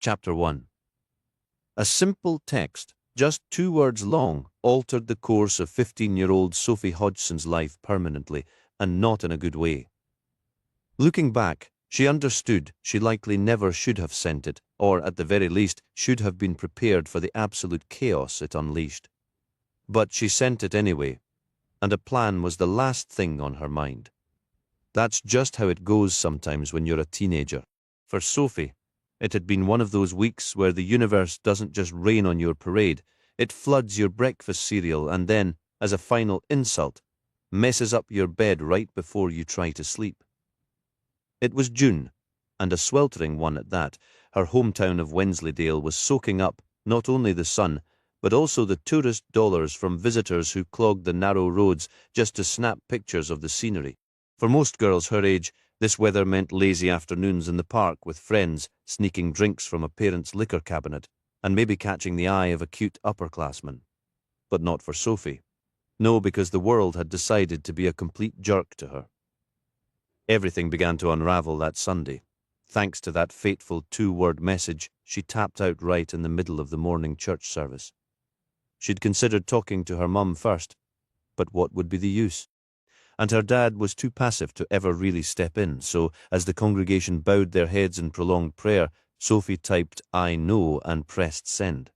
Chapter 1. A simple text, just 2 words long, altered the course of 15-year-old Sophie Hodgson's life permanently, and not in a good way. Looking back, she understood she likely never should have sent it, or at the very least should have been prepared for the absolute chaos it unleashed. But she sent it anyway, and a plan was the last thing on her mind. That's just how it goes sometimes when you're a teenager. For Sophie, it had been one of those weeks where the universe doesn't just rain on your parade, it floods your breakfast cereal and then, as a final insult, messes up your bed right before you try to sleep. It was June, and a sweltering one at that. Her hometown of Wensleydale was soaking up not only the sun, but also the tourist dollars from visitors who clogged the narrow roads just to snap pictures of the scenery. For most girls her age, this weather meant lazy afternoons in the park with friends, sneaking drinks from a parent's liquor cabinet, and maybe catching the eye of a cute upperclassman. But not for Sophie. No, because the world had decided to be a complete jerk to her. Everything began to unravel that Sunday. Thanks to that fateful 2-word message she tapped out right in the middle of the morning church service. She'd considered talking to her mum first, but what would be the use? And her dad was too passive to ever really step in, so as the congregation bowed their heads in prolonged prayer, Sophie typed "I know" and pressed send.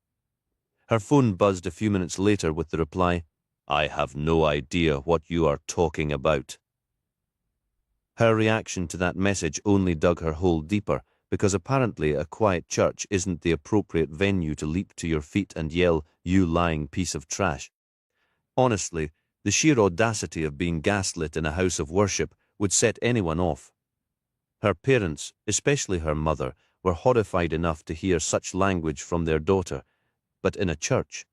Her phone buzzed a few minutes later with the reply, "I have no idea what you are talking about." Her reaction to that message only dug her hole deeper, because apparently a quiet church isn't the appropriate venue to leap to your feet and yell, "You lying piece of trash." Honestly, the sheer audacity of being gaslit in a house of worship would set anyone off. Her parents, especially her mother, were horrified enough to hear such language from their daughter, but in a church,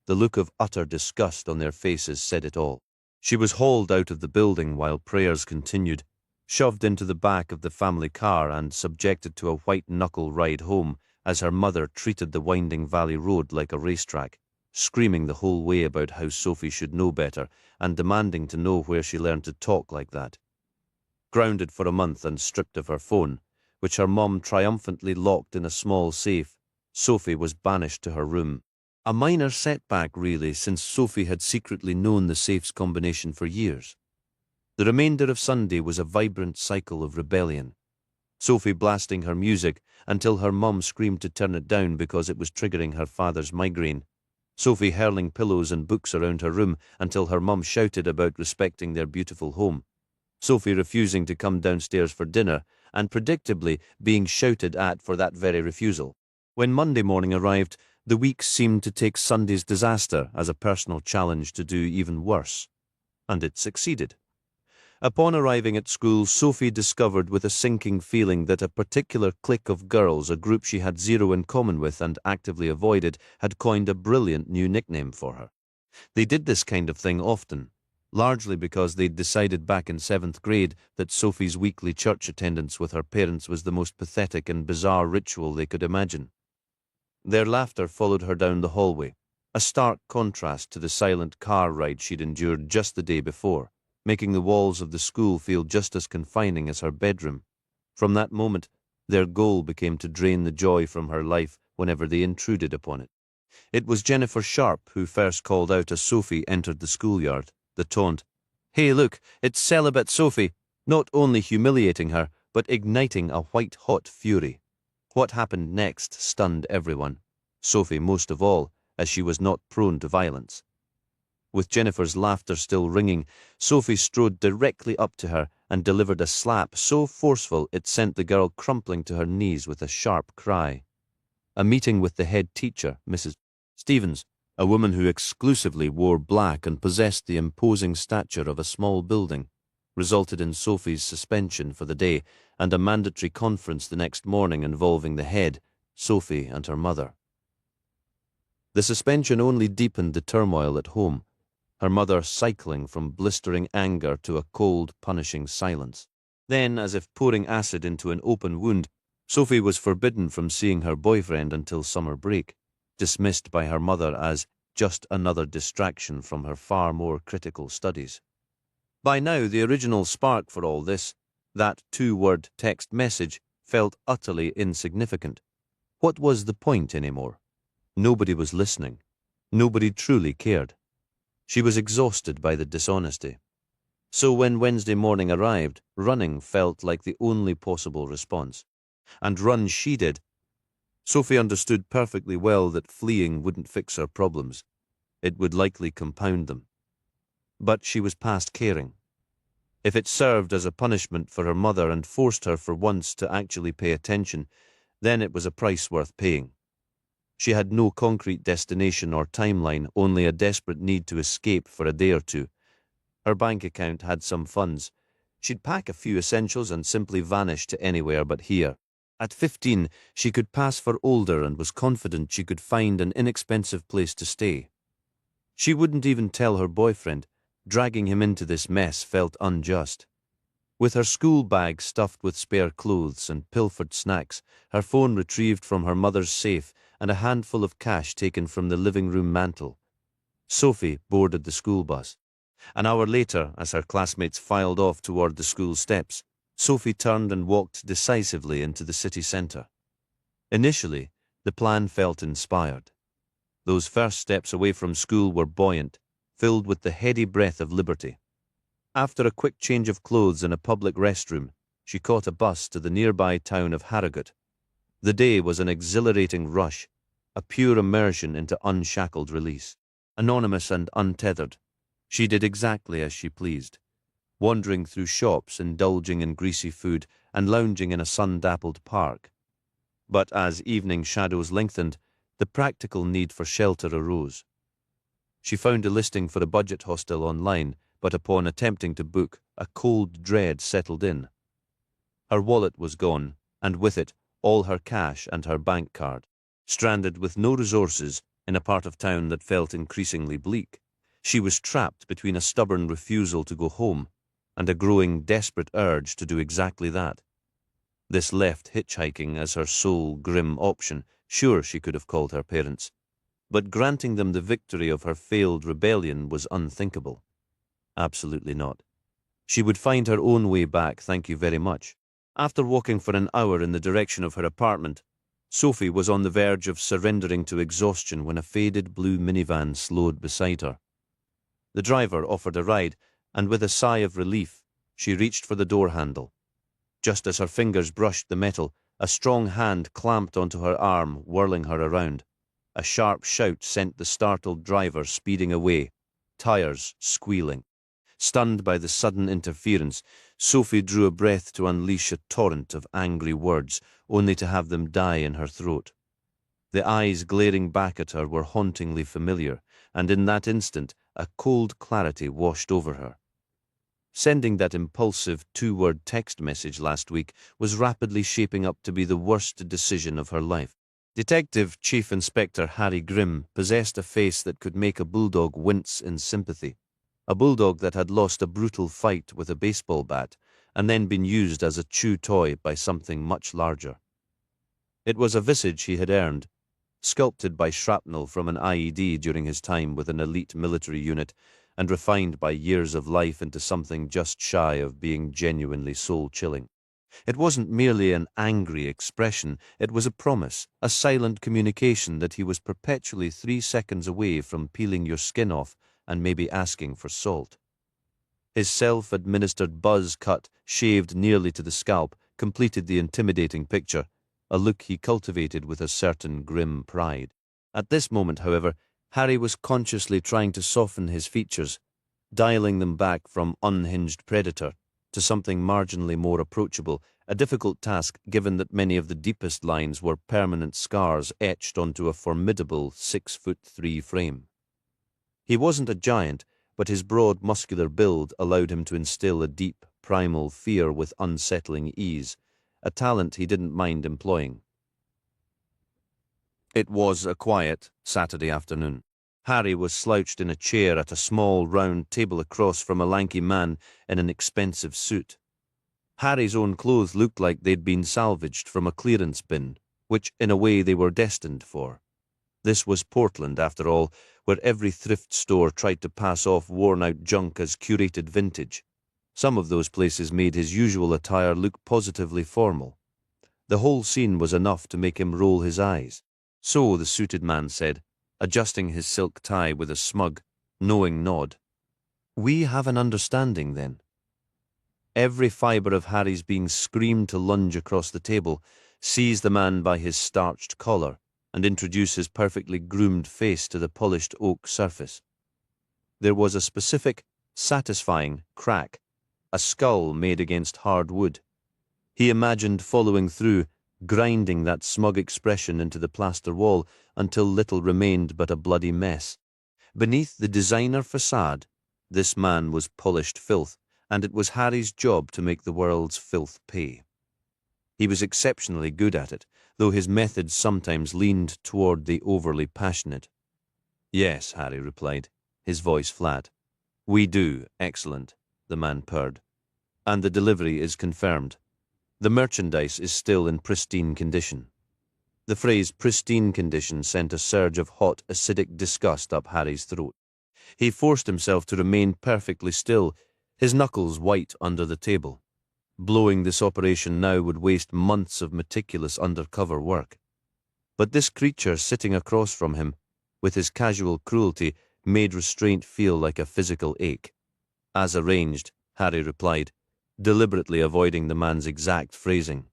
the look of utter disgust on their faces said it all. She was hauled out of the building while prayers continued, shoved into the back of the family car and subjected to a white-knuckle ride home as her mother treated the winding valley road like a racetrack, screaming the whole way about how Sophie should know better and demanding to know where she learned to talk like that. Grounded for a month and stripped of her phone, which her mum triumphantly locked in a small safe, Sophie was banished to her room. A minor setback, really, since Sophie had secretly known the safe's combination for years. The remainder of Sunday was a vibrant cycle of rebellion. Sophie blasting her music until her mum screamed to turn it down because it was triggering her father's migraine. Sophie hurling pillows and books around her room until her mum shouted about respecting their beautiful home. Sophie refusing to come downstairs for dinner and predictably being shouted at for that very refusal. When Monday morning arrived, the week seemed to take Sunday's disaster as a personal challenge to do even worse. And it succeeded. Upon arriving at school, Sophie discovered with a sinking feeling that a particular clique of girls, a group she had zero in common with and actively avoided, had coined a brilliant new nickname for her. They did this kind of thing often, largely because they'd decided back in 7th grade that Sophie's weekly church attendance with her parents was the most pathetic and bizarre ritual they could imagine. Their laughter followed her down the hallway, a stark contrast to the silent car ride she'd endured just the day before, making the walls of the school feel just as confining as her bedroom. From that moment, their goal became to drain the joy from her life whenever they intruded upon it. It was Jennifer Sharp who first called out as Sophie entered the schoolyard, the taunt, "Hey look, it's celibate Sophie," not only humiliating her, but igniting a white-hot fury. What happened next stunned everyone, Sophie most of all, as she was not prone to violence. With Jennifer's laughter still ringing, Sophie strode directly up to her and delivered a slap so forceful it sent the girl crumpling to her knees with a sharp cry. A meeting with the head teacher, Mrs. Stevens, a woman who exclusively wore black and possessed the imposing stature of a small building, resulted in Sophie's suspension for the day and a mandatory conference the next morning involving the head, Sophie, and her mother. The suspension only deepened the turmoil at home, her mother cycling from blistering anger to a cold, punishing silence. Then, as if pouring acid into an open wound, Sophie was forbidden from seeing her boyfriend until summer break, dismissed by her mother as just another distraction from her far more critical studies. By now, the original spark for all this, that 2-word text message, felt utterly insignificant. What was the point anymore? Nobody was listening. Nobody truly cared. She was exhausted by the dishonesty. So when Wednesday morning arrived, running felt like the only possible response. And run she did. Sophie understood perfectly well that fleeing wouldn't fix her problems. It would likely compound them. But she was past caring. If it served as a punishment for her mother and forced her for once to actually pay attention, then it was a price worth paying. She had no concrete destination or timeline, only a desperate need to escape for a day or two. Her bank account had some funds. She'd pack a few essentials and simply vanish to anywhere but here. At 15, she could pass for older and was confident she could find an inexpensive place to stay. She wouldn't even tell her boyfriend. Dragging him into this mess felt unjust. With her school bag stuffed with spare clothes and pilfered snacks, her phone retrieved from her mother's safe, and a handful of cash taken from the living room mantel, Sophie boarded the school bus. An hour later, as her classmates filed off toward the school steps, Sophie turned and walked decisively into the city centre. Initially, the plan felt inspired. Those first steps away from school were buoyant, filled with the heady breath of liberty. After a quick change of clothes in a public restroom, she caught a bus to the nearby town of Harrogate. The day was an exhilarating rush, a pure immersion into unshackled release. Anonymous and untethered, she did exactly as she pleased, wandering through shops, indulging in greasy food, and lounging in a sun-dappled park. But as evening shadows lengthened, the practical need for shelter arose. She found a listing for a budget hostel online, but upon attempting to book, a cold dread settled in. Her wallet was gone, and with it, all her cash and her bank card. Stranded with no resources in a part of town that felt increasingly bleak, she was trapped between a stubborn refusal to go home and a growing desperate urge to do exactly that. This left hitchhiking as her sole grim option. Sure, she could have called her parents, but granting them the victory of her failed rebellion was unthinkable. Absolutely not. She would find her own way back, thank you very much. After walking for an hour in the direction of her apartment, Sophie was on the verge of surrendering to exhaustion when a faded blue minivan slowed beside her. The driver offered a ride, and with a sigh of relief, she reached for the door handle. Just as her fingers brushed the metal, a strong hand clamped onto her arm, whirling her around. A sharp shout sent the startled driver speeding away, tires squealing. Stunned by the sudden interference, Sophie drew a breath to unleash a torrent of angry words, only to have them die in her throat. The eyes glaring back at her were hauntingly familiar, and in that instant a cold clarity washed over her. Sending that impulsive two-word text message last week was rapidly shaping up to be the worst decision of her life. Detective Chief Inspector Harry Grimm possessed a face that could make a bulldog wince in sympathy. A bulldog that had lost a brutal fight with a baseball bat and then been used as a chew toy by something much larger. It was a visage he had earned, sculpted by shrapnel from an IED during his time with an elite military unit and refined by years of life into something just shy of being genuinely soul-chilling. It wasn't merely an angry expression, it was a promise, a silent communication that he was perpetually 3 seconds away from peeling your skin off and maybe asking for salt. His self-administered buzz cut, shaved nearly to the scalp, completed the intimidating picture, a look he cultivated with a certain grim pride. At this moment, however, Harry was consciously trying to soften his features, dialing them back from unhinged predator to something marginally more approachable, a difficult task given that many of the deepest lines were permanent scars etched onto a formidable 6'3" frame. He wasn't a giant, but his broad muscular build allowed him to instill a deep, primal fear with unsettling ease, a talent he didn't mind employing. It was a quiet Saturday afternoon. Harry was slouched in a chair at a small round table across from a lanky man in an expensive suit. Harry's own clothes looked like they'd been salvaged from a clearance bin, which in a way they were destined for. This was Portland, after all, where every thrift store tried to pass off worn-out junk as curated vintage. Some of those places made his usual attire look positively formal. The whole scene was enough to make him roll his eyes. So, the suited man said, adjusting his silk tie with a smug, knowing nod. We have an understanding, then. Every fibre of Harry's being screamed to lunge across the table, seize the man by his starched collar, and introduce his perfectly groomed face to the polished oak surface. There was a specific, satisfying crack, a skull made against hard wood. He imagined following through, grinding that smug expression into the plaster wall until little remained but a bloody mess. Beneath the designer facade, this man was polished filth, and it was Harry's job to make the world's filth pay. He was exceptionally good at it, though his methods sometimes leaned toward the overly passionate. Yes, Harry replied, his voice flat. We do, excellent, the man purred. And the delivery is confirmed. The merchandise is still in pristine condition. The phrase pristine condition sent a surge of hot, acidic disgust up Harry's throat. He forced himself to remain perfectly still, his knuckles white under the table. Blowing this operation now would waste months of meticulous undercover work. But this creature sitting across from him, with his casual cruelty, made restraint feel like a physical ache. As arranged, Harry replied, deliberately avoiding the man's exact phrasing.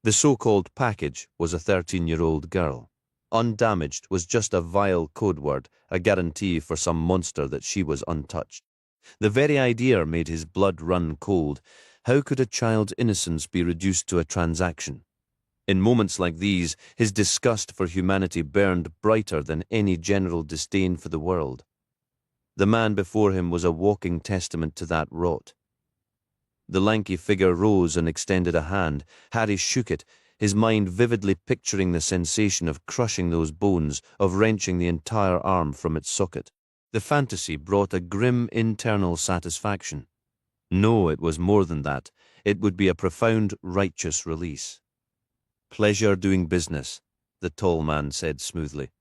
The so-called package was a 13-year-old girl. Undamaged was just a vile code word, a guarantee for some monster that she was untouched. The very idea made his blood run cold. How could a child's innocence be reduced to a transaction? In moments like these, his disgust for humanity burned brighter than any general disdain for the world. The man before him was a walking testament to that rot. The lanky figure rose and extended a hand. Harry shook it, his mind vividly picturing the sensation of crushing those bones, of wrenching the entire arm from its socket. The fantasy brought a grim internal satisfaction. No, it was more than that. It would be a profound, righteous release. Pleasure doing business, the tall man said smoothly.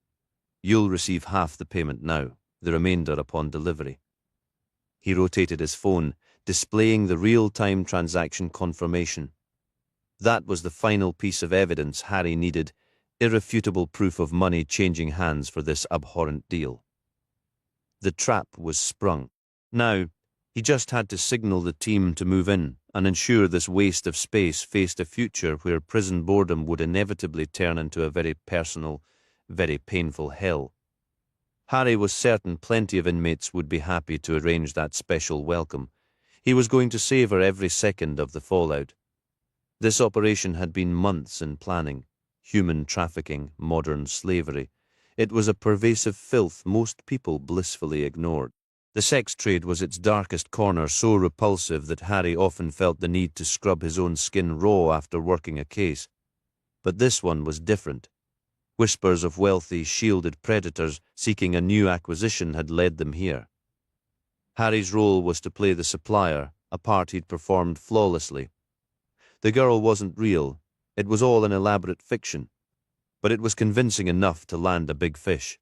You'll receive half the payment now, the remainder upon delivery. He rotated his phone, displaying the real-time transaction confirmation. That was the final piece of evidence Harry needed, irrefutable proof of money changing hands for this abhorrent deal. The trap was sprung. Now, he just had to signal the team to move in and ensure this waste of space faced a future where prison boredom would inevitably turn into a very personal, very painful hell. Harry was certain plenty of inmates would be happy to arrange that special welcome. He was going to savor every second of the fallout. This operation had been months in planning. Human trafficking, modern slavery. It was a pervasive filth most people blissfully ignored. The sex trade was its darkest corner, so repulsive that Harry often felt the need to scrub his own skin raw after working a case. But this one was different. Whispers of wealthy, shielded predators seeking a new acquisition had led them here. Harry's role was to play the supplier, a part he'd performed flawlessly. The girl wasn't real. It was all an elaborate fiction. But it was convincing enough to land a big fish.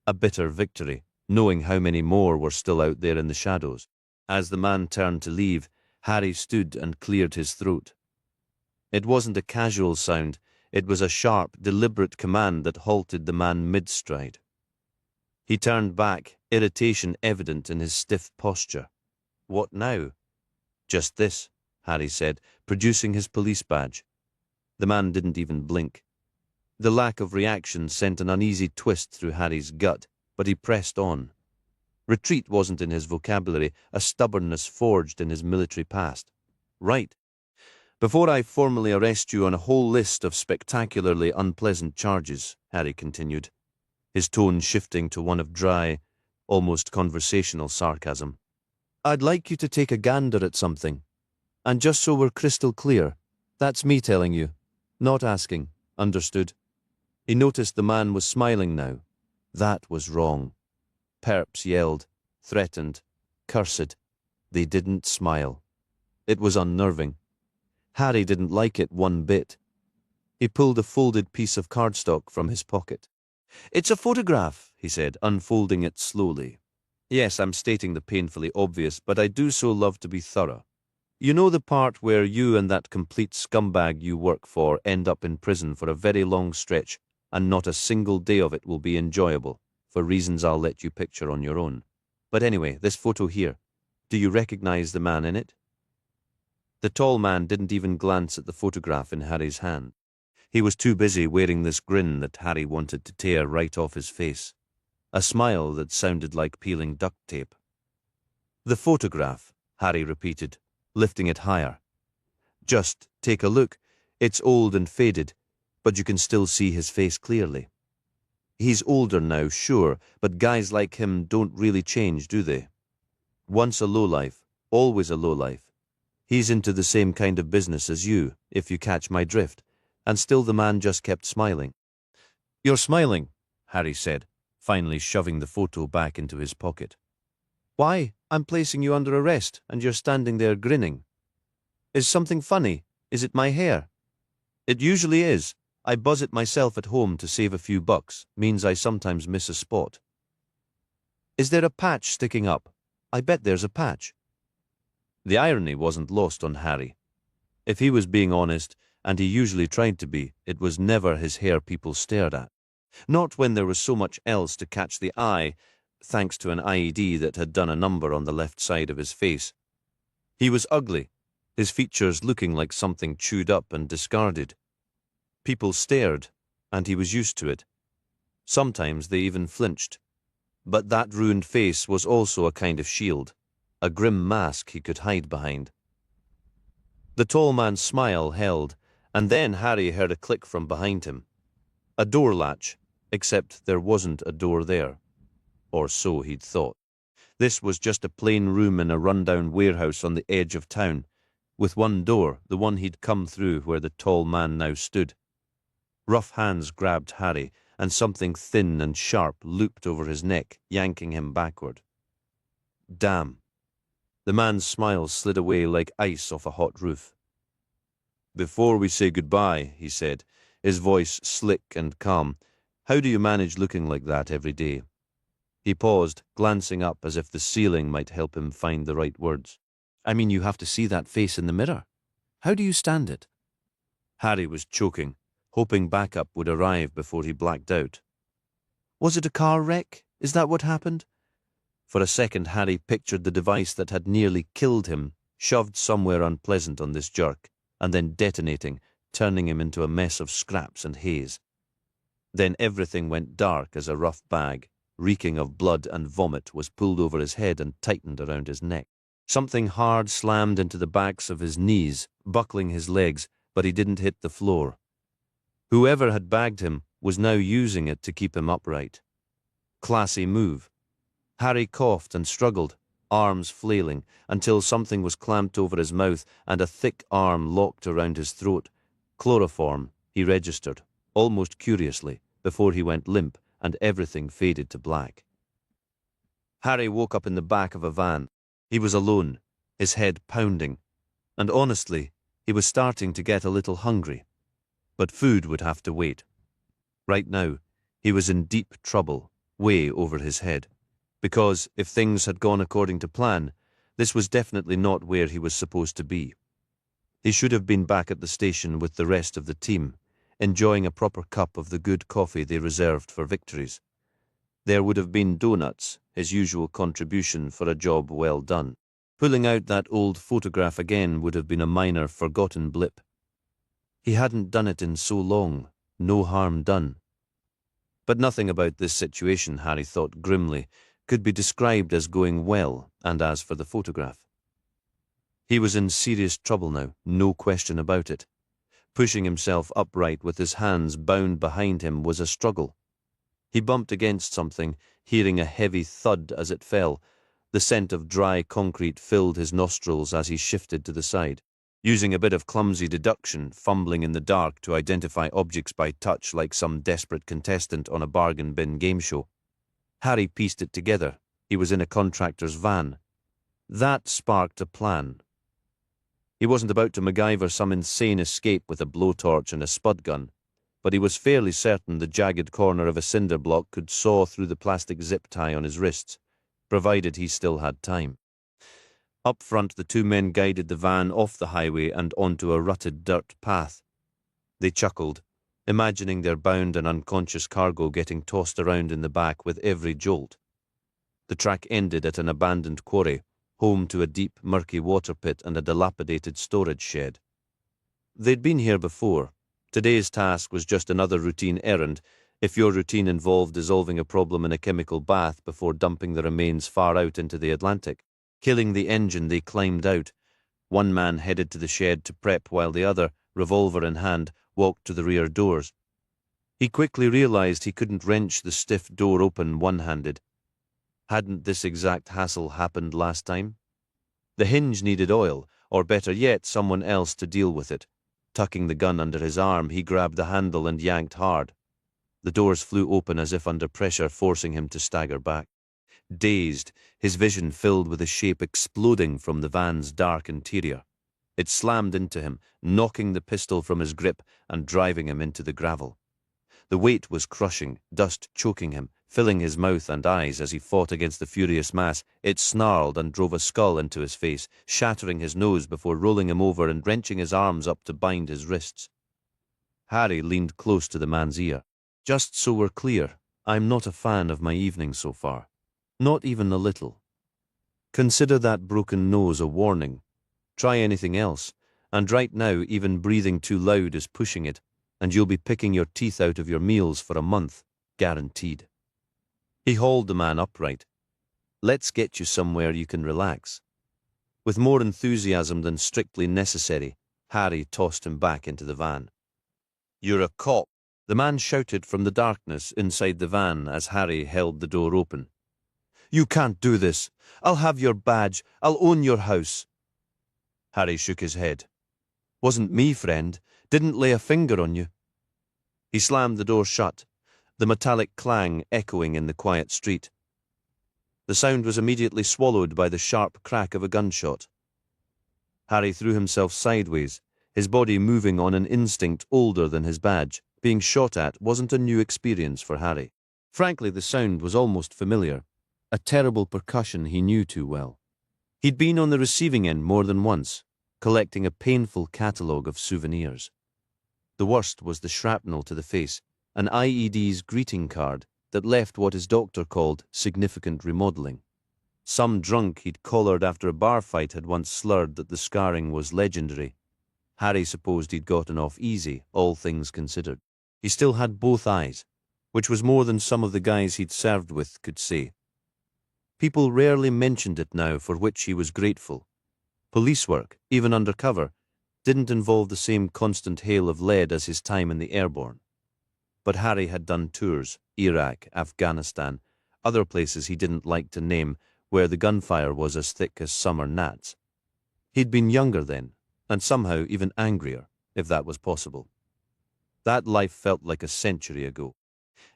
A bitter victory, knowing how many more were still out there in the shadows. As the man turned to leave, Harry stood and cleared his throat. It wasn't a casual sound. It was a sharp, deliberate command that halted the man mid-stride. He turned back, irritation evident in his stiff posture. What now? Just this, Harry said, producing his police badge. The man didn't even blink. The lack of reaction sent an uneasy twist through Harry's gut, but he pressed on. Retreat wasn't in his vocabulary, a stubbornness forged in his military past. Right. Before I formally arrest you on a whole list of spectacularly unpleasant charges, Harry continued, his tone shifting to one of dry, almost conversational sarcasm, I'd like you to take a gander at something. And just so we're crystal clear, that's me telling you, not asking, understood? He noticed the man was smiling now. That was wrong. Perps yelled, threatened, cursed. They didn't smile. It was unnerving. Harry didn't like it one bit. He pulled a folded piece of cardstock from his pocket. It's a photograph, he said, unfolding it slowly. Yes, I'm stating the painfully obvious, but I do so love to be thorough. You know the part where you and that complete scumbag you work for end up in prison for a very long stretch, and not a single day of it will be enjoyable, for reasons I'll let you picture on your own. But anyway, this photo here, do you recognize the man in it? The tall man didn't even glance at the photograph in Harry's hand. He was too busy wearing this grin that Harry wanted to tear right off his face, a smile that sounded like peeling duct tape. The photograph, Harry repeated, lifting it higher. Just take a look. It's old and faded, but you can still see his face clearly. He's older now, sure, but guys like him don't really change, do they? Once a lowlife, always a lowlife. He's into the same kind of business as you, if you catch my drift. And still the man just kept smiling. You're smiling, Harry said, finally shoving the photo back into his pocket. Why, I'm placing you under arrest, and you're standing there grinning. Is something funny? Is it my hair? It usually is. I buzz it myself at home to save a few bucks. Means I sometimes miss a spot. Is there a patch sticking up? I bet there's a patch. The irony wasn't lost on Harry. If he was being honest, and he usually tried to be, it was never his hair people stared at. Not when there was so much else to catch the eye, thanks to an IED that had done a number on the left side of his face. He was ugly, his features looking like something chewed up and discarded. People stared, and he was used to it. Sometimes they even flinched. But that ruined face was also a kind of shield, a grim mask he could hide behind. The tall man's smile held, and then Harry heard a click from behind him. A door latch, except there wasn't a door there. Or so he'd thought. This was just a plain room in a rundown warehouse on the edge of town, with one door, the one he'd come through where the tall man now stood. Rough hands grabbed Harry, and something thin and sharp looped over his neck, yanking him backward. Damn. The man's smile slid away like ice off a hot roof. Before we say goodbye, he said, his voice slick and calm, how do you manage looking like that every day? He paused, glancing up as if the ceiling might help him find the right words. I mean, you have to see that face in the mirror. How do you stand it? Harry was choking, hoping backup would arrive before he blacked out. Was it a car wreck? Is that what happened? For a second, Harry pictured the device that had nearly killed him, shoved somewhere unpleasant on this jerk, and then detonating, turning him into a mess of scraps and haze. Then everything went dark as a rough bag, reeking of blood and vomit, was pulled over his head and tightened around his neck. Something hard slammed into the backs of his knees, buckling his legs, but he didn't hit the floor. Whoever had bagged him was now using it to keep him upright. Classy move. Harry coughed and struggled, arms flailing, until something was clamped over his mouth and a thick arm locked around his throat. Chloroform, he registered, almost curiously, before he went limp and everything faded to black. Harry woke up in the back of a van. He was alone, his head pounding, and honestly, he was starting to get a little hungry. But food would have to wait. Right now, he was in deep trouble, way over his head, because if things had gone according to plan, this was definitely not where he was supposed to be. He should have been back at the station with the rest of the team, enjoying a proper cup of the good coffee they reserved for victories. There would have been donuts, his usual contribution for a job well done. Pulling out that old photograph again would have been a minor, forgotten blip. He hadn't done it in so long, no harm done. But nothing about this situation, Harry thought grimly, could be described as going well, and as for the photograph. He was in serious trouble now, no question about it. Pushing himself upright with his hands bound behind him was a struggle. He bumped against something, hearing a heavy thud as it fell. The scent of dry concrete filled his nostrils as he shifted to the side. Using a bit of clumsy deduction, fumbling in the dark to identify objects by touch like some desperate contestant on a bargain bin game show, Harry pieced it together. He was in a contractor's van. That sparked a plan. He wasn't about to MacGyver some insane escape with a blowtorch and a spud gun, but he was fairly certain the jagged corner of a cinder block could saw through the plastic zip tie on his wrists, provided he still had time. Up front, the two men guided the van off the highway and onto a rutted dirt path. They chuckled, imagining their bound and unconscious cargo getting tossed around in the back with every jolt. The track ended at an abandoned quarry, home to a deep, murky water pit and a dilapidated storage shed. They'd been here before. Today's task was just another routine errand, if your routine involved dissolving a problem in a chemical bath before dumping the remains far out into the Atlantic. Killing the engine, they climbed out. One man headed to the shed to prep while the other, revolver in hand, walked to the rear doors. He quickly realized he couldn't wrench the stiff door open one-handed. Hadn't this exact hassle happened last time? The hinge needed oil, or better yet, someone else to deal with it. Tucking the gun under his arm, he grabbed the handle and yanked hard. The doors flew open as if under pressure, forcing him to stagger back. Dazed, his vision filled with a shape exploding from the van's dark interior. It slammed into him, knocking the pistol from his grip and driving him into the gravel. The weight was crushing, dust choking him, filling his mouth and eyes as he fought against the furious mass. It snarled and drove a skull into his face, shattering his nose before rolling him over and wrenching his arms up to bind his wrists. Harry leaned close to the man's ear. "Just so we're clear, I'm not a fan of my evening so far. Not even a little. Consider that broken nose a warning. Try anything else, and right now even breathing too loud is pushing it, and you'll be picking your teeth out of your meals for a month, guaranteed." He hauled the man upright. "Let's get you somewhere you can relax." With more enthusiasm than strictly necessary, Harry tossed him back into the van. "You're a cop," the man shouted from the darkness inside the van as Harry held the door open. "You can't do this. I'll have your badge. I'll own your house." Harry shook his head. "Wasn't me, friend. Didn't lay a finger on you." He slammed the door shut, the metallic clang echoing in the quiet street. The sound was immediately swallowed by the sharp crack of a gunshot. Harry threw himself sideways, his body moving on an instinct older than his badge. Being shot at wasn't a new experience for Harry. Frankly, the sound was almost familiar, a terrible percussion he knew too well. He'd been on the receiving end more than once, collecting a painful catalogue of souvenirs. The worst was the shrapnel to the face, an IED's greeting card that left what his doctor called significant remodeling. Some drunk he'd collared after a bar fight had once slurred that the scarring was legendary. Harry supposed he'd gotten off easy, all things considered. He still had both eyes, which was more than some of the guys he'd served with could say. People rarely mentioned it now, for which he was grateful. Police work, even undercover, didn't involve the same constant hail of lead as his time in the airborne. But Harry had done tours, Iraq, Afghanistan, other places he didn't like to name, where the gunfire was as thick as summer gnats. He'd been younger then, and somehow even angrier, if that was possible. That life felt like a century ago.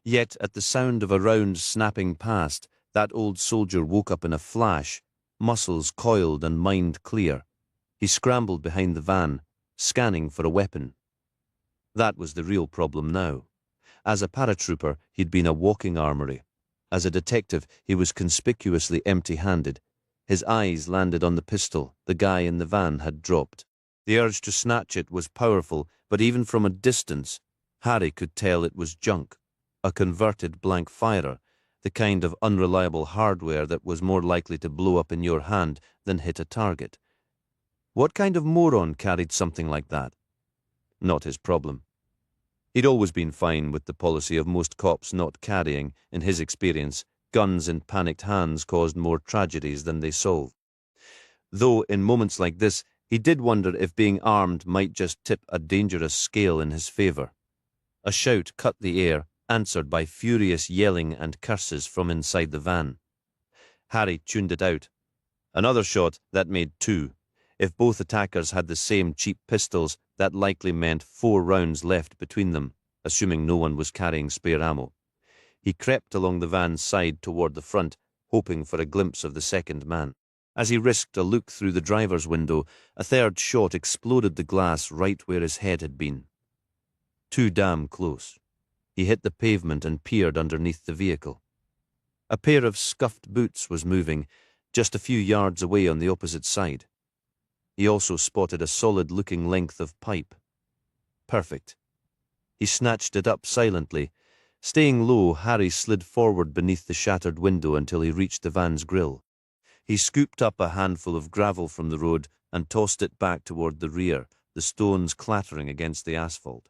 Yet, at the sound of a round snapping past, that old soldier woke up in a flash, muscles coiled and mind clear. He scrambled behind the van, scanning for a weapon. That was the real problem now. As a paratrooper, he'd been a walking armory. As a detective, he was conspicuously empty-handed. His eyes landed on the pistol the guy in the van had dropped. The urge to snatch it was powerful, but even from a distance, Harry could tell it was junk, a converted blank firer, the kind of unreliable hardware that was more likely to blow up in your hand than hit a target. What kind of moron carried something like that? Not his problem. He'd always been fine with the policy of most cops not carrying. In his experience, guns in panicked hands caused more tragedies than they solved. Though in moments like this, he did wonder if being armed might just tip a dangerous scale in his favor. A shout cut the air, answered by furious yelling and curses from inside the van. Harry tuned it out. Another shot, that made 2. If both attackers had the same cheap pistols, that likely meant 4 rounds left between them, assuming no one was carrying spare ammo. He crept along the van's side toward the front, hoping for a glimpse of the second man. As he risked a look through the driver's window, a third shot exploded the glass right where his head had been. Too damn close. He hit the pavement and peered underneath the vehicle. A pair of scuffed boots was moving, just a few yards away on the opposite side. He also spotted a solid-looking length of pipe. Perfect. He snatched it up silently. Staying low, Harry slid forward beneath the shattered window until he reached the van's grille. He scooped up a handful of gravel from the road and tossed it back toward the rear, the stones clattering against the asphalt.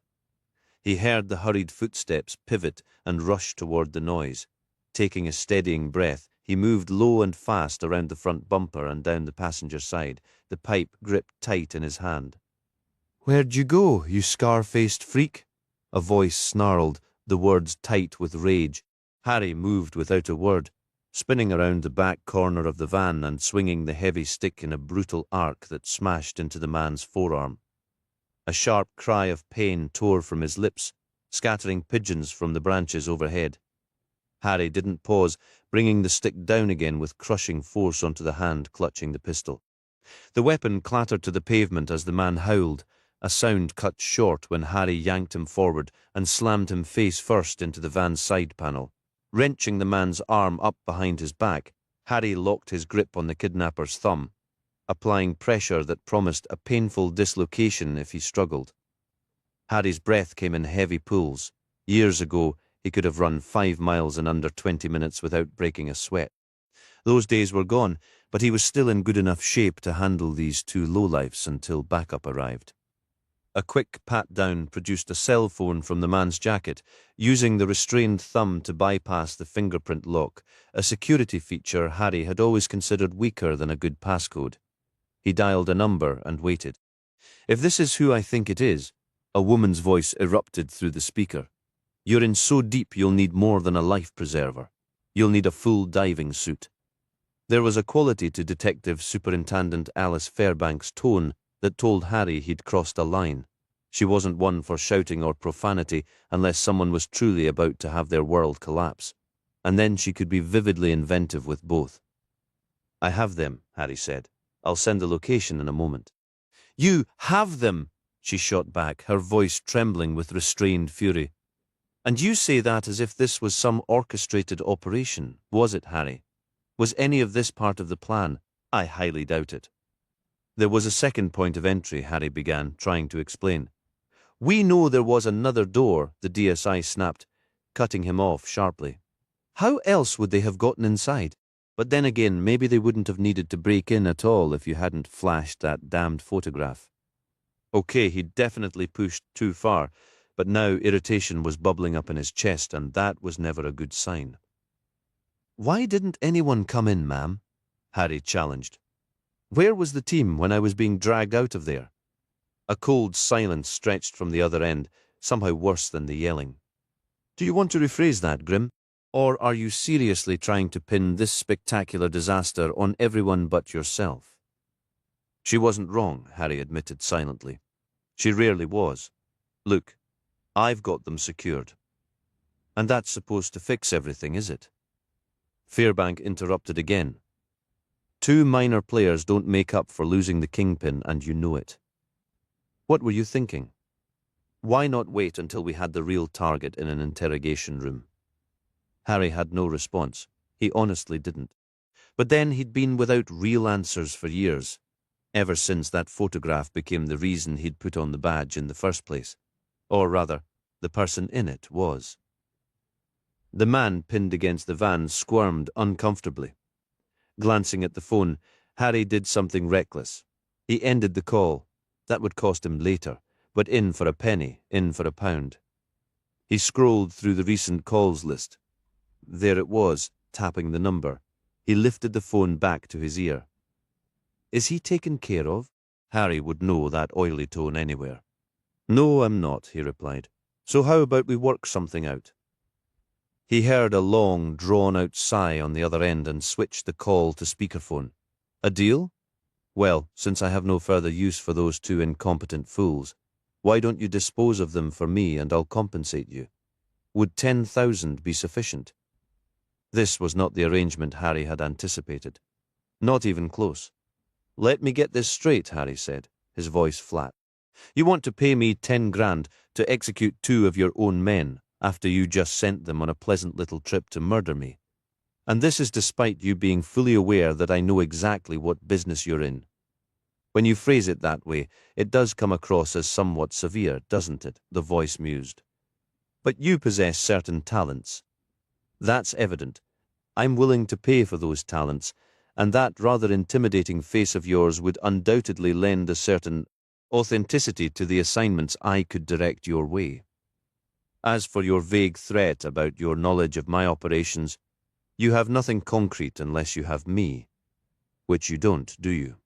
He heard the hurried footsteps pivot and rush toward the noise. Taking a steadying breath, he moved low and fast around the front bumper and down the passenger side, the pipe gripped tight in his hand. "Where'd you go, you scar-faced freak?" A voice snarled, the words tight with rage. Harry moved without a word, spinning around the back corner of the van and swinging the heavy stick in a brutal arc that smashed into the man's forearm. A sharp cry of pain tore from his lips, scattering pigeons from the branches overhead. Harry didn't pause, bringing the stick down again with crushing force onto the hand clutching the pistol. The weapon clattered to the pavement as the man howled, a sound cut short when Harry yanked him forward and slammed him face first into the van's side panel. Wrenching the man's arm up behind his back, Harry locked his grip on the kidnapper's thumb, applying pressure that promised a painful dislocation if he struggled. Harry's breath came in heavy pulls. Years ago, he could have run 5 miles in under 20 minutes without breaking a sweat. Those days were gone, but he was still in good enough shape to handle these two lowlifes until backup arrived. A quick pat-down produced a cell phone from the man's jacket, using the restrained thumb to bypass the fingerprint lock, a security feature Harry had always considered weaker than a good passcode. He dialed a number and waited. "If this is who I think it is," a woman's voice erupted through the speaker. "You're in so deep you'll need more than a life preserver. You'll need a full diving suit." There was a quality to Detective Superintendent Alice Fairbank's tone that told Harry he'd crossed a line. She wasn't one for shouting or profanity unless someone was truly about to have their world collapse. And then she could be vividly inventive with both. "I have them," Harry said. "I'll send the location in a moment." "You have them," she shot back, her voice trembling with restrained fury. "And you say that as if this was some orchestrated operation. Was it, Harry? Was any of this part of the plan? I highly doubt it." "There was a second point of entry," Harry began, trying to explain. "We know there was another door," the DSI snapped, cutting him off sharply. "How else would they have gotten inside? But then again, maybe they wouldn't have needed to break in at all if you hadn't flashed that damned photograph." Okay, he'd definitely pushed too far, but now irritation was bubbling up in his chest, and that was never a good sign. "Why didn't anyone come in, ma'am?" Harry challenged. "Where was the team when I was being dragged out of there?" A cold silence stretched from the other end, somehow worse than the yelling. "Do you want to rephrase that, Grimm? Or are you seriously trying to pin this spectacular disaster on everyone but yourself?" She wasn't wrong, Harry admitted silently. She rarely was. "Look, I've got them secured. And that's supposed to fix everything, is it?" Fairbank interrupted again. "Two minor players don't make up for losing the kingpin, and you know it. What were you thinking? Why not wait until we had the real target in an interrogation room?" Harry had no response. He honestly didn't. But then he'd been without real answers for years, ever since that photograph became the reason he'd put on the badge in the first place. Or rather, the person in it was. The man pinned against the van squirmed uncomfortably. Glancing at the phone, Harry did something reckless. He ended the call. That would cost him later, but in for a penny, in for a pound. He scrolled through the recent calls list. There it was, tapping the number. He lifted the phone back to his ear. "Is he taken care of?" Harry would know that oily tone anywhere. "No, I'm not," he replied. "So how about we work something out?" He heard a long, drawn-out sigh on the other end and switched the call to speakerphone. "A deal? Well, since I have no further use for those two incompetent fools, why don't you dispose of them for me and I'll compensate you? Would 10,000 be sufficient?" This was not the arrangement Harry had anticipated. Not even close. "Let me get this straight," Harry said, his voice flat. "You want to pay me 10 grand to execute two of your own men after you just sent them on a pleasant little trip to murder me? And this is despite you being fully aware that I know exactly what business you're in. When you phrase it that way, it does come across as somewhat severe, doesn't it? The voice mused. But you possess certain talents. That's evident. I'm willing to pay for those talents, and that rather intimidating face of yours would undoubtedly lend a certain authenticity to the assignments I could direct your way. As for your vague threat about your knowledge of my operations, you have nothing concrete unless you have me, which you don't, do you?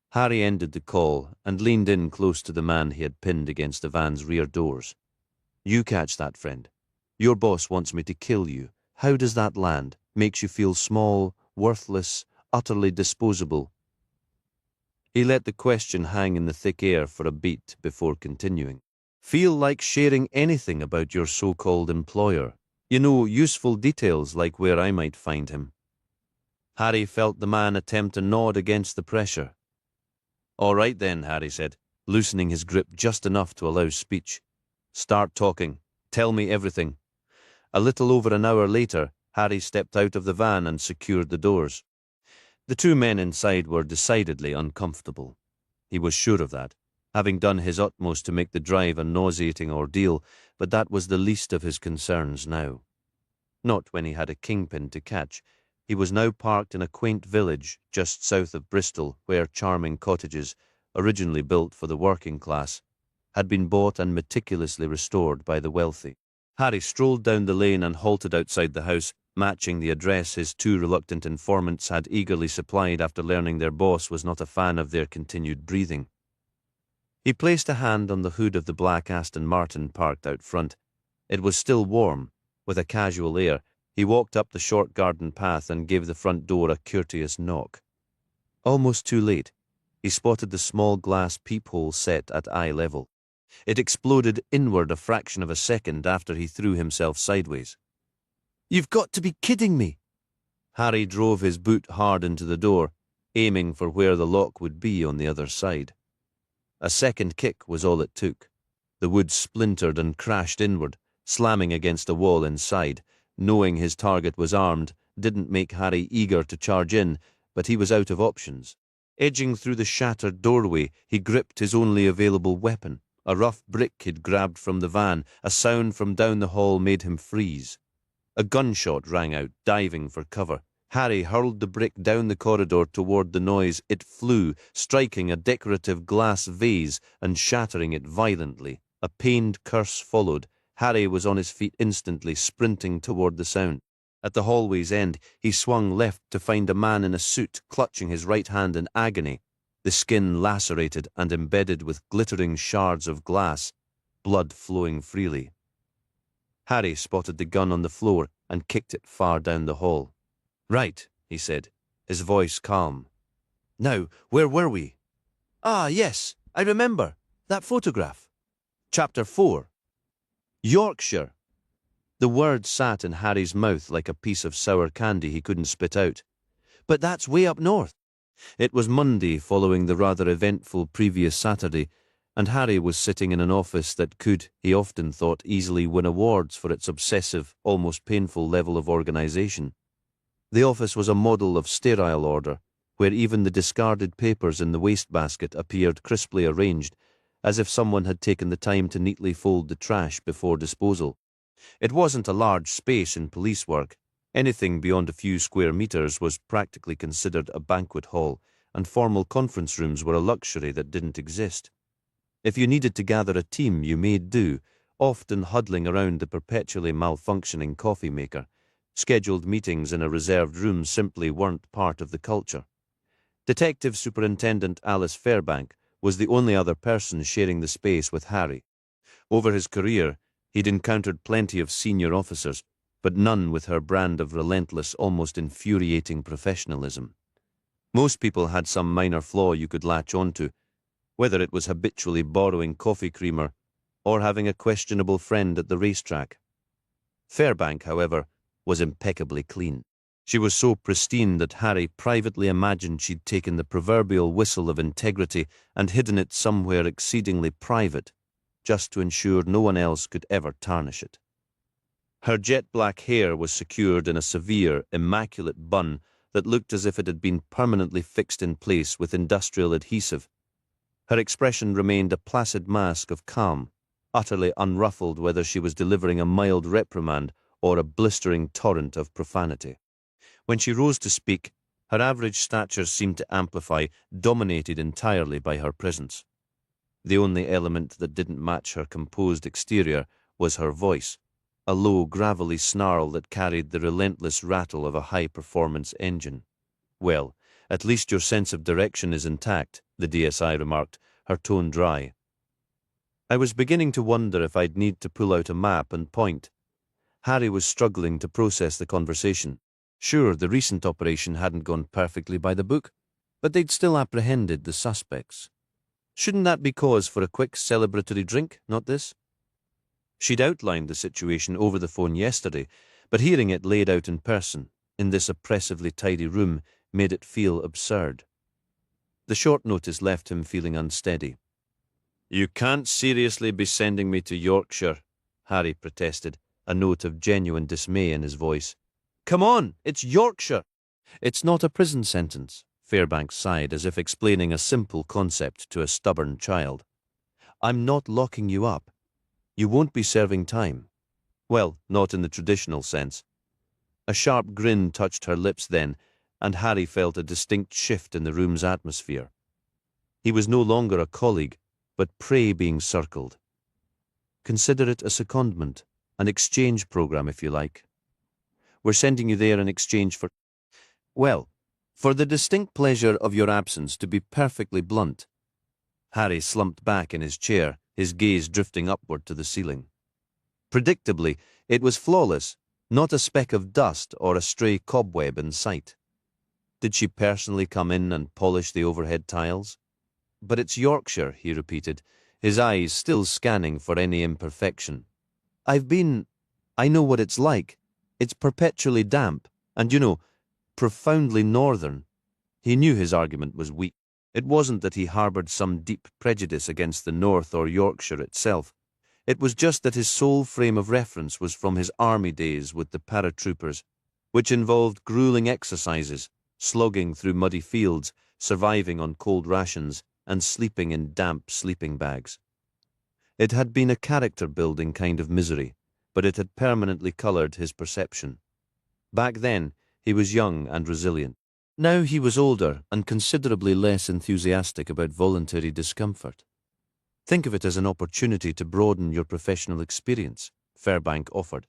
Harry ended the call and leaned in close to the man he had pinned against the van's rear doors. You catch that, friend. Your boss wants me to kill you. How does that land? Makes you feel small, worthless, utterly disposable. He let the question hang in the thick air for a beat before continuing. Feel like sharing anything about your so-called employer. You know, useful details like where I might find him. Harry felt the man attempt a nod against the pressure. All right then, Harry said, loosening his grip just enough to allow speech. Start talking. Tell me everything. A little over an hour later, Harry stepped out of the van and secured the doors. The two men inside were decidedly uncomfortable. He was sure of that, having done his utmost to make the drive a nauseating ordeal, but that was the least of his concerns now. Not when he had a kingpin to catch. He was now parked in a quaint village just south of Bristol, where charming cottages, originally built for the working class, had been bought and meticulously restored by the wealthy. Harry strolled down the lane and halted outside the house, matching the address his two reluctant informants had eagerly supplied after learning their boss was not a fan of their continued breathing. He placed a hand on the hood of the black Aston Martin parked out front. It was still warm. With a casual air, he walked up the short garden path and gave the front door a courteous knock. Almost too late, he spotted the small glass peephole set at eye level. It exploded inward a fraction of a second after he threw himself sideways. "You've got to be kidding me!" Harry drove his boot hard into the door, aiming for where the lock would be on the other side. A second kick was all it took. The wood splintered and crashed inward, slamming against a wall inside. Knowing his target was armed didn't make Harry eager to charge in, but he was out of options. Edging through the shattered doorway, he gripped his only available weapon, a rough brick he'd grabbed from the van. A sound from down the hall made him freeze. A gunshot rang out, diving for cover. Harry hurled the brick down the corridor toward the noise. It flew, striking a decorative glass vase and shattering it violently. A pained curse followed. Harry was on his feet instantly, sprinting toward the sound. At the hallway's end, he swung left to find a man in a suit clutching his right hand in agony, the skin lacerated and embedded with glittering shards of glass, blood flowing freely. Harry spotted the gun on the floor and kicked it far down the hall. "Right," he said, his voice calm. "Now, where were we?" "Ah, yes, I remember. That photograph. Chapter 4. Yorkshire." The word sat in Harry's mouth like a piece of sour candy he couldn't spit out. "But that's way up north." It was Monday following the rather eventful previous Saturday, and Harry was sitting in an office that could, he often thought, easily win awards for its obsessive, almost painful level of organization. The office was a model of sterile order, where even the discarded papers in the wastebasket appeared crisply arranged, as if someone had taken the time to neatly fold the trash before disposal. It wasn't a large space in police work. Anything beyond a few square meters was practically considered a banquet hall, and formal conference rooms were a luxury that didn't exist. If you needed to gather a team, you made do, often huddling around the perpetually malfunctioning coffee maker. Scheduled meetings in a reserved room simply weren't part of the culture. Detective Superintendent Alice Fairbank was the only other person sharing the space with Harry. Over his career, he'd encountered plenty of senior officers, but none with her brand of relentless, almost infuriating professionalism. Most people had some minor flaw you could latch onto, whether it was habitually borrowing coffee creamer or having a questionable friend at the racetrack. Fairbank, however, was impeccably clean. She was so pristine that Harry privately imagined she'd taken the proverbial whistle of integrity and hidden it somewhere exceedingly private, just to ensure no one else could ever tarnish it. Her jet-black hair was secured in a severe, immaculate bun that looked as if it had been permanently fixed in place with industrial adhesive. Her expression remained a placid mask of calm, utterly unruffled whether she was delivering a mild reprimand or a blistering torrent of profanity. When she rose to speak, her average stature seemed to amplify, dominated entirely by her presence. The only element that didn't match her composed exterior was her voice, a low, gravelly snarl that carried the relentless rattle of a high-performance engine. "Well, at least your sense of direction is intact," the DSI remarked, her tone dry. I was beginning to wonder if I'd need to pull out a map and point. Harry was struggling to process the conversation. Sure, the recent operation hadn't gone perfectly by the book, but they'd still apprehended the suspects. Shouldn't that be cause for a quick celebratory drink, not this? She'd outlined the situation over the phone yesterday, but hearing it laid out in person, in this oppressively tidy room, made it feel absurd. The short notice left him feeling unsteady. "You can't seriously be sending me to Yorkshire," Harry protested, a note of genuine dismay in his voice. "Come on, it's Yorkshire!" "It's not a prison sentence," Fairbanks sighed, as if explaining a simple concept to a stubborn child. "I'm not locking you up. You won't be serving time. Well, not in the traditional sense." A sharp grin touched her lips then, and Harry felt a distinct shift in the room's atmosphere. He was no longer a colleague, but prey being circled. Consider it a secondment, an exchange program, if you like. We're sending you there in exchange for... Well, for the distinct pleasure of your absence, to be perfectly blunt. Harry slumped back in his chair, his gaze drifting upward to the ceiling. Predictably, it was flawless, not a speck of dust or a stray cobweb in sight. Did she personally come in and polish the overhead tiles? "But it's Yorkshire," he repeated, his eyes still scanning for any imperfection. I know what it's like. It's perpetually damp, and, profoundly northern." He knew his argument was weak. It wasn't that he harboured some deep prejudice against the North or Yorkshire itself. It was just that his sole frame of reference was from his army days with the paratroopers, which involved grueling exercises, slogging through muddy fields, surviving on cold rations, and sleeping in damp sleeping bags. It had been a character-building kind of misery, but it had permanently coloured his perception. Back then, he was young and resilient. Now he was older and considerably less enthusiastic about voluntary discomfort. "Think of it as an opportunity to broaden your professional experience," Fairbank offered,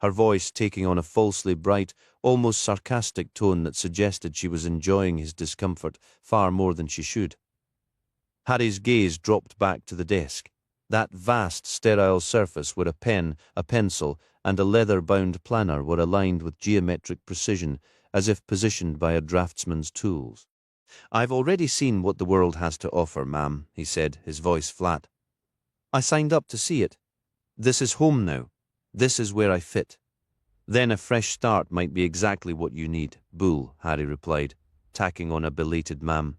her voice taking on a falsely bright, almost sarcastic tone that suggested she was enjoying his discomfort far more than she should. Harry's gaze dropped back to the desk, that vast, sterile surface where a pen, a pencil, and a leather-bound planner were aligned with geometric precision, as if positioned by a draftsman's tools. "I've already seen what the world has to offer, ma'am," he said, his voice flat. "I signed up to see it. This is home now. This is where I fit." "Then a fresh start might be exactly what you need, Bull," Harry replied, tacking on a belated ma'am.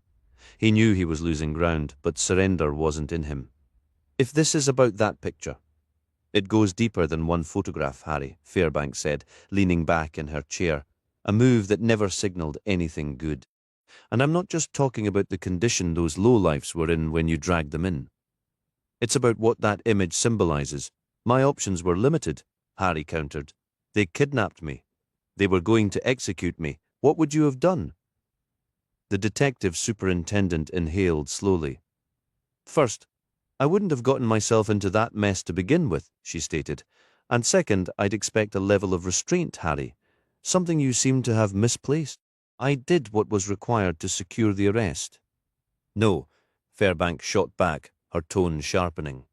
He knew he was losing ground, but surrender wasn't in him. "If this is about that picture..." "It goes deeper than one photograph, Harry," Fairbanks said, leaning back in her chair, a move that never signalled anything good. "And I'm not just talking about the condition those lowlifes were in when you dragged them in. It's about what that image symbolises. My options were limited," Harry countered. "They kidnapped me. They were going to execute me. What would you have done?" The detective superintendent inhaled slowly. "First, I wouldn't have gotten myself into that mess to begin with," she stated. "And second, I'd expect a level of restraint, Harry. Something you seem to have misplaced. I did what was required to secure the arrest." "No," Fairbanks shot back, her tone sharpening.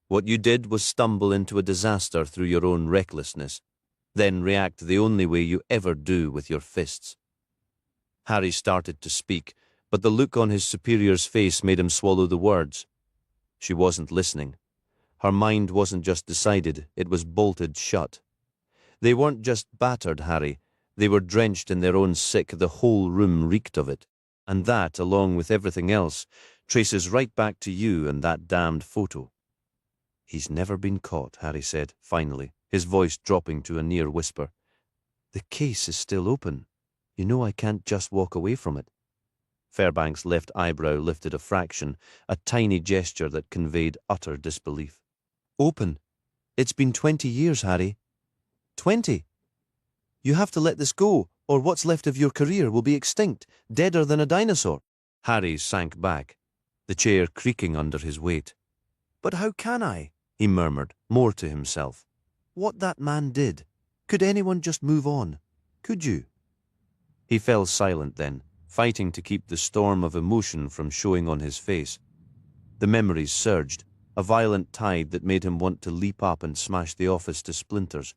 "What you did was stumble into a disaster through your own recklessness, then react the only way you ever do, with your fists." Harry started to speak, but the look on his superior's face made him swallow the words. She wasn't listening. Her mind wasn't just decided, it was bolted shut. They weren't just battered, Harry. They were drenched in their own sick. The whole room reeked of it. And that, along with everything else, traces right back to you and that damned photo. "He's never been caught," Harry said, finally, his voice dropping to a near whisper. "The case is still open. You know I can't just walk away from it." Fairbank's left eyebrow lifted a fraction, a tiny gesture that conveyed utter disbelief. "Open? It's been 20 years, Harry." 20? You have to let this go, or what's left of your career will be extinct, deader than a dinosaur. Harry sank back, the chair creaking under his weight. "But how can I?" he murmured, more to himself. "What that man did. Could anyone just move on? Could you?" He fell silent then, fighting to keep the storm of emotion from showing on his face. The memories surged, a violent tide that made him want to leap up and smash the office to splinters.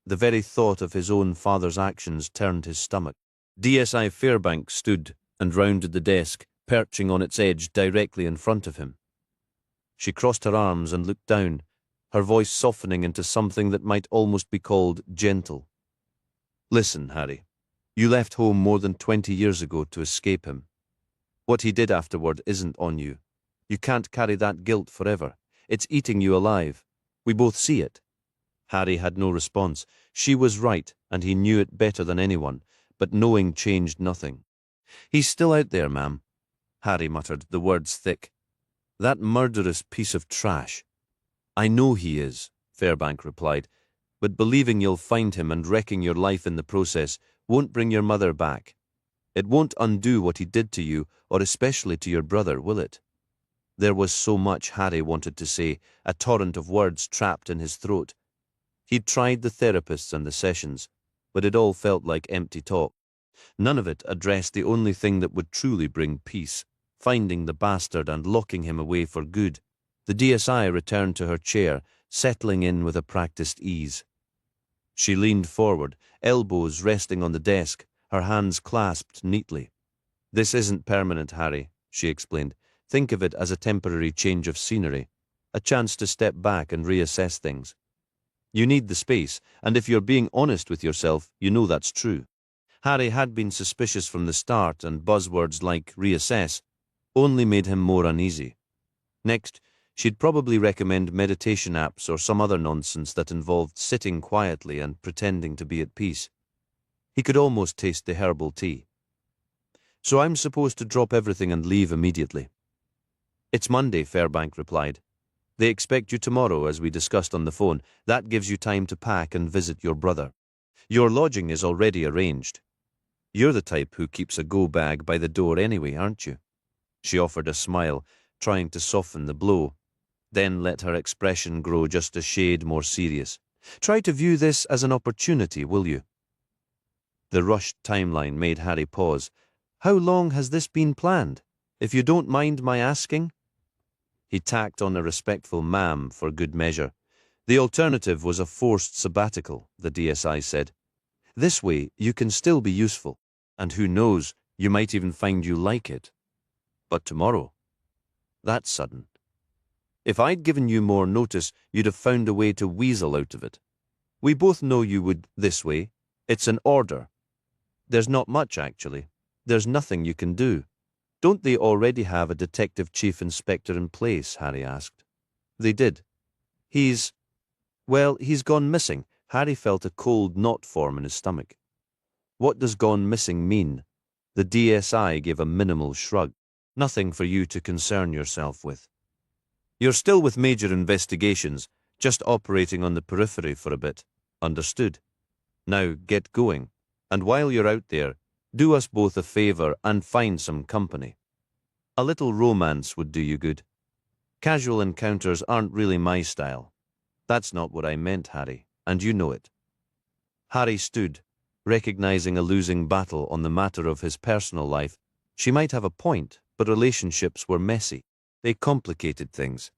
The very thought of his own father's actions turned his stomach. DSI Fairbank stood and rounded the desk, perching on its edge directly in front of him. She crossed her arms and looked down, her voice softening into something that might almost be called gentle. "Listen, Harry. You left home more than 20 years ago to escape him. What he did afterward isn't on you. You can't carry that guilt forever. It's eating you alive. We both see it." Harry had no response. She was right, and he knew it better than anyone, but knowing changed nothing. "He's still out there, ma'am," Harry muttered, the words thick. "That murderous piece of trash." "I know he is," Fairbank replied, "but believing you'll find him and wrecking your life in the process won't bring your mother back. It won't undo what he did to you, or especially to your brother, will it?" There was so much Harry wanted to say, a torrent of words trapped in his throat. He'd tried the therapists and the sessions, but it all felt like empty talk. None of it addressed the only thing that would truly bring peace, finding the bastard and locking him away for good. The DSI returned to her chair, settling in with a practiced ease. She leaned forward, elbows resting on the desk, her hands clasped neatly. "This isn't permanent, Harry," she explained. "Think of it as a temporary change of scenery, a chance to step back and reassess things. You need the space, and if you're being honest with yourself, you know that's true." Harry had been suspicious from the start, and buzzwords like reassess only made him more uneasy. Next, she'd probably recommend meditation apps or some other nonsense that involved sitting quietly and pretending to be at peace. He could almost taste the herbal tea. "So I'm supposed to drop everything and leave immediately?" "It's Monday," Fairbank replied. "They expect you tomorrow, as we discussed on the phone. That gives you time to pack and visit your brother. Your lodging is already arranged. You're the type who keeps a go bag by the door anyway, aren't you?" She offered a smile, trying to soften the blow, then let her expression grow just a shade more serious. "Try to view this as an opportunity, will you?" The rushed timeline made Harry pause. "How long has this been planned, if you don't mind my asking?" He tacked on a respectful ma'am for good measure. The alternative was a forced sabbatical, the DSI said. "This way you can still be useful, and who knows, you might even find you like it. But tomorrow? That's sudden. If I'd given you more notice, you'd have found a way to weasel out of it. We both know you would this way. It's an order. There's not much, actually. There's nothing you can do." "Don't they already have a detective chief inspector in place?" Harry asked. "They did. He's gone missing." Harry felt a cold knot form in his stomach. "What does gone missing mean?" The DSI gave a minimal shrug. "Nothing for you to concern yourself with. You're still with major investigations, just operating on the periphery for a bit. Understood? Now get going. And while you're out there, do us both a favor and find some company. A little romance would do you good. Casual encounters aren't really my style." "That's not what I meant, Harry, and you know it." Harry stood, recognizing a losing battle on the matter of his personal life. She might have a point, but relationships were messy. They complicated things.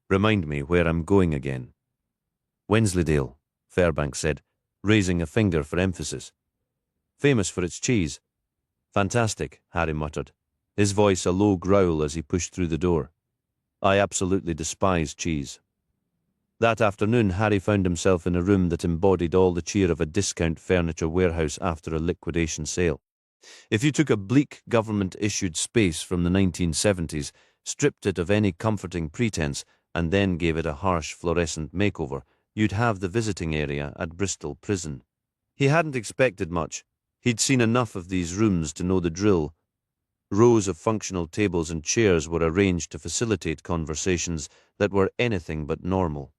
"Remind me where I'm going again." "Wensleydale," Fairbank said, raising a finger for emphasis. "Famous for its cheese." "Fantastic," Harry muttered, his voice a low growl as he pushed through the door. "I absolutely despise cheese." That afternoon, Harry found himself in a room that embodied all the cheer of a discount furniture warehouse after a liquidation sale. If you took a bleak government-issued space from the 1970s, stripped it of any comforting pretense, and then gave it a harsh fluorescent makeover, you'd have the visiting area at Bristol Prison. He hadn't expected much. He'd seen enough of these rooms to know the drill. Rows of functional tables and chairs were arranged to facilitate conversations that were anything but normal.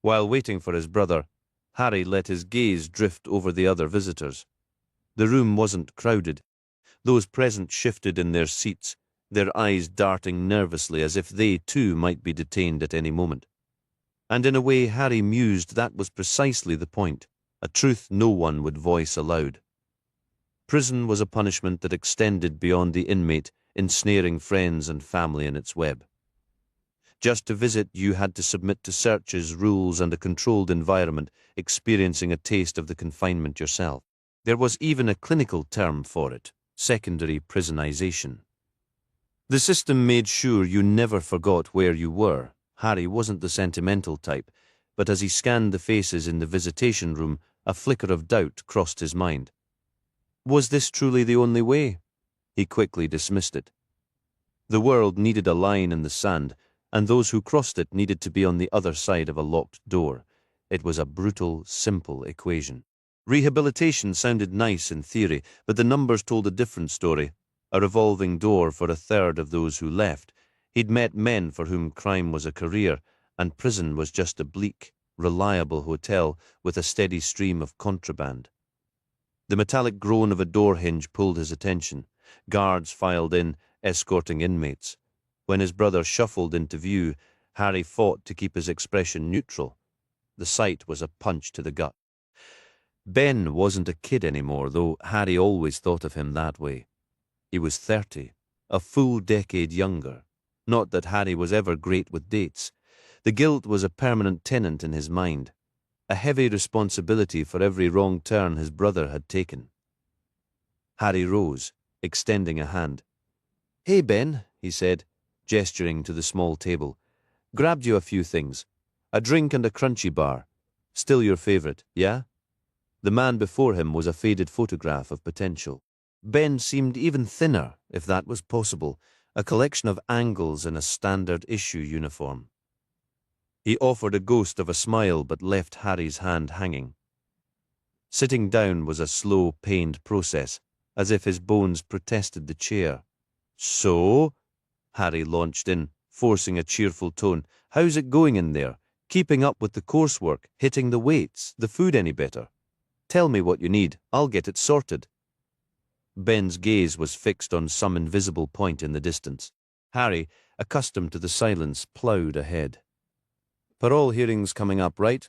While waiting for his brother, Harry let his gaze drift over the other visitors. The room wasn't crowded. Those present shifted in their seats, their eyes darting nervously as if they too might be detained at any moment. And in a way, Harry mused that was precisely the point, a truth no one would voice aloud. Prison was a punishment that extended beyond the inmate, ensnaring friends and family in its web. Just to visit, you had to submit to searches, rules, and a controlled environment, experiencing a taste of the confinement yourself. There was even a clinical term for it, secondary prisonization. The system made sure you never forgot where you were. Harry wasn't the sentimental type, but as he scanned the faces in the visitation room, a flicker of doubt crossed his mind. Was this truly the only way? He quickly dismissed it. The world needed a line in the sand, and those who crossed it needed to be on the other side of a locked door. It was a brutal, simple equation. Rehabilitation sounded nice in theory, but the numbers told a different story. A revolving door for a third of those who left. He'd met men for whom crime was a career, and prison was just a bleak, reliable hotel with a steady stream of contraband. The metallic groan of a door hinge pulled his attention. Guards filed in, escorting inmates. When his brother shuffled into view, Harry fought to keep his expression neutral. The sight was a punch to the gut. Ben wasn't a kid anymore, though Harry always thought of him that way. He was 30, a full decade younger. Not that Harry was ever great with dates. The guilt was a permanent tenant in his mind, a heavy responsibility for every wrong turn his brother had taken. Harry rose, extending a hand. "Hey, Ben," he said, gesturing to the small table. "Grabbed you a few things. A drink and a crunchy bar. Still your favorite, yeah?" The man before him was a faded photograph of potential. Ben seemed even thinner, if that was possible, a collection of angles in a standard issue uniform. He offered a ghost of a smile but left Harry's hand hanging. Sitting down was a slow, pained process, as if his bones protested the chair. "So?" Harry launched in, forcing a cheerful tone. "How's it going in there? Keeping up with the coursework, hitting the weights, the food any better? Tell me what you need, I'll get it sorted." Ben's gaze was fixed on some invisible point in the distance. Harry, accustomed to the silence, ploughed ahead. "Parole hearing's coming up, right?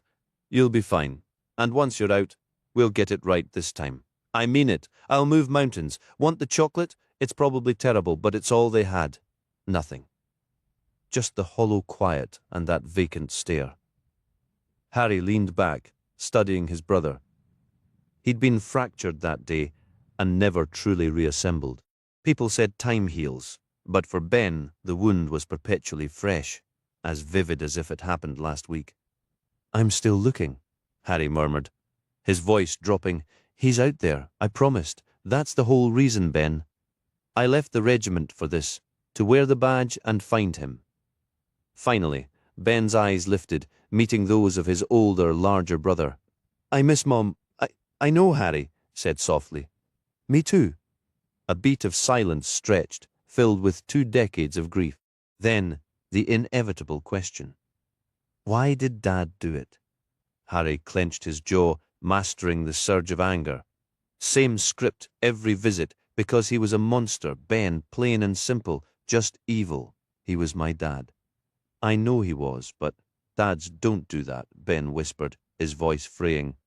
You'll be fine. And once you're out, we'll get it right this time. I mean it. I'll move mountains. Want the chocolate? It's probably terrible, but it's all they had. Nothing. Just the hollow quiet and that vacant stare." Harry leaned back, studying his brother. He'd been fractured that day and never truly reassembled. People said time heals, but for Ben, the wound was perpetually fresh, as vivid as if it happened last week. "I'm still looking," Harry murmured, his voice dropping. "He's out there, I promised. That's the whole reason, Ben. I left the regiment for this, to wear the badge and find him." Finally, Ben's eyes lifted, meeting those of his older, larger brother. "I miss Mom. I know," Harry said softly. "Me too." A beat of silence stretched, filled with 2 decades of grief. Then, the inevitable question. Why did Dad do it? Harry clenched his jaw, mastering the surge of anger. Same script every visit, because he was a monster, Ben, plain and simple, just evil. He was my dad. "I know he was, but dads don't do that," Ben whispered, his voice fraying.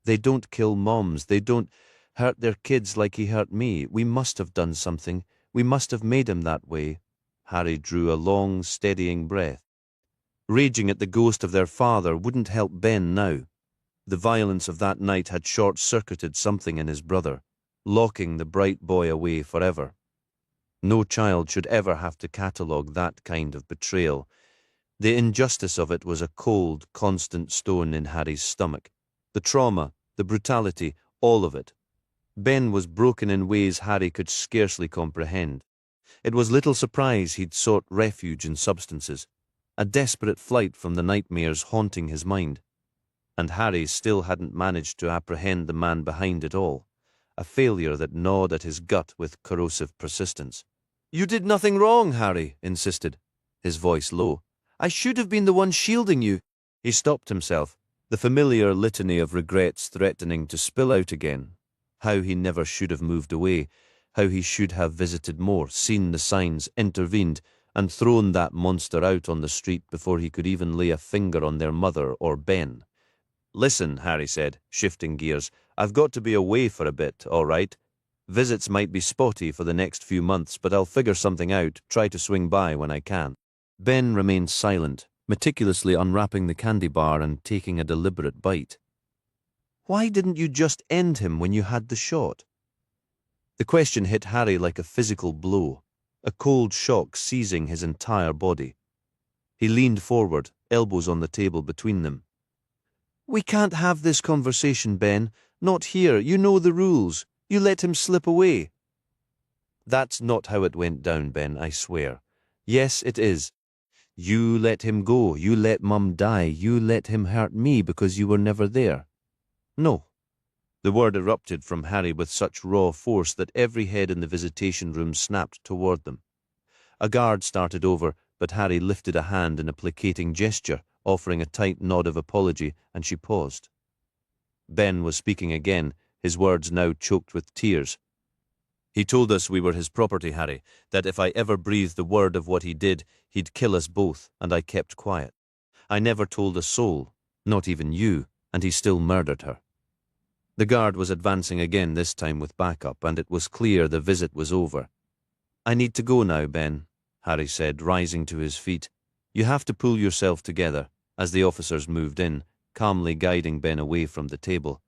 "They don't kill moms. They don't hurt their kids like he hurt me. We must have done something. We must have made him that way." Harry drew a long, steadying breath. Raging at the ghost of their father wouldn't help Ben now. The violence of that night had short-circuited something in his brother, locking the bright boy away forever. No child should ever have to catalogue that kind of betrayal. The injustice of it was a cold, constant stone in Harry's stomach. The trauma, the brutality, all of it. Ben was broken in ways Harry could scarcely comprehend. It was little surprise he'd sought refuge in substances. a desperate flight from the nightmares haunting his mind. And Harry still hadn't managed to apprehend the man behind it all, a failure that gnawed at his gut with corrosive persistence. "You did nothing wrong," Harry insisted, his voice low. "I should have been the one shielding you." He stopped himself, the familiar litany of regrets threatening to spill out again. How he never should have moved away, how he should have visited more, seen the signs, intervened, and thrown that monster out on the street before he could even lay a finger on their mother or Ben. "Listen," Harry said, shifting gears, "I've got to be away for a bit, all right? Visits might be spotty for the next few months, but I'll figure something out, try to swing by when I can." Ben remained silent, meticulously unwrapping the candy bar and taking a deliberate bite. "Why didn't you just end him when you had the shot?" The question hit Harry like a physical blow, a cold shock seizing his entire body. He leaned forward, elbows on the table between them. "We can't have this conversation, Ben. Not here. You know the rules. You let him slip away." "That's not how it went down, Ben, I swear." "Yes, it is. You let him go. You let Mum die. You let him hurt me because you were never there." "No." The word erupted from Harry with such raw force that every head in the visitation room snapped toward them. A guard started over, but Harry lifted a hand in a placating gesture, offering a tight nod of apology, and she paused. Ben was speaking again, his words now choked with tears. "He told us we were his property, Harry, that if I ever breathed a word of what he did, he'd kill us both, and I kept quiet. I never told a soul, not even you, and he still murdered her." The guard was advancing again, this time with backup, and it was clear the visit was over. "I need to go now, Ben," Harry said, rising to his feet. "You have to pull yourself together," as the officers moved in, calmly guiding Ben away from the table.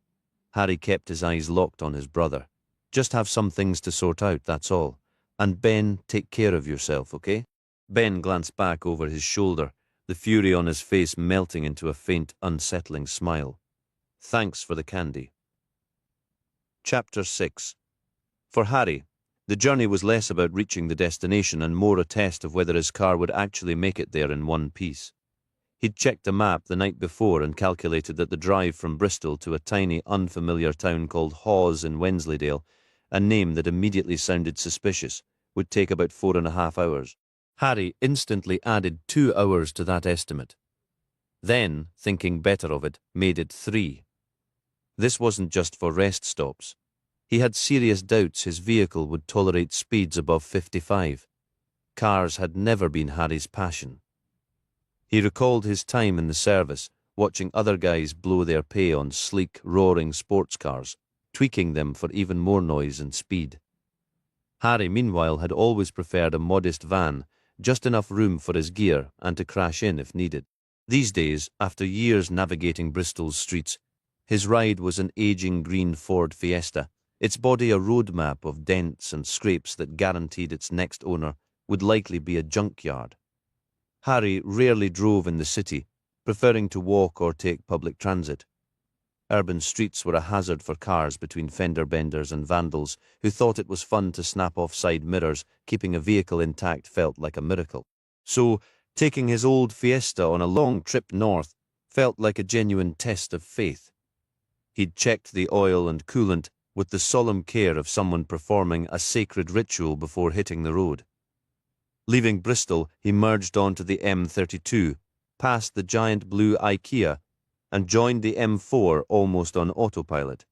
Harry kept his eyes locked on his brother. "Just have some things to sort out, that's all. And Ben, take care of yourself, okay?" Ben glanced back over his shoulder, the fury on his face melting into a faint, unsettling smile. "Thanks for the candy." Chapter 6. For Harry, the journey was less about reaching the destination and more a test of whether his car would actually make it there in one piece. He'd checked a map the night before and calculated that the drive from Bristol to a tiny, unfamiliar town called Hawes in Wensleydale, a name that immediately sounded suspicious, would take about 4.5 hours. Harry instantly added 2 hours to that estimate. Then, thinking better of it, made it 3. This wasn't just for rest stops. He had serious doubts his vehicle would tolerate speeds above 55. Cars had never been Harry's passion. He recalled his time in the service, watching other guys blow their pay on sleek, roaring sports cars, tweaking them for even more noise and speed. Harry, meanwhile, had always preferred a modest van, just enough room for his gear and to crash in if needed. These days, after years navigating Bristol's streets, his ride was an aging green Ford Fiesta, its body a road map of dents and scrapes that guaranteed its next owner would likely be a junkyard. Harry rarely drove in the city, preferring to walk or take public transit. Urban streets were a hazard for cars between fender benders and vandals who thought it was fun to snap off side mirrors. Keeping a vehicle intact felt like a miracle. So, taking his old Fiesta on a long trip north felt like a genuine test of faith. He'd checked the oil and coolant with the solemn care of someone performing a sacred ritual before hitting the road. Leaving Bristol, he merged onto the M32, past the giant blue IKEA, and joined the M4 almost on autopilot.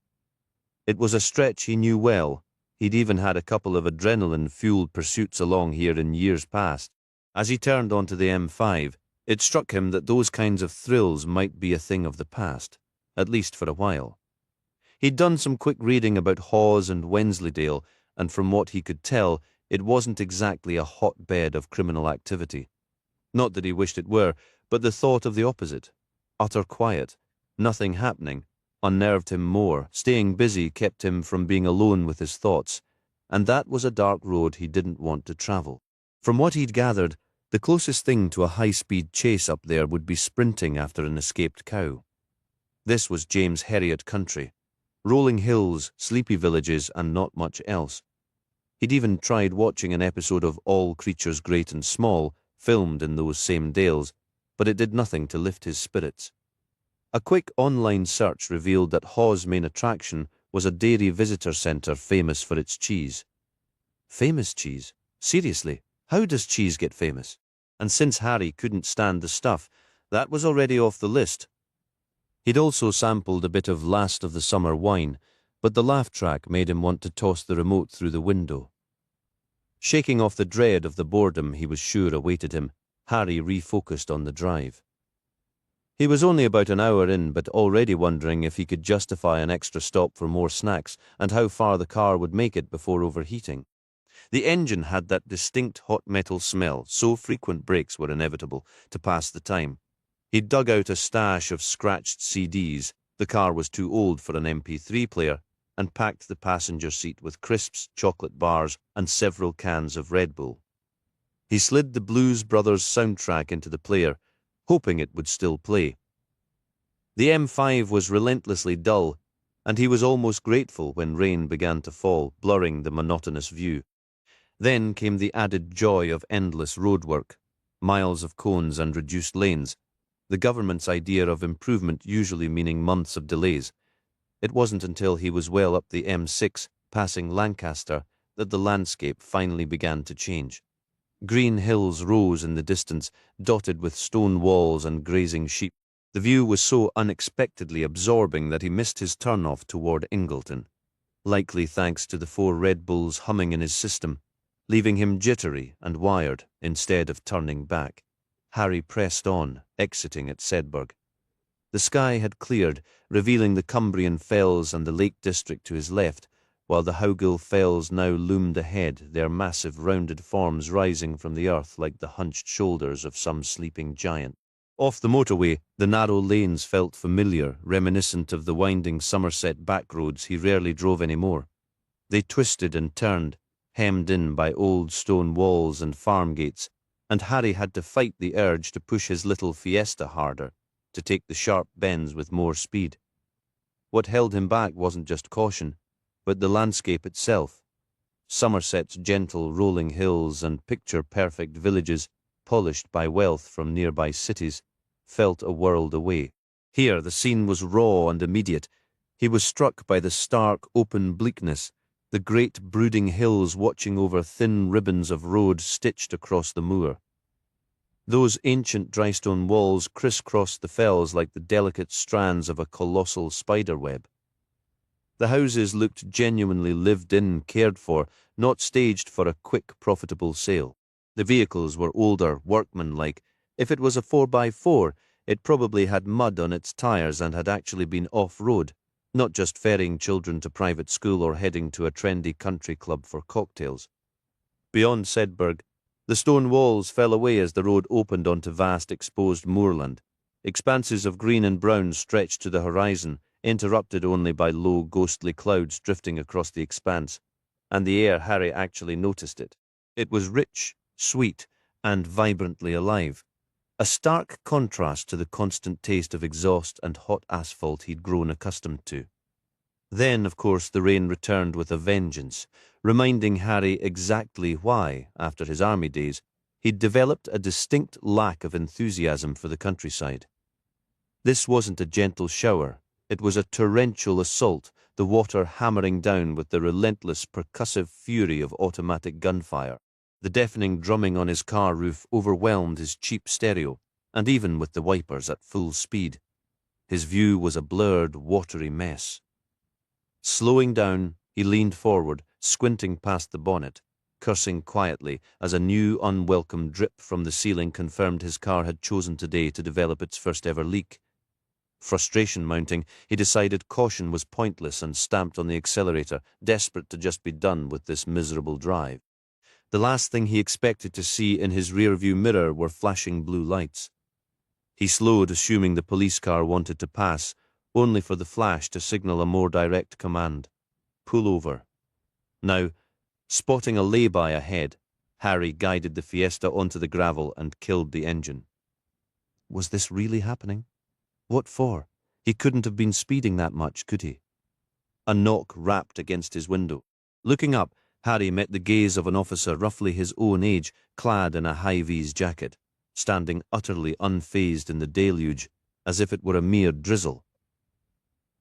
It was a stretch he knew well. He'd even had a couple of adrenaline-fueled pursuits along here in years past. As he turned onto the M5, it struck him that those kinds of thrills might be a thing of the past, at least for a while. He'd done some quick reading about Hawes and Wensleydale, and from what he could tell, it wasn't exactly a hotbed of criminal activity. Not that he wished it were, but the thought of the opposite. Utter quiet, nothing happening, unnerved him more. Staying busy kept him from being alone with his thoughts, and that was a dark road he didn't want to travel. From what he'd gathered, the closest thing to a high-speed chase up there would be sprinting after an escaped cow. This was James Herriot country. Rolling hills, sleepy villages, and not much else. He'd even tried watching an episode of All Creatures Great and Small, filmed in those same dales, but it did nothing to lift his spirits. A quick online search revealed that Hawes' main attraction was a dairy visitor centre famous for its cheese. Famous cheese? Seriously, how does cheese get famous? And since Harry couldn't stand the stuff, that was already off the list. He'd also sampled a bit of Last of the Summer wine, but the laugh track made him want to toss the remote through the window. Shaking off the dread of the boredom he was sure awaited him, Harry refocused on the drive. He was only about an hour in, but already wondering if he could justify an extra stop for more snacks and how far the car would make it before overheating. The engine had that distinct hot metal smell, so frequent breaks were inevitable to pass the time. He'd dug out a stash of scratched CDs, the car was too old for an MP3 player, and packed the passenger seat with crisps, chocolate bars, and several cans of Red Bull. He slid the Blues Brothers soundtrack into the player, hoping it would still play. The M5 was relentlessly dull, and he was almost grateful when rain began to fall, blurring the monotonous view. Then came the added joy of endless roadwork, miles of cones and reduced lanes, the government's idea of improvement usually meaning months of delays. It wasn't until he was well up the M6, passing Lancaster, that the landscape finally began to change. Green hills rose in the distance, dotted with stone walls and grazing sheep. The view was so unexpectedly absorbing that he missed his turn-off toward Ingleton, likely thanks to the 4 Red Bulls humming in his system, leaving him jittery and wired instead of turning back. Harry pressed on, exiting at Sedberg. The sky had cleared, revealing the Cumbrian Fells and the Lake District to his left, while the Howgill Fells now loomed ahead, their massive rounded forms rising from the earth like the hunched shoulders of some sleeping giant. Off the motorway, the narrow lanes felt familiar, reminiscent of the winding Somerset backroads he rarely drove anymore. They twisted and turned, hemmed in by old stone walls and farm gates, and Harry had to fight the urge to push his little Fiesta harder, to take the sharp bends with more speed. What held him back wasn't just caution, but the landscape itself. Somerset's gentle rolling hills and picture-perfect villages, polished by wealth from nearby cities, felt a world away. Here the scene was raw and immediate. He was struck by the stark, open bleakness, the great brooding hills watching over thin ribbons of road stitched across the moor. Those ancient drystone walls crisscrossed the fells like the delicate strands of a colossal spider web. The houses looked genuinely lived in, cared for, not staged for a quick, profitable sale. The vehicles were older, workmanlike. If it was a 4x4, it probably had mud on its tires and had actually been off-road, not just ferrying children to private school or heading to a trendy country club for cocktails. Beyond Sedberg, the stone walls fell away as the road opened onto vast exposed moorland. Expanses of green and brown stretched to the horizon, interrupted only by low ghostly clouds drifting across the expanse, and the air Harry actually noticed it. It was rich, sweet, and vibrantly alive, a stark contrast to the constant taste of exhaust and hot asphalt he'd grown accustomed to. Then, of course, the rain returned with a vengeance, reminding Harry exactly why, after his army days, he'd developed a distinct lack of enthusiasm for the countryside. This wasn't a gentle shower, it was a torrential assault, the water hammering down with the relentless percussive fury of automatic gunfire. The deafening drumming on his car roof overwhelmed his cheap stereo, and even with the wipers at full speed, his view was a blurred, watery mess. Slowing down, he leaned forward, squinting past the bonnet, cursing quietly as a new, unwelcome drip from the ceiling confirmed his car had chosen today to develop its first-ever leak. Frustration mounting, he decided caution was pointless and stamped on the accelerator, desperate to just be done with this miserable drive. The last thing he expected to see in his rearview mirror were flashing blue lights. He slowed, assuming the police car wanted to pass, only for the flash to signal a more direct command. Pull over. Now, spotting a lay-by ahead, Harry guided the Fiesta onto the gravel and killed the engine. Was this really happening? What for? He couldn't have been speeding that much, could he? A knock rapped against his window. Looking up, Harry met the gaze of an officer roughly his own age, clad in a high-vis jacket. standing utterly unfazed in the deluge, as if it were a mere drizzle.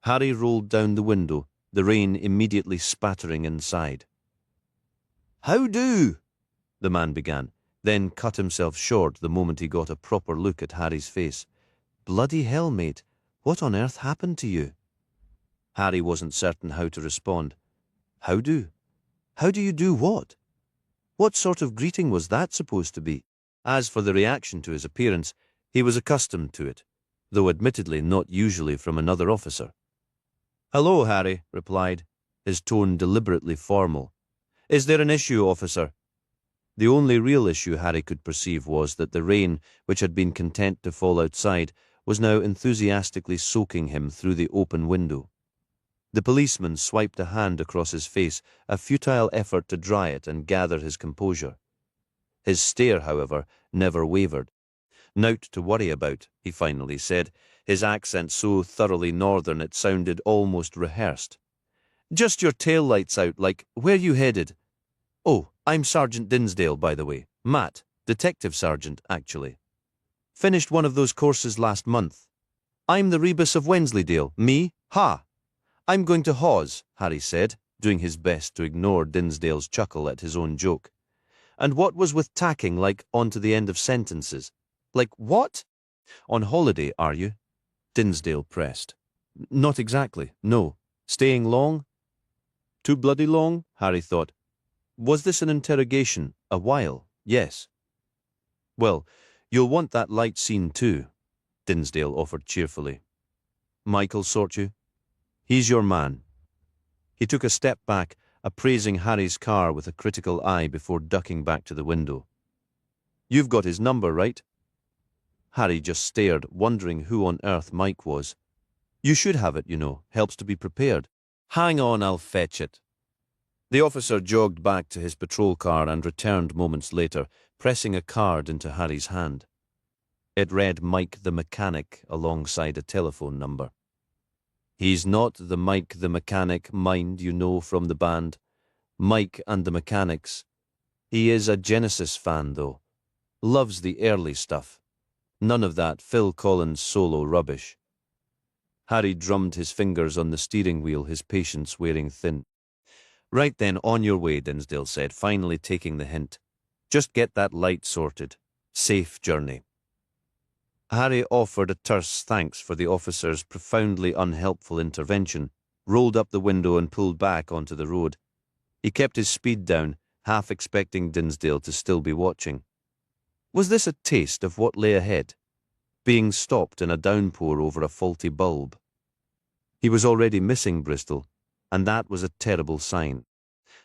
Harry rolled down the window, the rain immediately spattering inside. "How do?" the man began, then cut himself short the moment he got a proper look at Harry's face. "Bloody hell, mate, what on earth happened to you?" Harry wasn't certain how to respond. "How do? How do you do what? What sort of greeting was that supposed to be?" As for the reaction to his appearance, he was accustomed to it, though admittedly not usually from another officer. "Hello," Harry replied, his tone deliberately formal. "Is there an issue, officer?" The only real issue Harry could perceive was that the rain, which had been content to fall outside, was now enthusiastically soaking him through the open window. The policeman swiped a hand across his face, a futile effort to dry it and gather his composure. His stare, however, never wavered. "Naught to worry about," he finally said, his accent so thoroughly northern it sounded almost rehearsed. "Just your tail lights out, like, where you headed? Oh, I'm Sergeant Dinsdale, by the way. Matt, Detective Sergeant, actually. Finished one of those courses last month. I'm the Rebus of Wensleydale. Me? Ha! I'm going to Hawes," Harry said, doing his best to ignore Dinsdale's chuckle at his own joke. "And what was with tacking, like, onto the end of sentences? Like, what? On holiday, are you?" Dinsdale pressed. "Not exactly, no. Staying long?" "Too bloody long?" Harry thought. Was this an interrogation? A while? Yes. "Well, you'll want that light seen too," Dinsdale offered cheerfully. "Mike'll sort you. He's your man." He took a step back, appraising Harry's car with a critical eye before ducking back to the window. "You've got his number, right?" Harry just stared, wondering who on earth Mike was. "You should have it, you know. Helps to be prepared." "Hang on, I'll fetch it." The officer jogged back to his patrol car and returned moments later, pressing a card into Harry's hand. It read Mike the Mechanic alongside a telephone number. "He's not the Mike the Mechanic, mind, you know, from the band. Mike and the Mechanics. He is a Genesis fan, though. Loves the early stuff. None of that Phil Collins solo rubbish." Harry drummed his fingers on the steering wheel, his patience wearing thin. "Right then, on your way," Dinsdale said, finally taking the hint. "Just get that light sorted. Safe journey." Harry offered a terse thanks for the officer's profoundly unhelpful intervention, rolled up the window and pulled back onto the road. He kept his speed down, half expecting Dinsdale to still be watching. Was this a taste of what lay ahead? Being stopped in a downpour over a faulty bulb. He was already missing Bristol, and that was a terrible sign.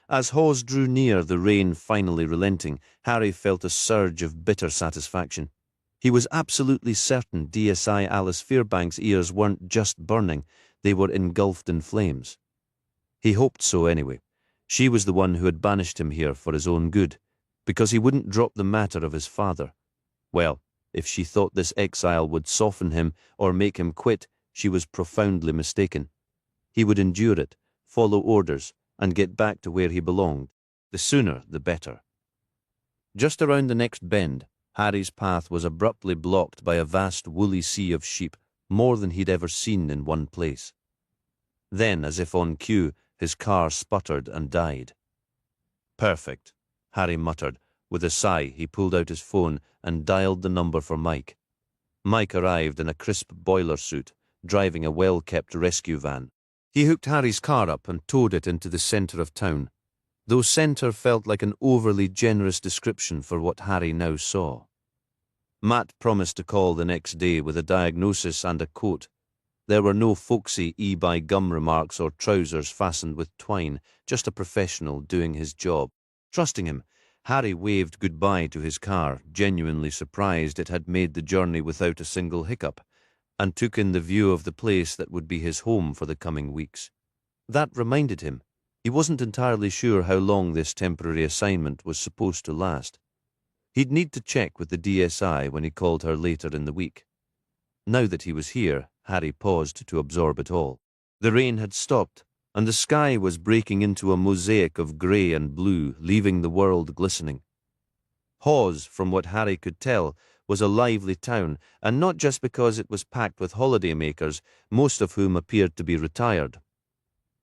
As Hawes drew near, the rain finally relenting, Harry felt a surge of bitter satisfaction. He was absolutely certain DSI Alice Fairbank's ears weren't just burning, they were engulfed in flames. He hoped so anyway. She was the one who had banished him here for his own good, because he wouldn't drop the matter of his father. Well, if she thought this exile would soften him or make him quit, she was profoundly mistaken. He would endure it, follow orders, and get back to where he belonged. The sooner, the better. Just around the next bend, Harry's path was abruptly blocked by a vast woolly sea of sheep, more than he'd ever seen in one place. Then, as if on cue, his car sputtered and died. "Perfect," Harry muttered. With a sigh, he pulled out his phone and dialed the number for Mike. Mike arrived in a crisp boiler suit, driving a well-kept rescue van. He hooked Harry's car up and towed it into the centre of town, though centre felt like an overly generous description for what Harry now saw. Matt promised to call the next day with a diagnosis and a coat. There were no folksy e-by-gum remarks or trousers fastened with twine, just a professional doing his job. Trusting him, Harry waved goodbye to his car, genuinely surprised it had made the journey without a single hiccup, and took in the view of the place that would be his home for the coming weeks. That reminded him, he wasn't entirely sure how long this temporary assignment was supposed to last. He'd need to check with the DSI when he called her later in the week. Now that he was here, Harry paused to absorb it all. The rain had stopped, and the sky was breaking into a mosaic of grey and blue, leaving the world glistening. Hawes, from what Harry could tell, was a lively town, and not just because it was packed with holidaymakers, most of whom appeared to be retired.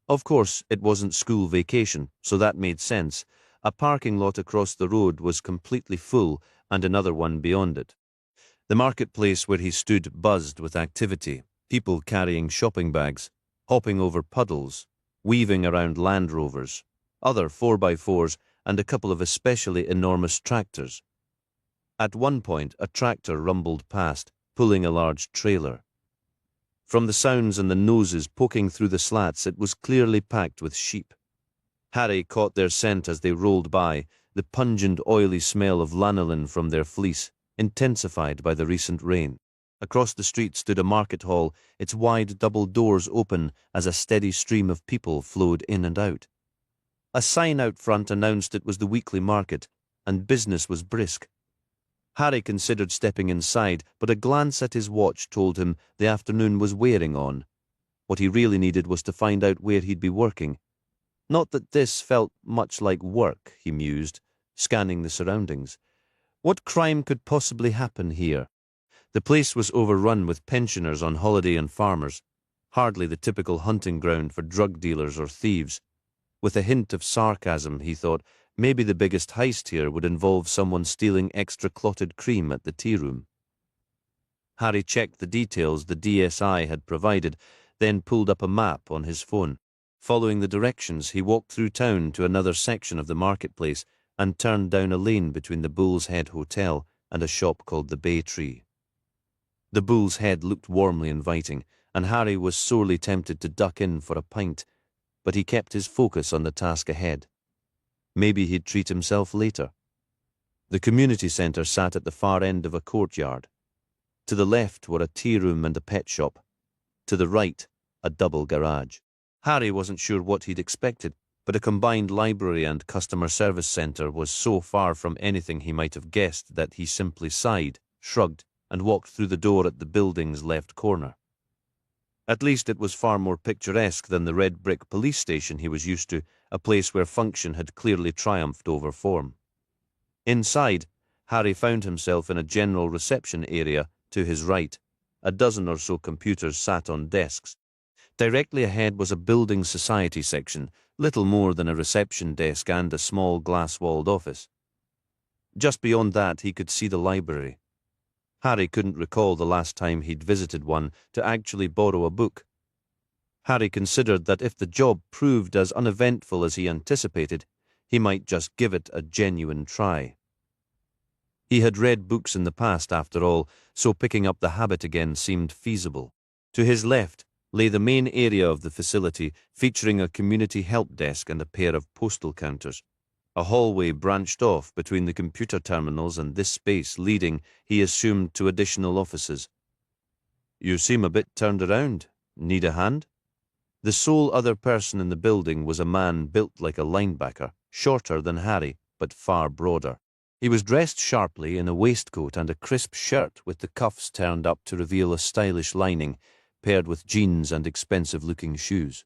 Of course, it wasn't school vacation, so that made sense. A parking lot across the road was completely full, and another one beyond it. The marketplace where he stood buzzed with activity, people carrying shopping bags, hopping over puddles, weaving around Land Rovers, other 4x4s, and a couple of especially enormous tractors. At one point, a tractor rumbled past, pulling a large trailer. From the sounds and the noses poking through the slats, it was clearly packed with sheep. Harry caught their scent as they rolled by, the pungent, oily smell of lanolin from their fleece, intensified by the recent rain. Across the street stood a market hall, its wide double doors open as a steady stream of people flowed in and out. A sign out front announced it was the weekly market, and business was brisk. Harry considered stepping inside, but a glance at his watch told him the afternoon was wearing on. What he really needed was to find out where he'd be working. Not that this felt much like work, he mused, scanning the surroundings. What crime could possibly happen here? The place was overrun with pensioners on holiday and farmers, hardly the typical hunting ground for drug dealers or thieves. With a hint of sarcasm, he thought, maybe the biggest heist here would involve someone stealing extra clotted cream at the tea room. Harry checked the details the DSI had provided, then pulled up a map on his phone. Following the directions, he walked through town to another section of the marketplace and turned down a lane between the Bull's Head Hotel and a shop called the Bay Tree. The Bull's Head looked warmly inviting, and Harry was sorely tempted to duck in for a pint, but he kept his focus on the task ahead. Maybe he'd treat himself later. The community centre sat at the far end of a courtyard. To the left were a tea room and a pet shop. To the right, a double garage. Harry wasn't sure what he'd expected, but a combined library and customer service centre was so far from anything he might have guessed that he simply sighed, shrugged, and walked through the door at the building's left corner. At least it was far more picturesque than the red brick police station he was used to, a place where function had clearly triumphed over form. Inside, Harry found himself in a general reception area to his right. A dozen or so computers sat on desks. Directly ahead was a building society section, little more than a reception desk and a small glass-walled office. Just beyond that, he could see the library. Harry couldn't recall the last time he'd visited one to actually borrow a book. Harry considered that if the job proved as uneventful as he anticipated, he might just give it a genuine try. He had read books in the past, after all, so picking up the habit again seemed feasible. To his left lay the main area of the facility, featuring a community help desk and a pair of postal counters. A hallway branched off between the computer terminals and this space leading, he assumed, to additional offices. "You seem a bit turned around. Need a hand?" The sole other person in the building was a man built like a linebacker, shorter than Harry, but far broader. He was dressed sharply in a waistcoat and a crisp shirt with the cuffs turned up to reveal a stylish lining, paired with jeans and expensive-looking shoes.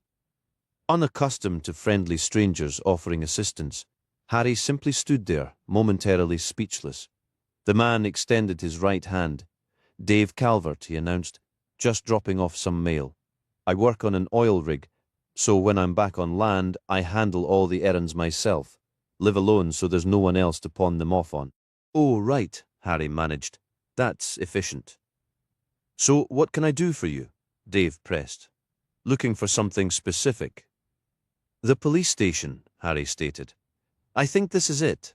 Unaccustomed to friendly strangers offering assistance, Harry simply stood there, momentarily speechless. The man extended his right hand. "Dave Calvert," he announced, "just dropping off some mail. I work on an oil rig, so when I'm back on land, I handle all the errands myself. Live alone, so there's no one else to pawn them off on." "Oh, right," Harry managed. "That's efficient." "So what can I do for you?" Dave pressed. "Looking for something specific?" "The police station," Harry stated. "I think this is it."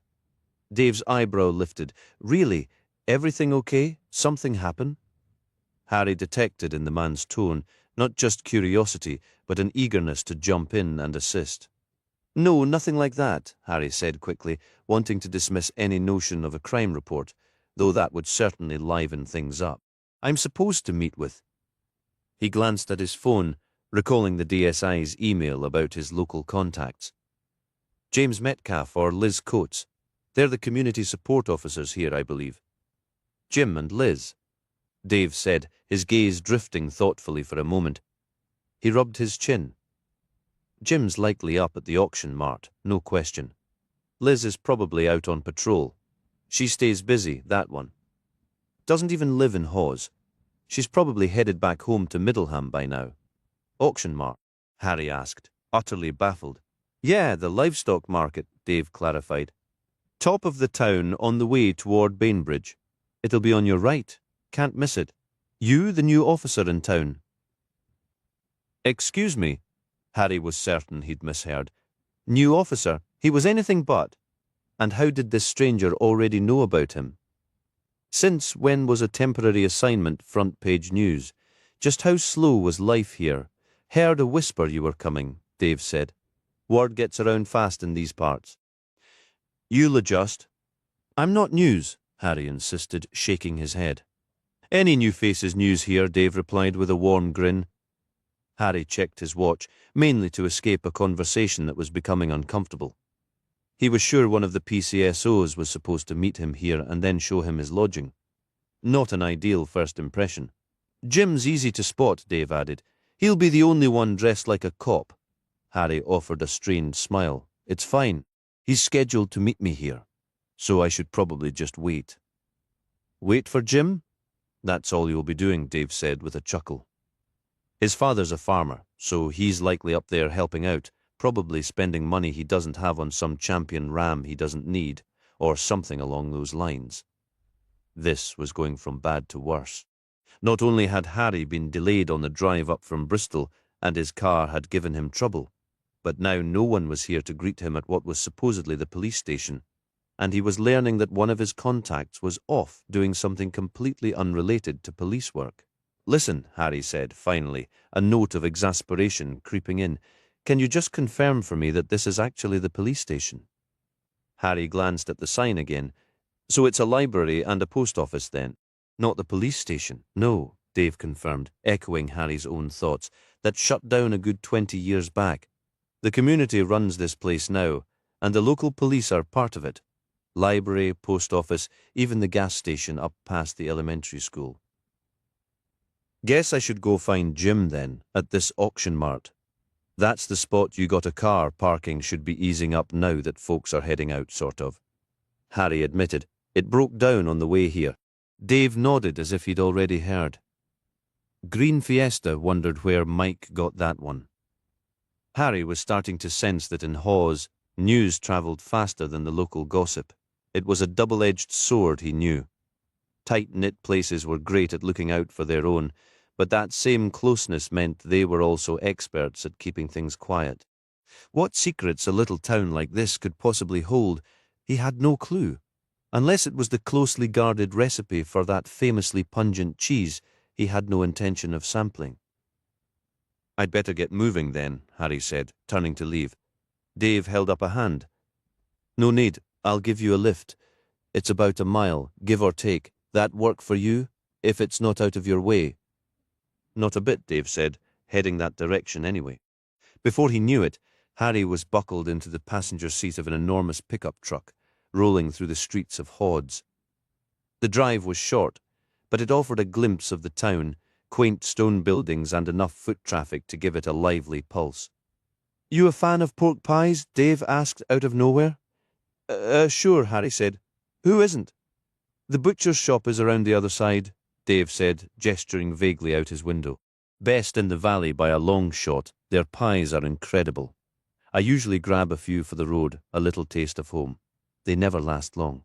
Dave's eyebrow lifted. "Really? Everything okay? Something happen?" Harry detected in the man's tone not just curiosity, but an eagerness to jump in and assist. "No, nothing like that," Harry said quickly, wanting to dismiss any notion of a crime report, though that would certainly liven things up. "I'm supposed to meet with—" He glanced at his phone, recalling the DSI's email about his local contacts. "James Metcalf or Liz Coates. They're the community support officers here, I believe." "Jim and Liz," Dave said, his gaze drifting thoughtfully for a moment. He rubbed his chin. "Jim's likely up at the auction mart, no question. Liz is probably out on patrol. She stays busy, that one." Doesn't even live in Hawes. She's probably headed back home to Middleham by now. Auction mart? Harry asked, utterly baffled. Yeah, the livestock market, Dave clarified. Top of the town on the way toward Bainbridge. It'll be on your right. Can't miss it. You, the new officer in town. Excuse me. Harry was certain he'd misheard. New officer? He was anything but. And how did this stranger already know about him? Since when was a temporary assignment front page news? Just how slow was life here? Heard a whisper you were coming, Dave said. Word gets around fast in these parts. You'll adjust. I'm not news, Harry insisted, shaking his head. Any new faces news here, Dave replied with a warm grin. Harry checked his watch, mainly to escape a conversation that was becoming uncomfortable. He was sure one of the PCSOs was supposed to meet him here and then show him his lodging. Not an ideal first impression. Jim's easy to spot, Dave added. He'll be the only one dressed like a cop. Harry offered a strained smile. It's fine. He's scheduled to meet me here, so I should probably just wait. Wait for Jim? That's all you'll be doing, Dave said with a chuckle. His father's a farmer, so he's likely up there helping out, probably spending money he doesn't have on some champion ram he doesn't need, or something along those lines. This was going from bad to worse. Not only had Harry been delayed on the drive up from Bristol, and his car had given him trouble, but now no one was here to greet him at what was supposedly the police station, and he was learning that one of his contacts was off doing something completely unrelated to police work. Listen, Harry said, finally, a note of exasperation creeping in. Can you just confirm for me that this is actually the police station? Harry glanced at the sign again. So it's a library and a post office then? Not the police station. No, Dave confirmed, echoing Harry's own thoughts, that shut down a good 20 years back. The community runs this place now, and the local police are part of it. Library, post office, even the gas station up past the elementary school. Guess I should go find Jim then, at this auction mart. That's the spot you got a car. Parking should be easing up now that folks are heading out, sort of. Harry admitted. It broke down on the way here. Dave nodded as if he'd already heard. Green Fiesta wondered where Mike got that one. Harry was starting to sense that in Hawes, news travelled faster than the local gossip. It was a double-edged sword, he knew. Tight-knit places were great at looking out for their own, but that same closeness meant they were also experts at keeping things quiet. What secrets a little town like this could possibly hold, he had no clue. Unless it was the closely guarded recipe for that famously pungent cheese he had no intention of sampling. I'd better get moving then, Harry said, turning to leave. Dave held up a hand. No need, I'll give you a lift. It's about a mile, give or take. That work for you, if it's not out of your way? Not a bit, Dave said, heading that direction anyway. Before he knew it, Harry was buckled into the passenger seat of an enormous pickup truck, rolling through the streets of Hawes. The drive was short, but it offered a glimpse of the town, quaint stone buildings and enough foot traffic to give it a lively pulse. You a fan of pork pies? Dave asked out of nowhere. Sure, Harry said. Who isn't? The butcher's shop is around the other side, Dave said, gesturing vaguely out his window. Best in the valley by a long shot. Their pies are incredible. I usually grab a few for the road, a little taste of home. They never last long.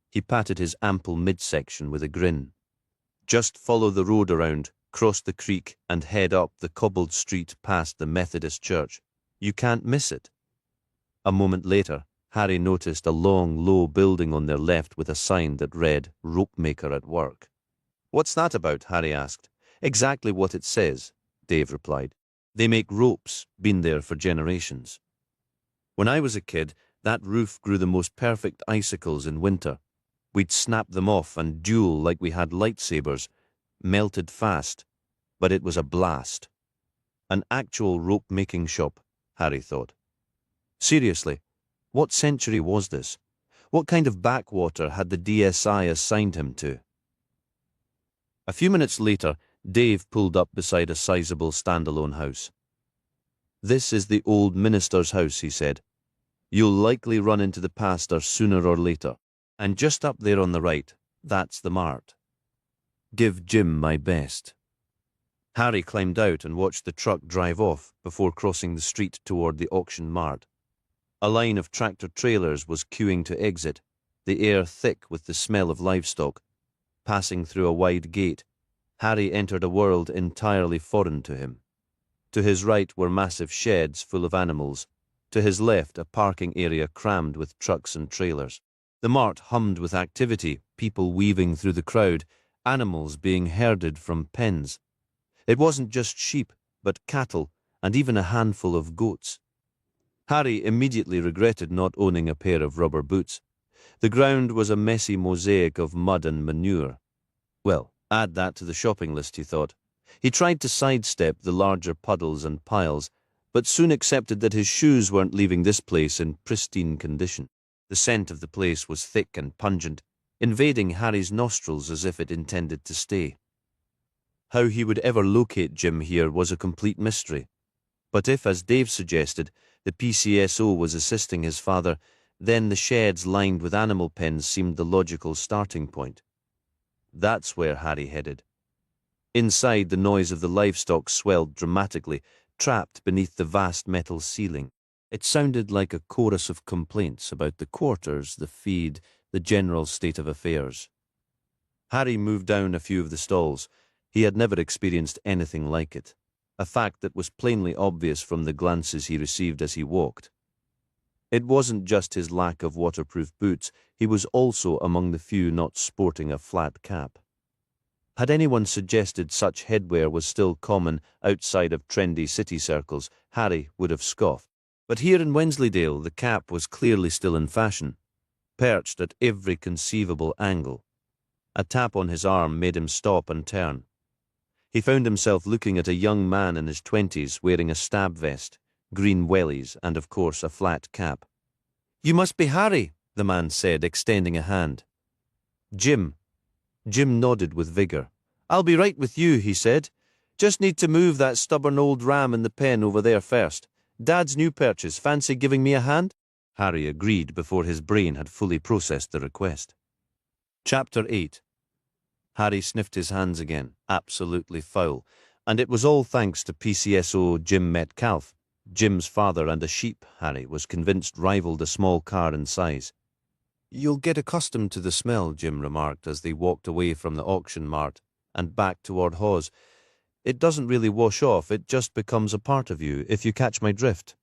He patted his ample midsection with a grin. Just follow the road around, cross the creek, and head up the cobbled street past the Methodist church. You can't miss it. A moment later, Harry noticed a long, low building on their left with a sign that read, Rope Maker at Work. What's that about? Harry asked. Exactly what it says, Dave replied. They make ropes, been there for generations. When I was a kid, that roof grew the most perfect icicles in winter. We'd snap them off and duel like we had lightsabers, melted fast, but it was a blast. An actual rope-making shop, Harry thought. Seriously, what century was this? What kind of backwater had the DSI assigned him to? A few minutes later, Dave pulled up beside a sizable standalone house. This is the old minister's house, he said. You'll likely run into the pastor sooner or later. And just up there on the right, that's the mart. Give Jim my best. Harry climbed out and watched the truck drive off before crossing the street toward the auction mart. A line of tractor-trailers was queuing to exit, the air thick with the smell of livestock. Passing through a wide gate, Harry entered a world entirely foreign to him. To his right were massive sheds full of animals. To his left, a parking area crammed with trucks and trailers. The mart hummed with activity, people weaving through the crowd, animals being herded from pens. It wasn't just sheep, but cattle, and even a handful of goats. Harry immediately regretted not owning a pair of rubber boots. The ground was a messy mosaic of mud and manure. Well, add that to the shopping list, he thought. He tried to sidestep the larger puddles and piles, but soon accepted that his shoes weren't leaving this place in pristine condition. The scent of the place was thick and pungent, invading Harry's nostrils as if it intended to stay. How he would ever locate Jim here was a complete mystery. But if, as Dave suggested, the PCSO was assisting his father, then the sheds lined with animal pens seemed the logical starting point. That's where Harry headed. Inside, the noise of the livestock swelled dramatically, trapped beneath the vast metal ceiling. It sounded like a chorus of complaints about the quarters, the feed, the general state of affairs. Harry moved down a few of the stalls. He had never experienced anything like it, a fact that was plainly obvious from the glances he received as he walked. It wasn't just his lack of waterproof boots, he was also among the few not sporting a flat cap. Had anyone suggested such headwear was still common outside of trendy city circles, Harry would have scoffed. But here in Wensleydale, the cap was clearly still in fashion, perched at every conceivable angle. A tap on his arm made him stop and turn. He found himself looking at a young man in his 20s wearing a stab vest, green wellies, and of course a flat cap. "You must be Harry," the man said, extending a hand. "Jim." Jim nodded with vigor. "I'll be right with you," he said. "Just need to move that stubborn old ram in the pen over there first. Dad's new purchase. Fancy giving me a hand?" Harry agreed before his brain had fully processed the request. Chapter 8. Harry sniffed his hands again, absolutely foul, and it was all thanks to PCSO Jim Metcalf. Jim's father and a sheep, Harry was convinced, rivaled a small car in size. "You'll get accustomed to the smell," Jim remarked as they walked away from the auction mart and back toward Hawes. "It doesn't really wash off, it just becomes a part of you, if you catch my drift.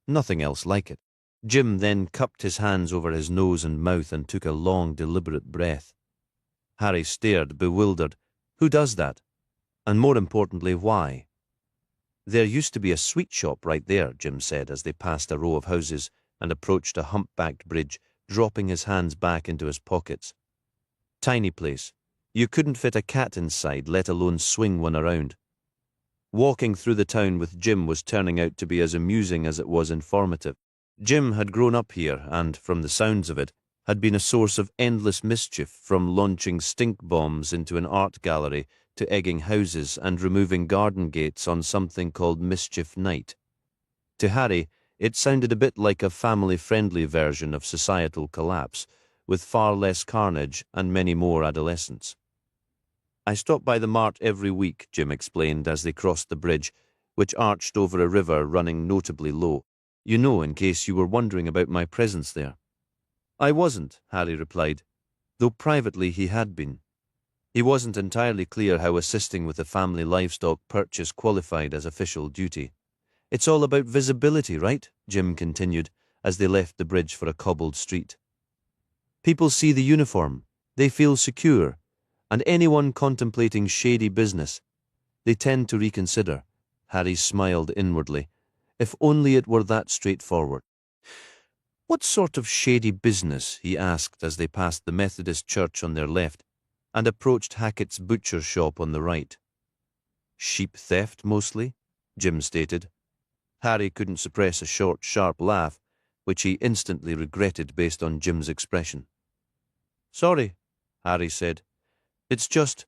Nothing else like it." Jim then cupped his hands over his nose and mouth and took a long, deliberate breath. Harry stared, bewildered. Who does that? And more importantly, why? "There used to be a sweet shop right there," Jim said as they passed a row of houses and approached a humpbacked bridge, dropping his hands back into his pockets. "Tiny place. You couldn't fit a cat inside, let alone swing one around." Walking through the town with Jim was turning out to be as amusing as it was informative. Jim had grown up here and, from the sounds of it, had been a source of endless mischief, from launching stink bombs into an art gallery to egging houses and removing garden gates on something called Mischief Night. To Harry, it sounded a bit like a family-friendly version of societal collapse, with far less carnage and many more adolescents. "I stop by the mart every week," Jim explained as they crossed the bridge, which arched over a river running notably low. "You know, in case you were wondering about my presence there." "I wasn't," Harry replied, though privately he had been. He wasn't entirely clear how assisting with the family livestock purchase qualified as official duty. "It's all about visibility, right?" Jim continued as they left the bridge for a cobbled street. "People see the uniform, they feel secure, and anyone contemplating shady business, they tend to reconsider." Harry smiled inwardly. If only it were that straightforward. "What sort of shady business?" he asked as they passed the Methodist church on their left and approached Hackett's butcher shop on the right. "Sheep theft, mostly," Jim stated. Harry couldn't suppress a short, sharp laugh, which he instantly regretted based on Jim's expression. "Sorry," Harry said. "It's just,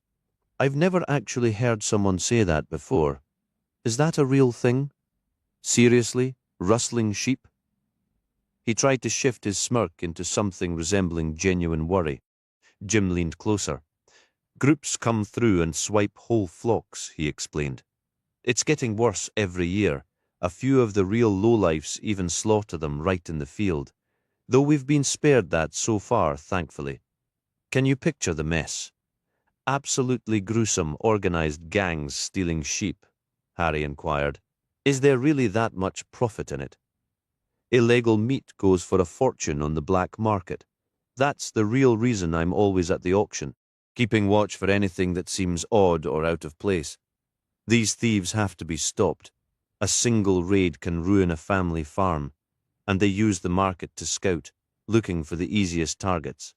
I've never actually heard someone say that before. Is that a real thing? Seriously, rustling sheep?" He tried to shift his smirk into something resembling genuine worry. Jim leaned closer. Groups come through and swipe whole flocks, he explained. It's getting worse every year. A few of the real lowlifes even slaughter them right in the field, though we've been spared that so far, thankfully. Can you picture the mess? Absolutely gruesome, organized gangs stealing sheep, Harry inquired. Is there really that much profit in it? Illegal meat goes for a fortune on the black market. That's the real reason I'm always at the auction, keeping watch for anything that seems odd or out of place. These thieves have to be stopped. A single raid can ruin a family farm, and they use the market to scout, looking for the easiest targets.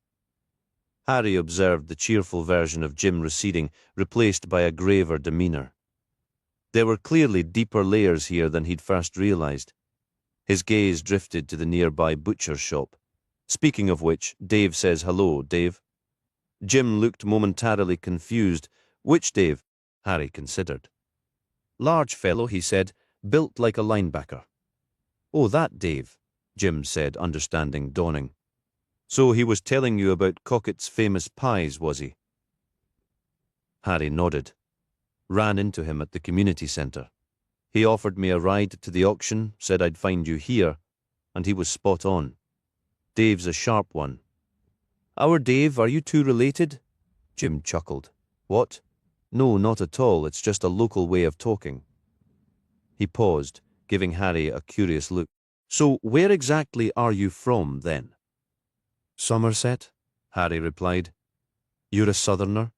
Harry observed the cheerful version of Jim receding, replaced by a graver demeanor. There were clearly deeper layers here than he'd first realized. His gaze drifted to the nearby butcher's shop. Speaking of which, Dave says hello, Dave. Jim looked momentarily confused. Which Dave? Harry considered. Large fellow, he said, built like a linebacker. Oh, that Dave, Jim said, understanding dawning. So he was telling you about Cockett's famous pies, was he? Harry nodded. Ran into him at the community centre. He offered me a ride to the auction, said I'd find you here, and he was spot on. Dave's a sharp one. Our Dave, are you two related? Jim chuckled. What? No, not at all. It's just a local way of talking. He paused, giving Harry a curious look. So where exactly are you from, then? Somerset, Harry replied. You're a southerner?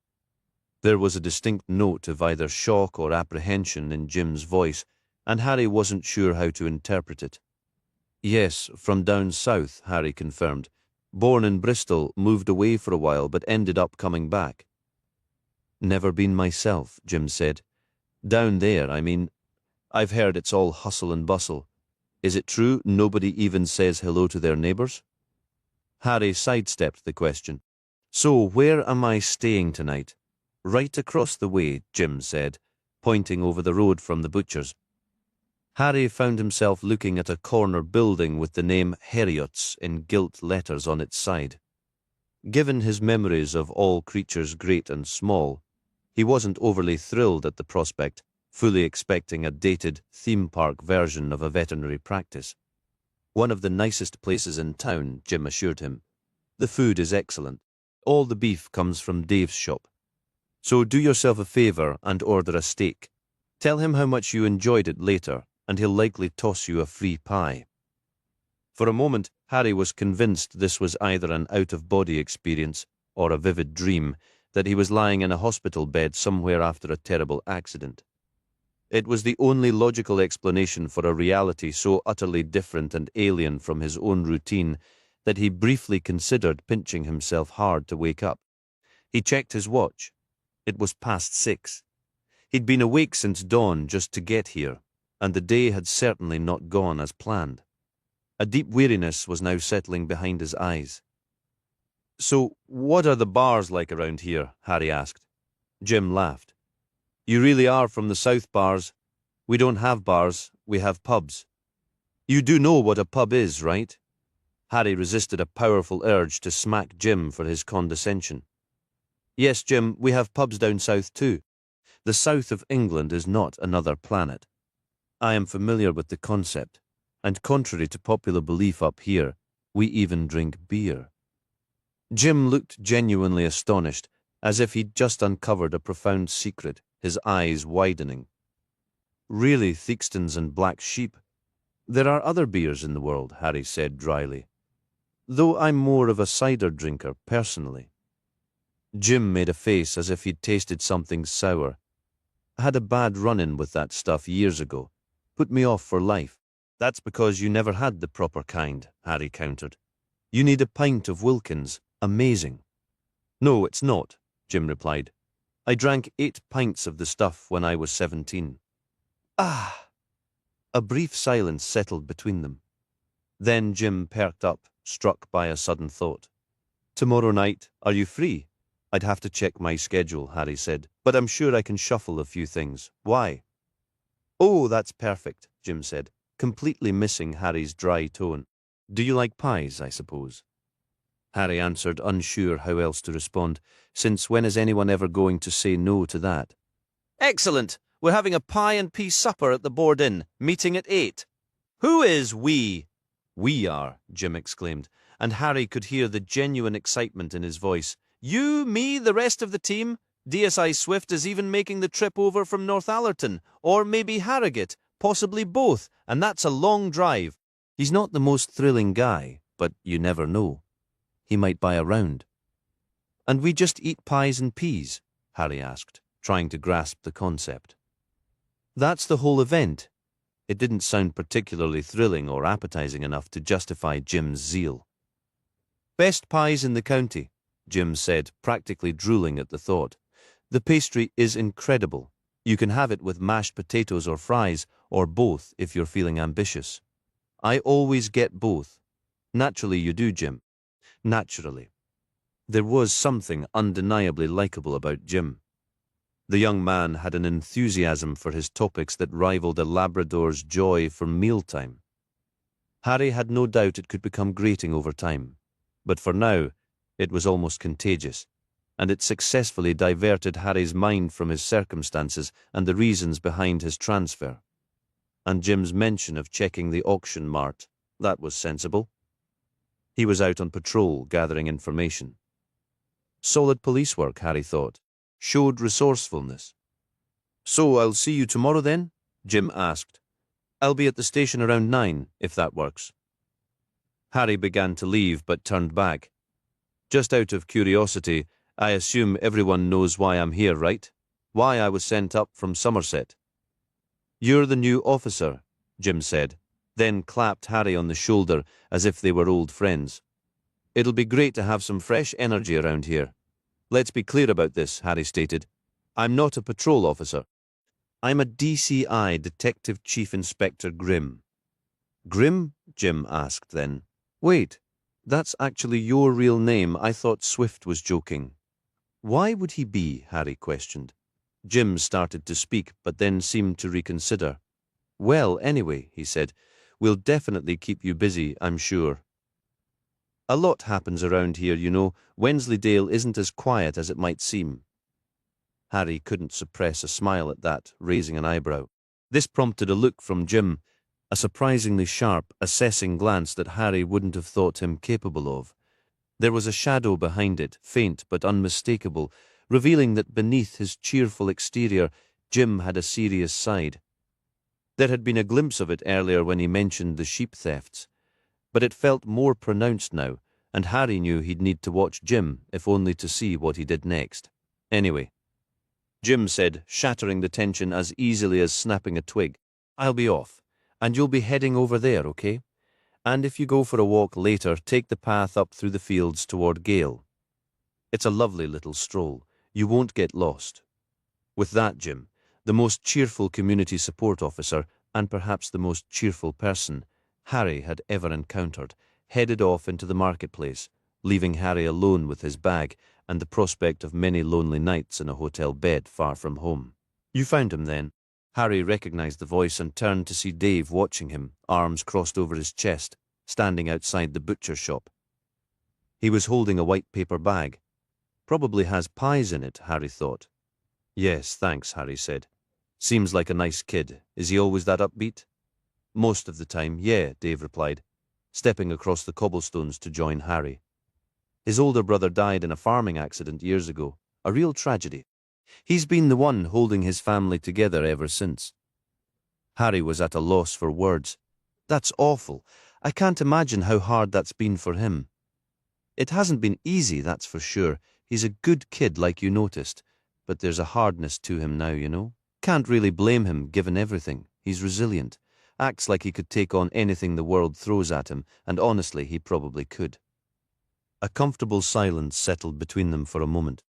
There was a distinct note of either shock or apprehension in Jim's voice, and Harry wasn't sure how to interpret it. Yes, from down south, Harry confirmed. Born in Bristol, moved away for a while, but ended up coming back. Never been myself, Jim said. Down there, I mean. I've heard it's all hustle and bustle. Is it true nobody even says hello to their neighbours? Harry sidestepped the question. So where am I staying tonight? Right across the way, Jim said, pointing over the road from the butcher's. Harry found himself looking at a corner building with the name Heriot's in gilt letters on its side. Given his memories of all creatures great and small, he wasn't overly thrilled at the prospect, fully expecting a dated theme park version of a veterinary practice. One of the nicest places in town, Jim assured him. The food is excellent. All the beef comes from Dave's shop. So do yourself a favour and order a steak. Tell him how much you enjoyed it later, and he'll likely toss you a free pie. For a moment, Harry was convinced this was either an out-of-body experience or a vivid dream, that he was lying in a hospital bed somewhere after a terrible accident. It was the only logical explanation for a reality so utterly different and alien from his own routine that he briefly considered pinching himself hard to wake up. He checked his watch. It was past 6. He'd been awake since dawn just to get here, and the day had certainly not gone as planned. A deep weariness was now settling behind his eyes. So, what are the bars like around here? Harry asked. Jim laughed. You really are from the South Bars. We don't have bars, we have pubs. You do know what a pub is, right? Harry resisted a powerful urge to smack Jim for his condescension. Yes, Jim, we have pubs down south too. The south of England is not another planet. I am familiar with the concept, and contrary to popular belief up here, we even drink beer. Jim looked genuinely astonished, as if he'd just uncovered a profound secret, his eyes widening. Really, Theakston's and Black Sheep? There are other beers in the world, Harry said dryly. Though I'm more of a cider drinker, personally. Jim made a face as if he'd tasted something sour. I had a bad run-in with that stuff years ago. Put me off for life. That's because you never had the proper kind, Harry countered. You need a pint of Wilkins. Amazing. No, it's not, Jim replied. I drank 8 pints of the stuff when I was 17. Ah! A brief silence settled between them. Then Jim perked up, struck by a sudden thought. Tomorrow night, are you free? I'd have to check my schedule, Harry said, but I'm sure I can shuffle a few things. Why? Oh, that's perfect, Jim said, completely missing Harry's dry tone. Do you like pies, I suppose? Harry answered, unsure how else to respond, since when is anyone ever going to say no to that? Excellent! We're having a pie and peas supper at the Board Inn, meeting at 8. Who is we? We are, Jim exclaimed, and Harry could hear the genuine excitement in his voice. You, me, the rest of the team? DSI Swift is even making the trip over from Northallerton, or maybe Harrogate, possibly both, and that's a long drive. He's not the most thrilling guy, but you never know. He might buy a round. And we just eat pies and peas? Harry asked, trying to grasp the concept. That's the whole event. It didn't sound particularly thrilling or appetizing enough to justify Jim's zeal. Best pies in the county, Jim said, practically drooling at the thought. The pastry is incredible. You can have it with mashed potatoes or fries, or both if you're feeling ambitious. I always get both. Naturally you do, Jim. Naturally. There was something undeniably likable about Jim. The young man had an enthusiasm for his topics that rivaled a Labrador's joy for mealtime. Harry had no doubt it could become grating over time, but for now it was almost contagious, and it successfully diverted Harry's mind from his circumstances and the reasons behind his transfer. And Jim's mention of checking the auction mart, that was sensible. He was out on patrol gathering information. Solid police work, Harry thought. Showed resourcefulness. So I'll see you tomorrow then? Jim asked. I'll be at the station around 9, if that works. Harry began to leave but turned back. Just out of curiosity, I assume everyone knows why I'm here, right? Why I was sent up from Somerset. You're the new officer, Jim said, then clapped Harry on the shoulder as if they were old friends. It'll be great to have some fresh energy around here. Let's be clear about this, Harry stated. I'm not a patrol officer. I'm a DCI Detective Chief Inspector Grimm. Grimm? Jim asked then. Wait, that's actually your real name. I thought Swift was joking. Why would he be? Harry questioned. Jim started to speak, but then seemed to reconsider. Well, anyway, he said, we'll definitely keep you busy, I'm sure. A lot happens around here, you know. Wensleydale isn't as quiet as it might seem. Harry couldn't suppress a smile at that, raising an eyebrow. This prompted a look from Jim, a surprisingly sharp, assessing glance that Harry wouldn't have thought him capable of. There was a shadow behind it, faint but unmistakable, revealing that beneath his cheerful exterior, Jim had a serious side. There had been a glimpse of it earlier when he mentioned the sheep thefts, but it felt more pronounced now, and Harry knew he'd need to watch Jim, if only to see what he did next. Anyway, Jim said, shattering the tension as easily as snapping a twig, I'll be off, and you'll be heading over there, okay? And if you go for a walk later, take the path up through the fields toward Gale. It's a lovely little stroll. You won't get lost. With that, Jim, the most cheerful community support officer, and perhaps the most cheerful person Harry had ever encountered, headed off into the marketplace, leaving Harry alone with his bag and the prospect of many lonely nights in a hotel bed far from home. You found him then? Harry recognized the voice and turned to see Dave watching him, arms crossed over his chest, standing outside the butcher shop. He was holding a white paper bag. Probably has pies in it, Harry thought. Yes, thanks, Harry said. Seems like a nice kid. Is he always that upbeat? Most of the time, yeah, Dave replied, stepping across the cobblestones to join Harry. His older brother died in a farming accident years ago, a real tragedy. He's been the one holding his family together ever since. Harry was at a loss for words. That's awful. I can't imagine how hard that's been for him. It hasn't been easy, that's for sure. He's a good kid, like you noticed, but there's a hardness to him now, you know. Can't really blame him, given everything. He's resilient. Acts like he could take on anything the world throws at him, and honestly, he probably could. A comfortable silence settled between them for a moment.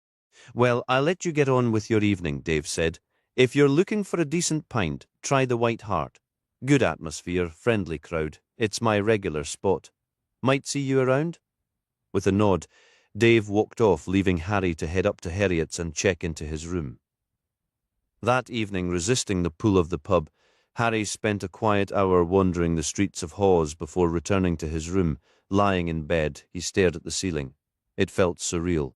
Well, I'll let you get on with your evening, Dave said. If you're looking for a decent pint, try the White Hart. Good atmosphere, friendly crowd. It's my regular spot. Might see you around? With a nod, Dave walked off, leaving Harry to head up to Heriot's and check into his room. That evening, resisting the pull of the pub, Harry spent a quiet hour wandering the streets of Hawes before returning to his room, Lying in bed, he stared at the ceiling. It felt surreal.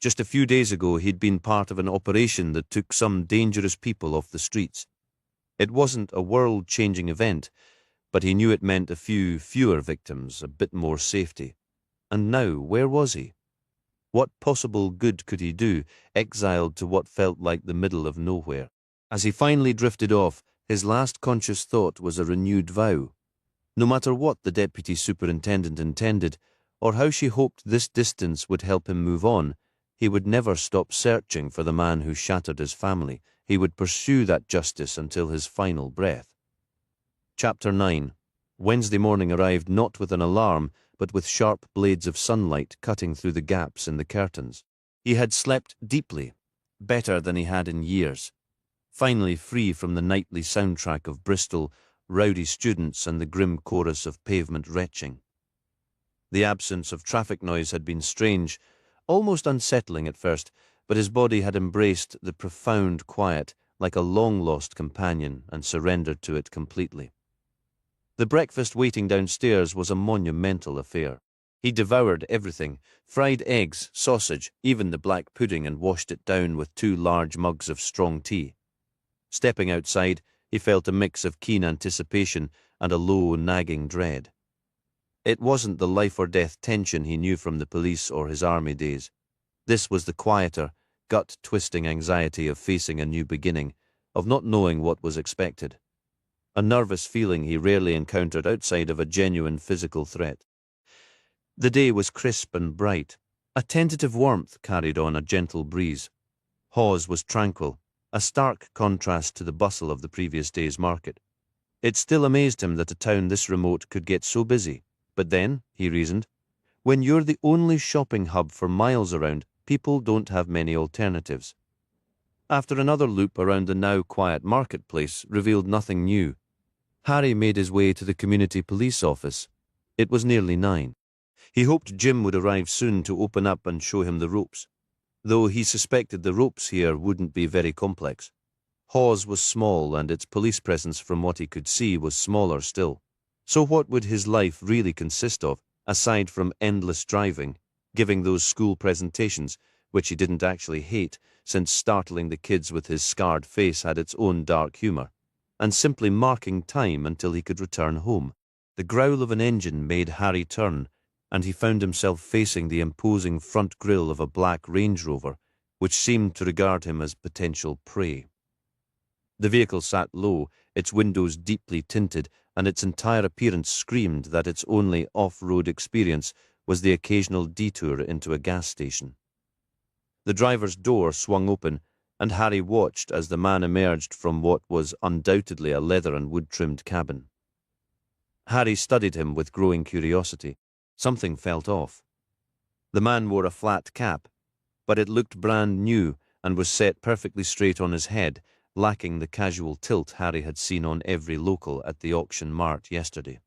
Just a few days ago, he'd been part of an operation that took some dangerous people off the streets. It wasn't a world-changing event, but he knew it meant a few fewer victims, a bit more safety. And now, where was he? What possible good could he do, exiled to what felt like the middle of nowhere? As he finally drifted off, his last conscious thought was a renewed vow. No matter what the deputy superintendent intended, or how she hoped this distance would help him move on, he would never stop searching for the man who shattered his family. He would pursue that justice until his final breath. Chapter 9. Wednesday morning arrived not with an alarm, but with sharp blades of sunlight cutting through the gaps in the curtains. He had slept deeply, better than he had in years. Finally free from the nightly soundtrack of Bristol, rowdy students and the grim chorus of pavement retching. The absence of traffic noise had been strange, almost unsettling at first, but his body had embraced the profound quiet like a long-lost companion and surrendered to it completely. The breakfast waiting downstairs was a monumental affair. He devoured everything, fried eggs, sausage, even the black pudding, and washed it down with 2 large mugs of strong tea. Stepping outside, he felt a mix of keen anticipation and a low, nagging dread. It wasn't the life-or-death tension he knew from the police or his army days. This was the quieter, gut-twisting anxiety of facing a new beginning, of not knowing what was expected. A nervous feeling he rarely encountered outside of a genuine physical threat. The day was crisp and bright. A tentative warmth carried on a gentle breeze. Hawes was tranquil, a stark contrast to the bustle of the previous day's market. It still amazed him that a town this remote could get so busy. But then, he reasoned, when you're the only shopping hub for miles around, people don't have many alternatives. After another loop around the now quiet marketplace revealed nothing new, Harry made his way to the community police office. It was nearly 9. He hoped Jim would arrive soon to open up and show him the ropes, though he suspected the ropes here wouldn't be very complex. Hawes was small, and its police presence, from what he could see, was smaller still. So what would his life really consist of, aside from endless driving, giving those school presentations, which he didn't actually hate, since startling the kids with his scarred face had its own dark humour, and simply marking time until he could return home? The growl of an engine made Harry turn, and he found himself facing the imposing front grille of a black Range Rover, which seemed to regard him as potential prey. The vehicle sat low, its windows deeply tinted, and its entire appearance screamed that its only off-road experience was the occasional detour into a gas station. The driver's door swung open, and Harry watched as the man emerged from what was undoubtedly a leather and wood-trimmed cabin. Harry studied him with growing curiosity. Something felt off. The man wore a flat cap, but it looked brand new and was set perfectly straight on his head, lacking the casual tilt Harry had seen on every local at the auction mart yesterday.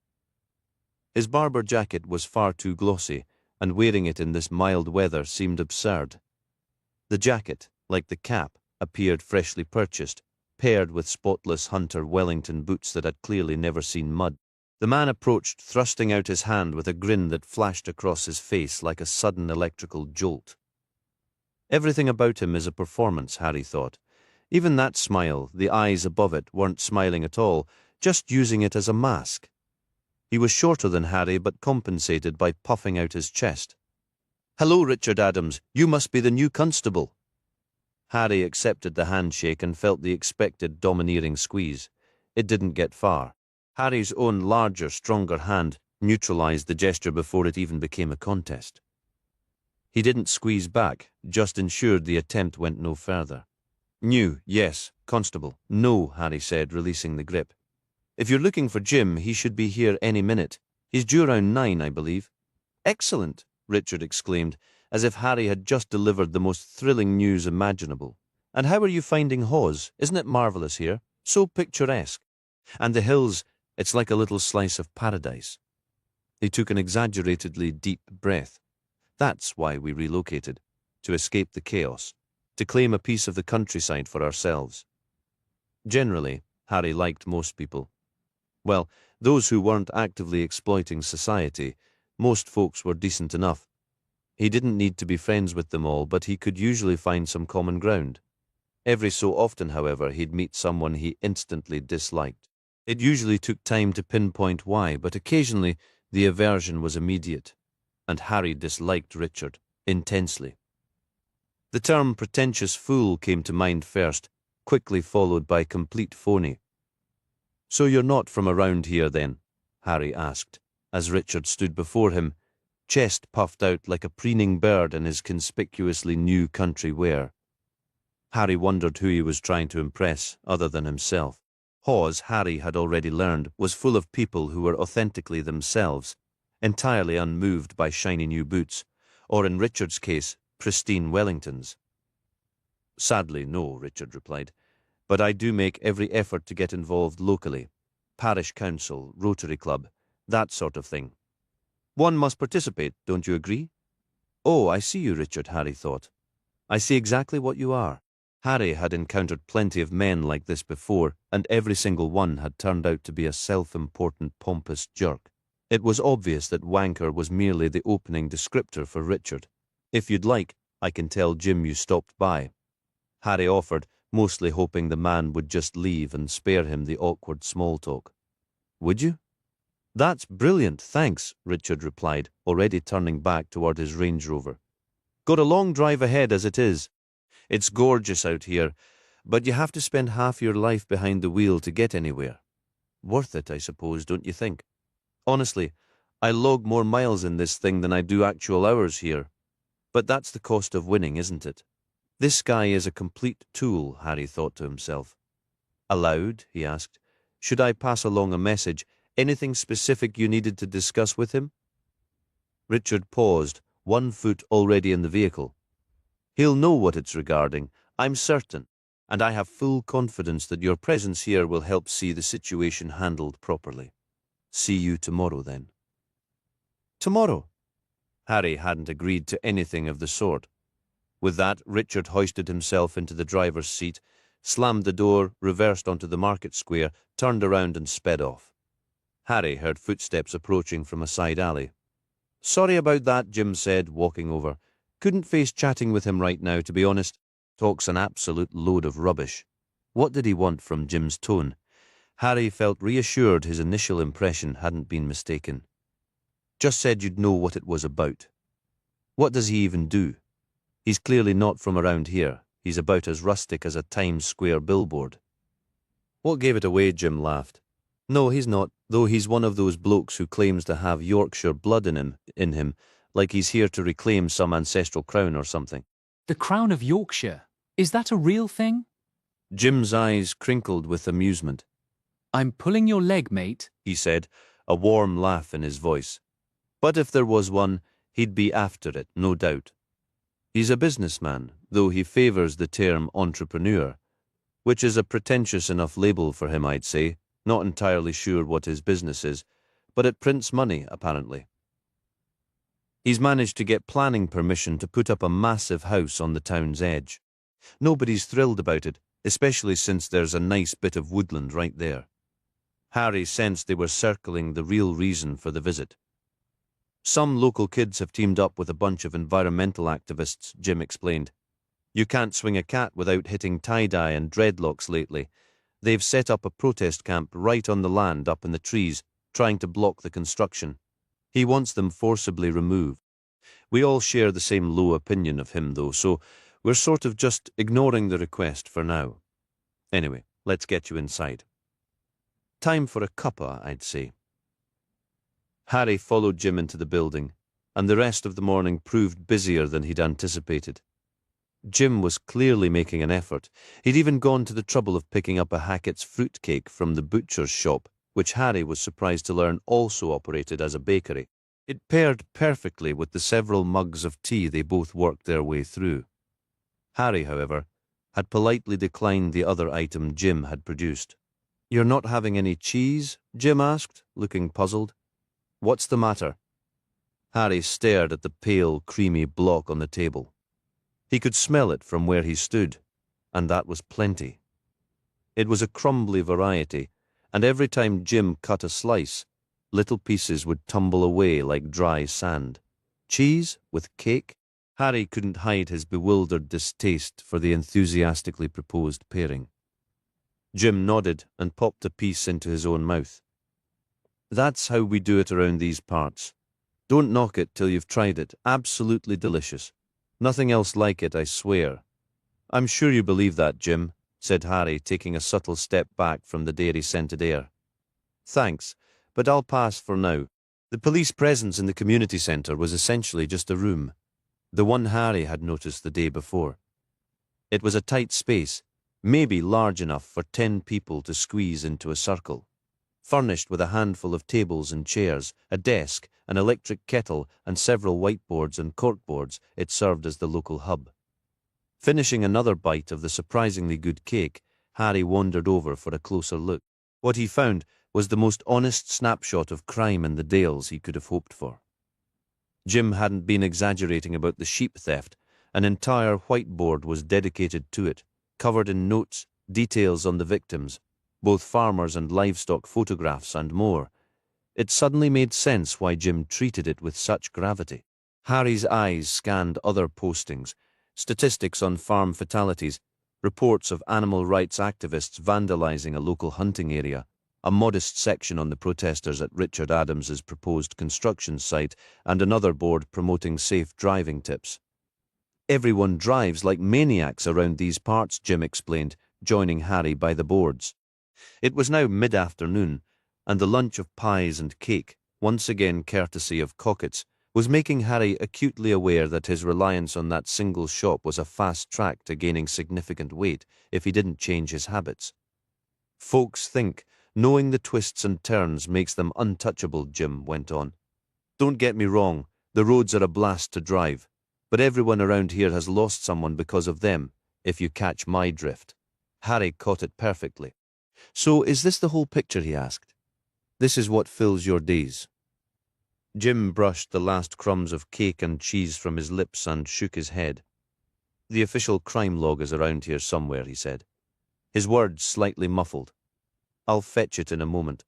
His barber jacket was far too glossy, and wearing it in this mild weather seemed absurd. The jacket, like the cap, appeared freshly purchased, paired with spotless Hunter Wellington boots that had clearly never seen mud. The man approached, thrusting out his hand with a grin that flashed across his face like a sudden electrical jolt. Everything about him is a performance, Harry thought. Even that smile, the eyes above it, weren't smiling at all, just using it as a mask. He was shorter than Harry, but compensated by puffing out his chest. "Hello, Richard Adams. You must be the new constable." Harry accepted the handshake and felt the expected domineering squeeze. It didn't get far. Harry's own larger, stronger hand neutralized the gesture before it even became a contest. He didn't squeeze back, just ensured the attempt went no further. "New, yes. Constable, no," Harry said, releasing the grip. "If you're looking for Jim, he should be here any minute. He's due around 9, I believe." "Excellent," Richard exclaimed, as if Harry had just delivered the most thrilling news imaginable. "And how are you finding Hawes? Isn't it marvellous here? So picturesque. And the hills, it's like a little slice of paradise." He took an exaggeratedly deep breath. "That's why we relocated, to escape the chaos, to claim a piece of the countryside for ourselves." Generally, Harry liked most people. Well, those who weren't actively exploiting society, Most folks were decent enough. He didn't need to be friends with them all, but he could usually find some common ground. Every so often, however, he'd meet someone he instantly disliked. It usually took time to pinpoint why, but occasionally the aversion was immediate, and Harry disliked Richard intensely. The term pretentious fool came to mind first, quickly followed by complete phony. "So you're not from around here, then?" Harry asked, as Richard stood before him, chest puffed out like a preening bird in his conspicuously new country wear. Harry wondered who he was trying to impress, other than himself. Hawes, Harry had already learned, was full of people who were authentically themselves, entirely unmoved by shiny new boots, or in Richard's case, pristine Wellingtons. "Sadly, no," Richard replied, "but I do make every effort to get involved locally. Parish council, Rotary Club, that sort of thing. One must participate, don't you agree?" "Oh, I see you, Richard," Harry thought. "I see exactly what you are." Harry had encountered plenty of men like this before, and every single one had turned out to be a self-important, pompous jerk. It was obvious that wanker was merely the opening descriptor for Richard. "If you'd like, I can tell Jim you stopped by," Harry offered, mostly hoping the man would just leave and spare him the awkward small talk. "Would you?" "That's brilliant, thanks," Richard replied, already turning back toward his Range Rover. "Got a long drive ahead as it is. It's gorgeous out here, but you have to spend half your life behind the wheel to get anywhere. Worth it, I suppose, don't you think? Honestly, I log more miles in this thing than I do actual hours here. But that's the cost of winning, isn't it?" This guy is a complete tool, Harry thought to himself. "Aloud?" he asked. "Should I pass along a message? Anything specific you needed to discuss with him?" Richard paused, one foot already in the vehicle. "He'll know what it's regarding, I'm certain, and I have full confidence that your presence here will help see the situation handled properly. See you tomorrow, then." Tomorrow? Harry hadn't agreed to anything of the sort. With that, Richard hoisted himself into the driver's seat, slammed the door, reversed onto the market square, turned around and sped off. Harry heard footsteps approaching from a side alley. "Sorry about that," Jim said, walking over. "Couldn't face chatting with him right now, to be honest. Talks an absolute load of rubbish." What did he want from Jim's tone? Harry felt reassured his initial impression hadn't been mistaken. "Just said you'd know what it was about." What does he even do? He's clearly not from around here. He's about as rustic as a Times Square billboard. "What gave it away?" Jim laughed. "No, he's not, though he's one of those blokes who claims to have Yorkshire blood in him, like he's here to reclaim some ancestral crown or something." The Crown of Yorkshire? Is that a real thing? Jim's eyes crinkled with amusement. "I'm pulling your leg, mate," he said, a warm laugh in his voice. But if there was one, he'd be after it, no doubt. He's a businessman, though he favours the term entrepreneur, which is a pretentious enough label for him, I'd say. Not entirely sure what his business is, but it prints money, apparently. He's managed to get planning permission to put up a massive house on the town's edge. Nobody's thrilled about it, especially since there's a nice bit of woodland right there. Harry sensed they were circling the real reason for the visit. "Some local kids have teamed up with a bunch of environmental activists," Jim explained. "You can't swing a cat without hitting tie-dye and dreadlocks lately. They've set up a protest camp right on the land up in the trees, trying to block the construction. He wants them forcibly removed. We all share the same low opinion of him, though, so we're sort of just ignoring the request for now. Anyway, let's get you inside. Time for a cuppa, I'd say." Harry followed Jim into the building, and the rest of the morning proved busier than he'd anticipated. Jim was clearly making an effort. He'd even gone to the trouble of picking up a Hackett's fruitcake from the butcher's shop, which Harry was surprised to learn also operated as a bakery. It paired perfectly with the several mugs of tea they both worked their way through. Harry, however, had politely declined the other item Jim had produced. "You're not having any cheese?" Jim asked, looking puzzled. "What's the matter?" Harry stared at the pale, creamy block on the table. He could smell it from where he stood, and that was plenty. It was a crumbly variety, and every time Jim cut a slice, Little pieces would tumble away like dry sand. Cheese with cake? Harry couldn't hide his bewildered distaste for the enthusiastically proposed pairing. Jim nodded and popped a piece into his own mouth. That's how we do it around these parts. Don't knock it till you've tried it. Absolutely delicious. Nothing else like it, I swear. I'm sure you believe that, Jim, said Harry, taking a subtle step back from the dairy-scented air. Thanks, but I'll pass for now. The police presence in the community centre was essentially just a room, the one Harry had noticed the day before. It was a tight space, maybe large enough for 10 people to squeeze into a circle. Furnished with a handful of tables and chairs, a desk, an electric kettle, and several whiteboards and corkboards, it served as the local hub. Finishing another bite of the surprisingly good cake, Harry wandered over for a closer look. What he found was the most honest snapshot of crime in the Dales he could have hoped for. Jim hadn't been exaggerating about the sheep theft. An entire whiteboard was dedicated to it, covered in notes, details on the victims, both farmers and livestock photographs and more. It suddenly made sense why Jim treated it with such gravity. Harry's eyes scanned other postings, statistics on farm fatalities, reports of animal rights activists vandalizing a local hunting area, a modest section on the protesters at Richard Adams's proposed construction site, and another board promoting safe driving tips. Everyone drives like maniacs around these parts, Jim explained, joining Harry by the boards. It was now mid-afternoon, and the lunch of pies and cake, once again courtesy of Cockett's, was making Harry acutely aware that his reliance on that single shop was a fast track to gaining significant weight if he didn't change his habits. Folks think knowing the twists and turns makes them untouchable, Jim went on. Don't get me wrong, the roads are a blast to drive, but everyone around here has lost someone because of them, if you catch my drift. Harry caught it perfectly. So is this the whole picture, he asked. This is what fills your days? Jim brushed the last crumbs of cake and cheese from his lips and shook his head. The official crime log is around here somewhere, he said, his words slightly muffled. I'll fetch it in a moment.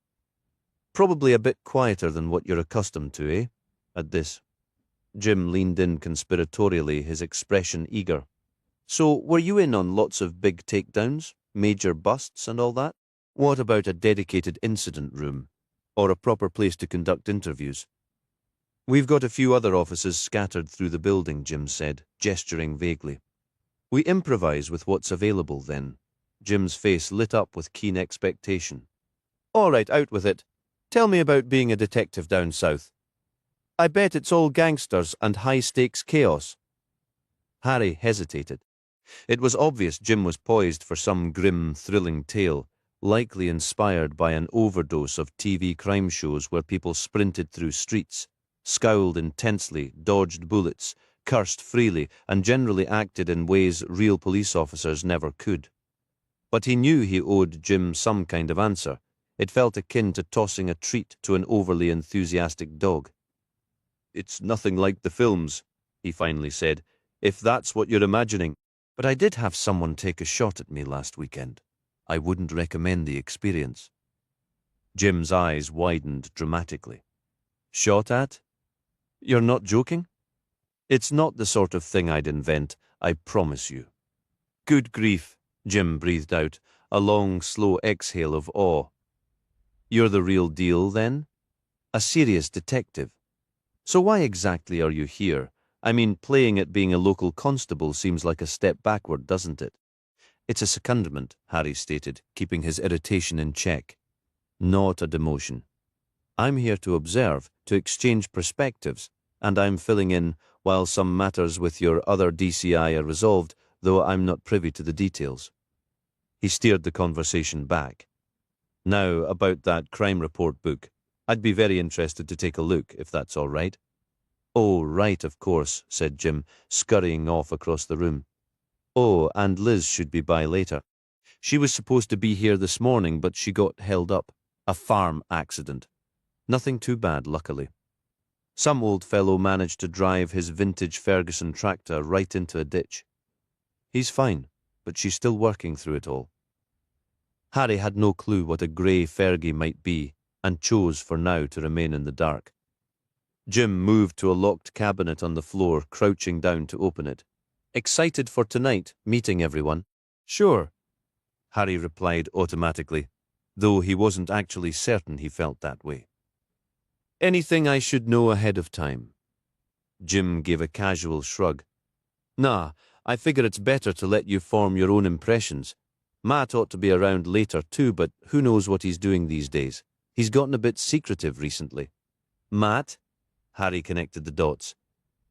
Probably a bit quieter than what you're accustomed to, eh? At this. Jim leaned in conspiratorially, his expression eager. So, were you in on lots of big takedowns, major busts and all that? What about a dedicated incident room? Or a proper place to conduct interviews? We've got a few other offices scattered through the building, Jim said, gesturing vaguely. We improvise with what's available, then. Jim's face lit up with keen expectation. All right, out with it. Tell me about being a detective down south. I bet it's all gangsters and high-stakes chaos. Harry hesitated. It was obvious Jim was poised for some grim, thrilling tale, likely inspired by an overdose of TV crime shows where people sprinted through streets, scowled intensely, dodged bullets, cursed freely, and generally acted in ways real police officers never could. But he knew he owed Jim some kind of answer. It felt akin to tossing a treat to an overly enthusiastic dog. It's nothing like the films, he finally said, if that's what you're imagining. But I did have someone take a shot at me last weekend. I wouldn't recommend the experience. Jim's eyes widened dramatically. Shot at? You're not joking? It's not the sort of thing I'd invent, I promise you. Good grief, Jim breathed out, a long, slow exhale of awe. You're the real deal, then? A serious detective. So why exactly are you here? I mean, playing at being a local constable seems like a step backward, doesn't it? It's a secondment, Harry stated, keeping his irritation in check. Not a demotion. I'm here to observe, to exchange perspectives, and I'm filling in while some matters with your other DCI are resolved, though I'm not privy to the details. He steered the conversation back. Now, about that crime report book. I'd be very interested to take a look, if that's all right. Oh, right, of course, said Jim, scurrying off across the room. Oh, and Liz should be by later. She was supposed to be here this morning, but she got held up. A farm accident. Nothing too bad, luckily. Some old fellow managed to drive his vintage Ferguson tractor right into a ditch. He's fine, but she's still working through it all. Harry had no clue what a grey Fergie might be, and chose for now to remain in the dark. Jim moved to a locked cabinet on the floor, crouching down to open it. "Excited for tonight, meeting everyone?" "Sure," Harry replied automatically, though he wasn't actually certain he felt that way. "Anything I should know ahead of time?" Jim gave a casual shrug. "Nah, I figure it's better to let you form your own impressions. Matt ought to be around later too, but who knows what he's doing these days. He's gotten a bit secretive recently." "Matt?" Harry connected the dots.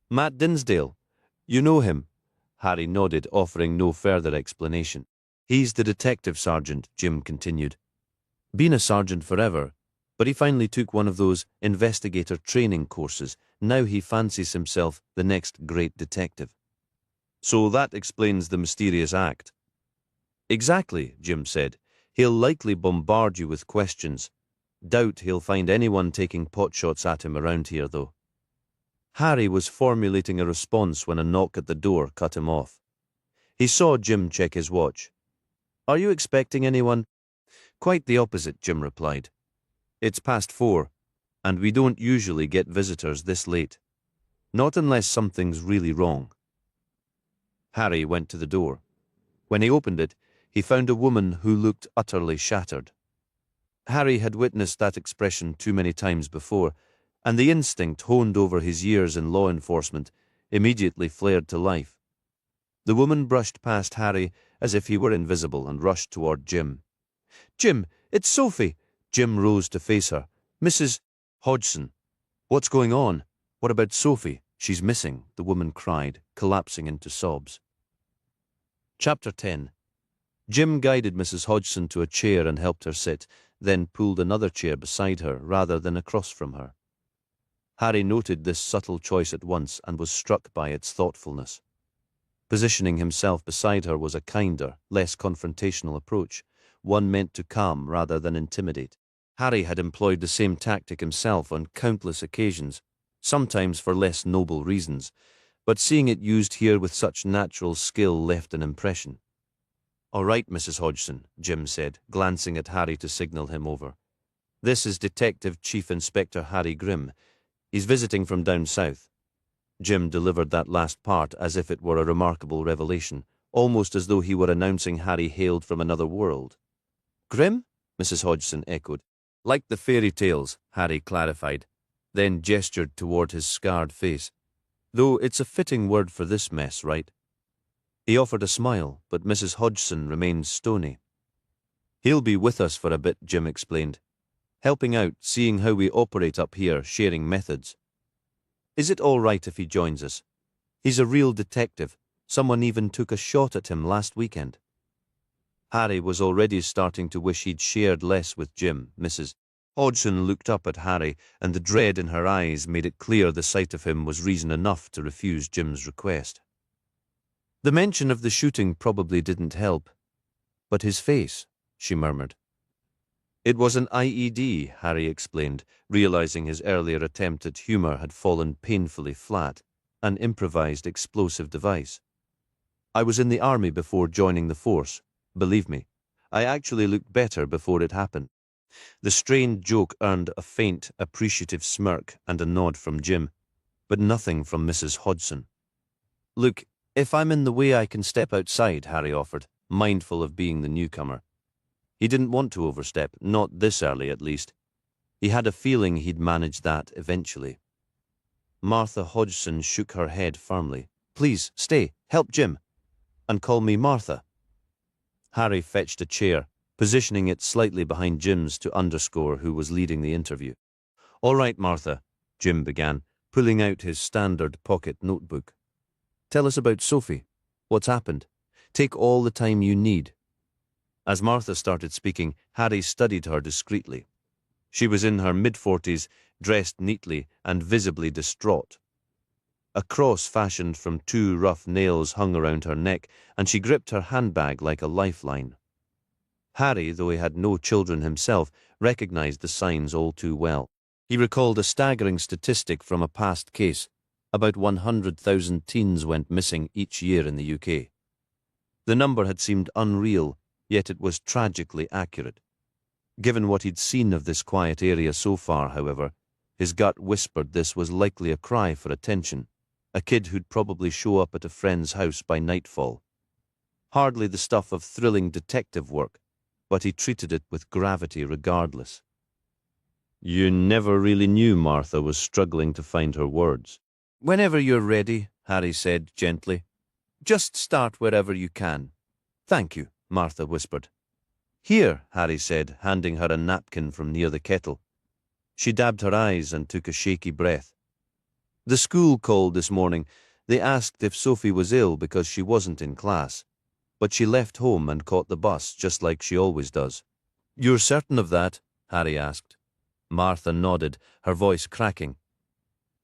"Matt Dinsdale. You know him?" Harry nodded, offering no further explanation. "He's the detective sergeant," Jim continued. "Been a sergeant forever, but he finally took one of those investigator training courses. Now he fancies himself the next great detective." "So that explains the mysterious act." "Exactly," Jim said. "He'll likely bombard you with questions. Doubt he'll find anyone taking potshots at him around here, though." Harry was formulating a response when a knock at the door cut him off. He saw Jim check his watch. "Are you expecting anyone?" "Quite the opposite," Jim replied. "It's past 4, and we don't usually get visitors this late. Not unless something's really wrong." Harry went to the door. When he opened it, he found a woman who looked utterly shattered. Harry had witnessed that expression too many times before, and the instinct honed over his years in law enforcement immediately flared to life. The woman brushed past Harry as if he were invisible and rushed toward Jim. "Jim, it's Sophie!" Jim rose to face her. "Mrs. Hodgson." "What's going on? What about Sophie? She's missing," the woman cried, collapsing into sobs. Chapter 10. Jim guided Mrs. Hodgson to a chair and helped her sit, then pulled another chair beside her rather than across from her. Harry noted this subtle choice at once and was struck by its thoughtfulness. Positioning himself beside her was a kinder, less confrontational approach, one meant to calm rather than intimidate. Harry had employed the same tactic himself on countless occasions, sometimes for less noble reasons, but seeing it used here with such natural skill left an impression. "All right, Mrs. Hodgson," Jim said, glancing at Harry to signal him over. "This is Detective Chief Inspector Harry Grimm. He's visiting from down south." Jim delivered that last part as if it were a remarkable revelation, almost as though he were announcing Harry hailed from another world. "Grimm?" Mrs. Hodgson echoed. "Like the fairy tales," Harry clarified, then gestured toward his scarred face. "Though it's a fitting word for this mess, right?" He offered a smile, but Mrs. Hodgson remained stony. "He'll be with us for a bit," Jim explained. "Helping out, seeing how we operate up here, sharing methods. Is it all right if he joins us? He's a real detective. Someone even took a shot at him last weekend." Harry was already starting to wish he'd shared less with Jim. Mrs. Hodgson looked up at Harry, and the dread in her eyes made it clear the sight of him was reason enough to refuse Jim's request. "The mention of the shooting probably didn't help. But his face," she murmured. "It was an IED, Harry explained, realizing his earlier attempt at humor had fallen painfully flat, an improvised explosive device. "I was in the army before joining the force. Believe me, I actually looked better before it happened." The strained joke earned a faint, appreciative smirk and a nod from Jim, but nothing from Mrs. Hodgson. "Look, if I'm in the way I can step outside," Harry offered, mindful of being the newcomer. He didn't want to overstep, not this early at least. He had a feeling he'd manage that eventually. Martha Hodgson shook her head firmly. "Please, stay, help Jim, and call me Martha." Harry fetched a chair, positioning it slightly behind Jim's to underscore who was leading the interview. "All right, Martha," Jim began, pulling out his standard pocket notebook. "Tell us about Sophie. What's happened? Take all the time you need." As Martha started speaking, Harry studied her discreetly. She was in her mid-40s, dressed neatly and visibly distraught. A cross fashioned from 2 rough nails hung around her neck, and she gripped her handbag like a lifeline. Harry, though he had no children himself, recognized the signs all too well. He recalled a staggering statistic from a past case. About 100,000 teens went missing each year in the UK. The number had seemed unreal, yet it was tragically accurate. Given what he'd seen of this quiet area so far, however, his gut whispered this was likely a cry for attention, a kid who'd probably show up at a friend's house by nightfall. Hardly the stuff of thrilling detective work, but he treated it with gravity regardless. You never really knew Martha was struggling to find her words. Whenever you're ready, Harry said gently. Just start wherever you can. Thank you, Martha whispered. Here, Harry said, handing her a napkin from near the kettle. She dabbed her eyes and took a shaky breath. The school called this morning. They asked if Sophie was ill because she wasn't in class. But she left home and caught the bus, just like she always does. You're certain of that? Harry asked. Martha nodded, her voice cracking.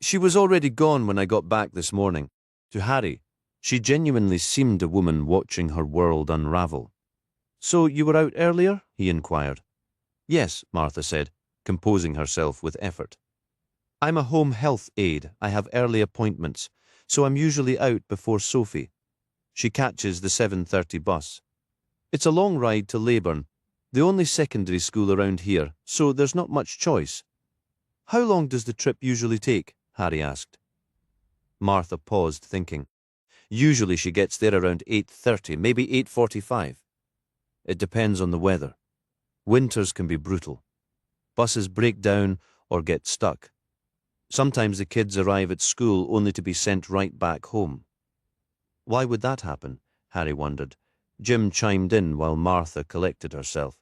She was already gone when I got back this morning. To Harry, she genuinely seemed a woman watching her world unravel. So you were out earlier? He inquired. Yes, Martha said, composing herself with effort. I'm a home health aide. I have early appointments, so I'm usually out before Sophie. She catches the 7:30 bus. It's a long ride to Leyburn, the only secondary school around here, so there's not much choice. How long does the trip usually take? Harry asked. Martha paused, thinking. Usually she gets there around 8:30, maybe 8:45. It depends on the weather. Winters can be brutal. Buses break down or get stuck. Sometimes the kids arrive at school only to be sent right back home. Why would that happen? Harry wondered. Jim chimed in while Martha collected herself.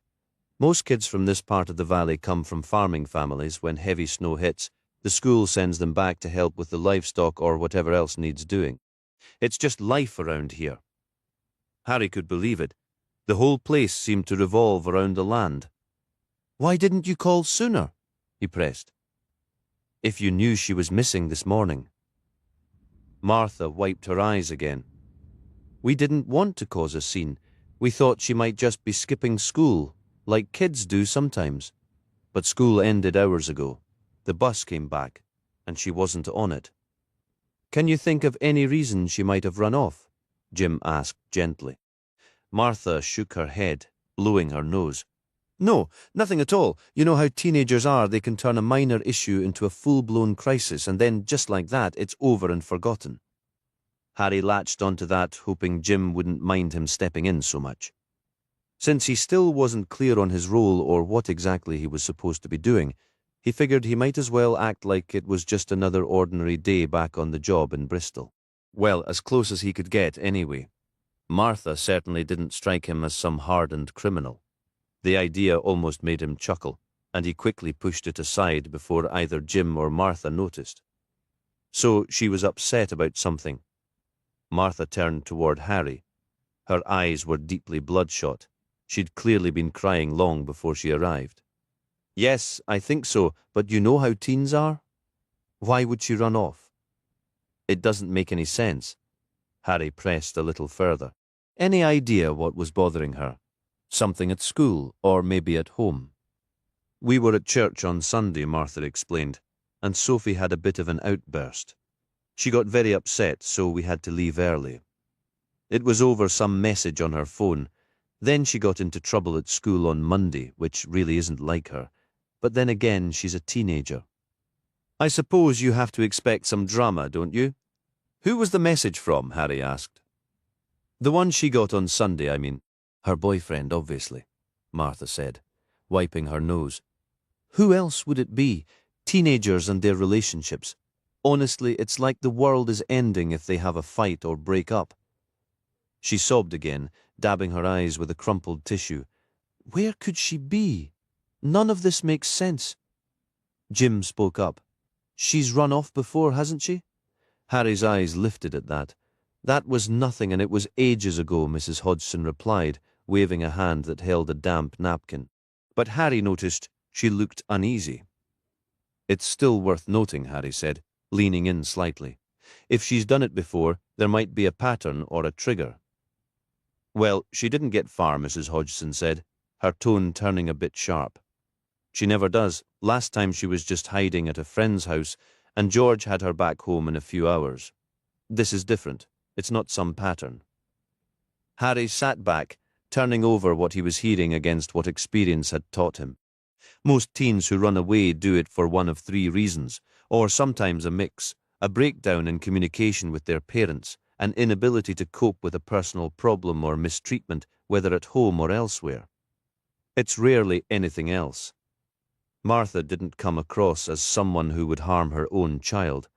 Most kids from this part of the valley come from farming families. When heavy snow hits, the school sends them back to help with the livestock or whatever else needs doing. It's just life around here. Harry could believe it. The whole place seemed to revolve around the land. Why didn't you call sooner? He pressed. If you knew she was missing this morning. Martha wiped her eyes again. We didn't want to cause a scene. We thought she might just be skipping school, like kids do sometimes. But school ended hours ago. The bus came back, and she wasn't on it. Can you think of any reason she might have run off? Jim asked gently. Martha shook her head, blowing her nose. No, nothing at all. You know how teenagers are. They can turn a minor issue into a full-blown crisis, and then, just like that, it's over and forgotten. Harry latched onto that, hoping Jim wouldn't mind him stepping in so much. Since he still wasn't clear on his role or what exactly he was supposed to be doing, he figured he might as well act like it was just another ordinary day back on the job in Bristol. Well, as close as he could get, anyway. Martha certainly didn't strike him as some hardened criminal. The idea almost made him chuckle, and he quickly pushed it aside before either Jim or Martha noticed. So she was upset about something. Martha turned toward Harry. Her eyes were deeply bloodshot. She'd clearly been crying long before she arrived. Yes, I think so, but you know how teens are? Why would she run off? It doesn't make any sense. Harry pressed a little further. Any idea what was bothering her? Something at school, or maybe at home? We were at church on Sunday, Martha explained, and Sophie had a bit of an outburst. She got very upset, so we had to leave early. It was over some message on her phone. Then she got into trouble at school on Monday, which really isn't like her. But then again, she's a teenager. I suppose you have to expect some drama, don't you? Who was the message from? Harry asked. The one she got on Sunday, I mean. Her boyfriend, obviously, Martha said, wiping her nose. Who else would it be? Teenagers and their relationships. Honestly, it's like the world is ending if they have a fight or break up. She sobbed again, dabbing her eyes with a crumpled tissue. Where could she be? None of this makes sense. Jim spoke up. She's run off before, hasn't she? Harry's eyes lifted at that. That was nothing, and it was ages ago, Mrs. Hodgson replied, waving a hand that held a damp napkin. But Harry noticed she looked uneasy. It's still worth noting, Harry said, leaning in slightly. If she's done it before, there might be a pattern or a trigger. Well, she didn't get far, Mrs. Hodgson said, her tone turning a bit sharp. She never does. Last time she was just hiding at a friend's house, and George had her back home in a few hours. This is different. It's not some pattern. Harry sat back, turning over what he was hearing against what experience had taught him. Most teens who run away do it for one of three reasons, or sometimes a mix: a breakdown in communication with their parents, an inability to cope with a personal problem or mistreatment, whether at home or elsewhere. It's rarely anything else. Martha didn't come across as someone who would harm her own child,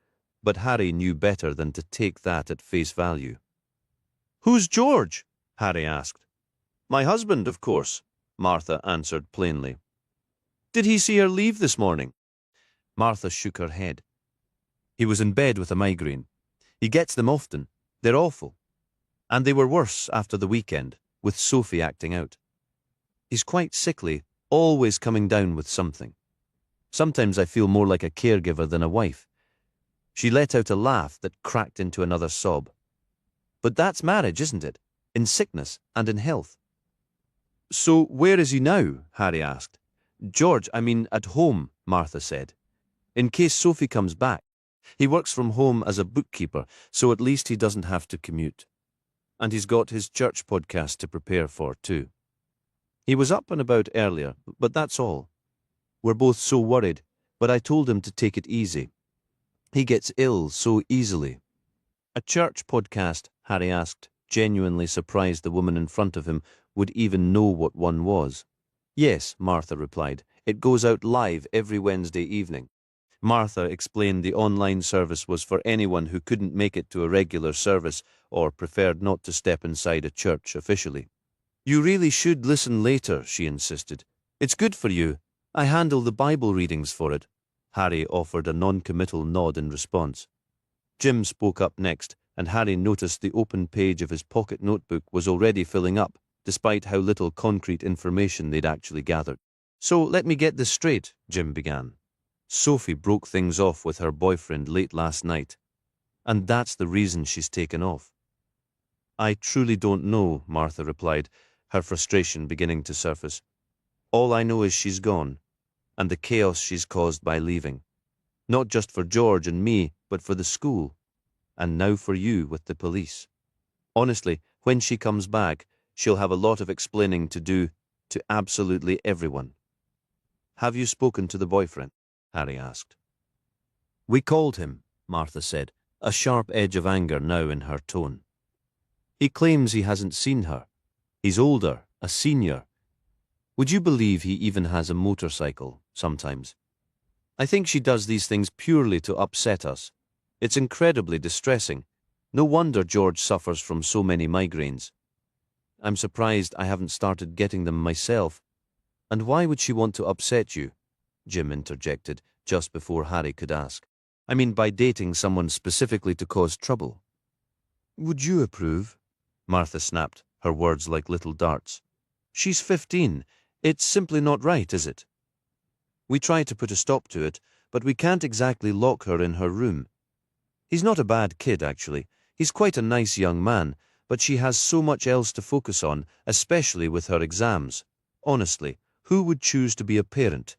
but Harry knew better than to take that at face value. "Who's George?" Harry asked. "My husband, of course," Martha answered plainly. "Did he see her leave this morning?" Martha shook her head. "He was in bed with a migraine. He gets them often. They're awful. And they were worse after the weekend, with Sophie acting out. He's quite sickly, always coming down with something. Sometimes I feel more like a caregiver than a wife." She let out a laugh that cracked into another sob. "But that's marriage, isn't it? In sickness and in health." "So where is he now?" Harry asked. "George, I mean at home," Martha said. "In case Sophie comes back. He works from home as a bookkeeper, so at least he doesn't have to commute. And he's got his church podcast to prepare for, too. He was up and about earlier, but that's all. We're both so worried, but I told him to take it easy. He gets ill so easily." "A church podcast?" Harry asked, genuinely surprised the woman in front of him would even know what one was. "Yes," Martha replied. "It goes out live every Wednesday evening." Martha explained the online service was for anyone who couldn't make it to a regular service or preferred not to step inside a church officially. "You really should listen later," she insisted. "It's good for you. I handle the Bible readings for it." Harry offered a non-committal nod in response. Jim spoke up next, and Harry noticed the open page of his pocket notebook was already filling up, despite how little concrete information they'd actually gathered. "So let me get this straight," Jim began. "Sophie broke things off with her boyfriend late last night, and that's the reason she's taken off." "I truly don't know," Martha replied, her frustration beginning to surface. "All I know is she's gone, and the chaos she's caused by leaving. Not just for George and me, but for the school, and now for you with the police. Honestly, when she comes back, she'll have a lot of explaining to do to absolutely everyone." "Have you spoken to the boyfriend?" Harry asked. "We called him," Martha said, a sharp edge of anger now in her tone. "He claims he hasn't seen her. He's older, a senior. Would you believe he even has a motorcycle sometimes? I think she does these things purely to upset us. It's incredibly distressing. No wonder George suffers from so many migraines. I'm surprised I haven't started getting them myself." "And why would she want to upset you?" Jim interjected, just before Harry could ask. "I mean, by dating someone specifically to cause trouble." "Would you approve?" Martha snapped, her words like little darts. "She's 15. It's simply not right, is it? We tried to put a stop to it, but we can't exactly lock her in her room. He's not a bad kid, actually. He's quite a nice young man, but she has so much else to focus on, especially with her exams. Honestly, who would choose to be a parent?"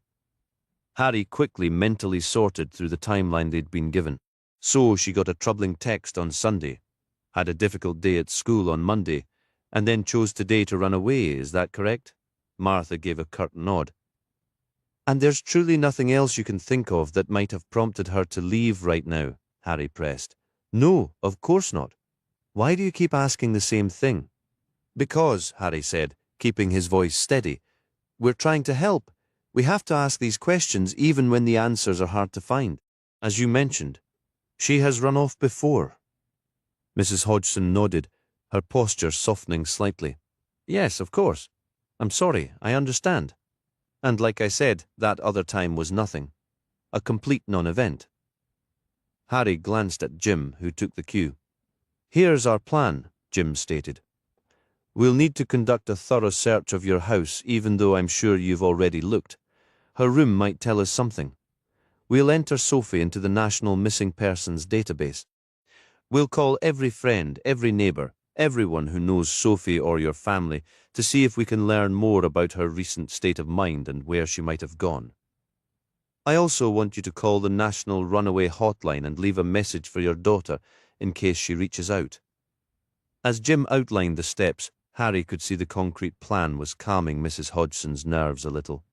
Harry quickly mentally sorted through the timeline they'd been given. So she got a troubling text on Sunday, had a difficult day at school on Monday, and then chose today to run away, is that correct? Martha gave a curt nod. "And there's truly nothing else you can think of that might have prompted her to leave right now?" Harry pressed. "No, of course not. Why do you keep asking the same thing?" "Because," Harry said, keeping his voice steady, "we're trying to help. We have to ask these questions even when the answers are hard to find. As you mentioned, she has run off before." Mrs. Hodgson nodded, her posture softening slightly. "Yes, of course. I'm sorry, I understand. And like I said, that other time was nothing. A complete non-event." Harry glanced at Jim, who took the cue. "Here's our plan," Jim stated. "We'll need to conduct a thorough search of your house, even though I'm sure you've already looked. Her room might tell us something. We'll enter Sophie into the National Missing Persons database. We'll call every friend, every neighbour, everyone who knows Sophie or your family to see if we can learn more about her recent state of mind and where she might have gone. I also want you to call the National Runaway Hotline and leave a message for your daughter in case she reaches out." As Jim outlined the steps, Harry could see the concrete plan was calming Mrs. Hodgson's nerves a little.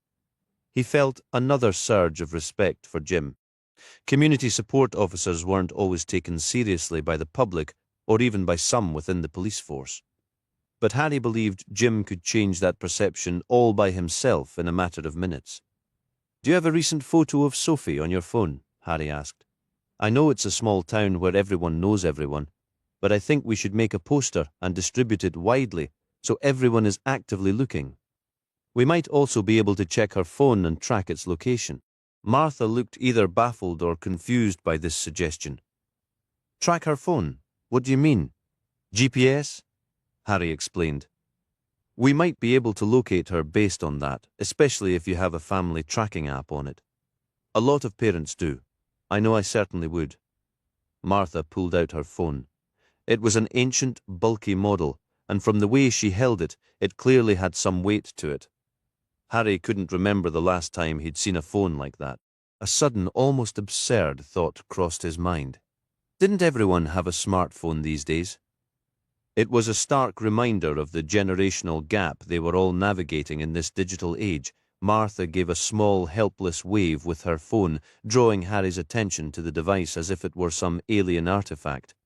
He felt another surge of respect for Jim. Community support officers weren't always taken seriously by the public or even by some within the police force. But Harry believed Jim could change that perception all by himself in a matter of minutes. "Do you have a recent photo of Sophie on your phone?" Harry asked. "I know it's a small town where everyone knows everyone, but I think we should make a poster and distribute it widely so everyone is actively looking. We might also be able to check her phone and track its location." Martha looked either baffled or confused by this suggestion. "Track her phone? What do you mean?" "GPS?" Harry explained. "We might be able to locate her based on that, especially if you have a family tracking app on it. A lot of parents do. I know I certainly would." Martha pulled out her phone. It was an ancient, bulky model, and from the way she held it, it clearly had some weight to it. Harry couldn't remember the last time he'd seen a phone like that. A sudden, almost absurd thought crossed his mind. Didn't everyone have a smartphone these days? It was a stark reminder of the generational gap they were all navigating in this digital age. Martha gave a small, helpless wave with her phone, drawing Harry's attention to the device as if it were some alien artifact.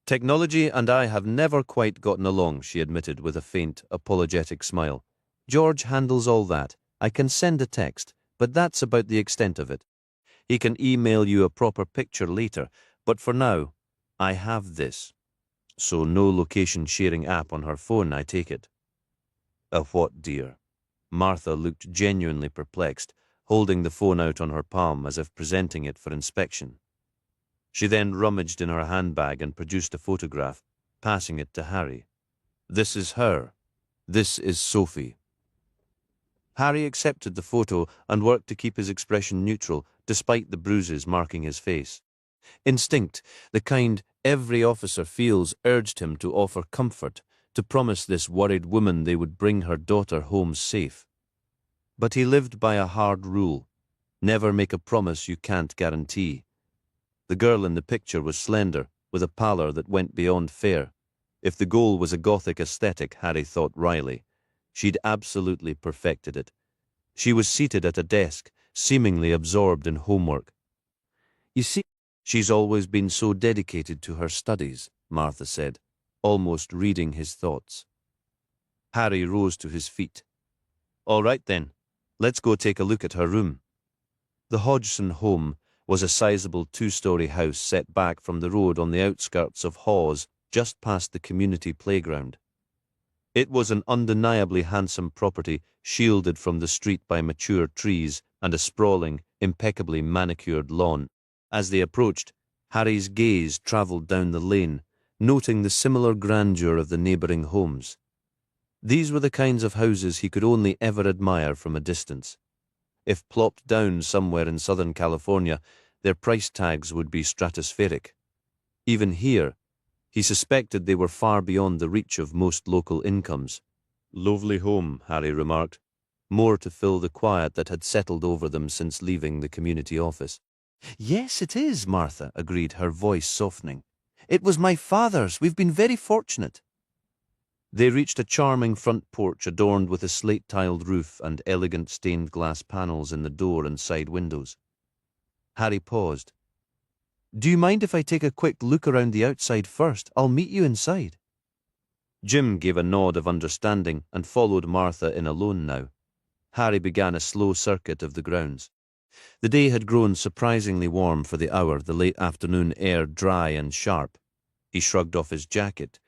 "Technology and I have never quite gotten along," she admitted with a faint, apologetic smile. "George handles all that. I can send a text, but that's about the extent of it. He can email you a proper picture later, but for now, I have this." "So no location sharing app on her phone, I take it." "A what, dear?" Martha looked genuinely perplexed, holding the phone out on her palm as if presenting it for inspection. She then rummaged in her handbag and produced a photograph, passing it to Harry. "This is her. This is Sophie." Harry accepted the photo and worked to keep his expression neutral, despite the bruises marking his face. Instinct, the kind every officer feels, urged him to offer comfort, to promise this worried woman they would bring her daughter home safe. But he lived by a hard rule: never make a promise you can't guarantee. The girl in the picture was slender, with a pallor that went beyond fair. If the goal was a Gothic aesthetic, Harry thought wryly, she'd absolutely perfected it. She was seated at a desk, seemingly absorbed in homework. "You see, she's always been so dedicated to her studies," Martha said, almost reading his thoughts. Harry rose to his feet. "All right then, let's go take a look at her room." The Hodgson home was a sizable two-story house set back from the road on the outskirts of Hawes, just past the community playground. It was an undeniably handsome property, shielded from the street by mature trees and a sprawling, impeccably manicured lawn. As they approached, Harry's gaze travelled down the lane, noting the similar grandeur of the neighbouring homes. These were the kinds of houses he could only ever admire from a distance. If plopped down somewhere in Southern California, their price tags would be stratospheric. Even here, he suspected they were far beyond the reach of most local incomes. "Lovely home," Harry remarked, more to fill the quiet that had settled over them since leaving the community office. "Yes, it is," Martha agreed, her voice softening. "It was my father's. We've been very fortunate." They reached a charming front porch adorned with a slate-tiled roof and elegant stained glass panels in the door and side windows. Harry paused. "Do you mind if I take a quick look around the outside first? I'll meet you inside." Jim gave a nod of understanding and followed Martha in alone now. Harry began a slow circuit of the grounds. The day had grown surprisingly warm for the hour, the late afternoon air dry and sharp. He shrugged off his jacket.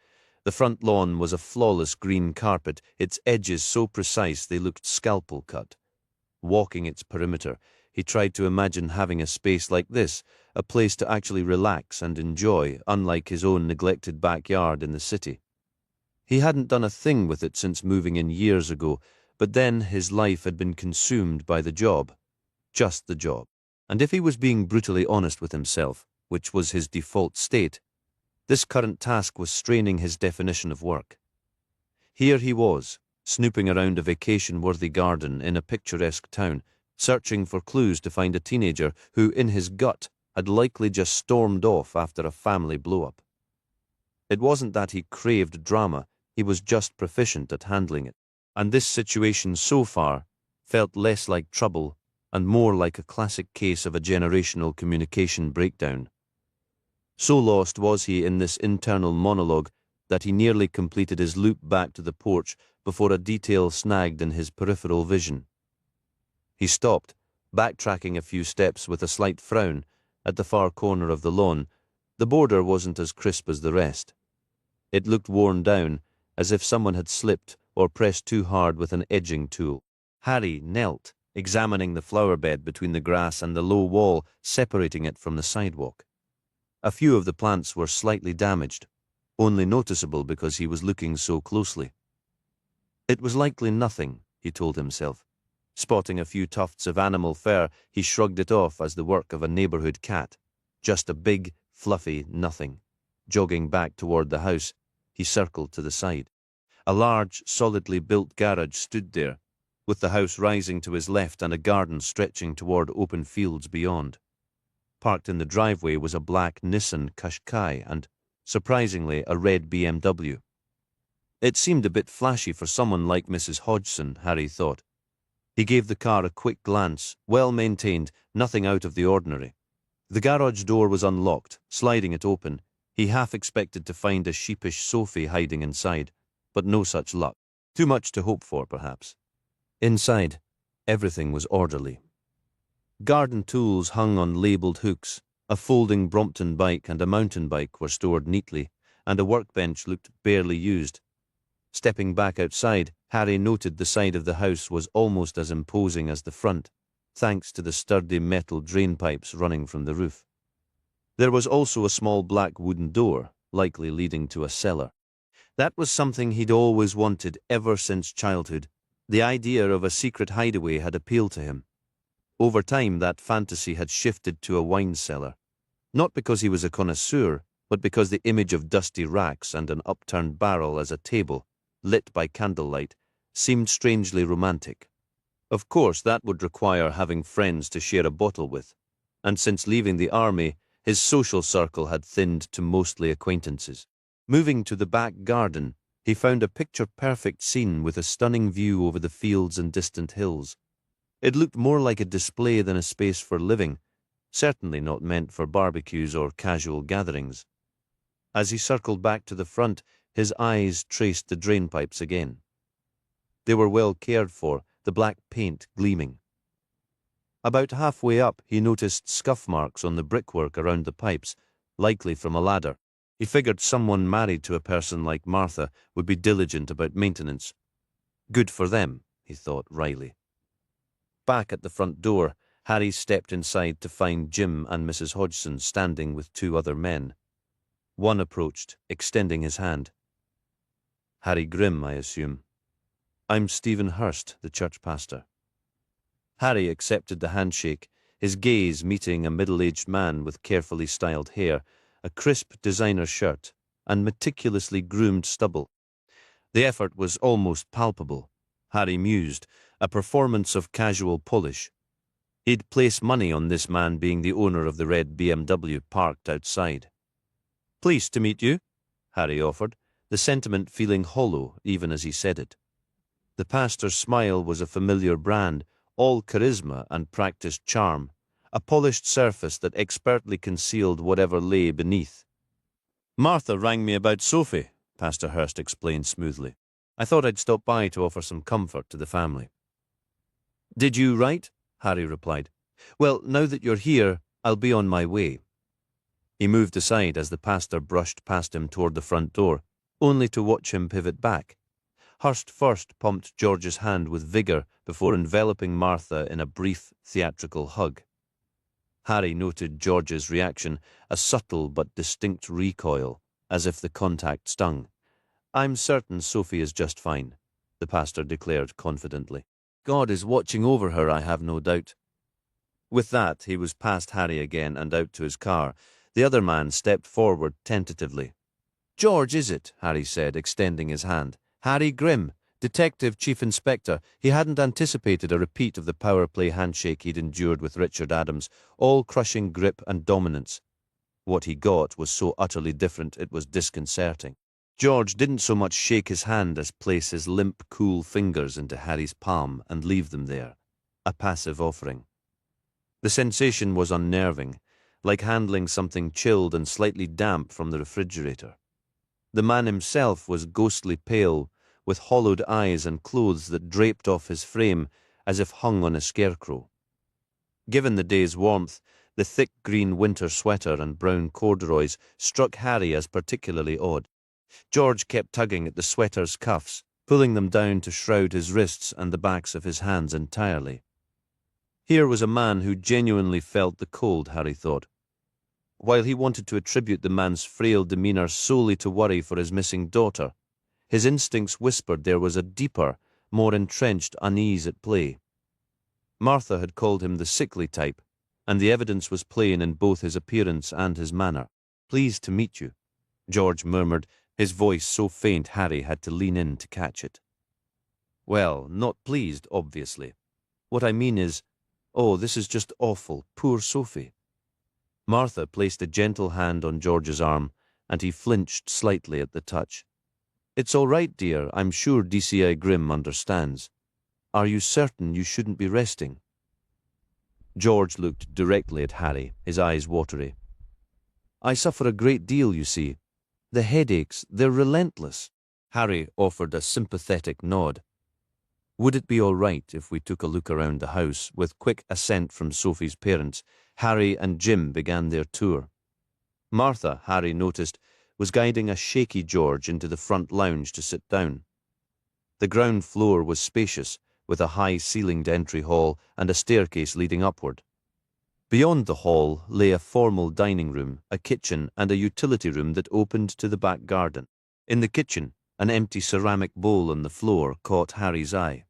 The front lawn was a flawless green carpet, its edges so precise they looked scalpel cut. Walking its perimeter, he tried to imagine having a space like this, a place to actually relax and enjoy, unlike his own neglected backyard in the city. He hadn't done a thing with it since moving in years ago, but then his life had been consumed by the job. Just the job. And if he was being brutally honest with himself, which was his default state, this current task was straining his definition of work. Here he was, snooping around a vacation-worthy garden in a picturesque town, searching for clues to find a teenager who, in his gut, had likely just stormed off after a family blow-up. It wasn't that he craved drama, he was just proficient at handling it. And this situation so far felt less like trouble and more like a classic case of a generational communication breakdown. So lost was he in this internal monologue that he nearly completed his loop back to the porch before a detail snagged in his peripheral vision. He stopped, backtracking a few steps with a slight frown. At the far corner of the lawn, the border wasn't as crisp as the rest. It looked worn down, as if someone had slipped or pressed too hard with an edging tool. Harry knelt, examining the flower bed between the grass and the low wall separating it from the sidewalk. A few of the plants were slightly damaged, only noticeable because he was looking so closely. It was likely nothing, he told himself. Spotting a few tufts of animal fur, he shrugged it off as the work of a neighborhood cat. Just a big, fluffy nothing. Jogging back toward the house, he circled to the side. A large, solidly built garage stood there, with the house rising to his left and a garden stretching toward open fields beyond. Parked in the driveway was a black Nissan Qashqai and, surprisingly, a red BMW. It seemed a bit flashy for someone like Mrs. Hodgson, Harry thought. He gave the car a quick glance, well maintained, nothing out of the ordinary. The garage door was unlocked. Sliding it open, he half expected to find a sheepish Sophie hiding inside, but no such luck. Too much to hope for, perhaps. Inside, everything was orderly. Garden tools hung on labelled hooks, a folding Brompton bike and a mountain bike were stored neatly, and a workbench looked barely used. Stepping back outside, Harry noted the side of the house was almost as imposing as the front, thanks to the sturdy metal drain pipes running from the roof. There was also a small black wooden door, likely leading to a cellar. That was something he'd always wanted ever since childhood. The idea of a secret hideaway had appealed to him. Over time, that fantasy had shifted to a wine cellar, not because he was a connoisseur, but because the image of dusty racks and an upturned barrel as a table, lit by candlelight, seemed strangely romantic. Of course, that would require having friends to share a bottle with, and since leaving the army, his social circle had thinned to mostly acquaintances. Moving to the back garden, he found a picture-perfect scene with a stunning view over the fields and distant hills. It looked more like a display than a space for living, certainly not meant for barbecues or casual gatherings. As he circled back to the front, his eyes traced the drain pipes again. They were well cared for, the black paint gleaming. About halfway up, he noticed scuff marks on the brickwork around the pipes, likely from a ladder. He figured someone married to a person like Martha would be diligent about maintenance. Good for them, he thought wryly. Back at the front door, Harry stepped inside to find Jim and Mrs. Hodgson standing with two other men. One approached, extending his hand. Harry Grimm, I assume. I'm Stephen Hurst, the church pastor. Harry accepted the handshake, his gaze meeting a middle-aged man with carefully styled hair, a crisp designer shirt, and meticulously groomed stubble. The effort was almost palpable, Harry mused, a performance of casual polish. He'd place money on this man being the owner of the red BMW parked outside. Pleased to meet you, Harry offered, the sentiment feeling hollow even as he said it. The pastor's smile was a familiar brand, all charisma and practiced charm, a polished surface that expertly concealed whatever lay beneath. Martha rang me about Sophie, Pastor Hurst explained smoothly. I thought I'd stop by to offer some comfort to the family. Did you write? Harry replied. Well, now that you're here, I'll be on my way. He moved aside as the pastor brushed past him toward the front door, only to watch him pivot back. Hurst first pumped George's hand with vigour before enveloping Martha in a brief, theatrical hug. Harry noted George's reaction, a subtle but distinct recoil, as if the contact stung. I'm certain Sophie is just fine, the pastor declared confidently. God is watching over her, I have no doubt. With that, he was past Harry again and out to his car. The other man stepped forward tentatively. George, is it? Harry said, extending his hand. Harry Grimm, Detective Chief Inspector. He hadn't anticipated a repeat of the power play handshake he'd endured with Richard Adams, all-crushing grip and dominance. What he got was so utterly different it was disconcerting. George didn't so much shake his hand as place his limp, cool fingers into Harry's palm and leave them there, a passive offering. The sensation was unnerving, like handling something chilled and slightly damp from the refrigerator. The man himself was ghostly pale, with hollowed eyes and clothes that draped off his frame as if hung on a scarecrow. Given the day's warmth, the thick green winter sweater and brown corduroys struck Harry as particularly odd. George kept tugging at the sweater's cuffs, pulling them down to shroud his wrists and the backs of his hands entirely. Here was a man who genuinely felt the cold, Harry thought. While he wanted to attribute the man's frail demeanour solely to worry for his missing daughter, his instincts whispered there was a deeper, more entrenched unease at play. Martha had called him the sickly type, and the evidence was plain in both his appearance and his manner. "Pleased to meet you," George murmured, his voice so faint Harry had to lean in to catch it. "Well, not pleased, obviously. What I mean is, oh, this is just awful, poor Sophie." Martha placed a gentle hand on George's arm, and he flinched slightly at the touch. "It's all right, dear. I'm sure DCI Grimm understands. Are you certain you shouldn't be resting?" George looked directly at Harry, his eyes watery. "I suffer a great deal, you see. The headaches, they're relentless." Harry offered a sympathetic nod. Would it be all right if we took a look around the house? With quick assent from Sophie's parents, Harry and Jim began their tour. Martha, Harry noticed, was guiding a shaky George into the front lounge to sit down. The ground floor was spacious, with a high-ceilinged entry hall and a staircase leading upward. Beyond the hall lay a formal dining room, a kitchen, and a utility room that opened to the back garden. In the kitchen, an empty ceramic bowl on the floor caught Harry's eye.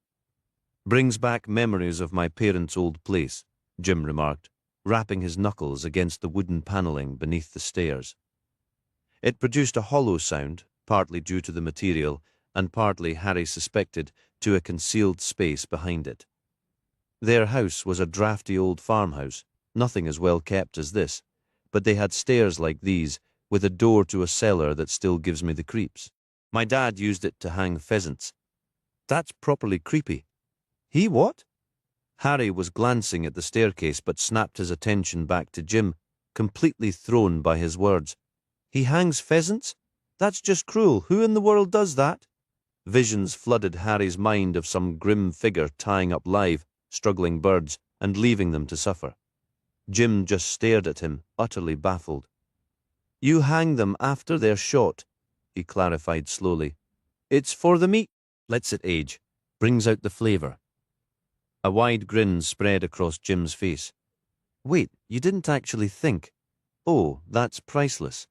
"Brings back memories of my parents' old place," Jim remarked, rapping his knuckles against the wooden panelling beneath the stairs. It produced a hollow sound, partly due to the material, and partly, Harry suspected, to a concealed space behind it. Their house was a drafty old farmhouse, nothing as well kept as this, but they had stairs like these, with a door to a cellar that still gives me the creeps. My dad used it to hang pheasants. That's properly creepy. He what? Harry was glancing at the staircase but snapped his attention back to Jim, completely thrown by his words. He hangs pheasants? That's just cruel. Who in the world does that? Visions flooded Harry's mind of some grim figure tying up live, struggling birds and leaving them to suffer. Jim just stared at him, utterly baffled. "You hang them after they're shot," he clarified slowly. "It's for the meat. Lets it age. Brings out the flavour." A wide grin spread across Jim's face. "Wait, you didn't actually think? Oh, that's priceless."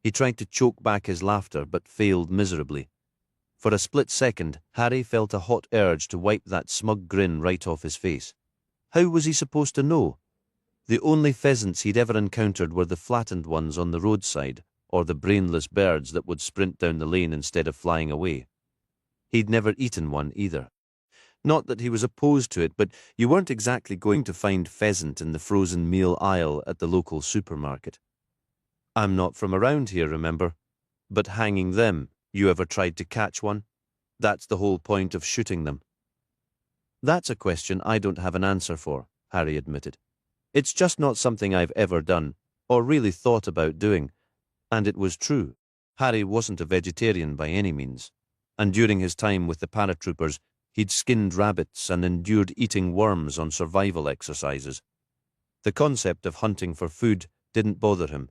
He tried to choke back his laughter but failed miserably. For a split second, Harry felt a hot urge to wipe that smug grin right off his face. How was he supposed to know? The only pheasants he'd ever encountered were the flattened ones on the roadside, or the brainless birds that would sprint down the lane instead of flying away. He'd never eaten one either. Not that he was opposed to it, but you weren't exactly going to find pheasant in the frozen meal aisle at the local supermarket. "I'm not from around here, remember? But hanging them, you ever tried to catch one? That's the whole point of shooting them." "That's a question I don't have an answer for," Harry admitted. "It's just not something I've ever done, or really thought about doing." And it was true. Harry wasn't a vegetarian by any means, and during his time with the paratroopers, he'd skinned rabbits and endured eating worms on survival exercises. The concept of hunting for food didn't bother him.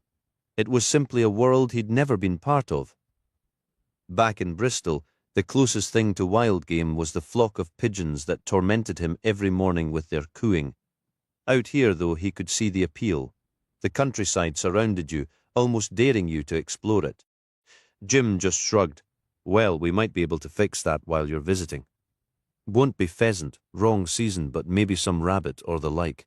It was simply a world he'd never been part of. Back in Bristol, the closest thing to wild game was the flock of pigeons that tormented him every morning with their cooing. Out here, though, he could see the appeal. The countryside surrounded you, almost daring you to explore it. Jim just shrugged. "Well, we might be able to fix that while you're visiting. Won't be pheasant, wrong season, but maybe some rabbit or the like."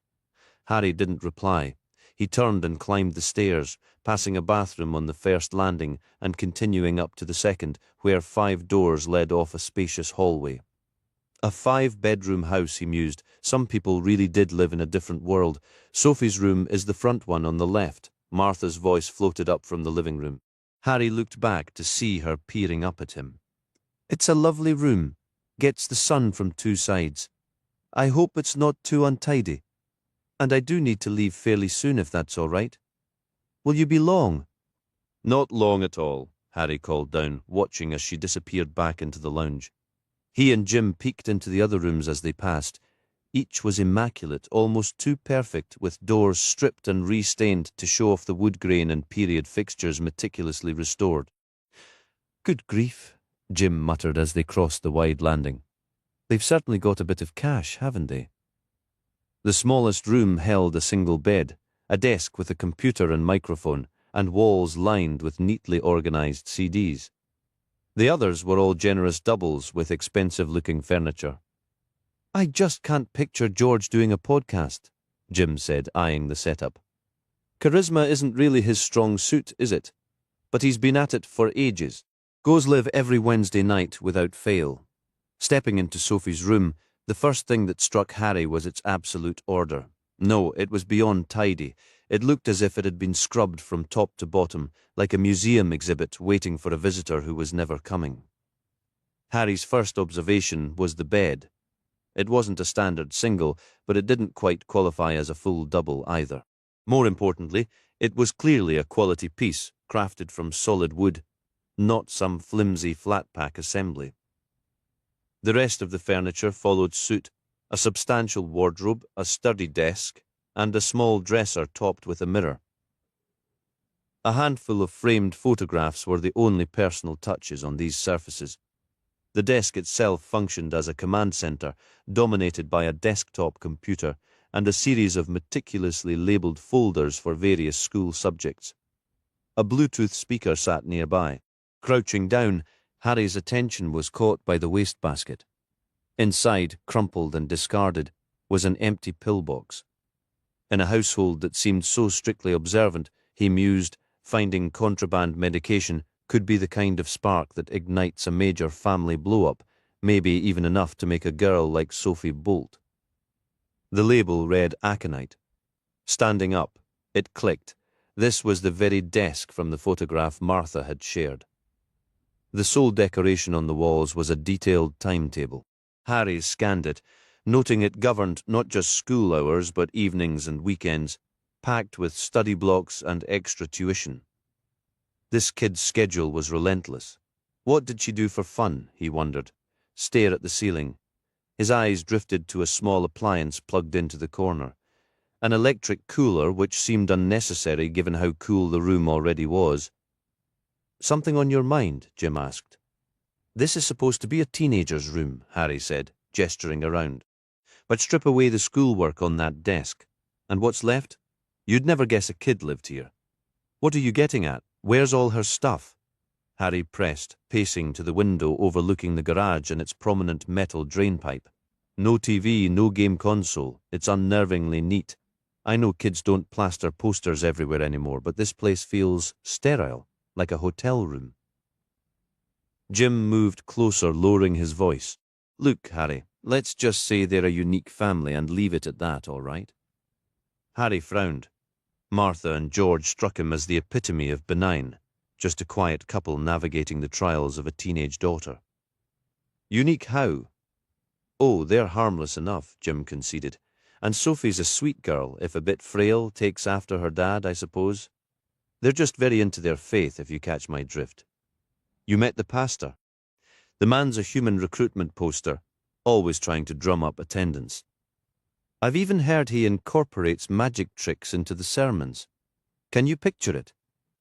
Harry didn't reply. He turned and climbed the stairs, passing a bathroom on the first landing and continuing up to the second, where 5 doors led off a spacious hallway. A 5-bedroom house, he mused. Some people really did live in a different world. Sophie's room is the front one on the left. Martha's voice floated up from the living room. Harry looked back to see her peering up at him. "It's a lovely room. Gets the sun from 2 sides. I hope it's not too untidy. And I do need to leave fairly soon if that's all right. Will you be long? Not long at all, Harry called down, watching as she disappeared back into the lounge. He and Jim peeked into the other rooms as they passed. Each was immaculate, almost too perfect, with doors stripped and re-stained to show off the wood grain and period fixtures meticulously restored. Good grief, Jim muttered as they crossed the wide landing. They've certainly got a bit of cash, haven't they? The smallest room held a single bed, a desk with a computer and microphone, and walls lined with neatly organized CDs. The others were all generous doubles with expensive-looking furniture. I just can't picture George doing a podcast, Jim said, eyeing the setup. Charisma isn't really his strong suit, is it? But he's been at it for ages. Goes live every Wednesday night without fail. Stepping into Sophie's room, the first thing that struck Harry was its absolute order. No, it was beyond tidy. It looked as if it had been scrubbed from top to bottom, like a museum exhibit waiting for a visitor who was never coming. Harry's first observation was the bed. It wasn't a standard single, but it didn't quite qualify as a full double either. More importantly, it was clearly a quality piece, crafted from solid wood, not some flimsy flat-pack assembly. The rest of the furniture followed suit: a substantial wardrobe, a sturdy desk, and a small dresser topped with a mirror. A handful of framed photographs were the only personal touches on these surfaces. The desk itself functioned as a command center, dominated by a desktop computer and a series of meticulously labeled folders for various school subjects. A Bluetooth speaker sat nearby. Crouching down, Harry's attention was caught by the wastebasket. Inside, crumpled and discarded, was an empty pillbox. In a household that seemed so strictly observant, he mused, finding contraband medication could be the kind of spark that ignites a major family blow-up, maybe even enough to make a girl like Sophie bolt. The label read aconite. Standing up, it clicked. This was the very desk from the photograph Martha had shared. The sole decoration on the walls was a detailed timetable. Harry scanned it, noting it governed not just school hours but evenings and weekends, packed with study blocks and extra tuition. This kid's schedule was relentless. What did she do for fun, he wondered. Stare at the ceiling. His eyes drifted to a small appliance plugged into the corner. An electric cooler, which seemed unnecessary given how cool the room already was. Something on your mind? Jim asked. This is supposed to be a teenager's room, Harry said, gesturing around. But strip away the schoolwork on that desk. And what's left? You'd never guess a kid lived here. What are you getting at? Where's all her stuff? Harry pressed, pacing to the window overlooking the garage and its prominent metal drainpipe. No TV, no game console. It's unnervingly neat. I know kids don't plaster posters everywhere anymore, but this place feels sterile, like a hotel room. Jim moved closer, lowering his voice. Look, Harry, let's just say they're a unique family and leave it at that, all right? Harry frowned. Martha and George struck him as the epitome of benign, just a quiet couple navigating the trials of a teenage daughter. Unique how? Oh, they're harmless enough, Jim conceded. And Sophie's a sweet girl, if a bit frail, takes after her dad, I suppose. They're just very into their faith, if you catch my drift. You met the pastor. The man's a human recruitment poster, always trying to drum up attendance. I've even heard he incorporates magic tricks into the sermons. Can you picture it?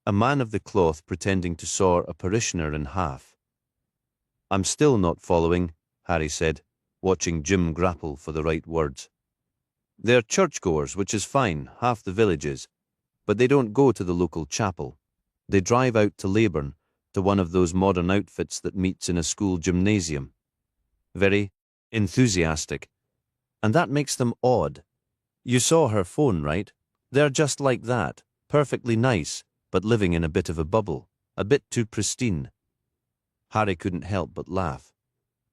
A man of the cloth pretending to saw a parishioner in half. I'm still not following, Harry said, watching Jim grapple for the right words. They're churchgoers, which is fine, half the village is, but they don't go to the local chapel. They drive out to Leyburn, to one of those modern outfits that meets in a school gymnasium. Very enthusiastic. And that makes them odd. You saw her phone, right? They're just like that, perfectly nice, but living in a bit of a bubble, a bit too pristine. Harry couldn't help but laugh.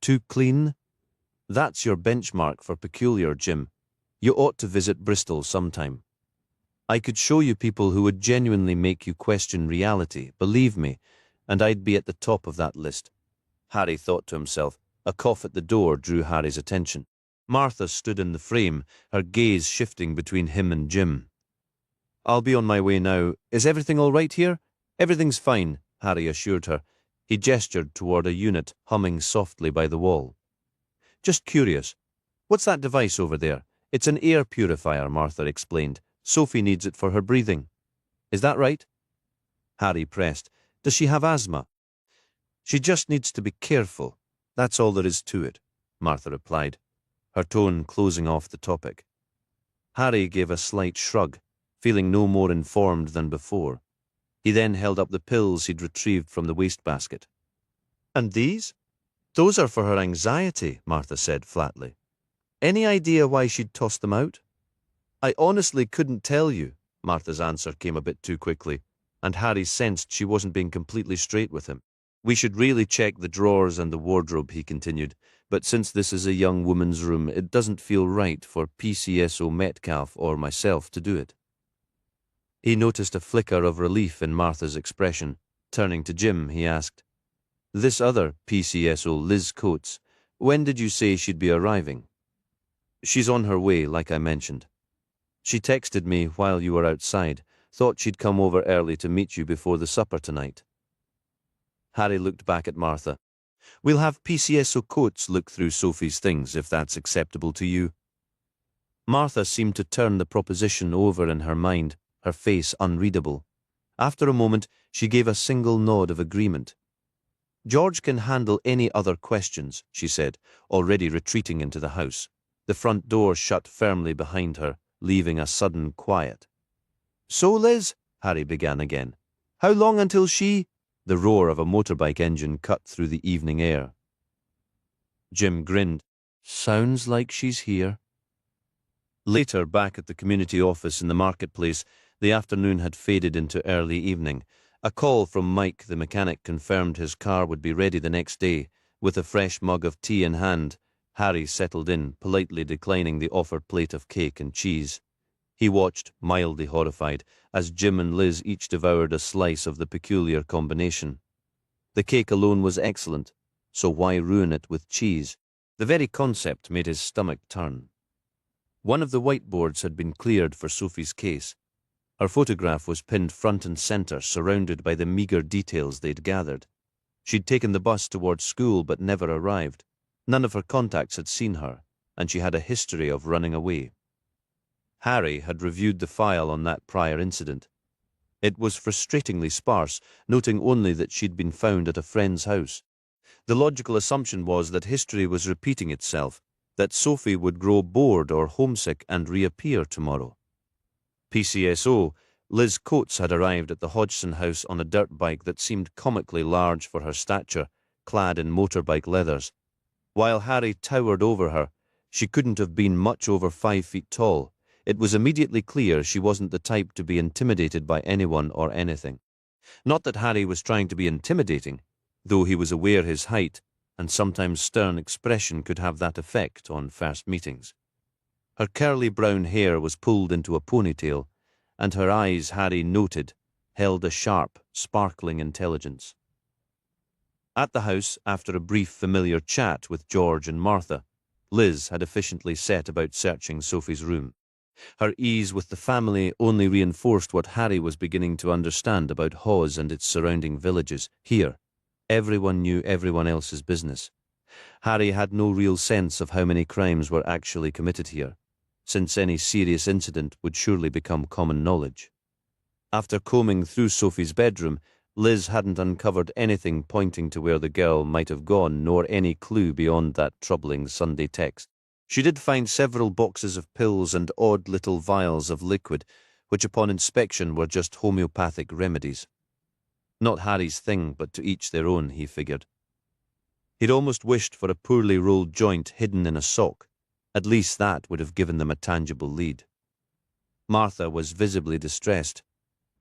Too clean? That's your benchmark for peculiar, Jim. You ought to visit Bristol sometime. I could show you people who would genuinely make you question reality, believe me, and I'd be at the top of that list. Harry thought to himself. A cough at the door drew Harry's attention. Martha stood in the frame, her gaze shifting between him and Jim. "I'll be on my way now. Is everything all right here?" "Everything's fine," Harry assured her. He gestured toward a unit humming softly by the wall. "Just curious. What's that device over there?" "It's an air purifier," Martha explained. "Sophie needs it for her breathing." "Is that right?" Harry pressed. "Does she have asthma?" "She just needs to be careful. That's all there is to it," Martha replied, her tone closing off the topic. Harry gave a slight shrug, feeling no more informed than before. He then held up the pills he'd retrieved from the wastebasket. "And these?" "Those are for her anxiety," Martha said flatly. "Any idea why she'd tossed them out?" "I honestly couldn't tell you." Martha's answer came a bit too quickly, and Harry sensed she wasn't being completely straight with him. "We should really check the drawers and the wardrobe," he continued, "but since this is a young woman's room, it doesn't feel right for PCSO Metcalf or myself to do it." He noticed a flicker of relief in Martha's expression. Turning to Jim, he asked, "This other PCSO, Liz Coates, when did you say she'd be arriving?" "She's on her way, like I mentioned. She texted me while you were outside. Thought she'd come over early to meet you before the supper tonight." Harry looked back at Martha. "We'll have PCSO Coates look through Sophie's things, if that's acceptable to you." Martha seemed to turn the proposition over in her mind, her face unreadable. After a moment, she gave a single nod of agreement. "George can handle any other questions," she said, already retreating into the house. The front door shut firmly behind her, leaving a sudden quiet. "So, Liz," Harry began again, "how long until she—" The roar of a motorbike engine cut through the evening air. Jim grinned. "Sounds like she's here." Later, back at the community office in the marketplace, the afternoon had faded into early evening. A call from Mike, the mechanic, confirmed his car would be ready the next day. With a fresh mug of tea in hand, Harry settled in, politely declining the offered plate of cake and cheese. He watched, mildly horrified, as Jim and Liz each devoured a slice of the peculiar combination. The cake alone was excellent, so why ruin it with cheese? The very concept made his stomach turn. One of the whiteboards had been cleared for Sophie's case. Her photograph was pinned front and center, surrounded by the meager details they'd gathered. She'd taken the bus towards school but never arrived. None of her contacts had seen her, and she had a history of running away. Harry had reviewed the file on that prior incident. It was frustratingly sparse, noting only that she'd been found at a friend's house. The logical assumption was that history was repeating itself, that Sophie would grow bored or homesick and reappear tomorrow. PCSO, Liz Coates had arrived at the Hodgson house on a dirt bike that seemed comically large for her stature, clad in motorbike leathers. While Harry towered over her, she couldn't have been much over 5 feet tall. It was immediately clear she wasn't the type to be intimidated by anyone or anything. Not that Harry was trying to be intimidating, though he was aware his height and sometimes stern expression could have that effect on first meetings. Her curly brown hair was pulled into a ponytail, and her eyes, Harry noted, held a sharp, sparkling intelligence. At the house, after a brief familiar chat with George and Martha, Liz had efficiently set about searching Sophie's room. Her ease with the family only reinforced what Harry was beginning to understand about Hawes and its surrounding villages. Here, everyone knew everyone else's business. Harry had no real sense of how many crimes were actually committed here, since any serious incident would surely become common knowledge. After combing through Sophie's bedroom, Liz hadn't uncovered anything pointing to where the girl might have gone, nor any clue beyond that troubling Sunday text. She did find several boxes of pills and odd little vials of liquid, which upon inspection were just homeopathic remedies. Not Harry's thing, but to each their own, he figured. He'd almost wished for a poorly rolled joint hidden in a sock. At least that would have given them a tangible lead. Martha was visibly distressed.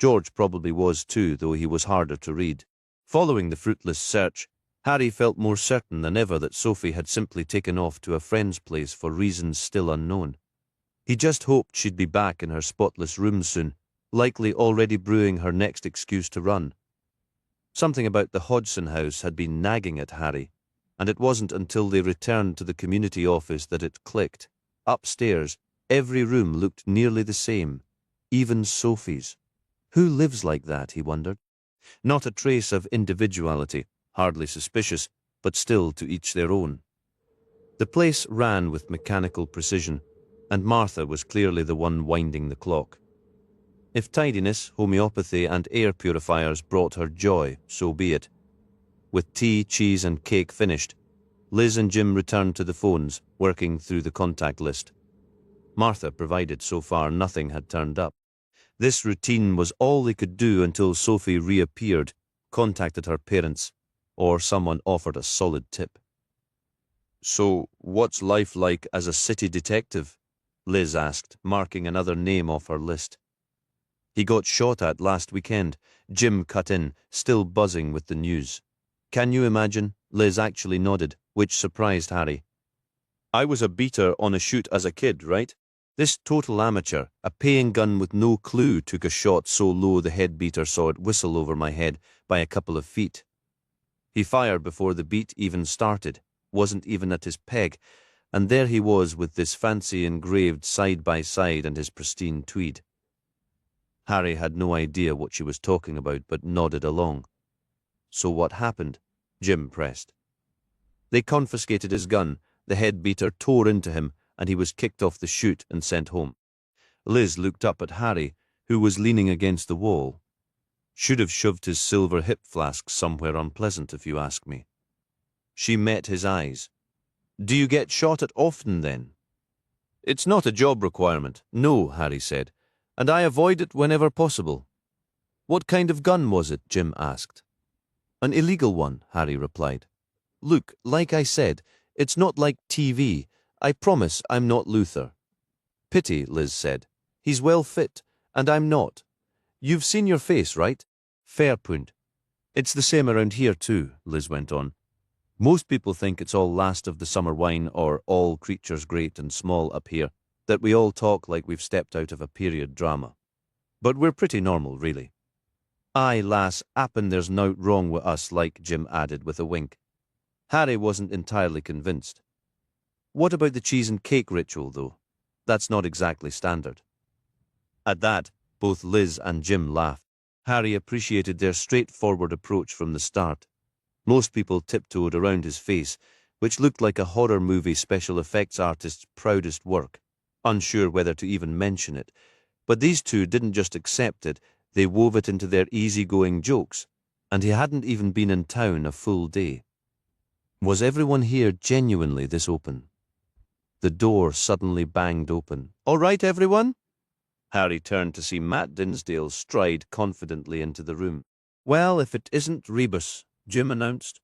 George probably was too, though he was harder to read. Following the fruitless search, Harry felt more certain than ever that Sophie had simply taken off to a friend's place for reasons still unknown. He just hoped she'd be back in her spotless room soon, likely already brewing her next excuse to run. Something about the Hodgson house had been nagging at Harry. and it wasn't until they returned to the community office that it clicked. Upstairs, every room looked nearly the same, even Sophie's. Who lives like that, he wondered. Not a trace of individuality, hardly suspicious, but still to each their own. The place ran with mechanical precision, and Martha was clearly the one winding the clock. If tidiness, homeopathy, and air purifiers brought her joy, so be it. With tea, cheese, and cake finished, Liz and Jim returned to the phones, working through the contact list. Martha provided so far nothing had turned up. This routine was all they could do until Sophie reappeared, contacted her parents, or someone offered a solid tip. "So, what's life like as a city detective?" Liz asked, marking another name off her list. "He got shot at last weekend," Jim cut in, still buzzing with the news. "Can you imagine?" Liz actually nodded, which surprised Harry. "I was a beater on a shoot as a kid, right? This total amateur, a paying gun with no clue, took a shot so low the head beater saw it whistle over my head by a couple of feet. He fired before the beat even started, wasn't even at his peg, and there he was with this fancy engraved side by side and his pristine tweed." Harry had no idea what she was talking about, but nodded along. "So what happened?" Jim pressed. "They confiscated his gun, the head beater tore into him, and he was kicked off the chute and sent home." Liz looked up at Harry, who was leaning against the wall. "Should have shoved his silver hip flask somewhere unpleasant, if you ask me." She met his eyes. "Do you get shot at often, then?" "It's not a job requirement, no," Harry said, "and I avoid it whenever possible." "What kind of gun was it?" Jim asked. "An illegal one," Harry replied. "Look, like I said, it's not like TV. I promise I'm not Luther." "Pity," Liz said. "He's well fit, and I'm not. You've seen your face, right? Fair point." "It's the same around here too," Liz went on. "Most people think it's all last of the summer wine or all creatures great and small up here, that we all talk like we've stepped out of a period drama. But we're pretty normal, really." "Aye, lass, 'appen there's nowt wrong wi' us," like Jim added with a wink. Harry wasn't entirely convinced. "What about the cheese and cake ritual, though? That's not exactly standard." At that, both Liz and Jim laughed. Harry appreciated their straightforward approach from the start. Most people tiptoed around his face, which looked like a horror movie special effects artist's proudest work, unsure whether to even mention it. But these two didn't just accept it, they wove it into their easygoing jokes, and he hadn't even been in town a full day. Was everyone here genuinely this open? The door suddenly banged open. "All right, everyone?" Harry turned to see Matt Dinsdale stride confidently into the room. "Well, if it isn't Rebus," Jim announced.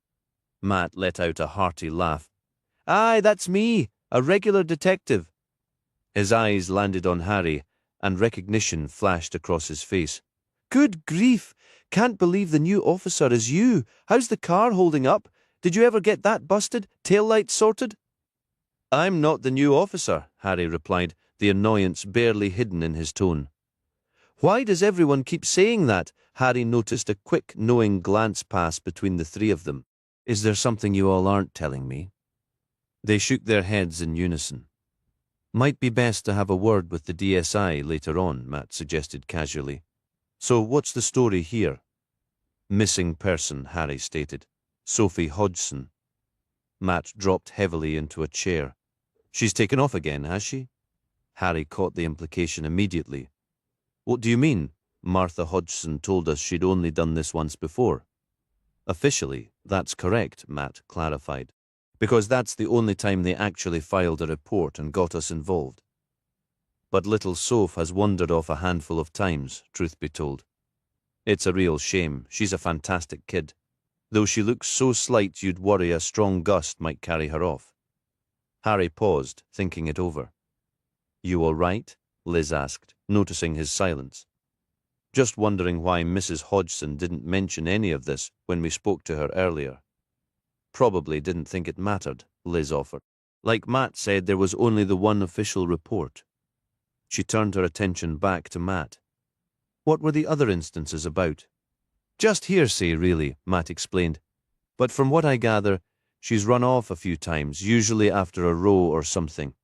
Matt let out a hearty laugh. "Aye, that's me, a regular detective." His eyes landed on Harry, and recognition flashed across his face. "Good grief! Can't believe the new officer is you. How's the car holding up? Did you ever get that busted? Taillights sorted?" "I'm not the new officer," Harry replied, the annoyance barely hidden in his tone. "Why does everyone keep saying that?" Harry noticed a quick, knowing glance pass between the three of them. "Is there something you all aren't telling me?" They shook their heads in unison. "Might be best to have a word with the DSI later on," Matt suggested casually. "So what's the story here?" "Missing person," Harry stated. "Sophie Hodgson." Matt dropped heavily into a chair. "She's taken off again, has she?" Harry caught the implication immediately. "What do you mean? Martha Hodgson told us she'd only done this once before." "Officially, that's correct," Matt clarified, "because that's the only time they actually filed a report and got us involved. But little Soph has wandered off a handful of times, truth be told. It's a real shame. She's a fantastic kid, though she looks so slight you'd worry a strong gust might carry her off." Harry paused, thinking it over. "You all right?" Liz asked, noticing his silence. "Just wondering why Mrs. Hodgson didn't mention any of this when we spoke to her earlier." "Probably didn't think it mattered," Liz offered. "Like Matt said, there was only the one official report." She turned her attention back to Matt. "What were the other instances about?" "Just hearsay, really," Matt explained. "But from what I gather, She's run off a few times, usually after a row or something.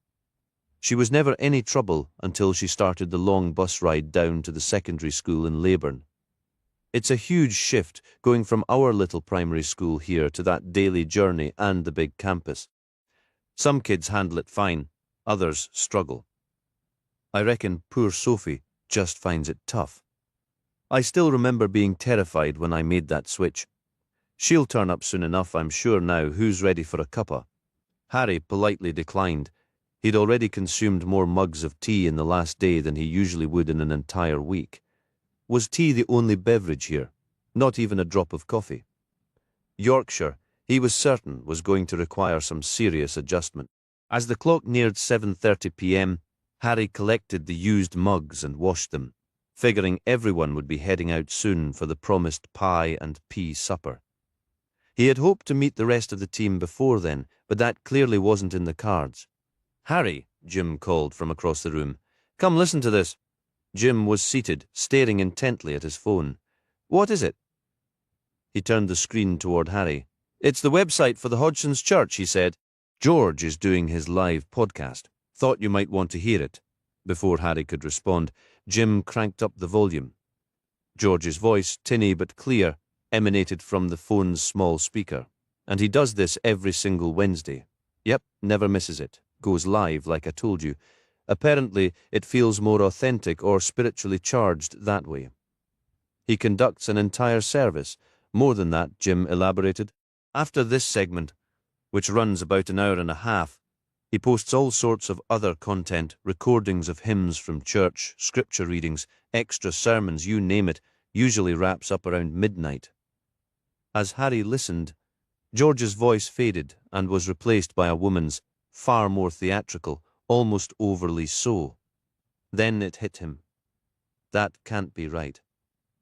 She was never any trouble until she started the long bus ride down to the secondary school in Leyburn. It's a huge shift going from our little primary school here to that daily journey and the big campus. Some kids handle it fine, others struggle. I reckon poor Sophie just finds it tough. I still remember being terrified when I made that switch. She'll turn up soon enough, I'm sure now. Who's ready for a cuppa? Harry politely declined. He'd already consumed more mugs of tea in the last day than he usually would in an entire week. Was tea the only beverage here? Not even a drop of coffee. Yorkshire, he was certain, was going to require some serious adjustment. As the clock neared 7:30 p.m., Harry collected the used mugs and washed them, figuring everyone would be heading out soon for the promised pie and pea supper. He had hoped to meet the rest of the team before then, but that clearly wasn't in the cards. "Harry," Jim called from across the room. "Come listen to this." Jim was seated, staring intently at his phone. "What is it?" He turned the screen toward Harry. "It's the website for the Hodgson's Church," he said. "George is doing his live podcast. Thought you might want to hear it." Before Harry could respond, Jim cranked up the volume. George's voice, tinny but clear, emanated from the phone's small speaker. And he does this every single Wednesday. Yep, never misses it. Goes live, like I told you. Apparently, it feels more authentic or spiritually charged that way. He conducts an entire service. More than that, Jim elaborated. After this segment, which runs about an hour and a half, he posts all sorts of other content, recordings of hymns from church, scripture readings, extra sermons, you name it, usually wraps up around midnight. As Harry listened, George's voice faded and was replaced by a woman's, far more theatrical, almost overly so. Then it hit him. That can't be right.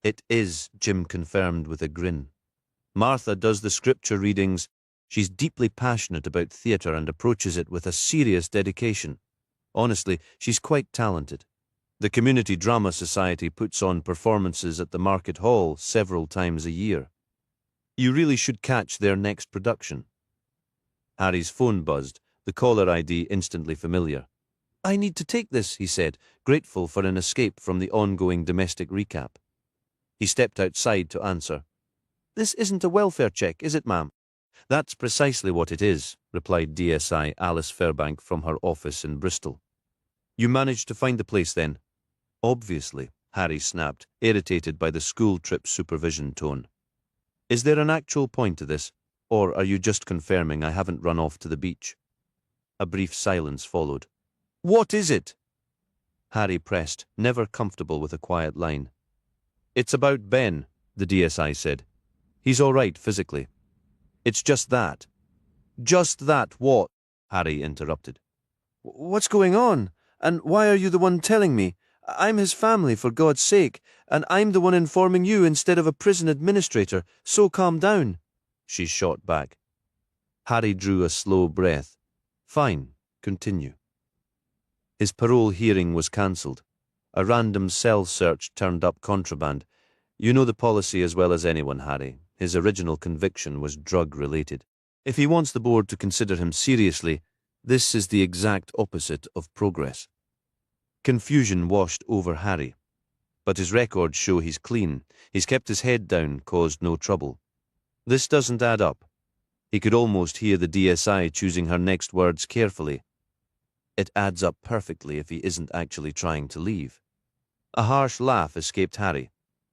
It is, Jim confirmed with a grin. Martha does the scripture readings. She's deeply passionate about theatre and approaches it with a serious dedication. Honestly, she's quite talented. The Community Drama Society puts on performances at the Market Hall several times a year. You really should catch their next production. Harry's phone buzzed, the caller ID instantly familiar. "I need to take this," he said, grateful for an escape from the ongoing domestic recap. He stepped outside to answer. "This isn't a welfare check, is it, ma'am?" "That's precisely what it is," replied DSI Alice Fairbank from her office in Bristol. "You managed to find the place then?" "Obviously," Harry snapped, irritated by the school trip supervision tone. "Is there an actual point to this, or are you just confirming I haven't run off to the beach?" A brief silence followed. "What is it?" Harry pressed, never comfortable with a quiet line. "It's about Ben," the DSI said. "He's all right physically. It's just that." "Just that what?" Harry interrupted. "What's going on? And why are you the one telling me? I'm his family, for God's sake, and I'm the one informing you instead of a prison administrator, so calm down," she shot back. Harry drew a slow breath. "Fine, continue." His parole hearing was cancelled. A random cell search turned up contraband. You know the policy as well as anyone, Harry. His original conviction was drug-related. If he wants the board to consider him seriously, this is the exact opposite of progress. Confusion washed over Harry. But his records show he's clean. He's kept his head down, caused no trouble. This doesn't add up. He could almost hear the DSI choosing her next words carefully. It adds up perfectly if he isn't actually trying to leave. A harsh laugh escaped Harry.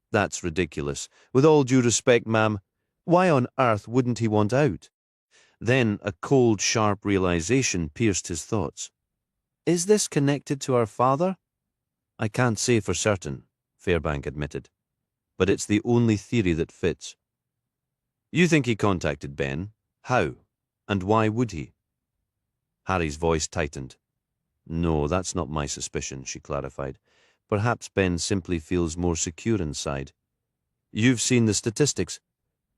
"That's ridiculous. With all due respect, ma'am, why on earth wouldn't he want out?" Then a cold, sharp realization pierced his thoughts. "Is this connected to our father?" "I can't say for certain," Fairbank admitted. "But it's the only theory that fits." "You think he contacted Ben? How? And why would he?" Harry's voice tightened. "No, that's not my suspicion," she clarified. "Perhaps Ben simply feels more secure inside. You've seen the statistics.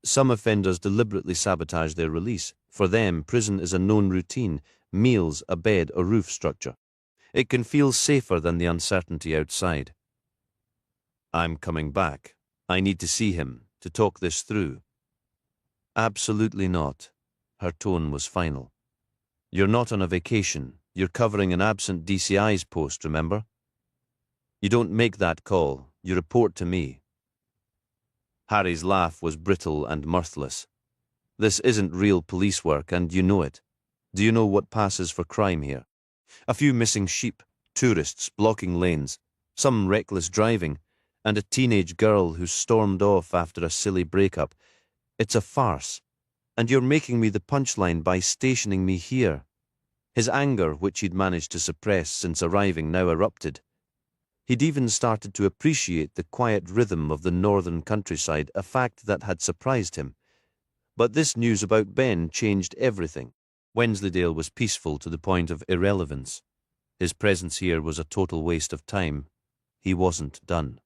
Some offenders deliberately sabotage their release. For them, prison is a known routine, meals, a bed, a roof structure. It can feel safer than the uncertainty outside." "I'm coming back. I need to see him, to talk this through." "Absolutely not." Her tone was final. You're not on a vacation. You're covering an absent DCI's post, remember? You don't make that call. You report to me. Harry's laugh was brittle and mirthless. This isn't real police work, and you know it. Do you know what passes for crime here? A few missing sheep, tourists blocking lanes, some reckless driving, and a teenage girl who stormed off after a silly breakup. It's a farce. And you're making me the punchline by stationing me here. His anger, which he'd managed to suppress since arriving, now erupted. He'd even started to appreciate the quiet rhythm of the northern countryside, a fact that had surprised him. But this news about Ben changed everything. Wensleydale was peaceful to the point of irrelevance. His presence here was a total waste of time. He wasn't done.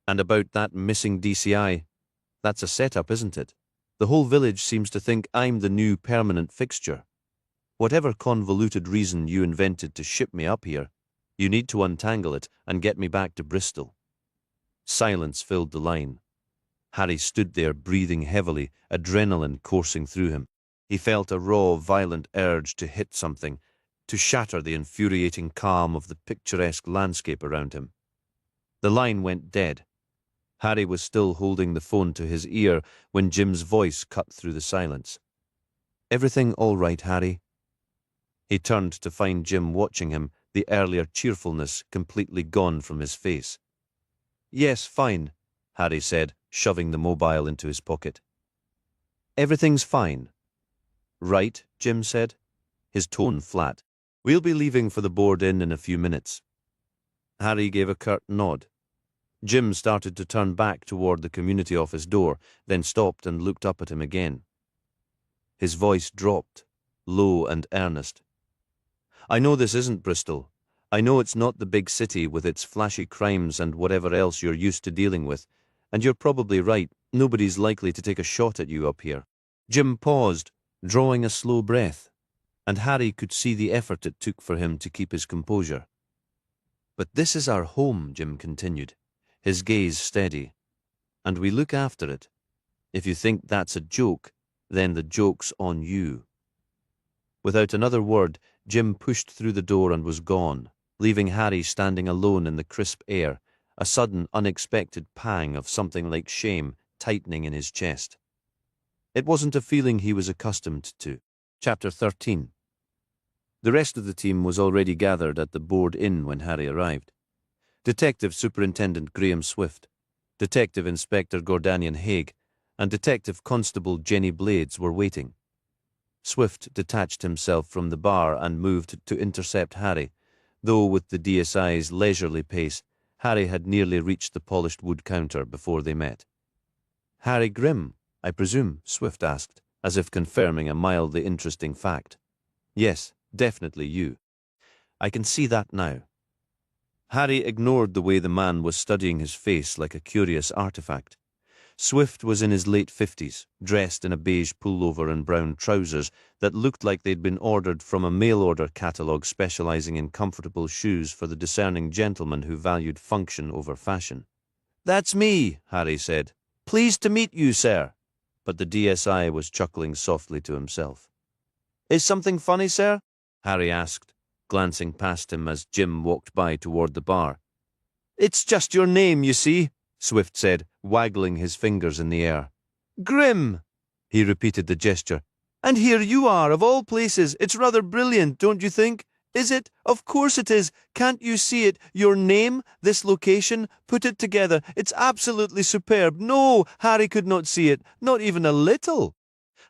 And about that missing DCI, that's a setup, isn't it? The whole village seems to think I'm the new permanent fixture. Whatever convoluted reason you invented to ship me up here, you need to untangle it and get me back to Bristol. Silence filled the line. Harry stood there breathing heavily, adrenaline coursing through him. He felt a raw, violent urge to hit something, to shatter the infuriating calm of the picturesque landscape around him. The line went dead. Harry was still holding the phone to his ear when Jim's voice cut through the silence. Everything all right, Harry? He turned to find Jim watching him, the earlier cheerfulness completely gone from his face. Yes, fine, Harry said, shoving the mobile into his pocket. Everything's fine. Right, Jim said, his tone flat. We'll be leaving for the Board Inn in a few minutes. Harry gave a curt nod. Jim started to turn back toward the community office door, then stopped and looked up at him again. His voice dropped, low and earnest. I know this isn't Bristol. I know it's not the big city with its flashy crimes and whatever else you're used to dealing with, and you're probably right, nobody's likely to take a shot at you up here. Jim paused, drawing a slow breath, and Harry could see the effort it took for him to keep his composure. But this is our home, Jim continued, his gaze steady, and we look after it. If you think that's a joke, then the joke's on you. Without another word, Jim pushed through the door and was gone, leaving Harry standing alone in the crisp air, a sudden, unexpected pang of something like shame tightening in his chest. It wasn't a feeling he was accustomed to. Chapter 13. The rest of the team was already gathered at the Board Inn when Harry arrived. Detective Superintendent Graham Swift, Detective Inspector Gordanian Haig, and Detective Constable Jenny Blades were waiting. Swift detached himself from the bar and moved to intercept Harry, though with the DSI's leisurely pace, Harry had nearly reached the polished wood counter before they met. Harry Grimm, I presume? Swift asked, as if confirming a mildly interesting fact. Yes, definitely you. I can see that now. Harry ignored the way the man was studying his face like a curious artifact. Swift was in his late 50s, dressed in a beige pullover and brown trousers that looked like they'd been ordered from a mail-order catalogue specializing in comfortable shoes for the discerning gentleman who valued function over fashion. That's me, Harry said. Pleased to meet you, sir. But the DSI was chuckling softly to himself. Is something funny, sir? Harry asked, glancing past him as Jim walked by toward the bar. It's just your name, you see, Swift said, waggling his fingers in the air. Grimm, he repeated the gesture. And here you are, of all places. It's rather brilliant, don't you think? Is it? Of course it is. Can't you see it? Your name, this location, put it together. It's absolutely superb. No, Harry could not see it, not even a little.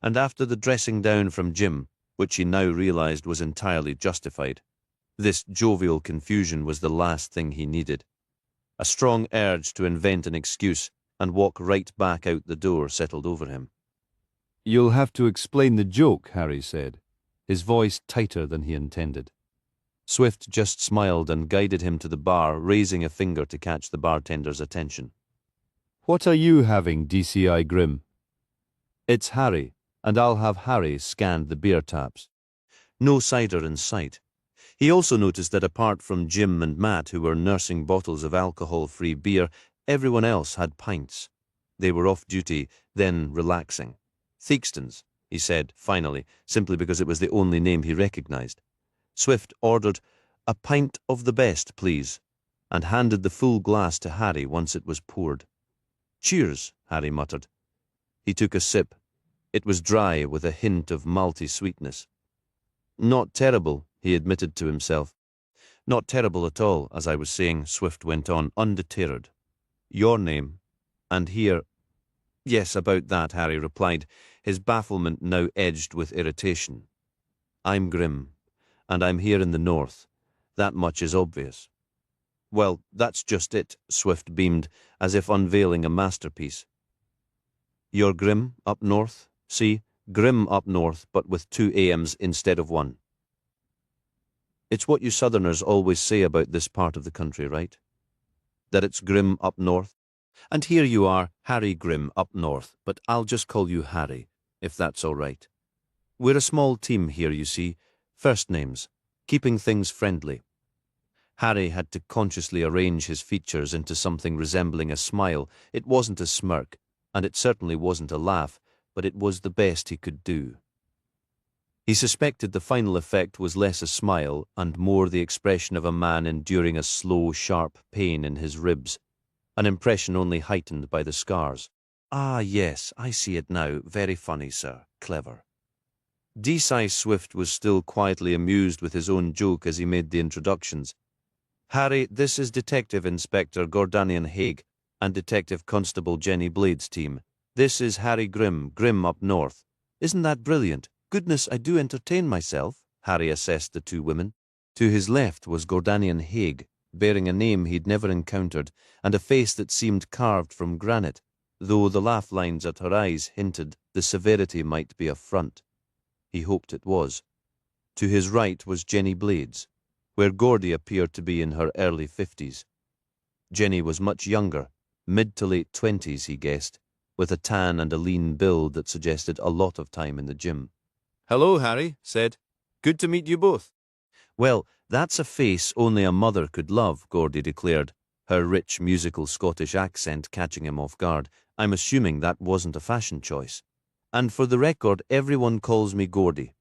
And after the dressing down from Jim, which he now realized was entirely justified, this jovial confusion was the last thing he needed. A strong urge to invent an excuse and walk right back out the door settled over him. You'll have to explain the joke, Harry said, his voice tighter than he intended. Swift just smiled and guided him to the bar, raising a finger to catch the bartender's attention. What are you having, DCI Grimm? It's Harry, and I'll have Harry scan the beer taps. No cider in sight. He also noticed that apart from Jim and Matt, who were nursing bottles of alcohol-free beer, everyone else had pints. They were off duty, then relaxing. Theakston's, he said, finally, simply because it was the only name he recognized. Swift ordered, "A pint of the best, please," and handed the full glass to Harry once it was poured. "Cheers," Harry muttered. He took a sip. It was dry with a hint of malty sweetness. "Not terrible," he admitted to himself. "Not terrible at all, as I was saying," Swift went on, undeterred. "Your name, and here—" "Yes, about that," Harry replied, his bafflement now edged with irritation. "I'm Grimm, and I'm here in the north. That much is obvious." "Well, that's just it," Swift beamed, as if unveiling a masterpiece. "You're Grimm up north? See, Grimm up north, but with 2 AMs instead of 1. It's what you Southerners always say about this part of the country, right? That it's Grimm up north? And here you are, Harry Grimm up north, but I'll just call you Harry, if that's all right. We're a small team here, you see, first names, keeping things friendly." Harry had to consciously arrange his features into something resembling a smile. It wasn't a smirk, and it certainly wasn't a laugh, but it was the best he could do. He suspected the final effect was less a smile and more the expression of a man enduring a slow, sharp pain in his ribs, an impression only heightened by the scars. "Ah, yes, I see it now. Very funny, sir. Clever." DCI Swift was still quietly amused with his own joke as he made the introductions. "Harry, this is Detective Inspector Gordanian Haig and Detective Constable Jenny Blade's team. This is Harry Grimm, Grimm up north. Isn't that brilliant? Goodness, I do entertain myself," Harry assessed the 2 women. To his left was Gordanian Haig, bearing a name he'd never encountered and a face that seemed carved from granite, though the laugh lines at her eyes hinted the severity might be a front. He hoped it was. To his right was Jenny Blades, where Gordie appeared to be in her early 50s. Jenny was much younger, mid to late 20s, he guessed, with a tan and a lean build that suggested a lot of time in the gym. "Hello, Harry," said. "Good to meet you both." "Well, that's a face only a mother could love," Gordie declared, her rich musical Scottish accent catching him off guard. "I'm assuming that wasn't a fashion choice. And for the record, everyone calls me Gordie."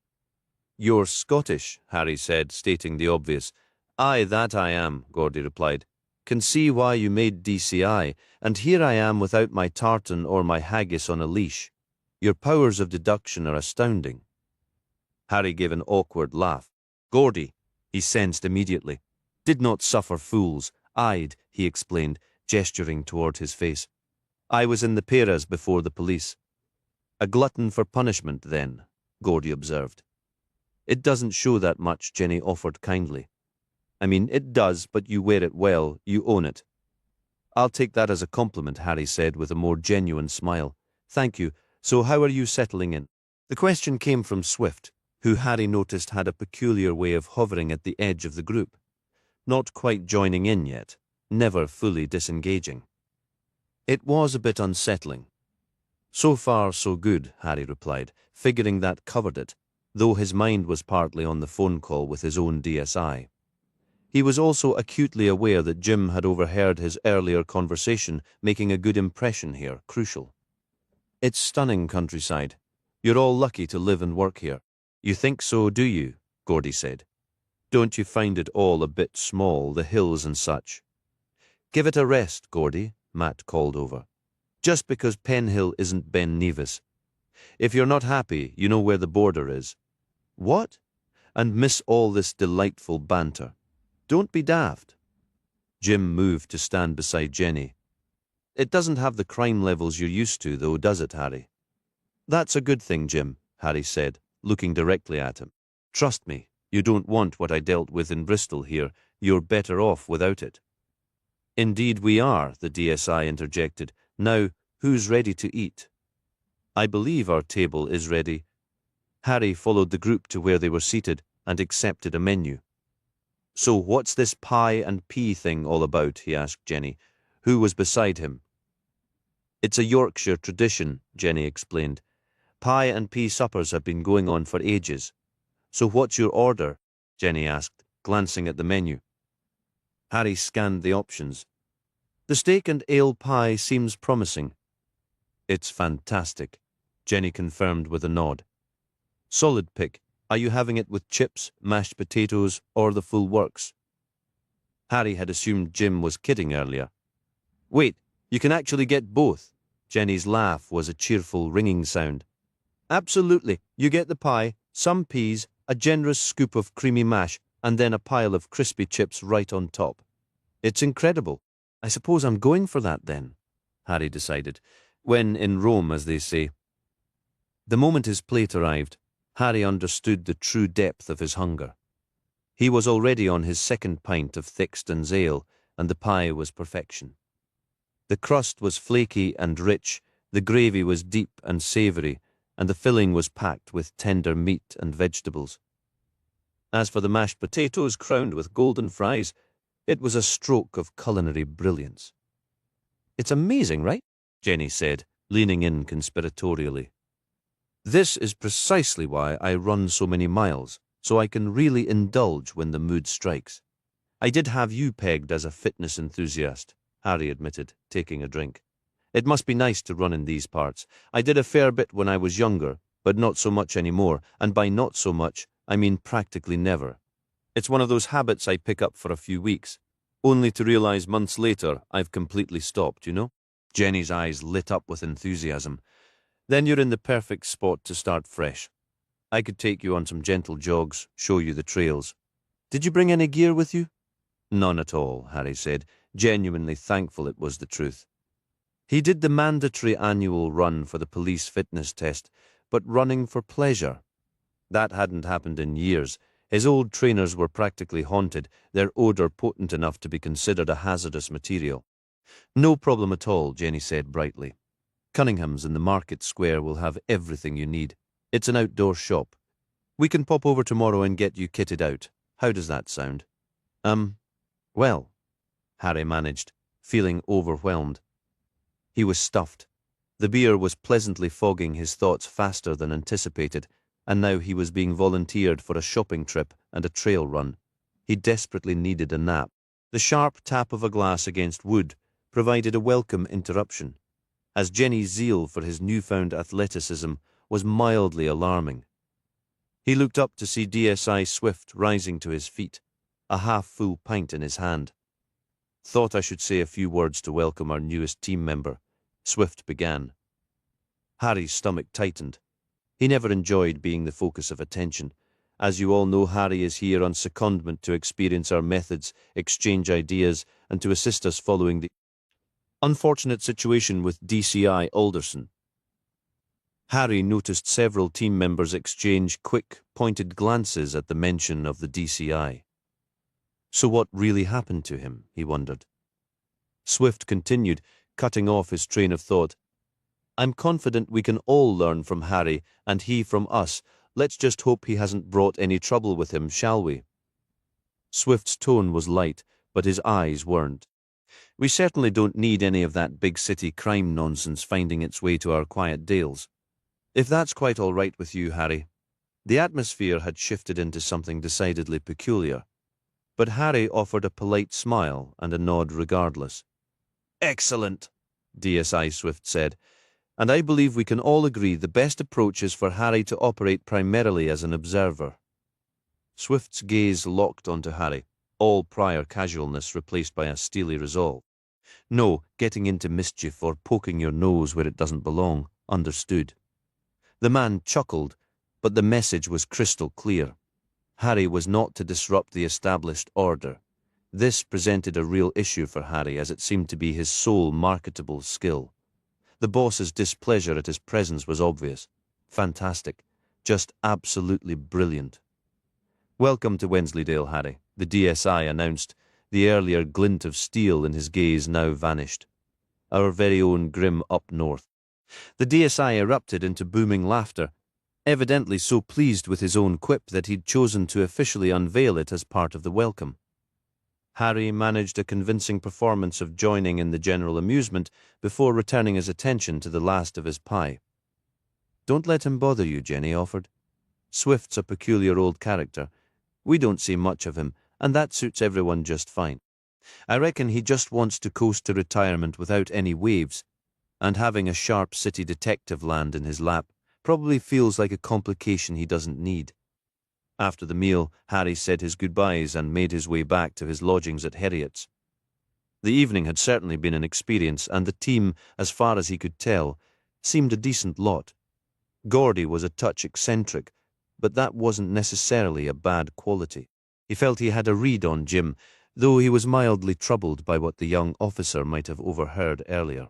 "You're Scottish," Harry said, stating the obvious. "Aye, that I am," Gordie replied. "Can see why you made DCI, and here I am without my tartan or my haggis on a leash. Your powers of deduction are astounding." Harry gave an awkward laugh. Gordie, he sensed immediately, did not suffer fools. "I'd," he explained, gesturing toward his face. "I was in the Peras before the police." "A glutton for punishment, then," Gordie observed. "It doesn't show that much," Jenny offered kindly. "I mean, it does, but you wear it well, you own it." "I'll take that as a compliment," Harry said with a more genuine smile. "Thank you. So how are you settling in?" The question came from Swift, who Harry noticed had a peculiar way of hovering at the edge of the group, not quite joining in yet, never fully disengaging. It was a bit unsettling. "So far, so good," Harry replied, figuring that covered it, though his mind was partly on the phone call with his own DSI. He was also acutely aware that Jim had overheard his earlier conversation, making a good impression here crucial. "It's stunning countryside. You're all lucky to live and work here." "You think so, do you?" Gordie said. "Don't you find it all a bit small, the hills and such?" "Give it a rest, Gordie," Matt called over. "Just because Penhill isn't Ben Nevis. If you're not happy, you know where the border is." "What?" "And miss all this delightful banter. Don't be daft." Jim moved to stand beside Jenny. "It doesn't have the crime levels you're used to, though, does it, Harry?" "That's a good thing, Jim," Harry said, looking directly at him. "Trust me, you don't want what I dealt with in Bristol here. You're better off without it." "Indeed we are," the DSI interjected. "Now, who's ready to eat?" "I believe our table is ready." Harry followed the group to where they were seated and accepted a menu. "So what's this pie and pea thing all about?" he asked Jenny, who was beside him. "It's a Yorkshire tradition," Jenny explained. "Pie and pea suppers have been going on for ages." "So what's your order?" Jenny asked, glancing at the menu. Harry scanned the options. "The steak and ale pie seems promising." "It's fantastic," Jenny confirmed with a nod. Solid pick. Are you having it with chips, mashed potatoes, or the full works? Harry had assumed Jim was kidding earlier. Wait, you can actually get both. Jenny's laugh was a cheerful, ringing sound. Absolutely. You get the pie, some peas, a generous scoop of creamy mash, and then a pile of crispy chips right on top. It's incredible. I suppose I'm going for that then, Harry decided. When in Rome, as they say. The moment his plate arrived, Harry understood the true depth of his hunger. He was already on his second pint of Thixton's ale, and the pie was perfection. The crust was flaky and rich, the gravy was deep and savoury, and the filling was packed with tender meat and vegetables. As for the mashed potatoes crowned with golden fries, it was a stroke of culinary brilliance. It's amazing, right? Jenny said, leaning in conspiratorially. This is precisely why I run so many miles, so I can really indulge when the mood strikes. I did have you pegged as a fitness enthusiast, Harry admitted, taking a drink. It must be nice to run in these parts. I did a fair bit when I was younger, but not so much anymore, and by not so much, I mean practically never. It's one of those habits I pick up for a few weeks, only to realize months later I've completely stopped, you know? Jenny's eyes lit up with enthusiasm. Then you're in the perfect spot to start fresh. I could take you on some gentle jogs, show you the trails. Did you bring any gear with you? None at all, Harry said, genuinely thankful it was the truth. He did the mandatory annual run for the police fitness test, but running for pleasure. That hadn't happened in years. His old trainers were practically haunted, their odour potent enough to be considered a hazardous material. No problem at all, Jenny said brightly. Cunningham's in the market square will have everything you need. It's an outdoor shop. We can pop over tomorrow and get you kitted out. How does that sound? Well, Harry managed, feeling overwhelmed. He was stuffed. The beer was pleasantly fogging his thoughts faster than anticipated, and now he was being volunteered for a shopping trip and a trail run. He desperately needed a nap. The sharp tap of a glass against wood provided a welcome interruption, as Jenny's zeal for his newfound athleticism was mildly alarming. He looked up to see DSI Swift rising to his feet, a half-full pint in his hand. Thought I should say a few words to welcome our newest team member, Swift began. Harry's stomach tightened. He never enjoyed being the focus of attention. As you all know, Harry is here on secondment to experience our methods, exchange ideas, and to assist us following the unfortunate situation with DCI Alderson. Harry noticed several team members exchange quick, pointed glances at the mention of the DCI. So what really happened to him, he wondered. Swift continued, cutting off his train of thought. I'm confident we can all learn from Harry, and he from us. Let's just hope he hasn't brought any trouble with him, shall we? Swift's tone was light, but his eyes weren't. We certainly don't need any of that big city crime nonsense finding its way to our quiet dales. If that's quite all right with you, Harry. The atmosphere had shifted into something decidedly peculiar, but Harry offered a polite smile and a nod regardless. Excellent, DSI Swift said, and I believe we can all agree the best approach is for Harry to operate primarily as an observer. Swift's gaze locked onto Harry, all prior casualness replaced by a steely resolve. No getting into mischief or poking your nose where it doesn't belong, understood. The man chuckled, but the message was crystal clear. Harry was not to disrupt the established order. This presented a real issue for Harry, as it seemed to be his sole marketable skill. The boss's displeasure at his presence was obvious. Fantastic. Just absolutely brilliant. Welcome to Wensleydale, Harry, the DSI announced, the earlier glint of steel in his gaze now vanished. Our very own Grimm Up North. The DSI erupted into booming laughter, evidently so pleased with his own quip that he'd chosen to officially unveil it as part of the welcome. Harry managed a convincing performance of joining in the general amusement before returning his attention to the last of his pie. Don't let him bother you, Jenny offered. Swift's a peculiar old character. We don't see much of him, and that suits everyone just fine. I reckon he just wants to coast to retirement without any waves, and having a sharp city detective land in his lap, Probably feels like a complication he doesn't need. After the meal, Harry said his goodbyes and made his way back to his lodgings at Heriot's. The evening had certainly been an experience, and the team, as far as he could tell, seemed a decent lot. Gordy was a touch eccentric, but that wasn't necessarily a bad quality. He felt he had a read on Jim, though he was mildly troubled by what the young officer might have overheard earlier.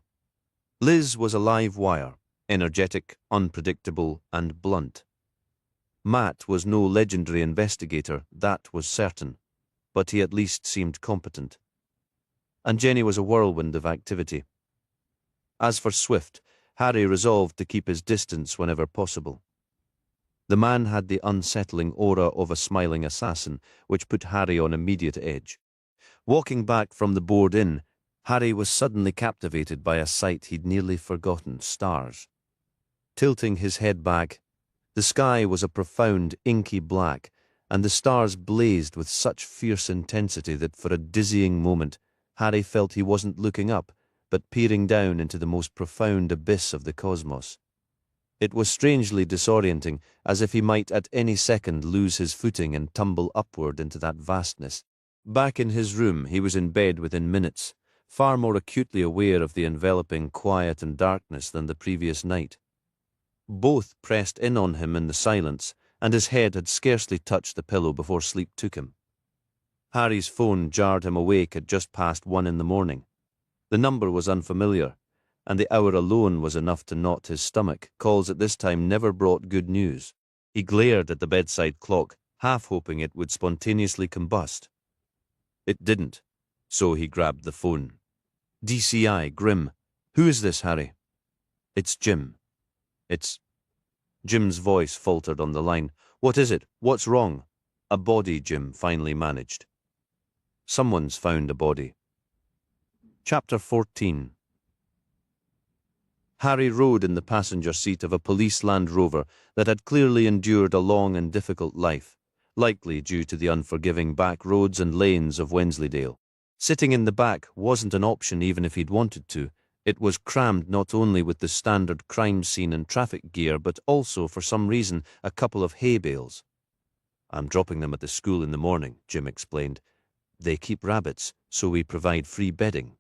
Liz was a live wire, energetic, unpredictable, and blunt. Matt was no legendary investigator, that was certain, but he at least seemed competent. And Jenny was a whirlwind of activity. As for Swift, Harry resolved to keep his distance whenever possible. The man had the unsettling aura of a smiling assassin, which put Harry on immediate edge. Walking back from the Board Inn, Harry was suddenly captivated by a sight he'd nearly forgotten: stars. Tilting his head back, the sky was a profound inky black, and the stars blazed with such fierce intensity that for a dizzying moment Harry felt he wasn't looking up, but peering down into the most profound abyss of the cosmos. It was strangely disorienting, as if he might at any second lose his footing and tumble upward into that vastness. Back in his room, he was in bed within minutes, far more acutely aware of the enveloping quiet and darkness than the previous night. Both pressed in on him in the silence, and his head had scarcely touched the pillow before sleep took him. Harry's phone jarred him awake at just past 1 in the morning. The number was unfamiliar, and the hour alone was enough to knot his stomach. Calls at this time never brought good news. He glared at the bedside clock, half hoping it would spontaneously combust. It didn't, so he grabbed the phone. DCI, Grimm. Who is this, Harry? It's Jim. It's... Jim's voice faltered on the line. What is it? What's wrong? A body, Jim finally managed. Someone's found a body. Chapter 14. Harry rode in the passenger seat of a police Land Rover that had clearly endured a long and difficult life, likely due to the unforgiving back roads and lanes of Wensleydale. Sitting in the back wasn't an option even if he'd wanted to. It was crammed not only with the standard crime scene and traffic gear, but also, for some reason, a couple of hay bales. I'm dropping them at the school in the morning, Jim explained. They keep rabbits, so we provide free bedding.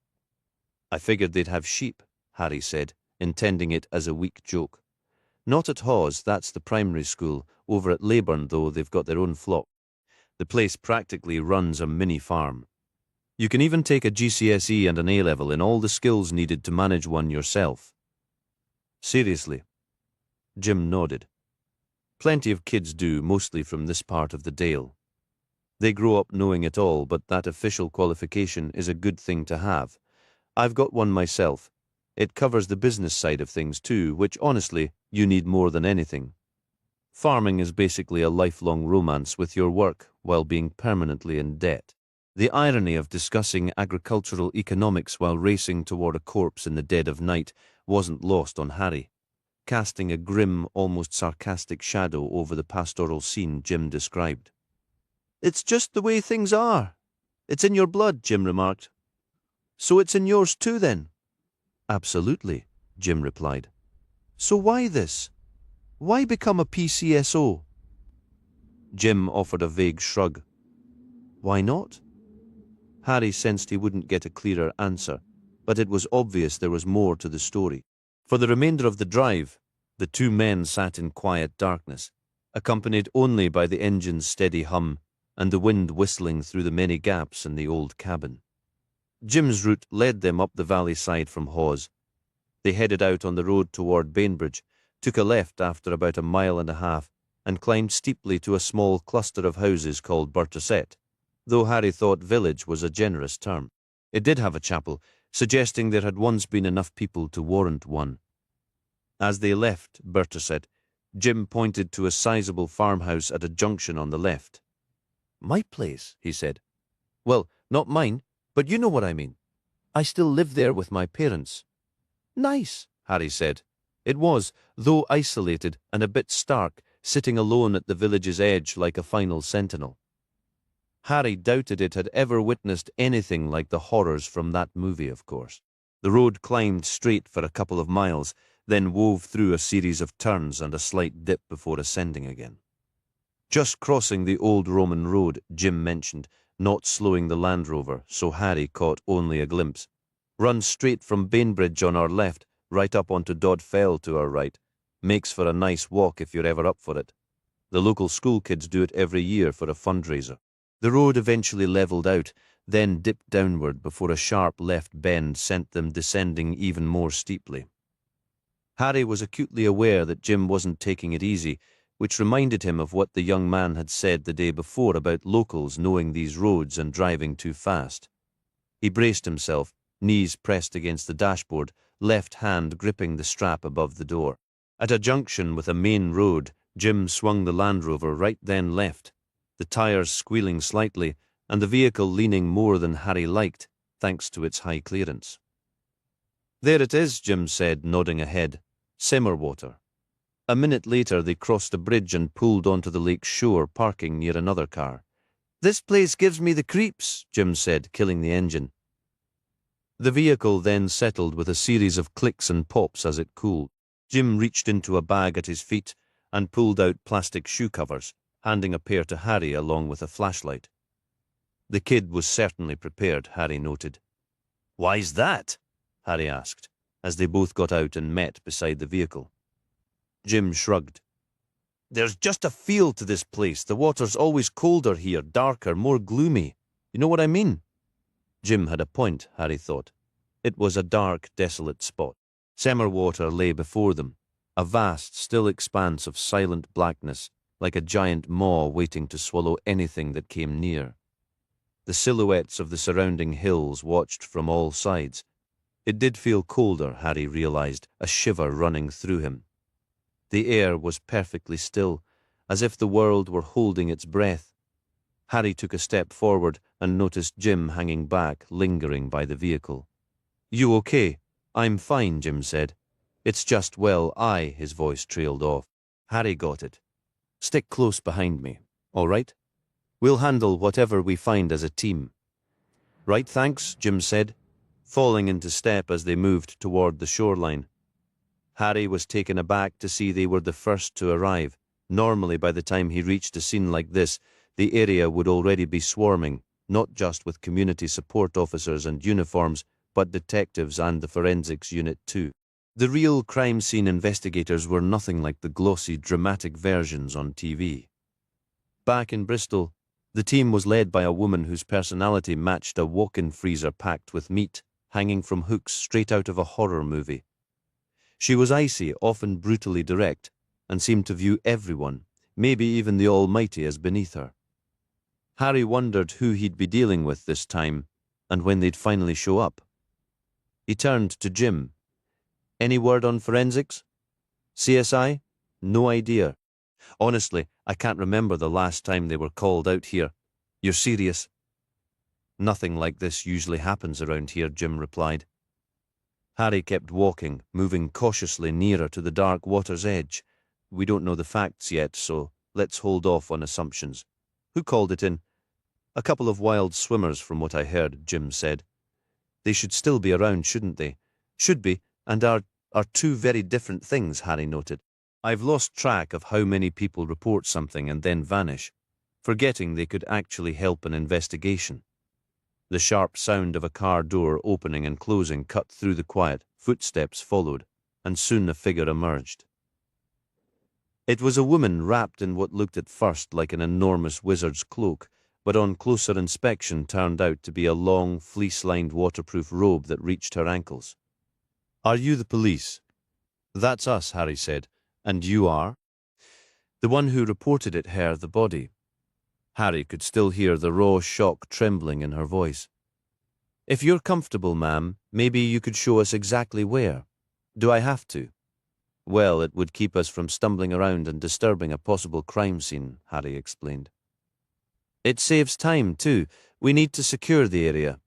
I figured they'd have sheep, Harry said, intending it as a weak joke. Not at Hawes, that's the primary school. Over at Leyburn, though, they've got their own flock. The place practically runs a mini farm. You can even take a GCSE and an A-level in all the skills needed to manage one yourself. Seriously? Jim nodded. Plenty of kids do, mostly from this part of the Dale. They grow up knowing it all, but that official qualification is a good thing to have. I've got one myself. It covers the business side of things too, which honestly, you need more than anything. Farming is basically a lifelong romance with your work while being permanently in debt. The irony of discussing agricultural economics while racing toward a corpse in the dead of night wasn't lost on Harry, casting a grim, almost sarcastic shadow over the pastoral scene Jim described. It's just the way things are. It's in your blood, Jim remarked. So it's in yours too, then? Absolutely, Jim replied. So why this? Why become a PCSO? Jim offered a vague shrug. Why not? Harry sensed he wouldn't get a clearer answer, but it was obvious there was more to the story. For the remainder of the drive, the two men sat in quiet darkness, accompanied only by the engine's steady hum and the wind whistling through the many gaps in the old cabin. Jim's route led them up the valley side from Hawes. They headed out on the road toward Bainbridge, took a left after about a mile and a half, and climbed steeply to a small cluster of houses called Burtosset, though Harry thought village was a generous term. It did have a chapel, suggesting there had once been enough people to warrant one. As they left Burtosset, Jim pointed to a sizable farmhouse at a junction on the left. My place, he said. Well, not mine, but you know what I mean. I still live there with my parents. Nice, Harry said. It was, though isolated and a bit stark, sitting alone at the village's edge like a final sentinel. Harry doubted it had ever witnessed anything like the horrors from that movie, of course. The road climbed straight for a couple of miles, then wove through a series of turns and a slight dip before ascending again. Just crossing the old Roman road, Jim mentioned, not slowing the Land Rover, so Harry caught only a glimpse. Run straight from Bainbridge on our left, right up onto Dod Fell to our right. Makes for a nice walk if you're ever up for it. The local school kids do it every year for a fundraiser. The road eventually levelled out, then dipped downward before a sharp left bend sent them descending even more steeply. Harry was acutely aware that Jim wasn't taking it easy, which reminded him of what the young man had said the day before about locals knowing these roads and driving too fast. He braced himself, knees pressed against the dashboard, left hand gripping the strap above the door. At a junction with a main road, Jim swung the Land Rover right then left, the tires squealing slightly and the vehicle leaning more than Harry liked, thanks to its high clearance. "There it is," Jim said, nodding ahead. "Simmerwater." A minute later they crossed a bridge and pulled onto the lake's shore, parking near another car. "This place gives me the creeps," Jim said, killing the engine. The vehicle then settled with a series of clicks and pops as it cooled. Jim reached into a bag at his feet and pulled out plastic shoe covers, handing a pair to Harry along with a flashlight. The kid was certainly prepared, Harry noted. "Why's that?" Harry asked, as they both got out and met beside the vehicle. Jim shrugged. "There's just a feel to this place. The water's always colder here, darker, more gloomy. You know what I mean?" Jim had a point, Harry thought. It was a dark, desolate spot. Simmerwater lay before them, a vast, still expanse of silent blackness, like a giant maw waiting to swallow anything that came near. The silhouettes of the surrounding hills watched from all sides. It did feel colder, Harry realized, a shiver running through him. The air was perfectly still, as if the world were holding its breath. Harry took a step forward and noticed Jim hanging back, lingering by the vehicle. "You okay?" "I'm fine," Jim said. "It's just, well, his voice trailed off. Harry got it. "Stick close behind me, all right? We'll handle whatever we find as a team." "Right, thanks," Jim said, falling into step as they moved toward the shoreline. Harry was taken aback to see they were the first to arrive. Normally, by the time he reached a scene like this, the area would already be swarming, not just with community support officers and uniforms, but detectives and the forensics unit too. The real crime scene investigators were nothing like the glossy, dramatic versions on TV. Back in Bristol, the team was led by a woman whose personality matched a walk-in freezer packed with meat, hanging from hooks straight out of a horror movie. She was icy, often brutally direct, and seemed to view everyone, maybe even the Almighty, as beneath her. Harry wondered who he'd be dealing with this time, and when they'd finally show up. He turned to Jim. "Any word on forensics? CSI? No idea. Honestly, I can't remember the last time they were called out here. You're serious?" "Nothing like this usually happens around here," Jim replied. Harry kept walking, moving cautiously nearer to the dark water's edge. "We don't know the facts yet, so let's hold off on assumptions. Who called it in?" "A couple of wild swimmers, from what I heard," Jim said. "They should still be around, shouldn't they?" "Should be, and are two very different things," Harry noted. "I've lost track of how many people report something and then vanish, forgetting they could actually help an investigation." The sharp sound of a car door opening and closing cut through the quiet, footsteps followed, and soon a figure emerged. It was a woman wrapped in what looked at first like an enormous wizard's cloak, but on closer inspection turned out to be a long, fleece-lined waterproof robe that reached her ankles. "Are you the police?" "That's us," Harry said. "And you are?" "The one who reported it, her, the body." Harry could still hear the raw shock trembling in her voice. "If you're comfortable, ma'am, maybe you could show us exactly where." "Do I have to?" "Well, it would keep us from stumbling around and disturbing a possible crime scene," Harry explained. "It saves time, too. We need to secure the area."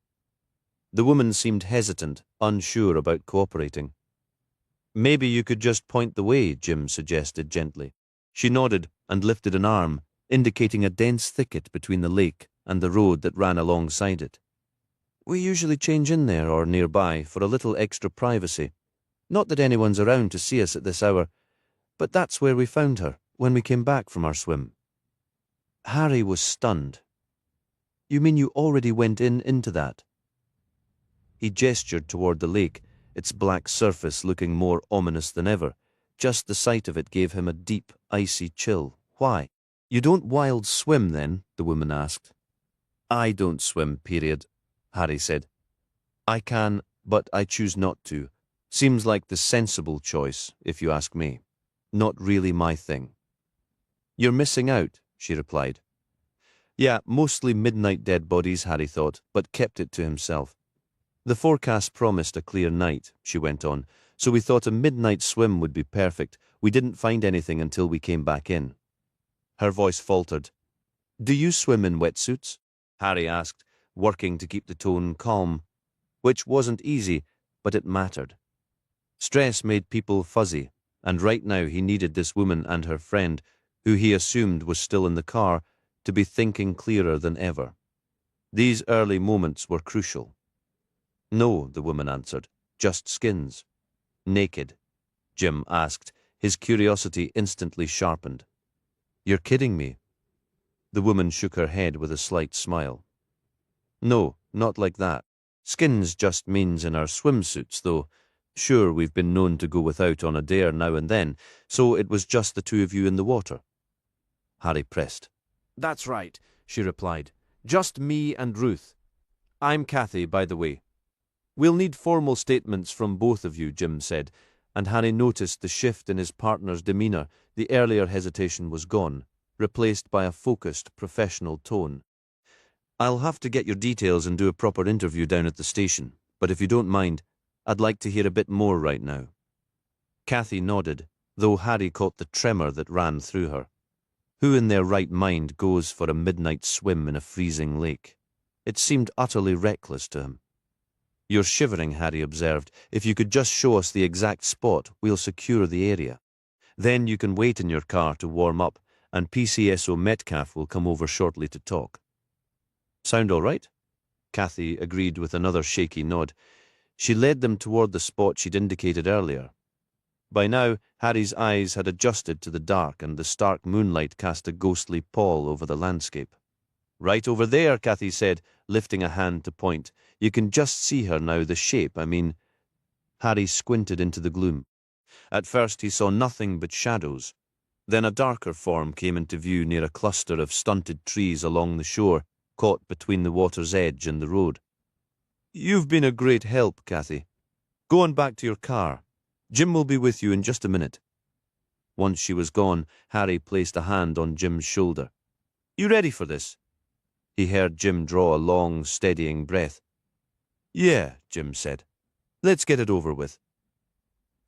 The woman seemed hesitant, unsure about cooperating. "Maybe you could just point the way," Jim suggested gently. She nodded and lifted an arm, indicating a dense thicket between the lake and the road that ran alongside it. "We usually change in there or nearby for a little extra privacy. Not that anyone's around to see us at this hour, but that's where we found her when we came back from our swim." Harry was stunned. "You mean you already went into that?" He gestured toward the lake, its black surface looking more ominous than ever. Just the sight of it gave him a deep, icy chill. "Why? You don't wild swim, then?" the woman asked. "I don't swim, period," Harry said. "I can, but I choose not to. Seems like the sensible choice, if you ask me. Not really my thing." "You're missing out," she replied. Yeah, mostly midnight dead bodies, Harry thought, but kept it to himself. "The forecast promised a clear night," she went on, "so we thought a midnight swim would be perfect. We didn't find anything until we came back in." Her voice faltered. "Do you swim in wetsuits?" Harry asked, working to keep the tone calm, which wasn't easy, but it mattered. Stress made people fuzzy, and right now he needed this woman and her friend, who he assumed was still in the car, to be thinking clearer than ever. These early moments were crucial. "No," the woman answered, "just skins." "Naked?" Jim asked, his curiosity instantly sharpened. "You're kidding me." The woman shook her head with a slight smile. "No, not like that. Skins just means in our swimsuits, though. Sure, we've been known to go without on a dare now and then, so it was just the two of you in the water." Harry pressed. "That's right," she replied. "Just me and Ruth. I'm Kathy, by the way." "We'll need formal statements from both of you," Jim said, and Harry noticed the shift in his partner's demeanour. The earlier hesitation was gone, replaced by a focused, professional tone. "I'll have to get your details and do a proper interview down at the station, but if you don't mind, I'd like to hear a bit more right now." Kathy nodded, though Harry caught the tremor that ran through her. Who in their right mind goes for a midnight swim in a freezing lake? It seemed utterly reckless to him. "You're shivering," Harry observed. "If you could just show us the exact spot, we'll secure the area. Then you can wait in your car to warm up, and PCSO Metcalf will come over shortly to talk." "Sound all right?" Kathy agreed with another shaky nod. She led them toward the spot she'd indicated earlier. By now, Harry's eyes had adjusted to the dark, and the stark moonlight cast a ghostly pall over the landscape. "Right over there," Kathy said, lifting a hand to point. "You can just see her now, the shape, I mean." Harry squinted into the gloom. At first he saw nothing but shadows. Then a darker form came into view near a cluster of stunted trees along the shore, caught between the water's edge and the road. "You've been a great help, Kathy. Go on back to your car. Jim will be with you in just a minute." Once she was gone, Harry placed a hand on Jim's shoulder. "You ready for this?" He heard Jim draw a long, steadying breath. "Yeah," Jim said. "Let's get it over with."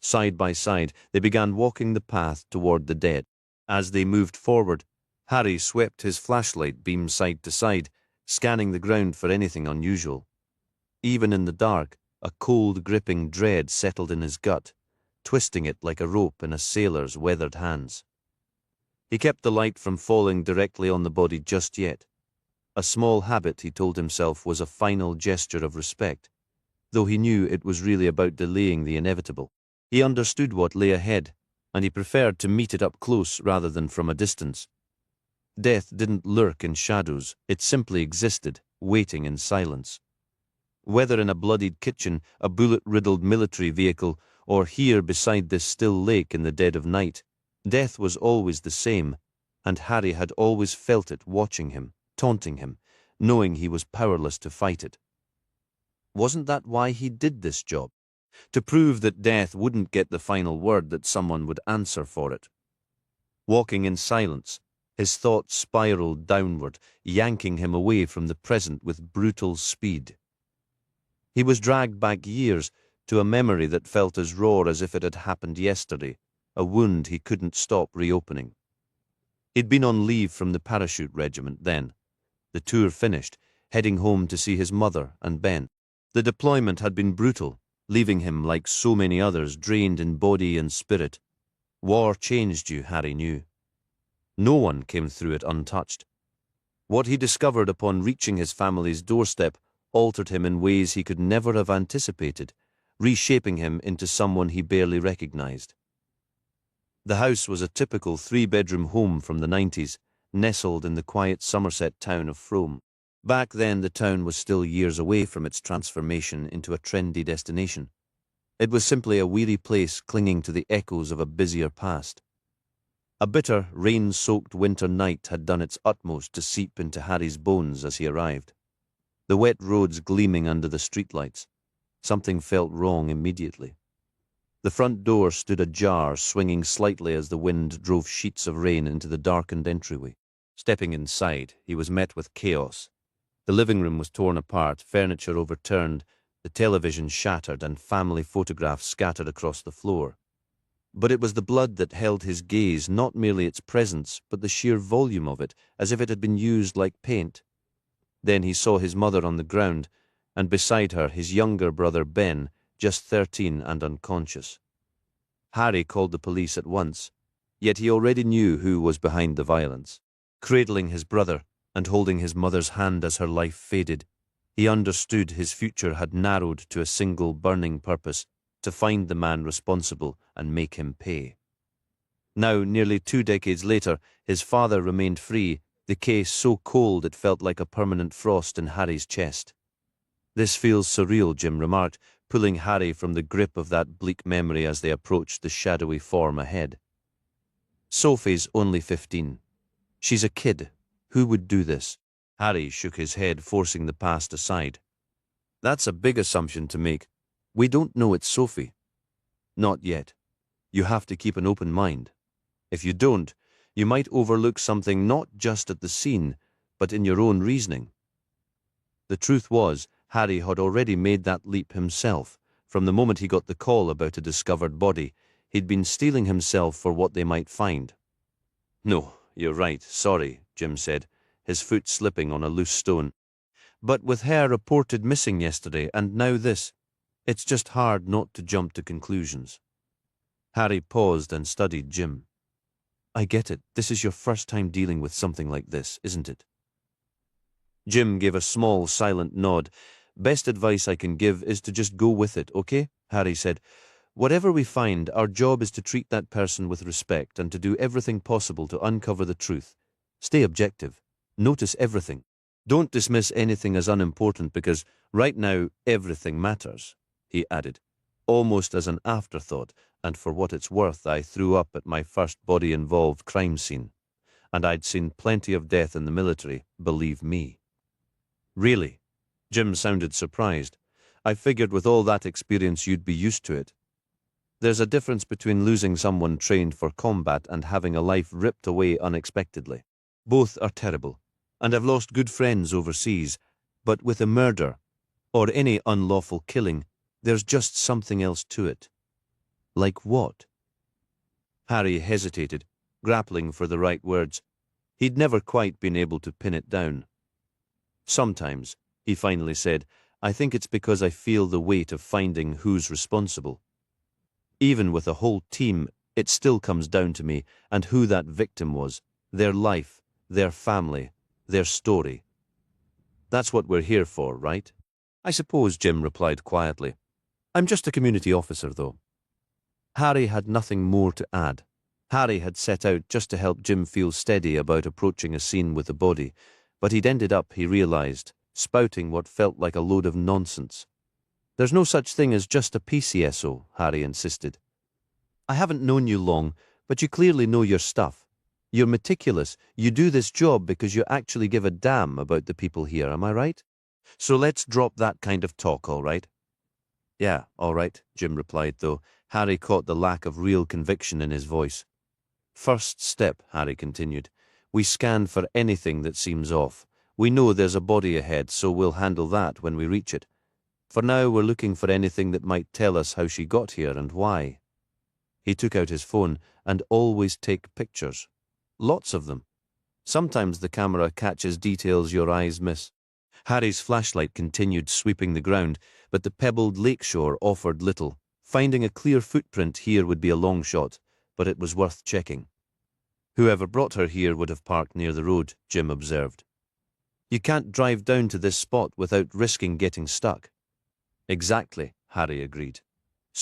Side by side, they began walking the path toward the dead. As they moved forward, Harry swept his flashlight beam side to side, scanning the ground for anything unusual. Even in the dark, a cold, gripping dread settled in his gut, twisting it like a rope in a sailor's weathered hands. He kept the light from falling directly on the body just yet. A small habit, he told himself, was a final gesture of respect, though he knew it was really about delaying the inevitable. He understood what lay ahead, and he preferred to meet it up close rather than from a distance. Death didn't lurk in shadows, it simply existed, waiting in silence. Whether in a bloodied kitchen, a bullet-riddled military vehicle, or here beside this still lake in the dead of night, death was always the same, and Harry had always felt it watching him, taunting him, knowing he was powerless to fight it. Wasn't that why he did this job? To prove that death wouldn't get the final word, that someone would answer for it. Walking in silence, his thoughts spiraled downward, yanking him away from the present with brutal speed. He was dragged back years to a memory that felt as raw as if it had happened yesterday, a wound he couldn't stop reopening. He'd been on leave from the parachute regiment then, the tour finished, heading home to see his mother and Ben. The deployment had been brutal, leaving him, like so many others, drained in body and spirit. War changed you, Harry knew. No one came through it untouched. What he discovered upon reaching his family's doorstep altered him in ways he could never have anticipated, reshaping him into someone he barely recognized. The house was a typical three-bedroom home from the 90s, nestled in the quiet Somerset town of Frome. Back then, the town was still years away from its transformation into a trendy destination. It was simply a weary place clinging to the echoes of a busier past. A bitter, rain-soaked winter night had done its utmost to seep into Harry's bones as he arrived. The wet roads gleaming under the streetlights. Something felt wrong immediately. The front door stood ajar, swinging slightly as the wind drove sheets of rain into the darkened entryway. Stepping inside, he was met with chaos. The living room was torn apart, furniture overturned, the television shattered, and family photographs scattered across the floor. But it was the blood that held his gaze, not merely its presence, but the sheer volume of it, as if it had been used like paint. Then he saw his mother on the ground, and beside her his younger brother Ben, just 13 and unconscious. Harry called the police at once, yet he already knew who was behind the violence. Cradling his brother and holding his mother's hand as her life faded, he understood his future had narrowed to a single burning purpose: to find the man responsible and make him pay. Now, nearly 2 decades later, his father remained free, the case so cold it felt like a permanent frost in Harry's chest. "This feels surreal," Jim remarked, pulling Harry from the grip of that bleak memory as they approached the shadowy form ahead. "Sophie's only 15. She's a kid. Who would do this?" Harry shook his head, forcing the past aside. "That's a big assumption to make. We don't know it's Sophie." "Not yet. You have to keep an open mind. If you don't, you might overlook something not just at the scene, but in your own reasoning." The truth was, Harry had already made that leap himself. From the moment he got the call about a discovered body, he'd been steeling himself for what they might find. "No, you're right, sorry," Jim said, his foot slipping on a loose stone. "But with her reported missing yesterday, and now this, it's just hard not to jump to conclusions." Harry paused and studied Jim. "I get it. This is your first time dealing with something like this, isn't it?" Jim gave a small, silent nod. "Best advice I can give is to just go with it, okay?" Harry said. "Whatever we find, our job is to treat that person with respect and to do everything possible to uncover the truth. Stay objective. Notice everything. Don't dismiss anything as unimportant because, right now, everything matters," he added, almost as an afterthought, "and for what it's worth, I threw up at my first body-involved crime scene. And I'd seen plenty of death in the military, believe me." "Really?" Jim sounded surprised. "I figured with all that experience you'd be used to it." "There's a difference between losing someone trained for combat and having a life ripped away unexpectedly. Both are terrible, and I've lost good friends overseas, but with a murder, or any unlawful killing, there's just something else to it." "Like what?" Harry hesitated, grappling for the right words. He'd never quite been able to pin it down. "Sometimes," he finally said, "I think it's because I feel the weight of finding who's responsible. Even with a whole team, it still comes down to me and who that victim was, their life, their family, their story. That's what we're here for, right?" "I suppose," Jim replied quietly. "I'm just a community officer, though." Harry had nothing more to add. Harry had set out just to help Jim feel steady about approaching a scene with a body, but he'd ended up, he realized, spouting what felt like a load of nonsense. "There's no such thing as just a PCSO," Harry insisted. "I haven't known you long, but you clearly know your stuff. You're meticulous. You do this job because you actually give a damn about the people here, am I right? So let's drop that kind of talk, all right?" "Yeah, all right," Jim replied, though Harry caught the lack of real conviction in his voice. "First step," Harry continued. "We scan for anything that seems off. We know there's a body ahead, so we'll handle that when we reach it. For now, we're looking for anything that might tell us how she got here and why." He took out his phone. "And always take pictures. Lots of them. Sometimes the camera catches details your eyes miss." Harry's flashlight continued sweeping the ground, but the pebbled lakeshore offered little. Finding a clear footprint here would be a long shot, but it was worth checking. "Whoever brought her here would have parked near the road," Jim observed. "You can't drive down to this spot without risking getting stuck." "Exactly," Harry agreed.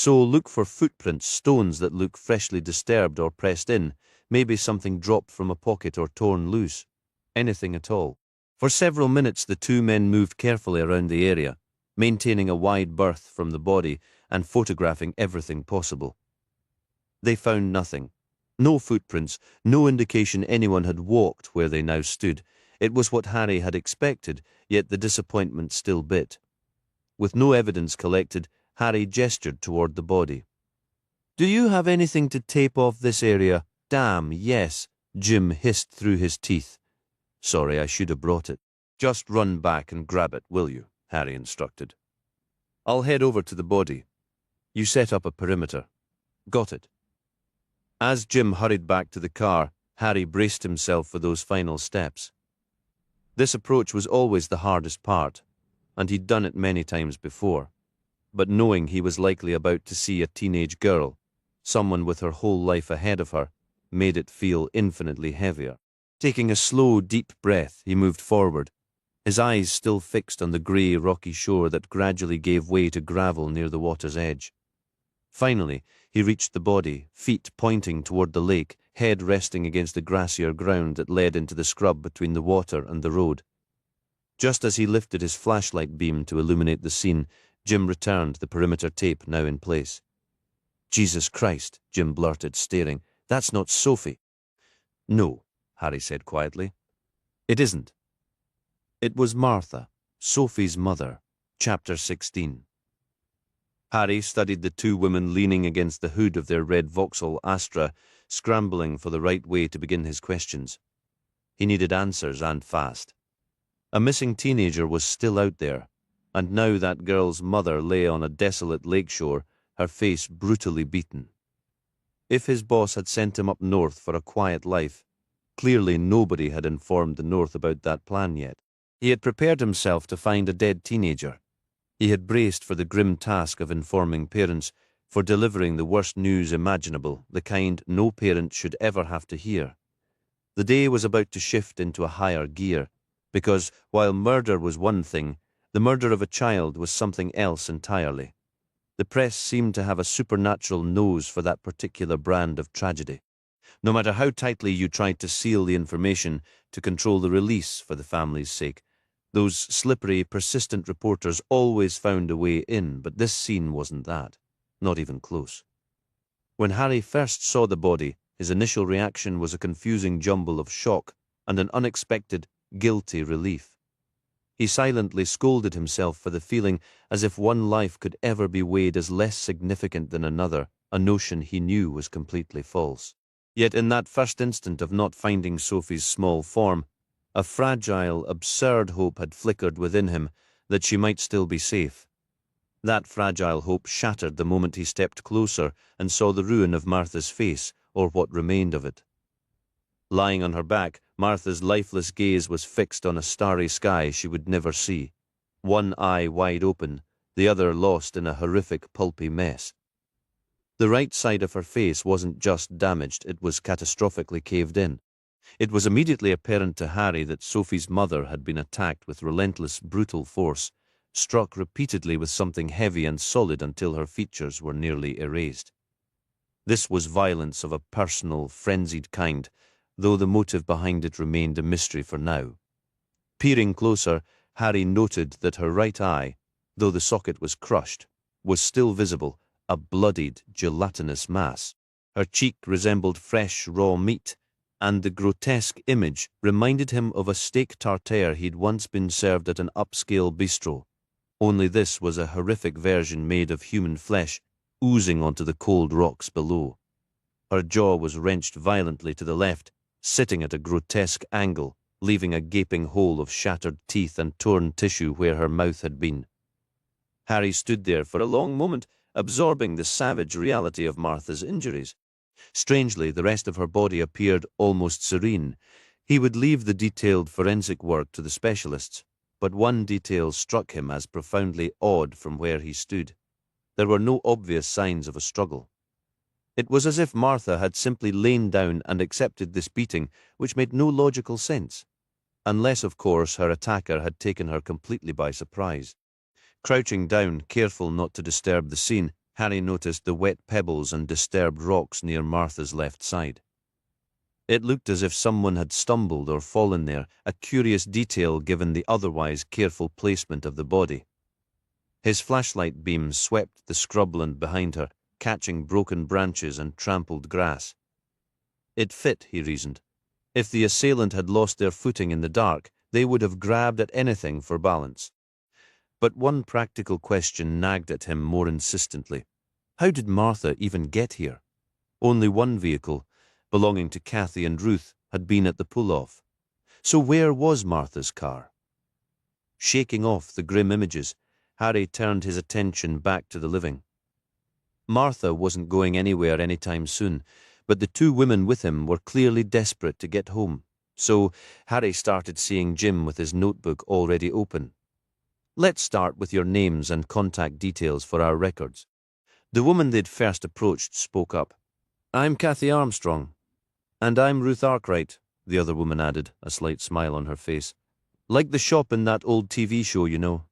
So look for footprints, stones that look freshly disturbed or pressed in, maybe something dropped from a pocket or torn loose. Anything at all. For several minutes the two men moved carefully around the area, maintaining a wide berth from the body and photographing everything possible. They found nothing. No footprints, no indication anyone had walked where they now stood. It was what Harry had expected, yet the disappointment still bit. With no evidence collected, Harry gestured toward the body. "Do you have anything to tape off this area?" "Damn, yes," Jim hissed through his teeth. "Sorry, I should have brought it." "Just run back and grab it, will you?" Harry instructed. "I'll head over to the body. You set up a perimeter." "Got it." As Jim hurried back to the car, Harry braced himself for those final steps. This approach was always the hardest part, and he'd done it many times before. But knowing he was likely about to see a teenage girl, someone with her whole life ahead of her, made it feel infinitely heavier. Taking a slow, deep breath, he moved forward, his eyes still fixed on the grey, rocky shore that gradually gave way to gravel near the water's edge. Finally, he reached the body, feet pointing toward the lake, head resting against the grassier ground that led into the scrub between the water and the road. Just as he lifted his flashlight beam to illuminate the scene, Jim returned, the perimeter tape now in place. "Jesus Christ," Jim blurted, staring. "That's not Sophie." "No," Harry said quietly. "It isn't." It was Martha, Sophie's mother. Chapter 16. Harry studied the two women leaning against the hood of their red Vauxhall Astra, scrambling for the right way to begin his questions. He needed answers, and fast. A missing teenager was still out there, and now that girl's mother lay on a desolate lakeshore, her face brutally beaten. If his boss had sent him up north for a quiet life, clearly nobody had informed the North about that plan yet. He had prepared himself to find a dead teenager. He had braced for the grim task of informing parents, for delivering the worst news imaginable, the kind no parent should ever have to hear. The day was about to shift into a higher gear, because while murder was one thing, the murder of a child was something else entirely. The press seemed to have a supernatural nose for that particular brand of tragedy. No matter how tightly you tried to seal the information to control the release for the family's sake, those slippery, persistent reporters always found a way in, but this scene wasn't that. Not even close. When Harry first saw the body, his initial reaction was a confusing jumble of shock and an unexpected, guilty relief. He silently scolded himself for the feeling as if one life could ever be weighed as less significant than another, a notion he knew was completely false. Yet in that first instant of not finding Sophie's small form, a fragile, absurd hope had flickered within him that she might still be safe. That fragile hope shattered the moment he stepped closer and saw the ruin of Martha's face, or what remained of it. Lying on her back, Martha's lifeless gaze was fixed on a starry sky she would never see, one eye wide open, the other lost in a horrific, pulpy mess. The right side of her face wasn't just damaged, it was catastrophically caved in. It was immediately apparent to Harry that Sophie's mother had been attacked with relentless, brutal force, struck repeatedly with something heavy and solid until her features were nearly erased. This was violence of a personal, frenzied kind, though the motive behind it remained a mystery for now. Peering closer, Harry noted that her right eye, though the socket was crushed, was still visible, a bloodied, gelatinous mass. Her cheek resembled fresh, raw meat, and the grotesque image reminded him of a steak tartare he'd once been served at an upscale bistro, only this was a horrific version made of human flesh, oozing onto the cold rocks below. Her jaw was wrenched violently to the left, sitting at a grotesque angle, leaving a gaping hole of shattered teeth and torn tissue where her mouth had been. Harry stood there for a long moment, absorbing the savage reality of Martha's injuries. Strangely, the rest of her body appeared almost serene. He would leave the detailed forensic work to the specialists, but one detail struck him as profoundly odd from where he stood. There were no obvious signs of a struggle. It was as if Martha had simply lain down and accepted this beating, which made no logical sense. Unless, of course, her attacker had taken her completely by surprise. Crouching down, careful not to disturb the scene, Harry noticed the wet pebbles and disturbed rocks near Martha's left side. It looked as if someone had stumbled or fallen there, a curious detail given the otherwise careful placement of the body. His flashlight beam swept the scrubland behind her, catching broken branches and trampled grass. It fit, he reasoned. If the assailant had lost their footing in the dark, they would have grabbed at anything for balance. But one practical question nagged at him more insistently. How did Martha even get here? Only one vehicle, belonging to Kathy and Ruth, had been at the pull-off. So where was Martha's car? Shaking off the grim images, Harry turned his attention back to the living. Martha wasn't going anywhere anytime soon, but the two women with him were clearly desperate to get home. So Harry started seeing Jim with his notebook already open. Let's start with your names and contact details for our records. The woman they'd first approached spoke up. I'm Kathy Armstrong. And I'm Ruth Arkwright, the other woman added, a slight smile on her face. Like the shop in that old TV show, you know.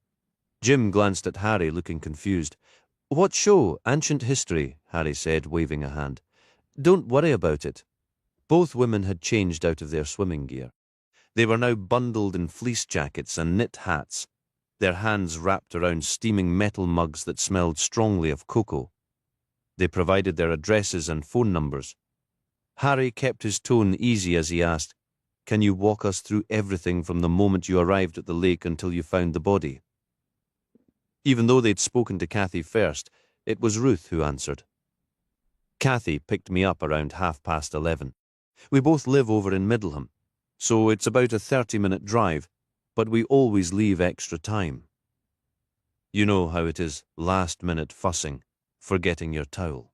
Jim glanced at Harry, looking confused. What show? Ancient History, Harry said, waving a hand. Don't worry about it. Both women had changed out of their swimming gear. They were now bundled in fleece jackets and knit hats, their hands wrapped around steaming metal mugs that smelled strongly of cocoa. They provided their addresses and phone numbers. Harry kept his tone easy as he asked, Can you walk us through everything from the moment you arrived at the lake until you found the body? Even though they'd spoken to Kathy first, it was Ruth who answered. Kathy picked me up around 11:30. We both live over in Middleham, so it's about a 30-minute drive, but we always leave extra time. You know how it is, last-minute fussing, forgetting your towel.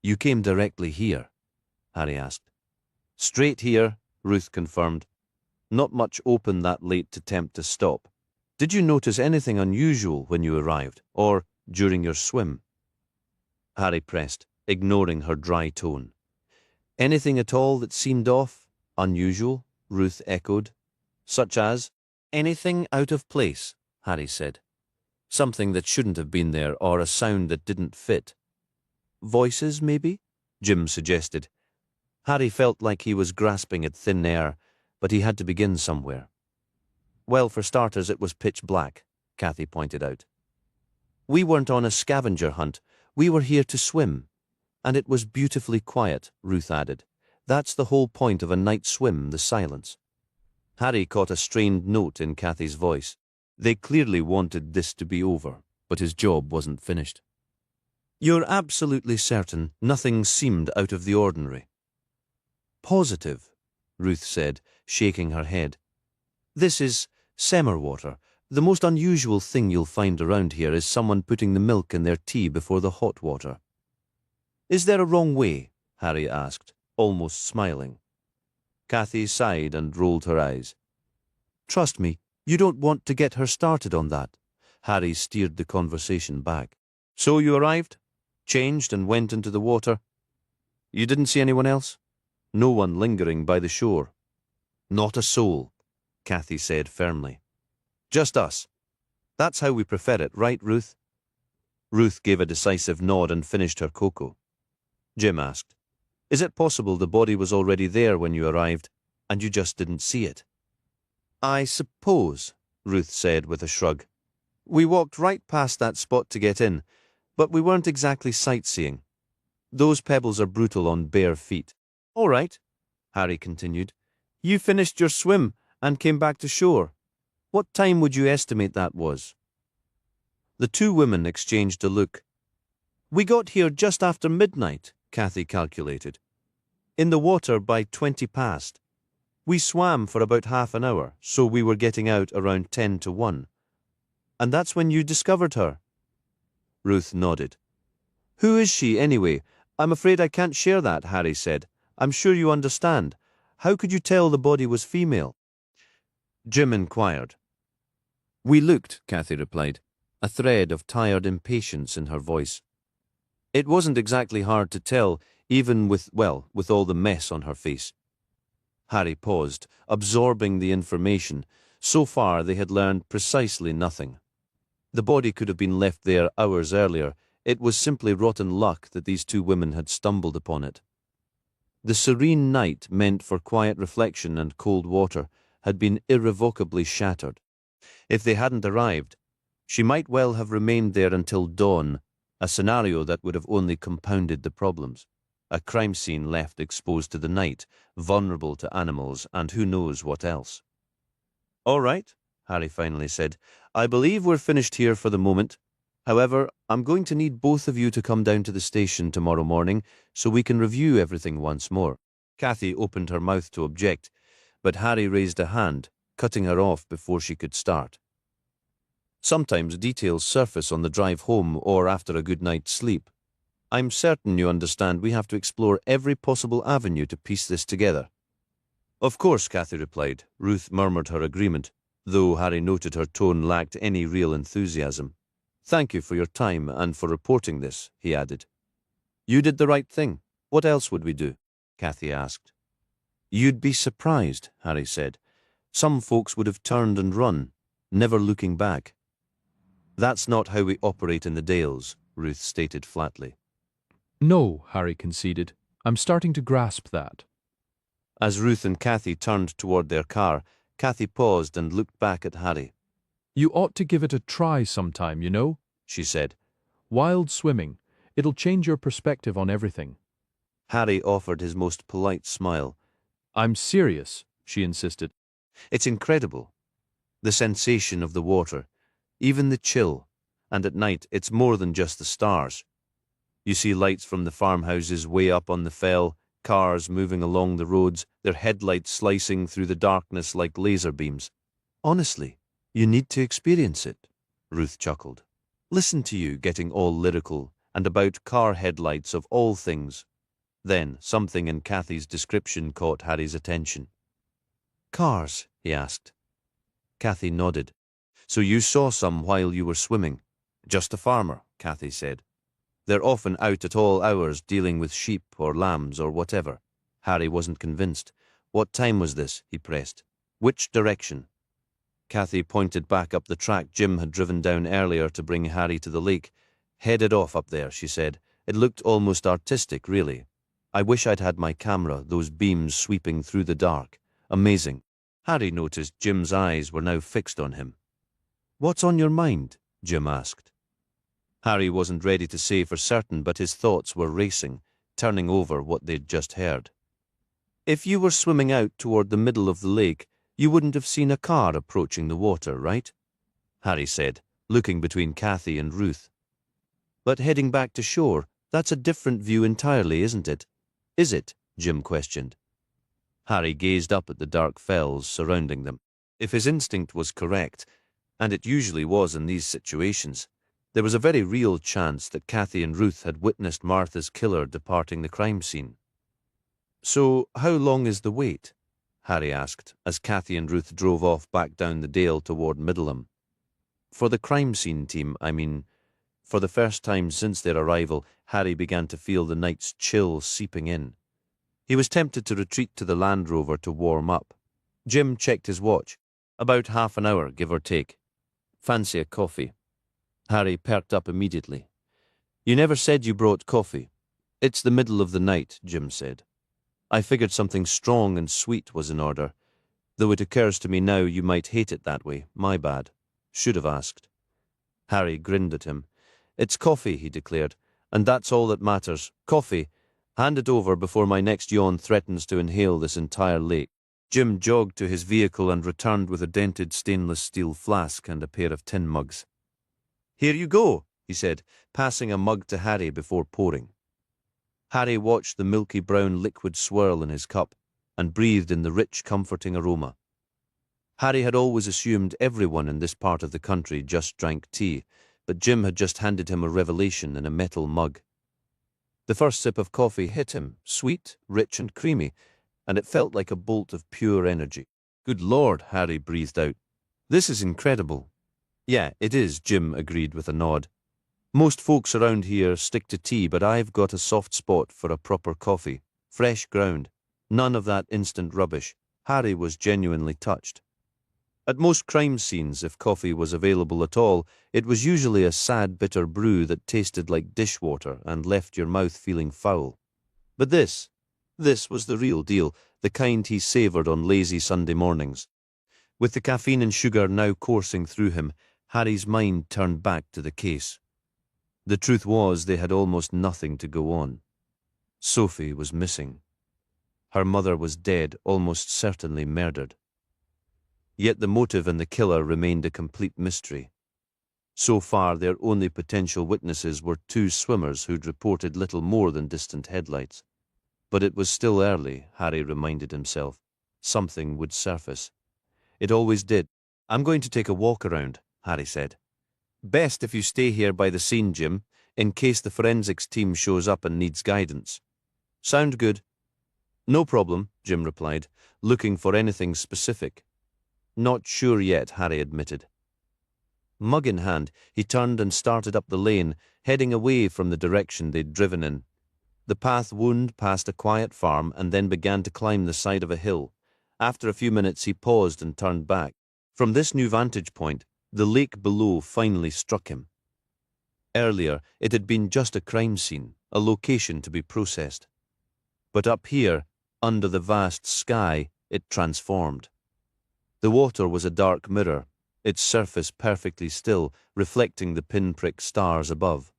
You came directly here? Harry asked. Straight here, Ruth confirmed. Not much open that late to tempt to stop. Did you notice anything unusual when you arrived, or during your swim? Harry pressed, ignoring her dry tone. Anything at all that seemed off, unusual? Ruth echoed. Such as? Anything out of place, Harry said. Something that shouldn't have been there, or a sound that didn't fit. Voices, maybe? Jim suggested. Harry felt like he was grasping at thin air, but he had to begin somewhere. Well, for starters, it was pitch black, Kathy pointed out. We weren't on a scavenger hunt. We were here to swim. And it was beautifully quiet, Ruth added. That's the whole point of a night swim, the silence. Harry caught a strained note in Kathy's voice. They clearly wanted this to be over, but his job wasn't finished. You're absolutely certain nothing seemed out of the ordinary? Positive, Ruth said, shaking her head. This is Semmer water. The most unusual thing you'll find around here is someone putting the milk in their tea before the hot water. Is there a wrong way? Harry asked, almost smiling. Kathy sighed and rolled her eyes. Trust me, you don't want to get her started on that. Harry steered the conversation back. So you arrived, changed and went into the water. You didn't see anyone else? No one lingering by the shore. Not a soul, Kathy said firmly. Just us. That's how we prefer it, right, Ruth? Ruth gave a decisive nod and finished her cocoa. Jim asked, Is it possible the body was already there when you arrived, and you just didn't see it? I suppose, Ruth said with a shrug. We walked right past that spot to get in, but we weren't exactly sightseeing. Those pebbles are brutal on bare feet. All right, Harry continued. You finished your swim and came back to shore. What time would you estimate that was? The two women exchanged a look. We got here just after midnight, Kathy calculated. In the water by 20 past. We swam for about half an hour, so we were getting out around 10 to 1. And that's when you discovered her? Ruth nodded. Who is she, anyway? I'm afraid I can't share that, Harry said. I'm sure you understand. How could you tell the body was female? Jim inquired. We looked, Kathy replied, a thread of tired impatience in her voice. It wasn't exactly hard to tell, even with all the mess on her face. Harry paused, absorbing the information. So far they had learned precisely nothing. The body could have been left there hours earlier. It was simply rotten luck that these two women had stumbled upon it. The serene night meant for quiet reflection and cold water had been irrevocably shattered. If they hadn't arrived, she might well have remained there until dawn, a scenario that would have only compounded the problems. A crime scene left exposed to the night, vulnerable to animals, and who knows what else. "All right," Harry finally said. "I believe we're finished here for the moment. However, I'm going to need both of you to come down to the station tomorrow morning so we can review everything once more." Kathy opened her mouth to object, but Harry raised a hand, cutting her off before she could start. "Sometimes details surface on the drive home or after a good night's sleep. I'm certain you understand we have to explore every possible avenue to piece this together." "Of course," Kathy replied. Ruth murmured her agreement, though Harry noted her tone lacked any real enthusiasm. "Thank you for your time and for reporting this," he added. "You did the right thing. What else would we do?" Kathy asked. "You'd be surprised," Harry said. "Some folks would have turned and run, never looking back." "That's not how we operate in the Dales," Ruth stated flatly. "No," Harry conceded. "I'm starting to grasp that." As Ruth and Kathy turned toward their car, Kathy paused and looked back at Harry. "You ought to give it a try sometime, you know," she said. "Wild swimming. It'll change your perspective on everything." Harry offered his most polite smile. "I'm serious," she insisted. "It's incredible. The sensation of the water, even the chill, and at night it's more than just the stars. You see lights from the farmhouses way up on the fell, cars moving along the roads, their headlights slicing through the darkness like laser beams. Honestly, you need to experience it," Ruth chuckled. "Listen to you getting all lyrical and about car headlights of all things." Then something in Kathy's description caught Harry's attention. "Cars?" he asked. Kathy nodded. "So you saw some while you were swimming?" "Just a farmer," Kathy said. "They're often out at all hours dealing with sheep or lambs or whatever." Harry wasn't convinced. "What time was this?" he pressed. "Which direction?" Kathy pointed back up the track Jim had driven down earlier to bring Harry to the lake. "Headed off up there," she said. "It looked almost artistic, really. I wish I'd had my camera, those beams sweeping through the dark. Amazing." Harry noticed Jim's eyes were now fixed on him. "What's on your mind?" Jim asked. Harry wasn't ready to say for certain, but his thoughts were racing, turning over what they'd just heard. "If you were swimming out toward the middle of the lake, you wouldn't have seen a car approaching the water, right?" Harry said, looking between Kathy and Ruth. "But heading back to shore, that's a different view entirely, isn't it?" "Is it?" Jim questioned. Harry gazed up at the dark fells surrounding them. If his instinct was correct, and it usually was in these situations, there was a very real chance that Kathy and Ruth had witnessed Martha's killer departing the crime scene. "So, how long is the wait?" Harry asked, as Kathy and Ruth drove off back down the dale toward Middleham. "For the crime scene team, I mean." For the first time since their arrival, Harry began to feel the night's chill seeping in. He was tempted to retreat to the Land Rover to warm up. Jim checked his watch. "About half an hour, give or take. Fancy a coffee?" Harry perked up immediately. "You never said you brought coffee." "It's the middle of the night," Jim said. "I figured something strong and sweet was in order, though it occurs to me now you might hate it that way. My bad. Should have asked." Harry grinned at him. "It's coffee," he declared, "and that's all that matters. Coffee. Hand it over before my next yawn threatens to inhale this entire lake." Jim jogged to his vehicle and returned with a dented stainless steel flask and a pair of tin mugs. "Here you go," he said, passing a mug to Harry before pouring. Harry watched the milky brown liquid swirl in his cup and breathed in the rich, comforting aroma. Harry had always assumed everyone in this part of the country just drank tea, but Jim had just handed him a revelation in a metal mug. The first sip of coffee hit him, sweet, rich and creamy, and it felt like a bolt of pure energy. "Good Lord," Harry breathed out. "This is incredible." "Yeah, it is," Jim agreed with a nod. "Most folks around here stick to tea, but I've got a soft spot for a proper coffee. Fresh ground. None of that instant rubbish." Harry was genuinely touched. At most crime scenes, if coffee was available at all, it was usually a sad, bitter brew that tasted like dishwater and left your mouth feeling foul. But this was the real deal, the kind he savoured on lazy Sunday mornings. With the caffeine and sugar now coursing through him, Harry's mind turned back to the case. The truth was they had almost nothing to go on. Sophie was missing. Her mother was dead, almost certainly murdered. Yet the motive and the killer remained a complete mystery. So far, their only potential witnesses were two swimmers who'd reported little more than distant headlights. But it was still early, Harry reminded himself. Something would surface. It always did. "I'm going to take a walk around," Harry said. "Best if you stay here by the scene, Jim, in case the forensics team shows up and needs guidance." "Sound good?" "No problem," Jim replied, looking for anything specific. "Not sure yet," Harry admitted. Mug in hand, he turned and started up the lane, heading away from the direction they'd driven in. The path wound past a quiet farm and then began to climb the side of a hill. After a few minutes, he paused and turned back. From this new vantage point, the lake below finally struck him. Earlier, it had been just a crime scene, a location to be processed. But up here, under the vast sky, it transformed. The water was a dark mirror, its surface perfectly still, reflecting the pinprick stars above.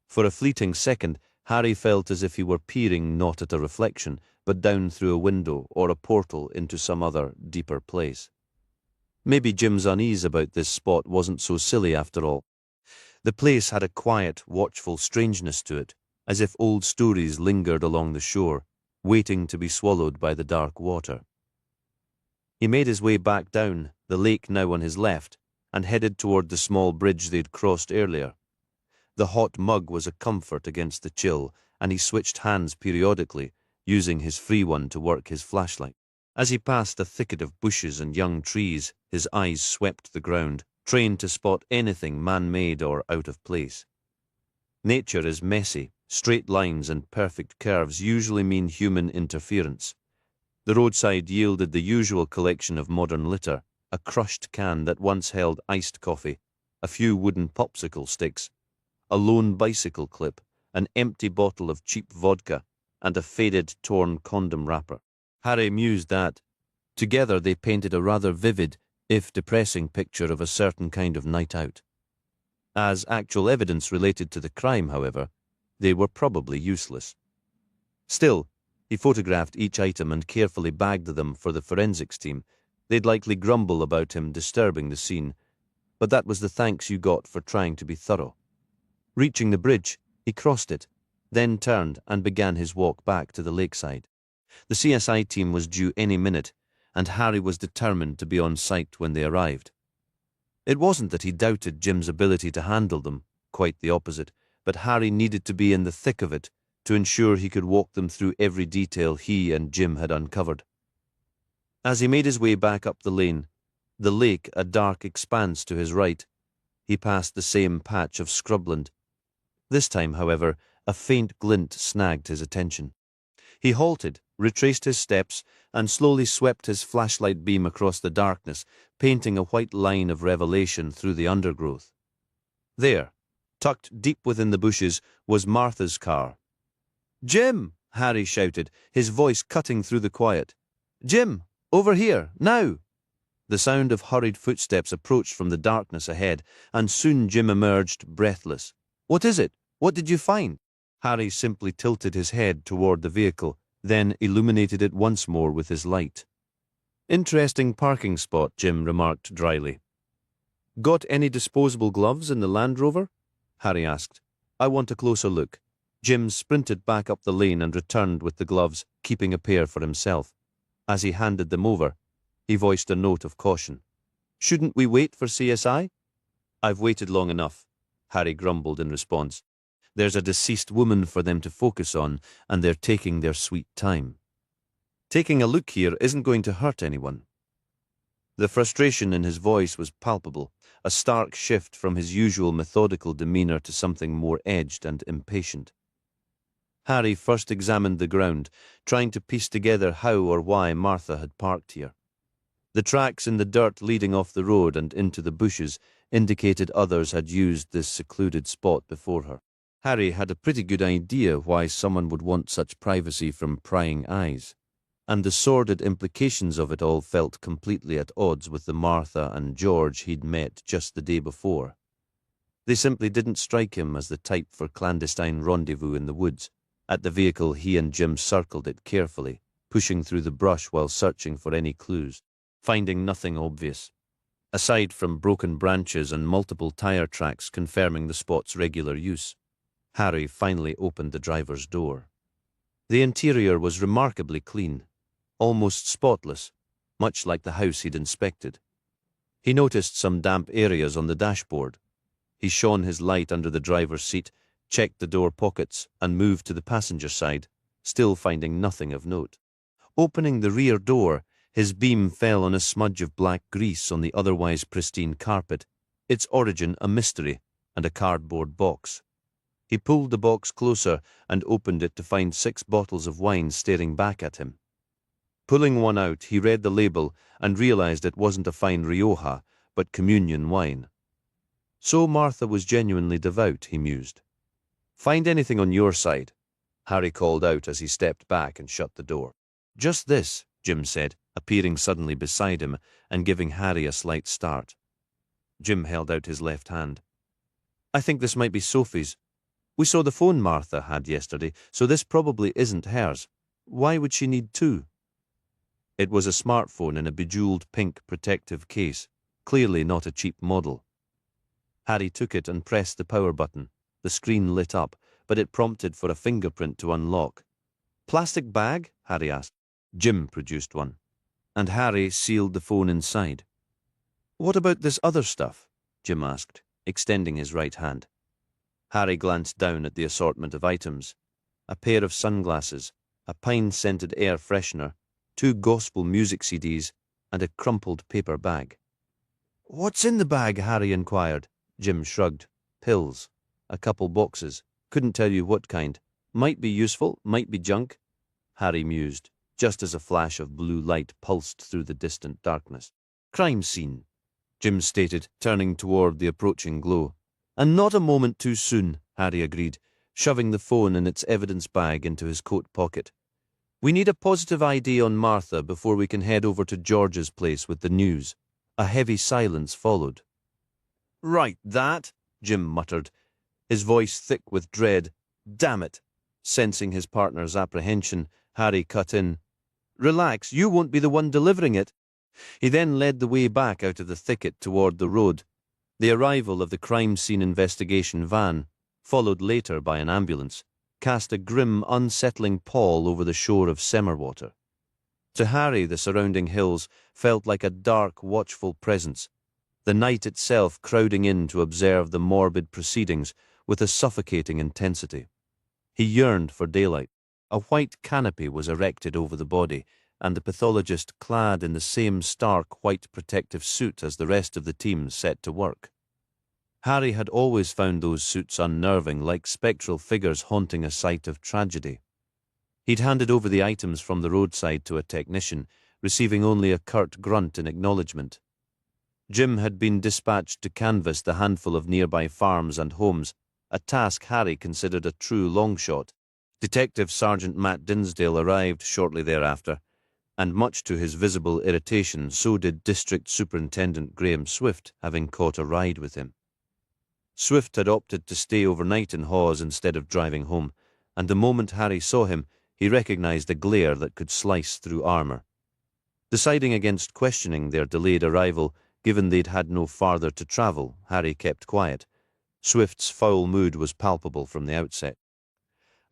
For a fleeting second, Harry felt as if he were peering not at a reflection, but down through a window or a portal into some other, deeper place. Maybe Jim's unease about this spot wasn't so silly after all. The place had a quiet, watchful strangeness to it, as if old stories lingered along the shore, waiting to be swallowed by the dark water. He made his way back down, the lake now on his left, and headed toward the small bridge they'd crossed earlier. The hot mug was a comfort against the chill, and he switched hands periodically, using his free one to work his flashlight. As he passed a thicket of bushes and young trees, his eyes swept the ground, trained to spot anything man-made or out of place. Nature is messy. Straight lines and perfect curves usually mean human interference. The roadside yielded the usual collection of modern litter, a crushed can that once held iced coffee, a few wooden popsicle sticks, a lone bicycle clip, an empty bottle of cheap vodka, and a faded, torn condom wrapper. Harry mused that, together they painted a rather vivid, if depressing picture of a certain kind of night out. As actual evidence related to the crime, however, they were probably useless. Still, he photographed each item and carefully bagged them for the forensics team. They'd likely grumble about him disturbing the scene, but that was the thanks you got for trying to be thorough. Reaching the bridge, he crossed it, then turned and began his walk back to the lakeside. The CSI team was due any minute, and Harry was determined to be on site when they arrived. It wasn't that he doubted Jim's ability to handle them, quite the opposite, but Harry needed to be in the thick of it to ensure he could walk them through every detail he and Jim had uncovered. As he made his way back up the lane, the lake a dark expanse to his right, he passed the same patch of scrubland. This time, however, a faint glint snagged his attention. He halted, retraced his steps, and slowly swept his flashlight beam across the darkness, painting a white line of revelation through the undergrowth. There, tucked deep within the bushes, was Martha's car. "Jim!" Harry shouted, his voice cutting through the quiet. "Jim! Over here! Now!" The sound of hurried footsteps approached from the darkness ahead, and soon Jim emerged, breathless. "What is it? What did you find?" Harry simply tilted his head toward the vehicle, then illuminated it once more with his light. "Interesting parking spot," Jim remarked dryly. "Got any disposable gloves in the Land Rover?" Harry asked. "I want a closer look." Jim sprinted back up the lane and returned with the gloves, keeping a pair for himself. As he handed them over, he voiced a note of caution. "Shouldn't we wait for CSI?" "I've waited long enough," Harry grumbled in response. "There's a deceased woman for them to focus on, and they're taking their sweet time. Taking a look here isn't going to hurt anyone." The frustration in his voice was palpable, a stark shift from his usual methodical demeanor to something more edged and impatient. Harry first examined the ground, trying to piece together how or why Martha had parked here. The tracks in the dirt leading off the road and into the bushes indicated others had used this secluded spot before her. Harry had a pretty good idea why someone would want such privacy from prying eyes, and the sordid implications of it all felt completely at odds with the Martha and George he'd met just the day before. They simply didn't strike him as the type for clandestine rendezvous in the woods. At the vehicle, he and Jim circled it carefully, pushing through the brush while searching for any clues, finding nothing obvious, aside from broken branches and multiple tire tracks confirming the spot's regular use. Harry finally opened the driver's door. The interior was remarkably clean, almost spotless, much like the house he'd inspected. He noticed some damp areas on the dashboard. He shone his light under the driver's seat, checked the door pockets, and moved to the passenger side, still finding nothing of note. Opening the rear door, his beam fell on a smudge of black grease on the otherwise pristine carpet, its origin a mystery, and a cardboard box. He pulled the box closer and opened it to find 6 bottles of wine staring back at him. Pulling one out, he read the label and realized it wasn't a fine Rioja, but communion wine. So Martha was genuinely devout, he mused. "Find anything on your side?" Harry called out as he stepped back and shut the door. "Just this," Jim said, appearing suddenly beside him and giving Harry a slight start. Jim held out his left hand. "I think this might be Sophie's. We saw the phone Martha had yesterday, so this probably isn't hers. Why would she need 2? It was a smartphone in a bejeweled pink protective case, clearly not a cheap model. Harry took it and pressed the power button. The screen lit up, but it prompted for a fingerprint to unlock. "Plastic bag?" Harry asked. Jim produced one, and Harry sealed the phone inside. "What about this other stuff?" Jim asked, extending his right hand. Harry glanced down at the assortment of items. A pair of sunglasses, a pine-scented air freshener, 2 gospel music CDs, and a crumpled paper bag. "What's in the bag?" Harry inquired. Jim shrugged. "Pills. A couple boxes. Couldn't tell you what kind. Might be useful, might be junk." Harry mused, just as a flash of blue light pulsed through the distant darkness. "Crime scene," Jim stated, turning toward the approaching glow. "And not a moment too soon," Harry agreed, shoving the phone and its evidence bag into his coat pocket. "We need a positive ID on Martha before we can head over to George's place with the news." A heavy silence followed. "Right, that," Jim muttered, his voice thick with dread. "Damn it." Sensing his partner's apprehension, Harry cut in. "Relax, you won't be the one delivering it." He then led the way back out of the thicket toward the road. The arrival of the crime scene investigation van, followed later by an ambulance, cast a grim, unsettling pall over the shore of Semmerwater. To Harry, the surrounding hills felt like a dark, watchful presence, the night itself crowding in to observe the morbid proceedings with a suffocating intensity. He yearned for daylight. A white canopy was erected over the body, and the pathologist, clad in the same stark white protective suit as the rest of the team, set to work. Harry had always found those suits unnerving, like spectral figures haunting a site of tragedy. He'd handed over the items from the roadside to a technician, receiving only a curt grunt in acknowledgement. Jim had been dispatched to canvass the handful of nearby farms and homes, a task Harry considered a true long shot. Detective Sergeant Matt Dinsdale arrived shortly thereafter, and much to his visible irritation, so did District Superintendent Graham Swift, having caught a ride with him. Swift had opted to stay overnight in Hawes instead of driving home, and the moment Harry saw him, he recognized a glare that could slice through armor. Deciding against questioning their delayed arrival, given they'd had no farther to travel, Harry kept quiet. Swift's foul mood was palpable from the outset.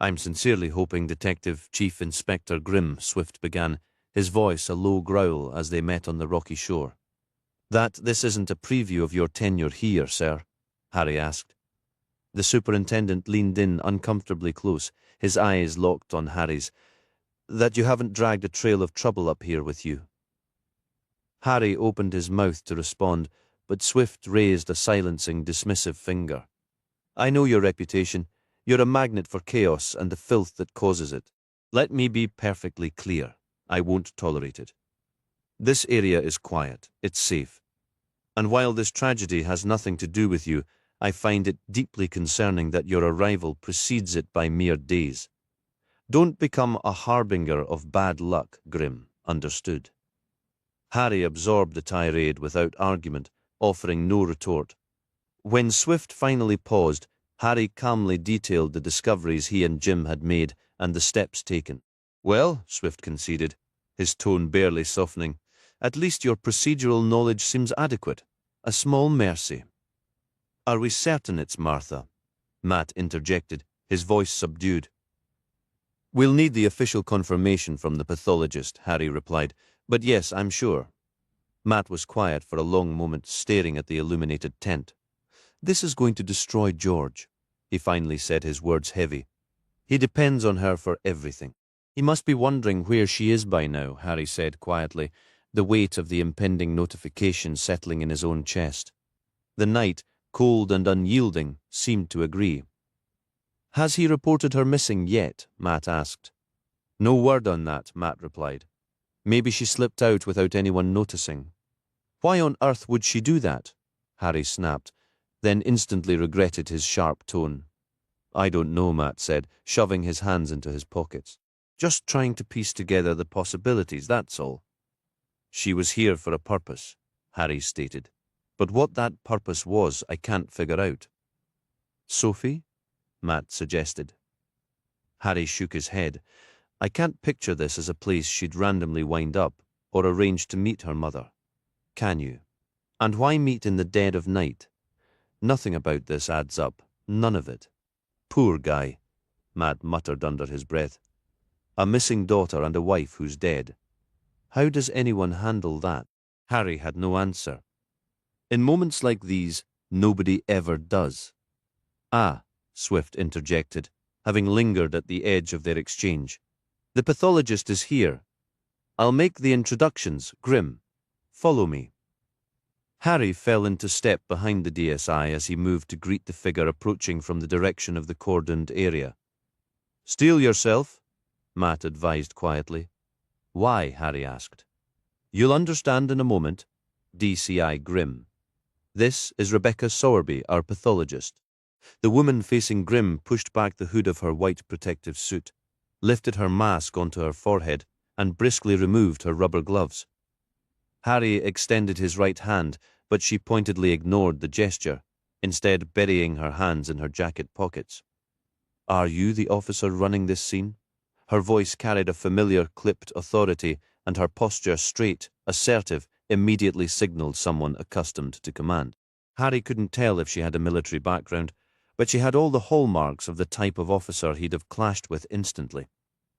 "I'm sincerely hoping Detective Chief Inspector Grimm," Swift began, his voice a low growl as they met on the rocky shore. "That this isn't a preview of your tenure here, sir?" Harry asked. The superintendent leaned in uncomfortably close, his eyes locked on Harry's. "That you haven't dragged a trail of trouble up here with you?" Harry opened his mouth to respond, but Swift raised a silencing, dismissive finger. "I know your reputation. You're a magnet for chaos and the filth that causes it. Let me be perfectly clear. I won't tolerate it." This area is quiet, it's safe. And while this tragedy has nothing to do with you, I find it deeply concerning that your arrival precedes it by mere days. Don't become a harbinger of bad luck, Grimm, understood? Harry absorbed the tirade without argument, offering no retort. When Swift finally paused, Harry calmly detailed the discoveries he and Jim had made and the steps taken. Well, Swift conceded, his tone barely softening, at least your procedural knowledge seems adequate. A small mercy. Are we certain it's Martha? Matt interjected, his voice subdued. We'll need the official confirmation from the pathologist, Harry replied, but yes, I'm sure. Matt was quiet for a long moment, staring at the illuminated tent. This is going to destroy George, he finally said, his words heavy. He depends on her for everything. He must be wondering where she is by now, Harry said quietly, the weight of the impending notification settling in his own chest. The night, cold and unyielding, seemed to agree. Has he reported her missing yet? Matt asked. No word on that, Matt replied. Maybe she slipped out without anyone noticing. Why on earth would she do that? Harry snapped, then instantly regretted his sharp tone. I don't know, Matt said, shoving his hands into his pockets. Just trying to piece together the possibilities, that's all. She was here for a purpose, Harry stated. But what that purpose was, I can't figure out. Sophie? Matt suggested. Harry shook his head. I can't picture this as a place she'd randomly wind up or arrange to meet her mother. Can you? And why meet in the dead of night? Nothing about this adds up. None of it. Poor guy, Matt muttered under his breath. A missing daughter and a wife who's dead. How does anyone handle that? Harry had no answer. In moments like these, nobody ever does. Ah, Swift interjected, having lingered at the edge of their exchange. The pathologist is here. I'll make the introductions, Grimm. Follow me. Harry fell into step behind the DSI as he moved to greet the figure approaching from the direction of the cordoned area. Steel yourself, Matt advised quietly. Why? Harry asked. You'll understand in a moment. DCI Grimm. This is Rebecca Sowerby, our pathologist. The woman facing Grimm pushed back the hood of her white protective suit, lifted her mask onto her forehead, and briskly removed her rubber gloves. Harry extended his right hand, but she pointedly ignored the gesture, instead burying her hands in her jacket pockets. Are you the officer running this scene? Her voice carried a familiar, clipped authority, and her posture, straight, assertive, immediately signaled someone accustomed to command. Harry couldn't tell if she had a military background, but she had all the hallmarks of the type of officer he'd have clashed with instantly.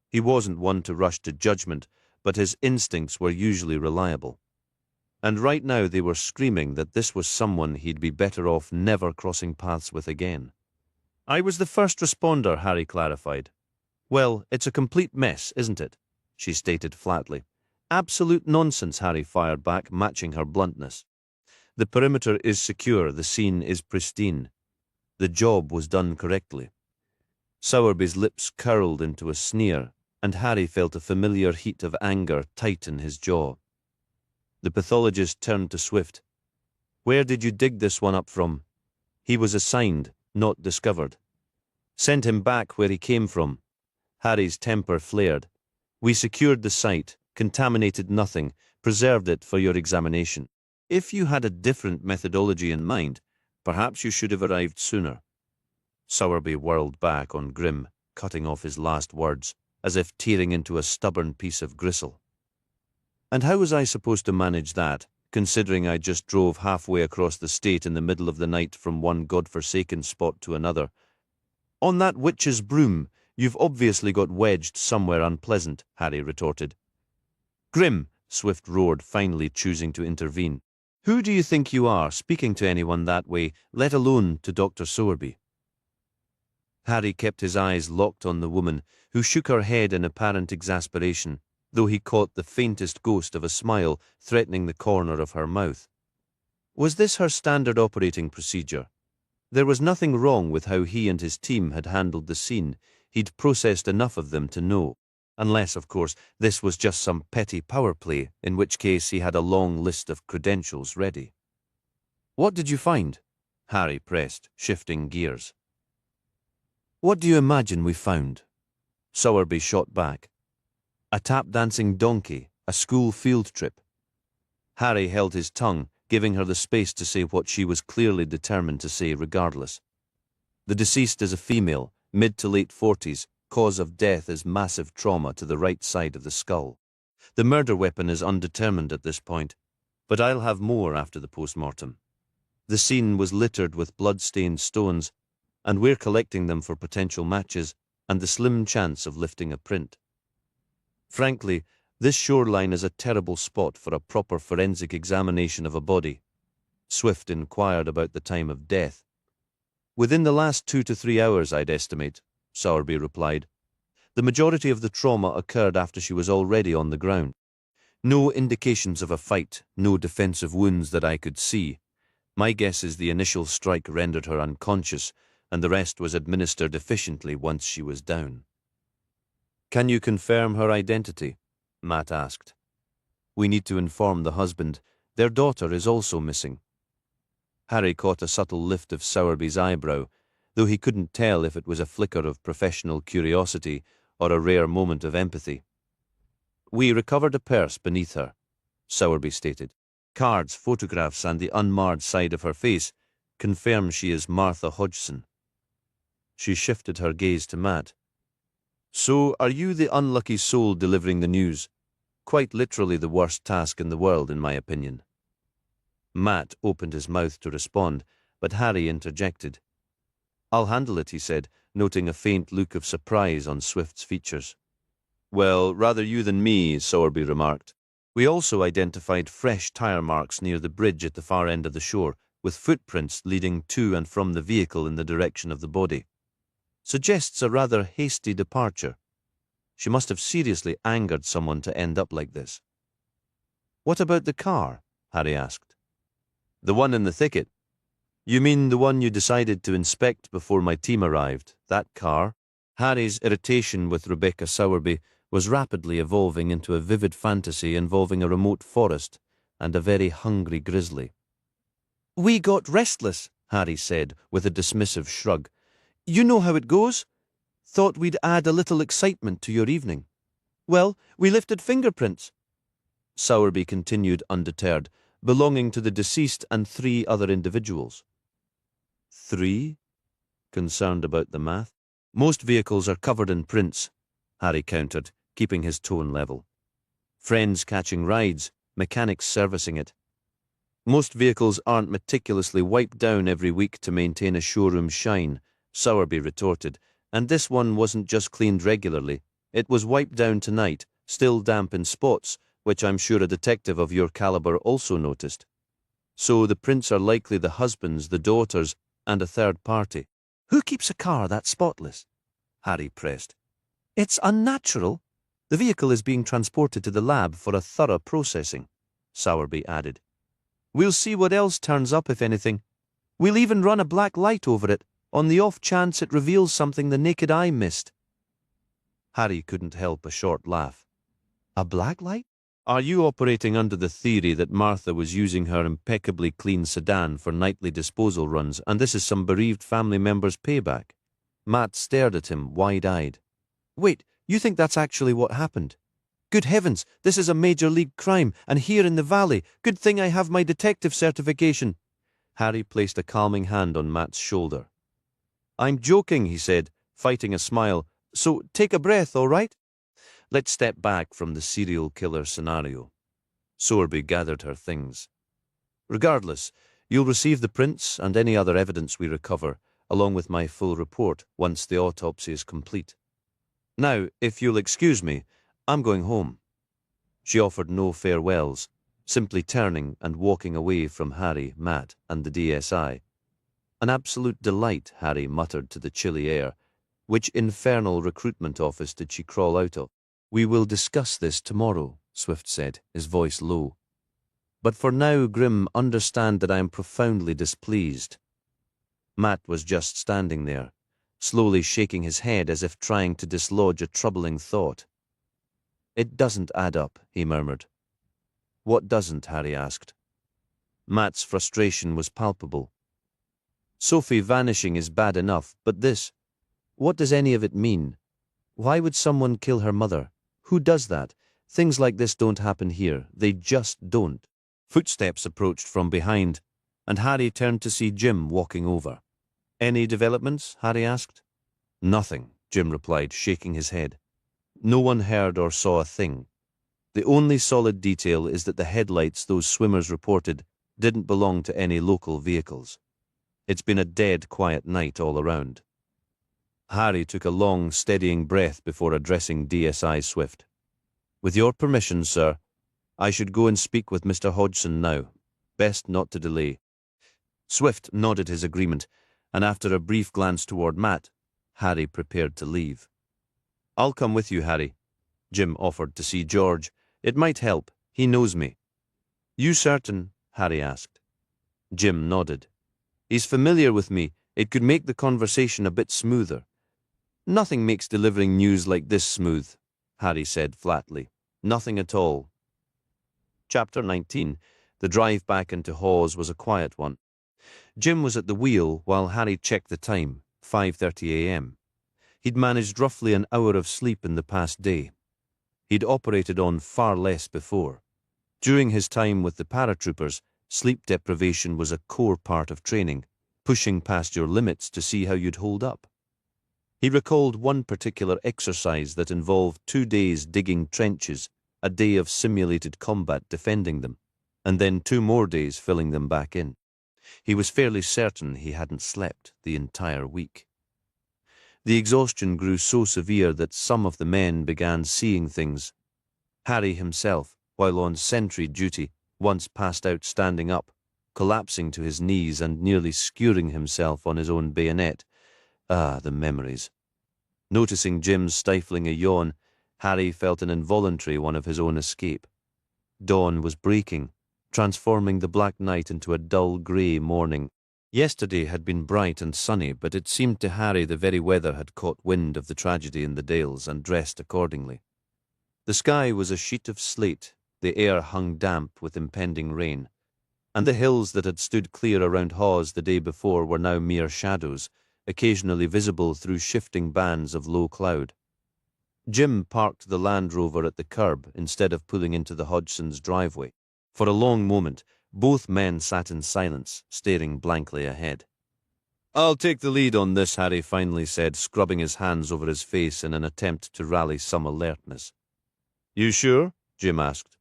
He wasn't one to rush to judgment, but his instincts were usually reliable. And right now they were screaming that this was someone he'd be better off never crossing paths with again. I was the first responder, Harry clarified. Well, it's a complete mess, isn't it? She stated flatly. Absolute nonsense, Harry fired back, matching her bluntness. The perimeter is secure, the scene is pristine. The job was done correctly. Sowerby's lips curled into a sneer, and Harry felt a familiar heat of anger tighten his jaw. The pathologist turned to Swift. Where did you dig this one up from? He was assigned, not discovered. Send him back where he came from. Harry's temper flared. We secured the site, contaminated nothing, preserved it for your examination. If you had a different methodology in mind, perhaps you should have arrived sooner. Sowerby whirled back on Grimm, cutting off his last words, as if tearing into a stubborn piece of gristle. And how was I supposed to manage that, considering I just drove halfway across the state in the middle of the night from one godforsaken spot to another? On that witch's broom, you've obviously got wedged somewhere unpleasant, Harry retorted. Grimm, Swift roared, finally choosing to intervene. Who do you think you are, speaking to anyone that way, let alone to Dr. Sowerby? Harry kept his eyes locked on the woman, who shook her head in apparent exasperation, though he caught the faintest ghost of a smile threatening the corner of her mouth. Was this her standard operating procedure? There was nothing wrong with how he and his team had handled the scene. He'd processed enough of them to know. Unless, of course, this was just some petty power play, in which case he had a long list of credentials ready. "What did you find?" Harry pressed, shifting gears. "What do you imagine we found?" Sowerby shot back. "A tap-dancing donkey, a school field trip." Harry held his tongue, giving her the space to say what she was clearly determined to say regardless. "The deceased is a female, mid to late 40s. Cause of death is massive trauma to the right side of the skull. The murder weapon is undetermined at this point, but I'll have more after the post-mortem. The scene was littered with blood-stained stones, and we're collecting them for potential matches and the slim chance of lifting a print. Frankly, this shoreline is a terrible spot for a proper forensic examination of a body." Swift inquired about the time of death. "Within the last 2 to 3 hours, I'd estimate," Sowerby replied. "The majority of the trauma occurred after she was already on the ground. No indications of a fight, no defensive wounds that I could see. My guess is the initial strike rendered her unconscious, and the rest was administered efficiently once she was down." "Can you confirm her identity?" Matt asked. "We need to inform the husband. Their daughter is also missing." Harry caught a subtle lift of Sowerby's eyebrow, though he couldn't tell if it was a flicker of professional curiosity or a rare moment of empathy. "We recovered a purse beneath her," Sowerby stated. "Cards, photographs, and the unmarred side of her face confirm she is Martha Hodgson." She shifted her gaze to Matt. "So, are you the unlucky soul delivering the news? Quite literally the worst task in the world, in my opinion." Matt opened his mouth to respond, but Harry interjected. "I'll handle it," he said, noting a faint look of surprise on Swift's features. "Well, rather you than me," Sowerby remarked. "We also identified fresh tire marks near the bridge at the far end of the shore, with footprints leading to and from the vehicle in the direction of the body. Suggests a rather hasty departure. She must have seriously angered someone to end up like this." "What about the car?" Harry asked. "The one in the thicket? You mean the one you decided to inspect before my team arrived, that car?" Harry's irritation with Rebecca Sowerby was rapidly evolving into a vivid fantasy involving a remote forest and a very hungry grizzly. "We got restless," Harry said, with a dismissive shrug. "You know how it goes. Thought we'd add a little excitement to your evening. Well, we lifted fingerprints," Sowerby continued undeterred, "belonging to the deceased and 3 other individuals." 3? Concerned about the math. "Most vehicles are covered in prints," Harry countered, keeping his tone level. "Friends catching rides, mechanics servicing it. Most vehicles aren't meticulously wiped down every week to maintain a showroom's shine," Sowerby retorted, "and this one wasn't just cleaned regularly. It was wiped down tonight, still damp in spots, which I'm sure a detective of your caliber also noticed. So the prints are likely the husband's, the daughter's, and a third party." "Who keeps a car that spotless?" Harry pressed. "It's unnatural." "The vehicle is being transported to the lab for a thorough processing," Sowerby added. "We'll see what else turns up, if anything. We'll even run a black light over it, on the off chance it reveals something the naked eye missed." Harry couldn't help a short laugh. "A black light? Are you operating under the theory that Martha was using her impeccably clean sedan for nightly disposal runs, and this is some bereaved family member's payback?" Matt stared at him, wide-eyed. "Wait, you think that's actually what happened? Good heavens, this is a major league crime, and here in the valley. Good thing I have my detective certification." Harry placed a calming hand on Matt's shoulder. "I'm joking," he said, fighting a smile. "So take a breath, all right? Let's step back from the serial killer scenario." Sowerby gathered her things. "Regardless, you'll receive the prints and any other evidence we recover, along with my full report once the autopsy is complete. Now, if you'll excuse me, I'm going home." She offered no farewells, simply turning and walking away from Harry, Matt, and the DSI. "An absolute delight," Harry muttered to the chilly air. "Which infernal recruitment office did she crawl out of?" "We will discuss this tomorrow," Swift said, his voice low. "But for now, Grimm, understand that I am profoundly displeased." Matt was just standing there, slowly shaking his head as if trying to dislodge a troubling thought. It doesn't add up, he murmured. What doesn't? Harry asked. Matt's frustration was palpable. Sophie vanishing is bad enough, but this, what does any of it mean? Why would someone kill her mother? Who does that? Things like this don't happen here. They just don't. Footsteps approached from behind, and Harry turned to see Jim walking over. Any developments? Harry asked. Nothing, Jim replied, shaking his head. No one heard or saw a thing. The only solid detail is that the headlights those swimmers reported didn't belong to any local vehicles. It's been a dead quiet night all around. Harry took a long, steadying breath before addressing DSI Swift. With your permission, sir, I should go and speak with Mr. Hodgson now. Best not to delay. Swift nodded his agreement, and after a brief glance toward Matt, Harry prepared to leave. I'll come with you, Harry. Jim offered to see George. It might help. He knows me. You certain? Harry asked. Jim nodded. He's familiar with me. It could make the conversation a bit smoother. Nothing makes delivering news like this smooth, Harry said flatly. Nothing at all. Chapter 19. The drive back into Hawes was a quiet one. Jim was at the wheel while Harry checked the time, 5:30 a.m. He'd managed roughly an hour of sleep in the past day. He'd operated on far less before. During his time with the paratroopers, sleep deprivation was a core part of training, pushing past your limits to see how you'd hold up. He recalled one particular exercise that involved 2 days digging trenches, a day of simulated combat defending them, and then 2 more days filling them back in. He was fairly certain he hadn't slept the entire week. The exhaustion grew so severe that some of the men began seeing things. Harry himself, while on sentry duty, once passed out standing up, collapsing to his knees and nearly skewering himself on his own bayonet. Ah, the memories. Noticing Jim stifling a yawn, Harry felt an involuntary one of his own escape. Dawn was breaking, transforming the black night into a dull grey morning. Yesterday had been bright and sunny, but it seemed to Harry the very weather had caught wind of the tragedy in the Dales and dressed accordingly. The sky was a sheet of slate, the air hung damp with impending rain, and the hills that had stood clear around Hawes the day before were now mere shadows, occasionally visible through shifting bands of low cloud. Jim parked the Land Rover at the curb instead of pulling into the Hodgsons' driveway. For a long moment, both men sat in silence, staring blankly ahead. I'll take the lead on this, Harry finally said, scrubbing his hands over his face in an attempt to rally some alertness. You sure? Jim asked.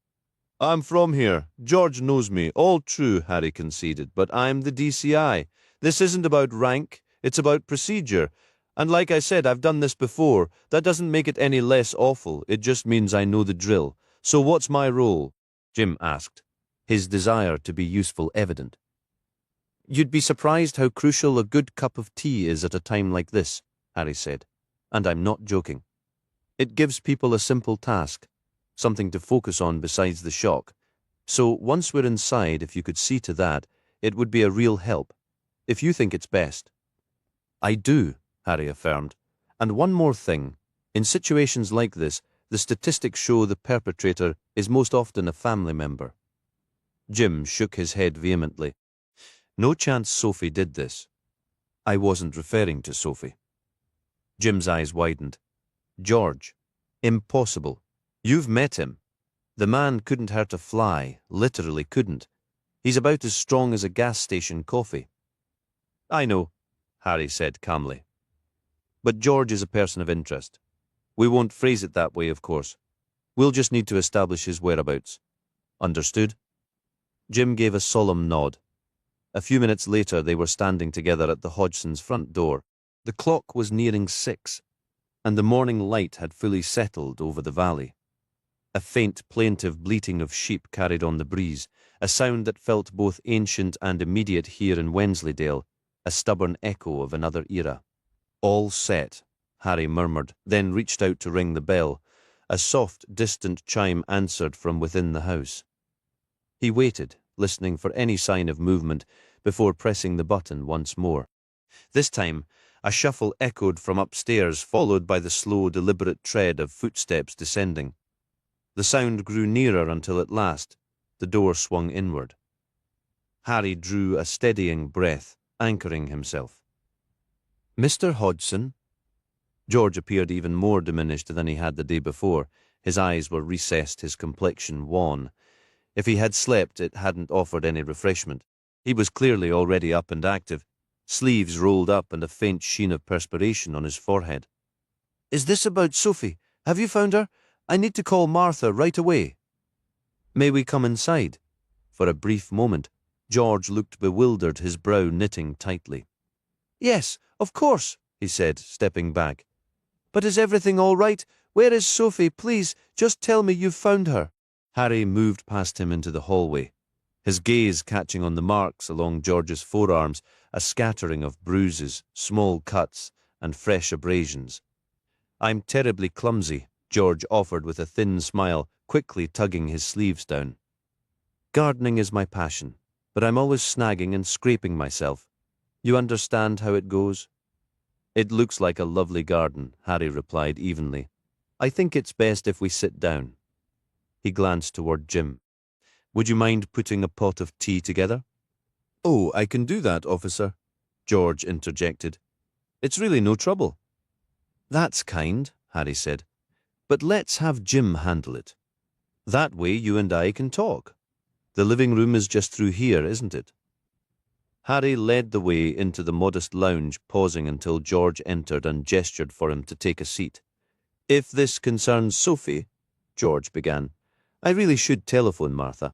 I'm from here. George knows me. All true, Harry conceded, but I'm the DCI. This isn't about rank, it's about procedure. And like I said, I've done this before. That doesn't make it any less awful. It just means I know the drill. So what's my role? Jim asked, his desire to be useful evident. You'd be surprised how crucial a good cup of tea is at a time like this, Harry said, and I'm not joking. It gives people a simple task, something to focus on besides the shock. So once we're inside, if you could see to that, it would be a real help, if you think it's best. I do, Harry affirmed. And one more thing. In situations like this, the statistics show the perpetrator is most often a family member. Jim shook his head vehemently. No chance Sophie did this. I wasn't referring to Sophie. Jim's eyes widened. George. Impossible. You've met him. The man couldn't hurt a fly, literally couldn't. He's about as strong as a gas station coffee. I know, Harry said calmly. But George is a person of interest. We won't phrase it that way, of course. We'll just need to establish his whereabouts. Understood? Jim gave a solemn nod. A few minutes later, they were standing together at the Hodgsons' front door. The clock was nearing 6, and the morning light had fully settled over the valley. A faint, plaintive bleating of sheep carried on the breeze, a sound that felt both ancient and immediate here in Wensleydale, a stubborn echo of another era. All set, Harry murmured, then reached out to ring the bell. A soft, distant chime answered from within the house. He waited, listening for any sign of movement, before pressing the button once more. This time, a shuffle echoed from upstairs, followed by the slow, deliberate tread of footsteps descending. The sound grew nearer until at last the door swung inward. Harry drew a steadying breath, anchoring himself. "Mr. Hodgson?" George appeared even more diminished than he had the day before. His eyes were recessed, his complexion wan. If he had slept, it hadn't offered any refreshment. He was clearly already up and active, sleeves rolled up and a faint sheen of perspiration on his forehead. "Is this about Sophie? Have you found her? I need to call Martha right away." "May we come inside?" For a brief moment, George looked bewildered, his brow knitting tightly. "Yes, of course," he said, stepping back. "But is everything all right? Where is Sophie? Please, just tell me you've found her." Harry moved past him into the hallway, his gaze catching on the marks along George's forearms, a scattering of bruises, small cuts, and fresh abrasions. "I'm terribly clumsy," George offered with a thin smile, quickly tugging his sleeves down. "Gardening is my passion, but I'm always snagging and scraping myself. You understand how it goes?" "It looks like a lovely garden," Harry replied evenly. "I think it's best if we sit down." He glanced toward Jim. "Would you mind putting a pot of tea together?" "Oh, I can do that, officer," George interjected. "It's really no trouble." "That's kind," Harry said. "But let's have Jim handle it. That way you and I can talk. The living room is just through here, isn't it?" Harry led the way into the modest lounge, pausing until George entered and gestured for him to take a seat. "If this concerns Sophie," George began, "I really should telephone Martha.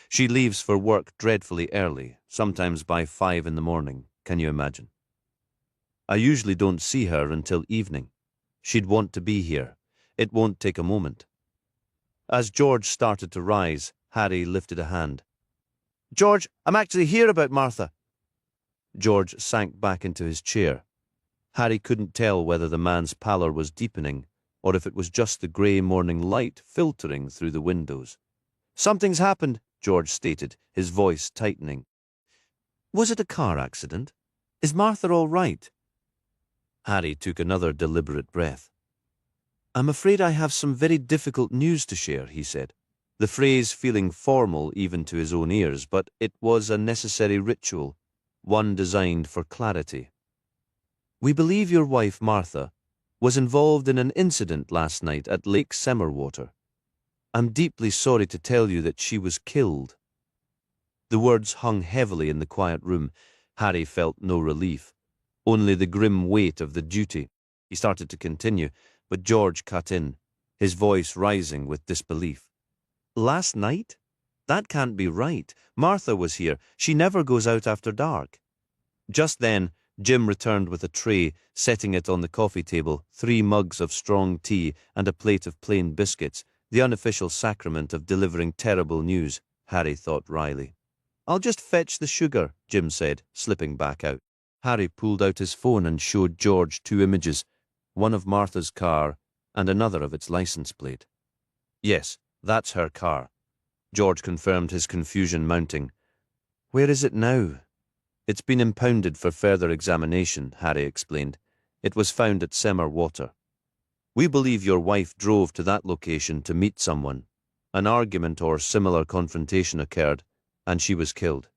She leaves for work dreadfully early, sometimes by 5 in the morning, can you imagine? I usually don't see her until evening. She'd want to be here. It won't take a moment." As George started to rise, Harry lifted a hand. "George, I'm actually here about Martha." George sank back into his chair. Harry couldn't tell whether the man's pallor was deepening or if it was just the grey morning light filtering through the windows. "Something's happened," George stated, his voice tightening. "Was it a car accident? Is Martha all right?" Harry took another deliberate breath. "I'm afraid I have some very difficult news to share," he said, the phrase feeling formal even to his own ears, but it was a necessary ritual, one designed for clarity. "We believe your wife, Martha, was involved in an incident last night at Lake Semerwater. I'm deeply sorry to tell you that she was killed." The words hung heavily in the quiet room. Harry felt no relief, only the grim weight of the duty. He started to continue, but George cut in, his voice rising with disbelief. "Last night? That can't be right. Martha was here. She never goes out after dark." Just then, Jim returned with a tray, setting it on the coffee table, 3 mugs of strong tea and a plate of plain biscuits, the unofficial sacrament of delivering terrible news, Harry thought wryly. "I'll just fetch the sugar," Jim said, slipping back out. Harry pulled out his phone and showed George 2 images, one of Martha's car and another of its license plate. "Yes, that's her car," George confirmed, his confusion mounting. "Where is it now?" "It's been impounded for further examination," Harry explained. "It was found at Semerwater. We believe your wife drove to that location to meet someone. An argument or similar confrontation occurred, and she was killed.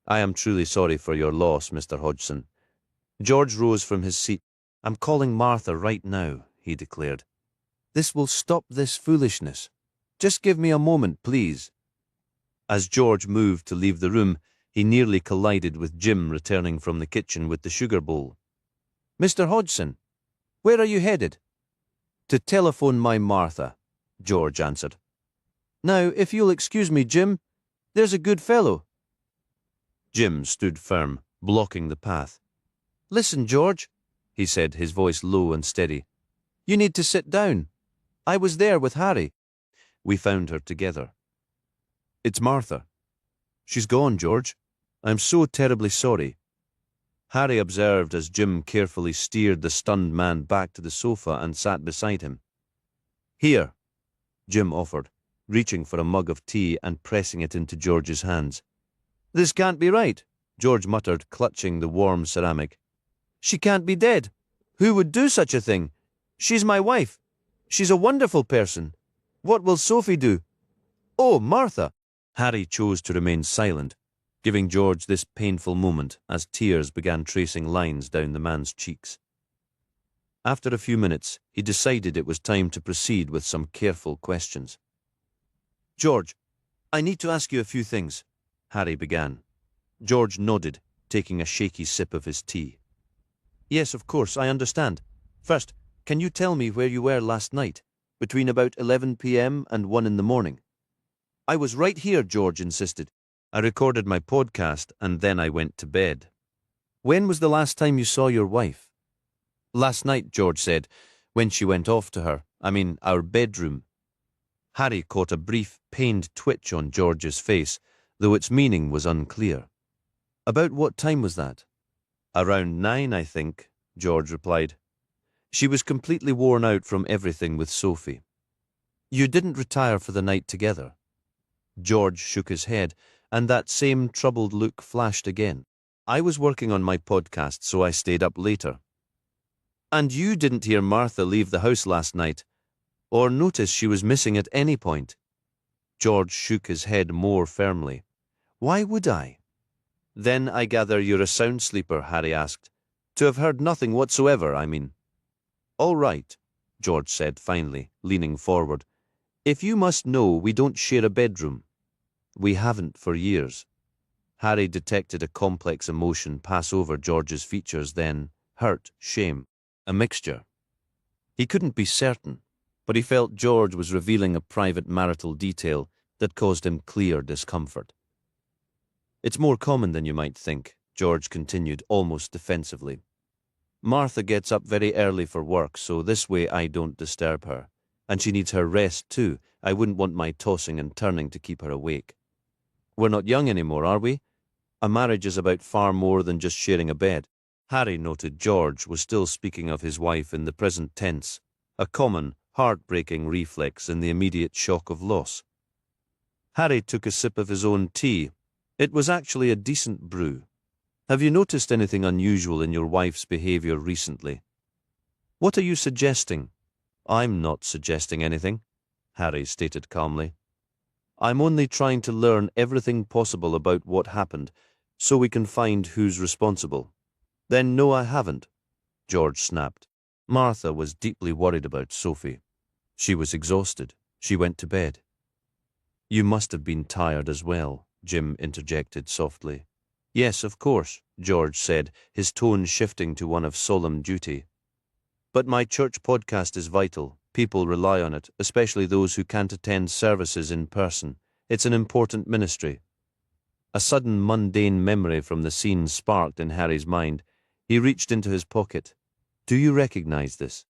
I am truly sorry for your loss, Mr. Hodgson." George rose from his seat. "I'm calling Martha right now," he declared. "This will stop this foolishness. Just give me a moment, please." As George moved to leave the room, he nearly collided with Jim returning from the kitchen with the sugar bowl. "Mr. Hodgson, where are you headed?" "To telephone my Martha," George answered. "Now, if you'll excuse me, Jim, there's a good fellow." Jim stood firm, blocking the path. "Listen, George," he said, his voice low and steady. "You need to sit down. I was there with Harry. We found her together." "It's Martha. She's gone, George. I'm so terribly sorry." Harry observed as Jim carefully steered the stunned man back to the sofa and sat beside him. "Here," Jim offered, reaching for a mug of tea and pressing it into George's hands. "This can't be right," George muttered, clutching the warm ceramic. "She can't be dead. Who would do such a thing? She's my wife. She's a wonderful person. What will Sophie do? Oh, Martha! Harry chose to remain silent, giving George this painful moment as tears began tracing lines down the man's cheeks. After a few minutes, he decided it was time to proceed with some careful questions. George, I need to ask you a few things, Harry began. George nodded, taking a shaky sip of his tea. Yes, of course, I understand. First, can you tell me where you were last night, between about 11 p.m. and 1 in the morning? I was right here, George insisted. I recorded my podcast and then I went to bed. When was the last time you saw your wife? Last night, George said, when she went off to our bedroom. Harry caught a brief, pained twitch on George's face, though its meaning was unclear. About what time was that? Around 9, I think, George replied. She was completely worn out from everything with Sophie. You didn't retire for the night together? George shook his head, and that same troubled look flashed again. I was working on my podcast, so I stayed up later. And you didn't hear Martha leave the house last night, or notice she was missing at any point? George shook his head more firmly. Why would I? Then I gather you're a sound sleeper, Harry asked. To have heard nothing whatsoever, I mean. All right, George said finally, leaning forward. If you must know, we don't share a bedroom. We haven't for years. Harry detected a complex emotion pass over George's features then, hurt, shame, a mixture. He couldn't be certain, but he felt George was revealing a private marital detail that caused him clear discomfort. It's more common than you might think, George continued almost defensively. Martha gets up very early for work, so this way I don't disturb her. And she needs her rest too. I wouldn't want my tossing and turning to keep her awake. We're not young anymore, are we? A marriage is about far more than just sharing a bed. Harry noted George was still speaking of his wife in the present tense, a common, heartbreaking reflex in the immediate shock of loss. Harry took a sip of his own tea. It was actually a decent brew. Have you noticed anything unusual in your wife's behavior recently? What are you suggesting? I'm not suggesting anything, Harry stated calmly. I'm only trying to learn everything possible about what happened, so we can find who's responsible. Then no, I haven't, George snapped. Martha was deeply worried about Sophie. She was exhausted. She went to bed. You must have been tired as well, Jim interjected softly. Yes, of course, George said, his tone shifting to one of solemn duty. But my church podcast is vital. People rely on it, especially those who can't attend services in person. It's an important ministry. A sudden mundane memory from the scene sparked in Harry's mind. He reached into his pocket. Do you recognize this?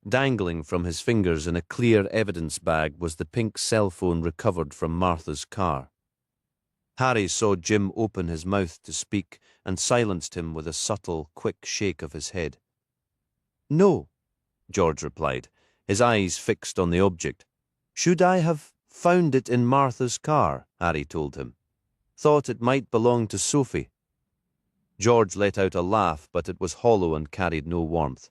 Dangling from his fingers in a clear evidence bag was the pink cell phone recovered from Martha's car. Harry saw Jim open his mouth to speak and silenced him with a subtle, quick shake of his head. No, George replied, his eyes fixed on the object. Should I have found it in Martha's car? Harry told him. Thought it might belong to Sophie. George let out a laugh, but it was hollow and carried no warmth.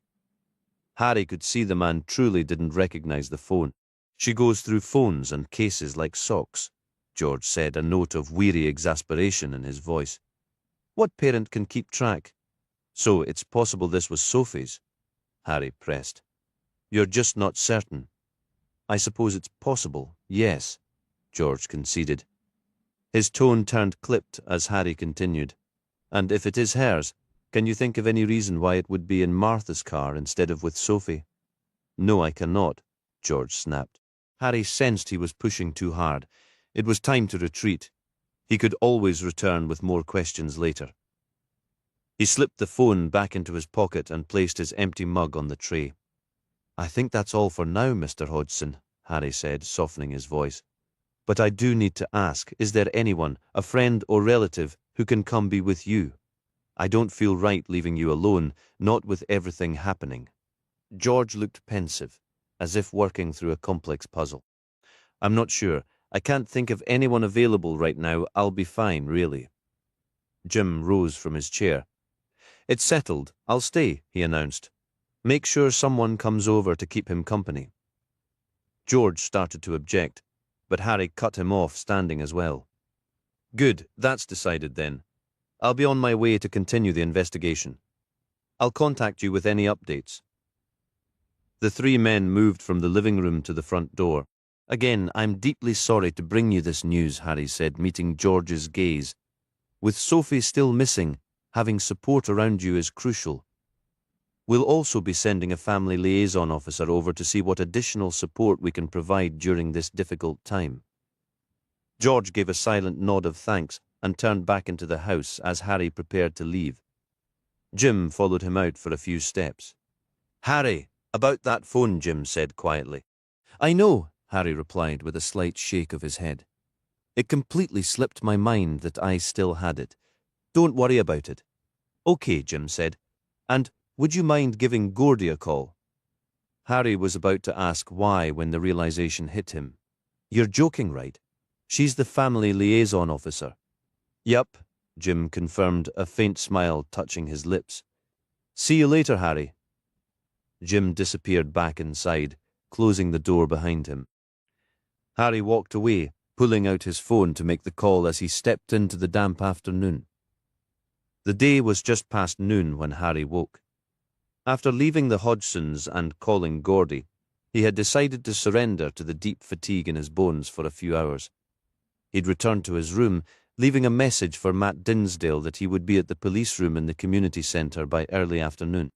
Harry could see the man truly didn't recognize the phone. She goes through phones and cases like socks, George said, a note of weary exasperation in his voice. What parent can keep track? So it's possible this was Sophie's, Harry pressed. You're just not certain. I suppose it's possible, yes, George conceded. His tone turned clipped as Harry continued. And if it is hers, can you think of any reason why it would be in Martha's car instead of with Sophie? No, I cannot, George snapped. Harry sensed he was pushing too hard. It was time to retreat. He could always return with more questions later. He slipped the phone back into his pocket and placed his empty mug on the tray. I think that's all for now, Mr. Hodgson, Harry said, softening his voice. But I do need to ask, is there anyone, a friend or relative, who can come be with you? I don't feel right leaving you alone, not with everything happening. George looked pensive, as if working through a complex puzzle. I'm not sure. I can't think of anyone available right now. I'll be fine, really. Jim rose from his chair. It's settled. I'll stay, he announced. Make sure someone comes over to keep him company. George started to object, but Harry cut him off, standing as well. Good, that's decided then. I'll be on my way to continue the investigation. I'll contact you with any updates. The three men moved from the living room to the front door. Again, I'm deeply sorry to bring you this news, Harry said, meeting George's gaze. With Sophie still missing, having support around you is crucial. We'll also be sending a family liaison officer over to see what additional support we can provide during this difficult time. George gave a silent nod of thanks and turned back into the house as Harry prepared to leave. Jim followed him out for a few steps. Harry, about that phone, Jim said quietly. I know, Harry replied with a slight shake of his head. It completely slipped my mind that I still had it. Don't worry about it. Okay, Jim said. And would you mind giving Gordy a call? Harry was about to ask why when the realization hit him. You're joking, right? She's the family liaison officer. Yup, Jim confirmed, a faint smile touching his lips. See you later, Harry. Jim disappeared back inside, closing the door behind him. Harry walked away, pulling out his phone to make the call as he stepped into the damp afternoon. The day was just past noon when Harry woke. After leaving the Hodgsons and calling Gordy, he had decided to surrender to the deep fatigue in his bones for a few hours. He'd returned to his room, leaving a message for Matt Dinsdale that he would be at the police room in the community centre by early afternoon.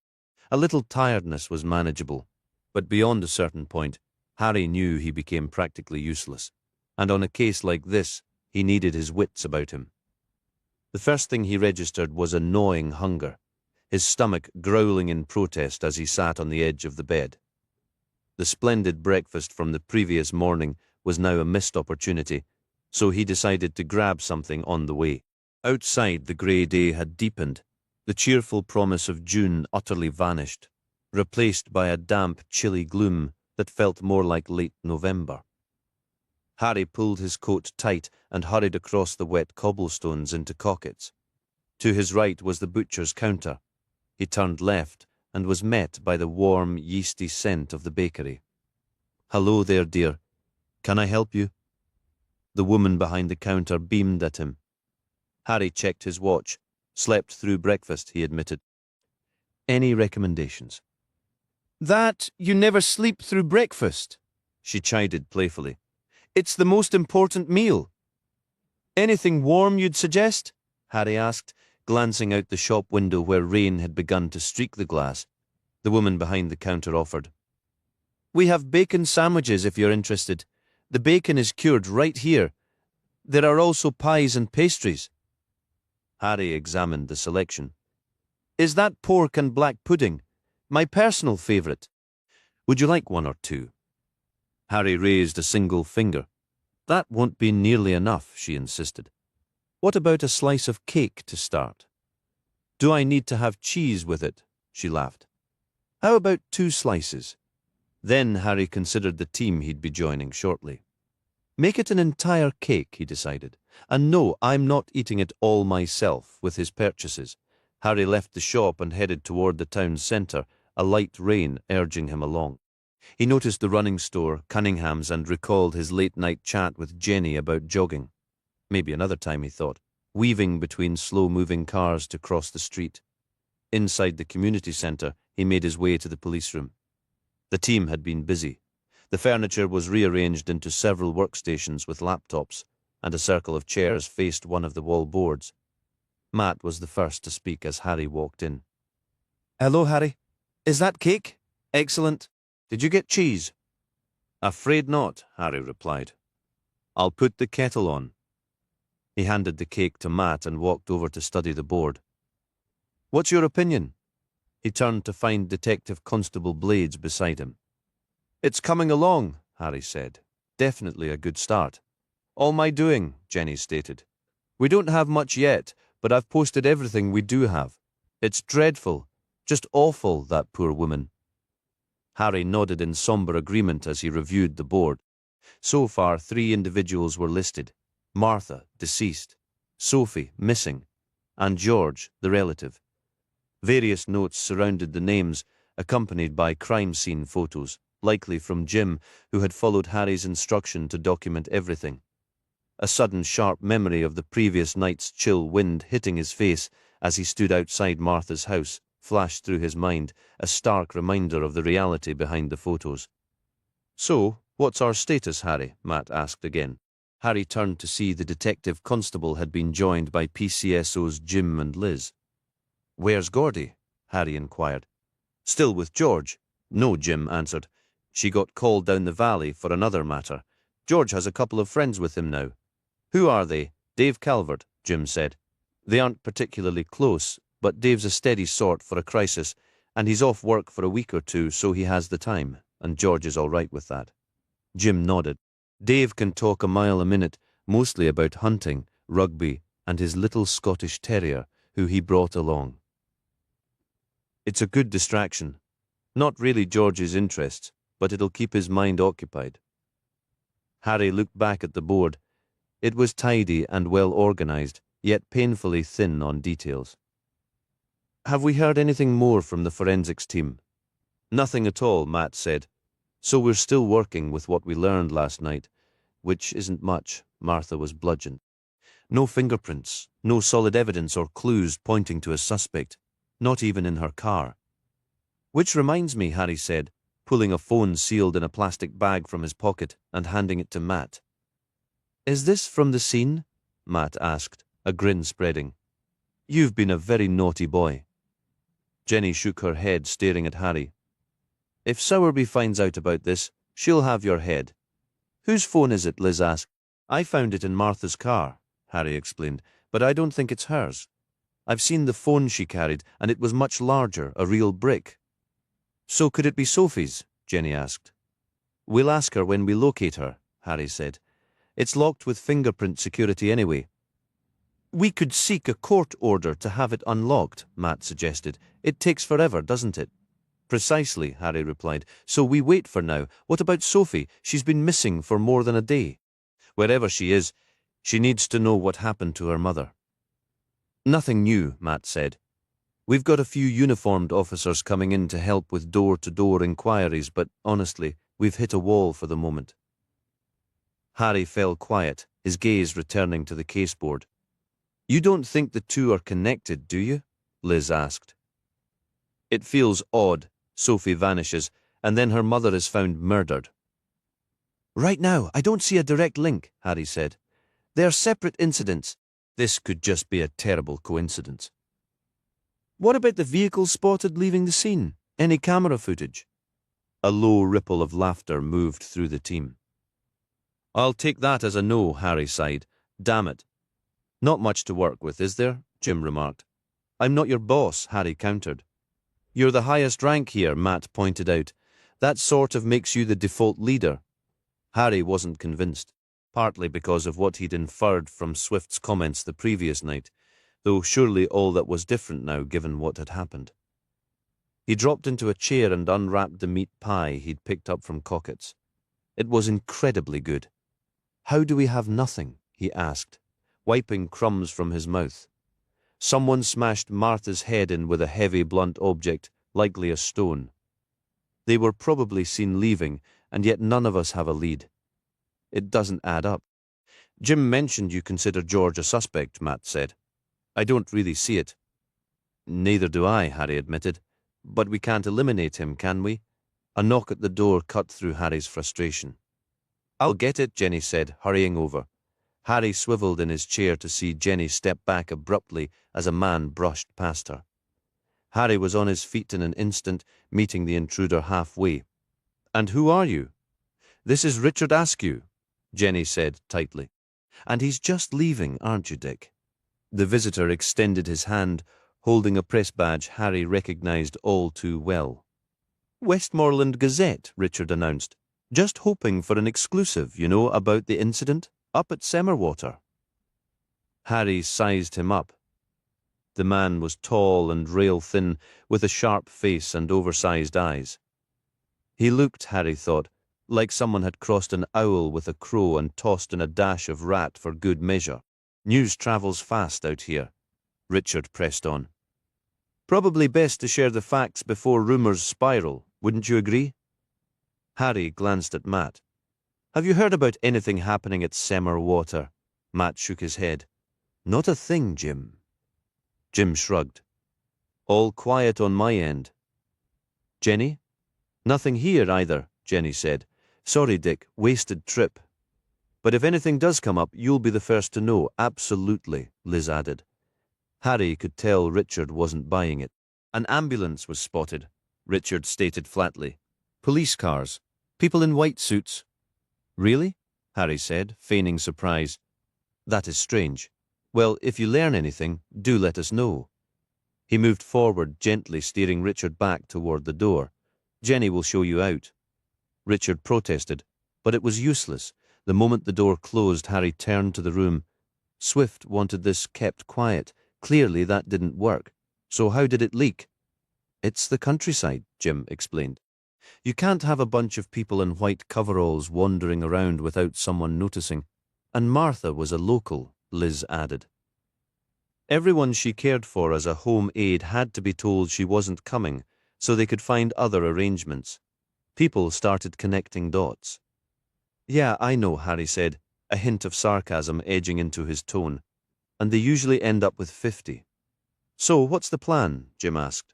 A little tiredness was manageable, but beyond a certain point, Harry knew he became practically useless, and on a case like this, he needed his wits about him. The first thing he registered was a gnawing hunger, his stomach growling in protest as he sat on the edge of the bed. The splendid breakfast from the previous morning was now a missed opportunity, so he decided to grab something on the way. Outside, the grey day had deepened. The cheerful promise of June utterly vanished, replaced by a damp, chilly gloom that felt more like late November. Harry pulled his coat tight and hurried across the wet cobblestones into Cockett's. To his right was the butcher's counter. He turned left and was met by the warm, yeasty scent of the bakery. Hello there, dear. Can I help you? The woman behind the counter beamed at him. Harry checked his watch. Slept through breakfast, he admitted. Any recommendations? That you never sleep through breakfast, she chided playfully. It's the most important meal. Anything warm you'd suggest? Harry asked, glancing out the shop window where rain had begun to streak the glass. The woman behind the counter offered. We have bacon sandwiches if you're interested. The bacon is cured right here. There are also pies and pastries. Harry examined the selection. Is that pork and black pudding? My personal favourite. Would you like one or two? Harry raised a single finger. That won't be nearly enough, she insisted. What about a slice of cake to start? Do I need to have cheese with it? She laughed. How about 2 slices? Then Harry considered the team he'd be joining shortly. Make it an entire cake, he decided. And no, I'm not eating it all myself with his purchases. Harry left the shop and headed toward the town centre, a light rain urging him along. He noticed the running store, Cunningham's, and recalled his late-night chat with Jenny about jogging. Maybe another time, he thought, weaving between slow-moving cars to cross the street. Inside the community centre, he made his way to the police room. The team had been busy. The furniture was rearranged into several workstations with laptops, and a circle of chairs faced one of the wall boards. Matt was the first to speak as Harry walked in. Hello, Harry. Is that cake? Excellent. Did you get cheese? Afraid not, Harry replied. I'll put the kettle on. He handed the cake to Matt and walked over to study the board. What's your opinion? He turned to find Detective Constable Blades beside him. It's coming along, Harry said. Definitely a good start. All my doing, Jenny stated. We don't have much yet, but I've posted everything we do have. It's dreadful. Just awful, that poor woman. Harry nodded in sombre agreement as he reviewed the board. So far, 3 individuals were listed. Martha, deceased. Sophie, missing. And George, the relative. Various notes surrounded the names, accompanied by crime scene photos, likely from Jim, who had followed Harry's instruction to document everything. A sudden sharp memory of the previous night's chill wind hitting his face as he stood outside Martha's house flashed through his mind, a stark reminder of the reality behind the photos. "So, what's our status, Harry?" Matt asked again. Harry turned to see the detective constable had been joined by PCSOs Jim and Liz. "Where's Gordy?" Harry inquired. "Still with George." "No," Jim answered. "She got called down the valley for another matter. George has a couple of friends with him now." "Who are they?" "Dave Calvert," Jim said. "They aren't particularly close, but Dave's a steady sort for a crisis, and he's off work for a week or two, so he has the time, and George is all right with that." Jim nodded. "Dave can talk a mile a minute, mostly about hunting, rugby, and his little Scottish terrier, who he brought along. It's a good distraction. Not really George's interests, but it'll keep his mind occupied." Harry looked back at the board. It was tidy and well organized, yet painfully thin on details. "Have we heard anything more from the forensics team?" "Nothing at all," Matt said. "So we're still working with what we learned last night, which isn't much." Martha was bludgeoned. "No fingerprints, no solid evidence or clues pointing to a suspect, not even in her car." "Which reminds me," Harry said, pulling a phone sealed in a plastic bag from his pocket and handing it to Matt. "Is this from the scene?" Matt asked, a grin spreading. "You've been a very naughty boy." Jenny shook her head, staring at Harry. "If Sowerby finds out about this, she'll have your head." "Whose phone is it?" Liz asked. "I found it in Martha's car," Harry explained, "but I don't think it's hers. I've seen the phone she carried, and it was much larger, a real brick." "So could it be Sophie's?" Jenny asked. "We'll ask her when we locate her," Harry said. "It's locked with fingerprint security anyway." "We could seek a court order to have it unlocked," Matt suggested. "It takes forever, doesn't it?" "Precisely," Harry replied. "So we wait for now. What about Sophie? She's been missing for more than a day." "Wherever she is, she needs to know what happened to her mother." "Nothing new," Matt said. "We've got a few uniformed officers coming in to help with door-to-door inquiries, but honestly, we've hit a wall for the moment." Harry fell quiet, his gaze returning to the caseboard. "You don't think the two are connected, do you?" Liz asked. "It feels odd. Sophie vanishes, and then her mother is found murdered." "Right now, I don't see a direct link," Harry said. "They are separate incidents. This could just be a terrible coincidence." "What about the vehicle spotted leaving the scene? Any camera footage?" A low ripple of laughter moved through the team. "I'll take that as a no," Harry sighed. "Damn it." "Not much to work with, is there?" Jim remarked. "I'm not your boss," Harry countered. "You're the highest rank here," Matt pointed out. "That sort of makes you the default leader." Harry wasn't convinced, partly because of what he'd inferred from Swift's comments the previous night, though surely all that was different now given what had happened. He dropped into a chair and unwrapped the meat pie he'd picked up from Cockett's. It was incredibly good. "How do we have nothing?" he asked, wiping crumbs from his mouth. "Someone smashed Martha's head in with a heavy blunt object, likely a stone. They were probably seen leaving, and yet none of us have a lead. It doesn't add up." "Jim mentioned you consider George a suspect," Matt said. "I don't really see it." "Neither do I," Harry admitted. "But we can't eliminate him, can we?" A knock at the door cut through Harry's frustration. "I'll get it," Jenny said, hurrying over. Harry swiveled in his chair to see Jenny step back abruptly as a man brushed past her. Harry was on his feet in an instant, meeting the intruder halfway. "And who are you?" "This is Richard Askew," Jenny said tightly. "And he's just leaving, aren't you, Dick?" The visitor extended his hand, holding a press badge Harry recognized all too well. "Westmoreland Gazette," Richard announced. "Just hoping for an exclusive, you know, about the incident up at Semmerwater." Harry sized him up. The man was tall and rail-thin, with a sharp face and oversized eyes. He looked, Harry thought, like someone had crossed an owl with a crow and tossed in a dash of rat for good measure. "News travels fast out here," Richard pressed on. "Probably best to share the facts before rumors spiral, wouldn't you agree?" Harry glanced at Matt. Have you heard about anything happening at Semmer Water? Matt shook his head. Not a thing, Jim. Jim shrugged. All quiet on my end. Jenny? Nothing here either, Jenny said. Sorry, Dick, wasted trip. But if anything does come up, you'll be the first to know, absolutely, Liz added. Harry could tell Richard wasn't buying it. An ambulance was spotted, Richard stated flatly. Police cars. People in white suits. Really? Harry said, feigning surprise. That is strange. Well, if you learn anything, do let us know. He moved forward, gently steering Richard back toward the door. Jenny will show you out. Richard protested, but it was useless. The moment the door closed, Harry turned to the room. Swift wanted this kept quiet. Clearly that didn't work. So how did it leak? It's the countryside, Jim explained. You can't have a bunch of people in white coveralls wandering around without someone noticing. And Martha was a local, Liz added. Everyone she cared for as a home aide had to be told she wasn't coming, so they could find other arrangements. People started connecting dots. Yeah, I know, Harry said, a hint of sarcasm edging into his tone. And they usually end up with 50. So, what's the plan? Jim asked.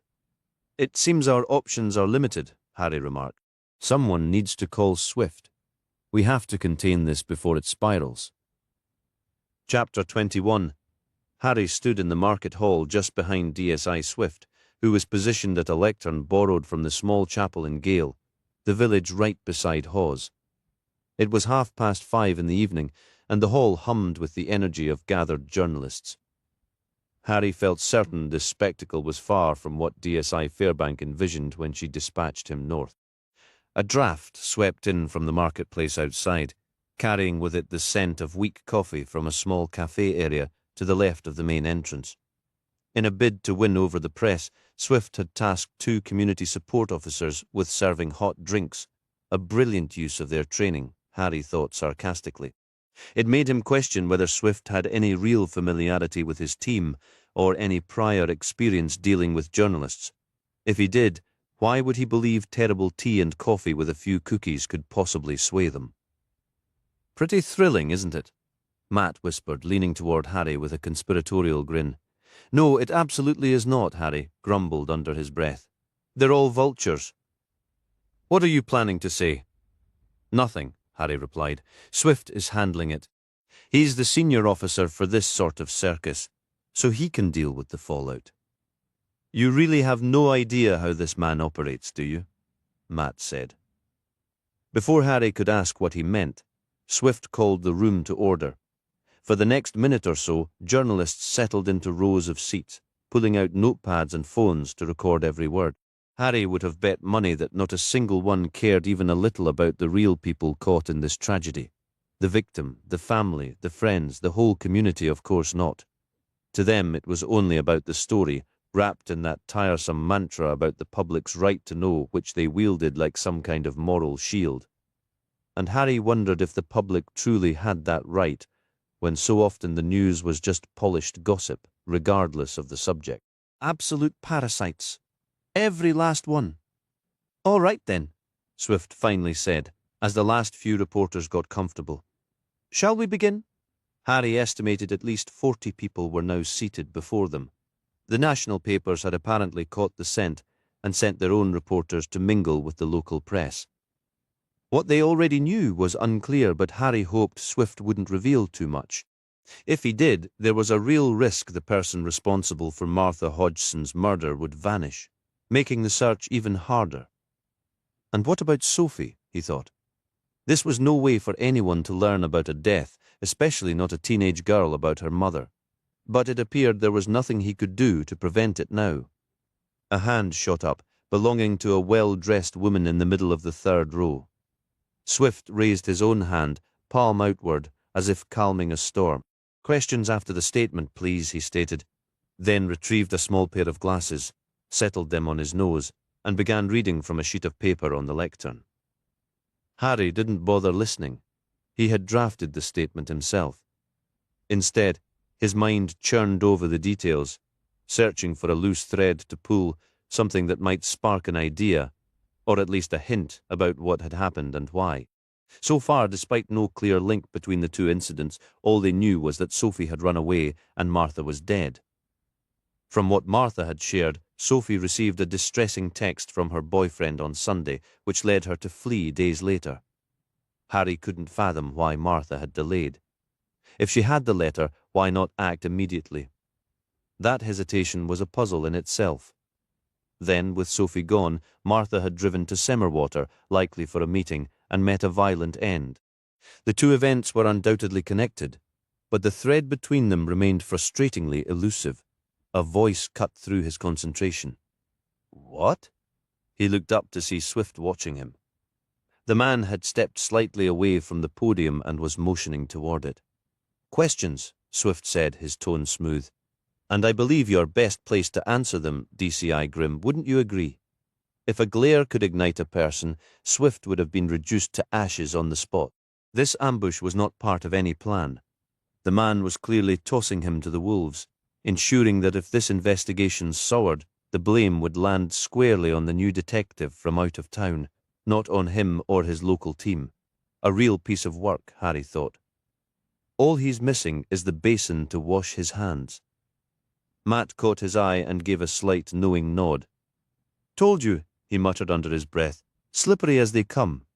It seems our options are limited, Harry remarked. Someone needs to call Swift. We have to contain this before it spirals. Chapter 21. Harry stood in the market hall just behind DCI Swift, who was positioned at a lectern borrowed from the small chapel in Gale, the village right beside Hawes. It was 5:30 in the evening, and the hall hummed with the energy of gathered journalists. Harry felt certain this spectacle was far from what DCI Fairbank envisioned when she dispatched him north. A draught swept in from the marketplace outside, carrying with it the scent of weak coffee from a small cafe area to the left of the main entrance. In a bid to win over the press, Swift had tasked 2 community support officers with serving hot drinks, a brilliant use of their training, Harry thought sarcastically. It made him question whether Swift had any real familiarity with his team or any prior experience dealing with journalists. If he did, why would he believe terrible tea and coffee with a few cookies could possibly sway them? Pretty thrilling, isn't it? Matt whispered, leaning toward Harry with a conspiratorial grin. No, it absolutely is not, Harry grumbled under his breath. They're all vultures. What are you planning to say? Nothing, Harry replied. Swift is handling it. He's the senior officer for this sort of circus, so he can deal with the fallout. You really have no idea how this man operates, do you? Matt said. Before Harry could ask what he meant, Swift called the room to order. For the next minute or so, journalists settled into rows of seats, pulling out notepads and phones to record every word. Harry would have bet money that not a single one cared even a little about the real people caught in this tragedy. The victim, the family, the friends, the whole community, of course not. To them it was only about the story, wrapped in that tiresome mantra about the public's right to know, which they wielded like some kind of moral shield. And Harry wondered if the public truly had that right, when so often the news was just polished gossip, regardless of the subject. Absolute parasites. Every last one. All right then, Swift finally said, as the last few reporters got comfortable. Shall we begin? Harry estimated at least 40 people were now seated before them. The national papers had apparently caught the scent and sent their own reporters to mingle with the local press. What they already knew was unclear, but Harry hoped Swift wouldn't reveal too much. If he did, there was a real risk the person responsible for Martha Hodgson's murder would vanish, making the search even harder. And what about Sophie, he thought. This was no way for anyone to learn about a death, especially not a teenage girl about her mother. But it appeared there was nothing he could do to prevent it now. A hand shot up, belonging to a well-dressed woman in the middle of the third row. Swift raised his own hand, palm outward, as if calming a storm. Questions after the statement, please, he stated, then retrieved a small pair of glasses, settled them on his nose, and began reading from a sheet of paper on the lectern. Harry didn't bother listening. He had drafted the statement himself. Instead, his mind churned over the details, searching for a loose thread to pull, something that might spark an idea, or at least a hint about what had happened and why. So far, despite no clear link between the two incidents, all they knew was that Sophie had run away and Martha was dead. From what Martha had shared, Sophie received a distressing text from her boyfriend on Sunday, which led her to flee days later. Harry couldn't fathom why Martha had delayed. If she had the letter, why not act immediately? That hesitation was a puzzle in itself. Then, with Sophie gone, Martha had driven to Semmerwater, likely for a meeting, and met a violent end. The two events were undoubtedly connected, but the thread between them remained frustratingly elusive. A voice cut through his concentration. "What?" He looked up to see Swift watching him. The man had stepped slightly away from the podium and was motioning toward it. "Questions," Swift said, his tone smooth. "And I believe you're best placed to answer them, DCI Grimm, wouldn't you agree? If a glare could ignite a person, Swift would have been reduced to ashes on the spot. This ambush was not part of any plan. The man was clearly tossing him to the wolves, ensuring that if this investigation soured, the blame would land squarely on the new detective from out of town, not on him or his local team. A real piece of work, Harry thought. All he's missing is the basin to wash his hands. Matt caught his eye and gave a slight knowing nod. "Told you," he muttered under his breath. "Slippery as they come."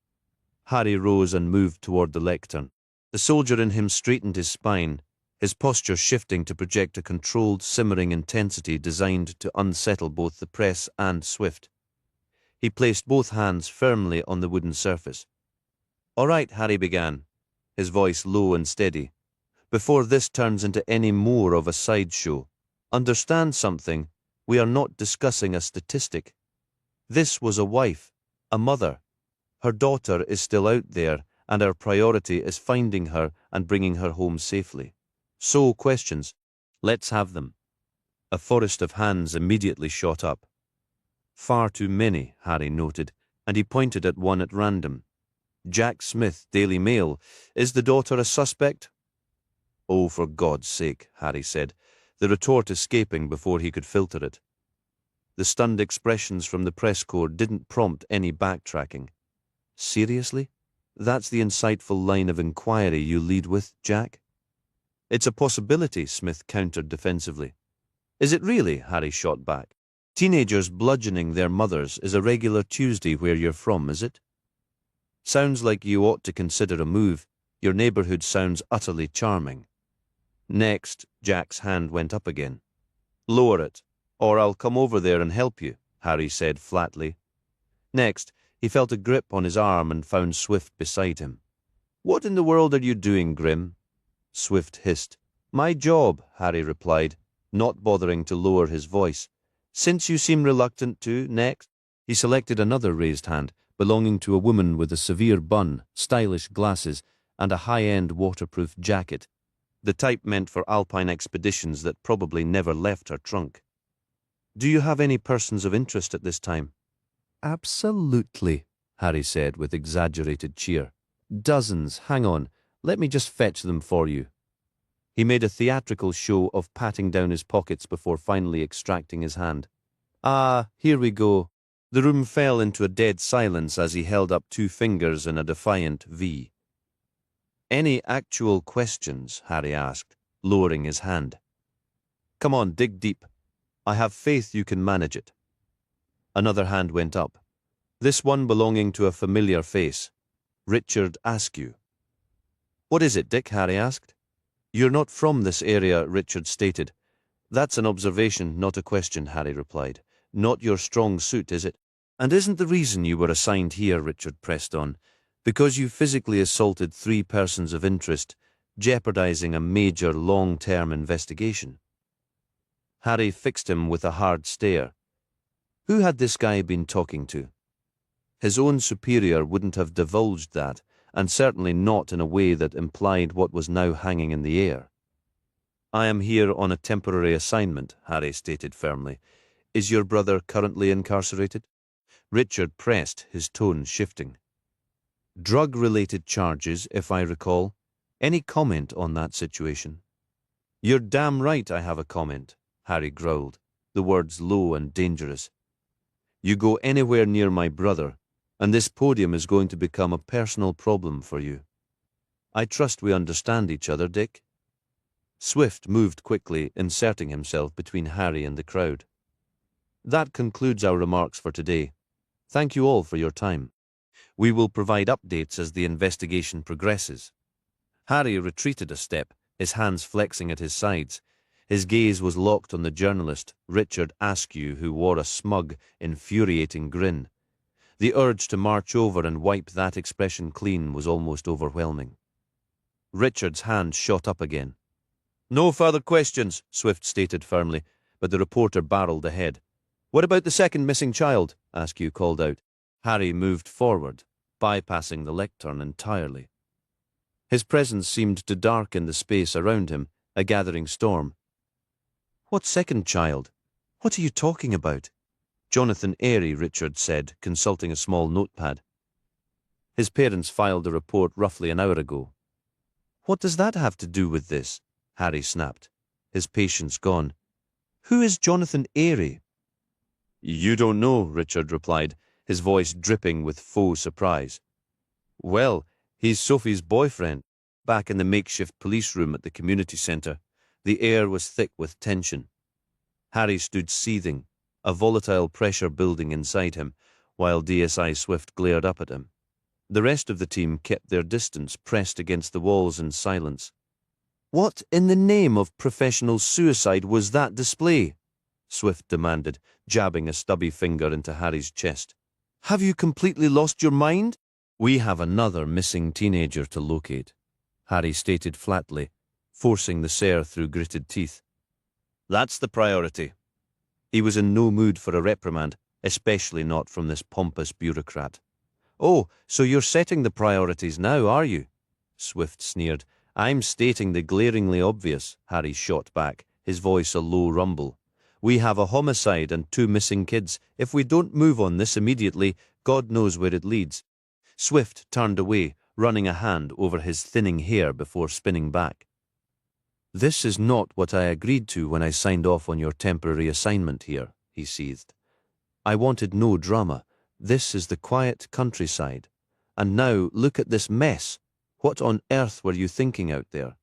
Harry rose and moved toward the lectern. The soldier in him straightened his spine, his posture shifting to project a controlled, simmering intensity designed to unsettle both the press and Swift. He placed both hands firmly on the wooden surface. "All right," Harry began, his voice low and steady. "Before this turns into any more of a sideshow, understand something, we are not discussing a statistic. This was a wife, a mother. Her daughter is still out there, and our priority is finding her and bringing her home safely. So, questions. Let's have them." A forest of hands immediately shot up. Far too many, Harry noted, and he pointed at one at random. "Jack Smith, Daily Mail. Is the daughter a suspect?" "Oh, for God's sake," Harry said, the retort escaping before he could filter it. The stunned expressions from the press corps didn't prompt any backtracking. "Seriously? That's the insightful line of inquiry you lead with, Jack?" "It's a possibility," Smith countered defensively. "Is it really?" Harry shot back. "Teenagers bludgeoning their mothers is a regular Tuesday where you're from, is it? Sounds like you ought to consider a move. Your neighborhood sounds utterly charming." "Next," Jack's hand went up again. "Lower it, or I'll come over there and help you," Harry said flatly. Next, he felt a grip on his arm and found Swift beside him. "What in the world are you doing, Grimm?" Swift hissed. "My job," Harry replied, not bothering to lower his voice. "Since you seem reluctant to, next." He selected another raised hand, belonging to a woman with a severe bun, stylish glasses, and a high-end waterproof jacket, the type meant for alpine expeditions that probably never left her trunk. "Do you have any persons of interest at this time?" "Absolutely," Harry said with exaggerated cheer. "Dozens. Hang on. Let me just fetch them for you." He made a theatrical show of patting down his pockets before finally extracting his hand. "Ah, here we go." The room fell into a dead silence as he held up two fingers in a defiant V. "Any actual questions?" Harry asked, lowering his hand. "Come on, dig deep. I have faith you can manage it." Another hand went up, this one belonging to a familiar face, Richard Askew. "What is it, Dick?" Harry asked. "You're not from this area," Richard stated. "That's an observation, not a question," Harry replied. "Not your strong suit, is it?" "And isn't the reason you were assigned here," Richard pressed on, "because you physically assaulted 3 persons of interest, jeopardizing a major long-term investigation?" Harry fixed him with a hard stare. Who had this guy been talking to? His own superior wouldn't have divulged that, and certainly not in a way that implied what was now hanging in the air. "I am here on a temporary assignment," Harry stated firmly. "Is your brother currently incarcerated?" Richard pressed, his tone shifting. "Drug-related charges, if I recall. Any comment on that situation?" "You're damn right I have a comment," Harry growled, the words low and dangerous. "You go anywhere near my brother, and this podium is going to become a personal problem for you. I trust we understand each other, Dick." Swift moved quickly, inserting himself between Harry and the crowd. "That concludes our remarks for today. Thank you all for your time. We will provide updates as the investigation progresses." Harry retreated a step, his hands flexing at his sides. His gaze was locked on the journalist, Richard Askew, who wore a smug, infuriating grin. The urge to march over and wipe that expression clean was almost overwhelming. Richard's hand shot up again. "No further questions," Swift stated firmly, but the reporter barreled ahead. "What about the second missing child?" Askew called out. Harry moved forward, bypassing the lectern entirely. His presence seemed to darken the space around him, a gathering storm. "What second child? What are you talking about?" "Jonathan Airy," Richard said, consulting a small notepad. "His parents filed a report roughly an hour ago." "What does that have to do with this?" Harry snapped, his patience gone. "Who is Jonathan Airy?" "You don't know," Richard replied, his voice dripping with faux surprise. "Well, he's Sophie's boyfriend." Back in the makeshift police room at the community centre, the air was thick with tension. Harry stood seething, a volatile pressure building inside him, while DSI Swift glared up at him. The rest of the team kept their distance, pressed against the walls in silence. "What in the name of professional suicide was that display?" Swift demanded, jabbing a stubby finger into Harry's chest. "Have you completely lost your mind?" "We have another missing teenager to locate," Harry stated flatly, forcing the stare through gritted teeth. "That's the priority." He was in no mood for a reprimand, especially not from this pompous bureaucrat. "Oh, so you're setting the priorities now, are you?" Swift sneered. "I'm stating the glaringly obvious," Harry shot back, his voice a low rumble. "We have a homicide and 2 missing kids. If we don't move on this immediately, God knows where it leads." Swift turned away, running a hand over his thinning hair before spinning back. "This is not what I agreed to when I signed off on your temporary assignment here," he seethed. "I wanted no drama. This is the quiet countryside. And now look at this mess. What on earth were you thinking out there?"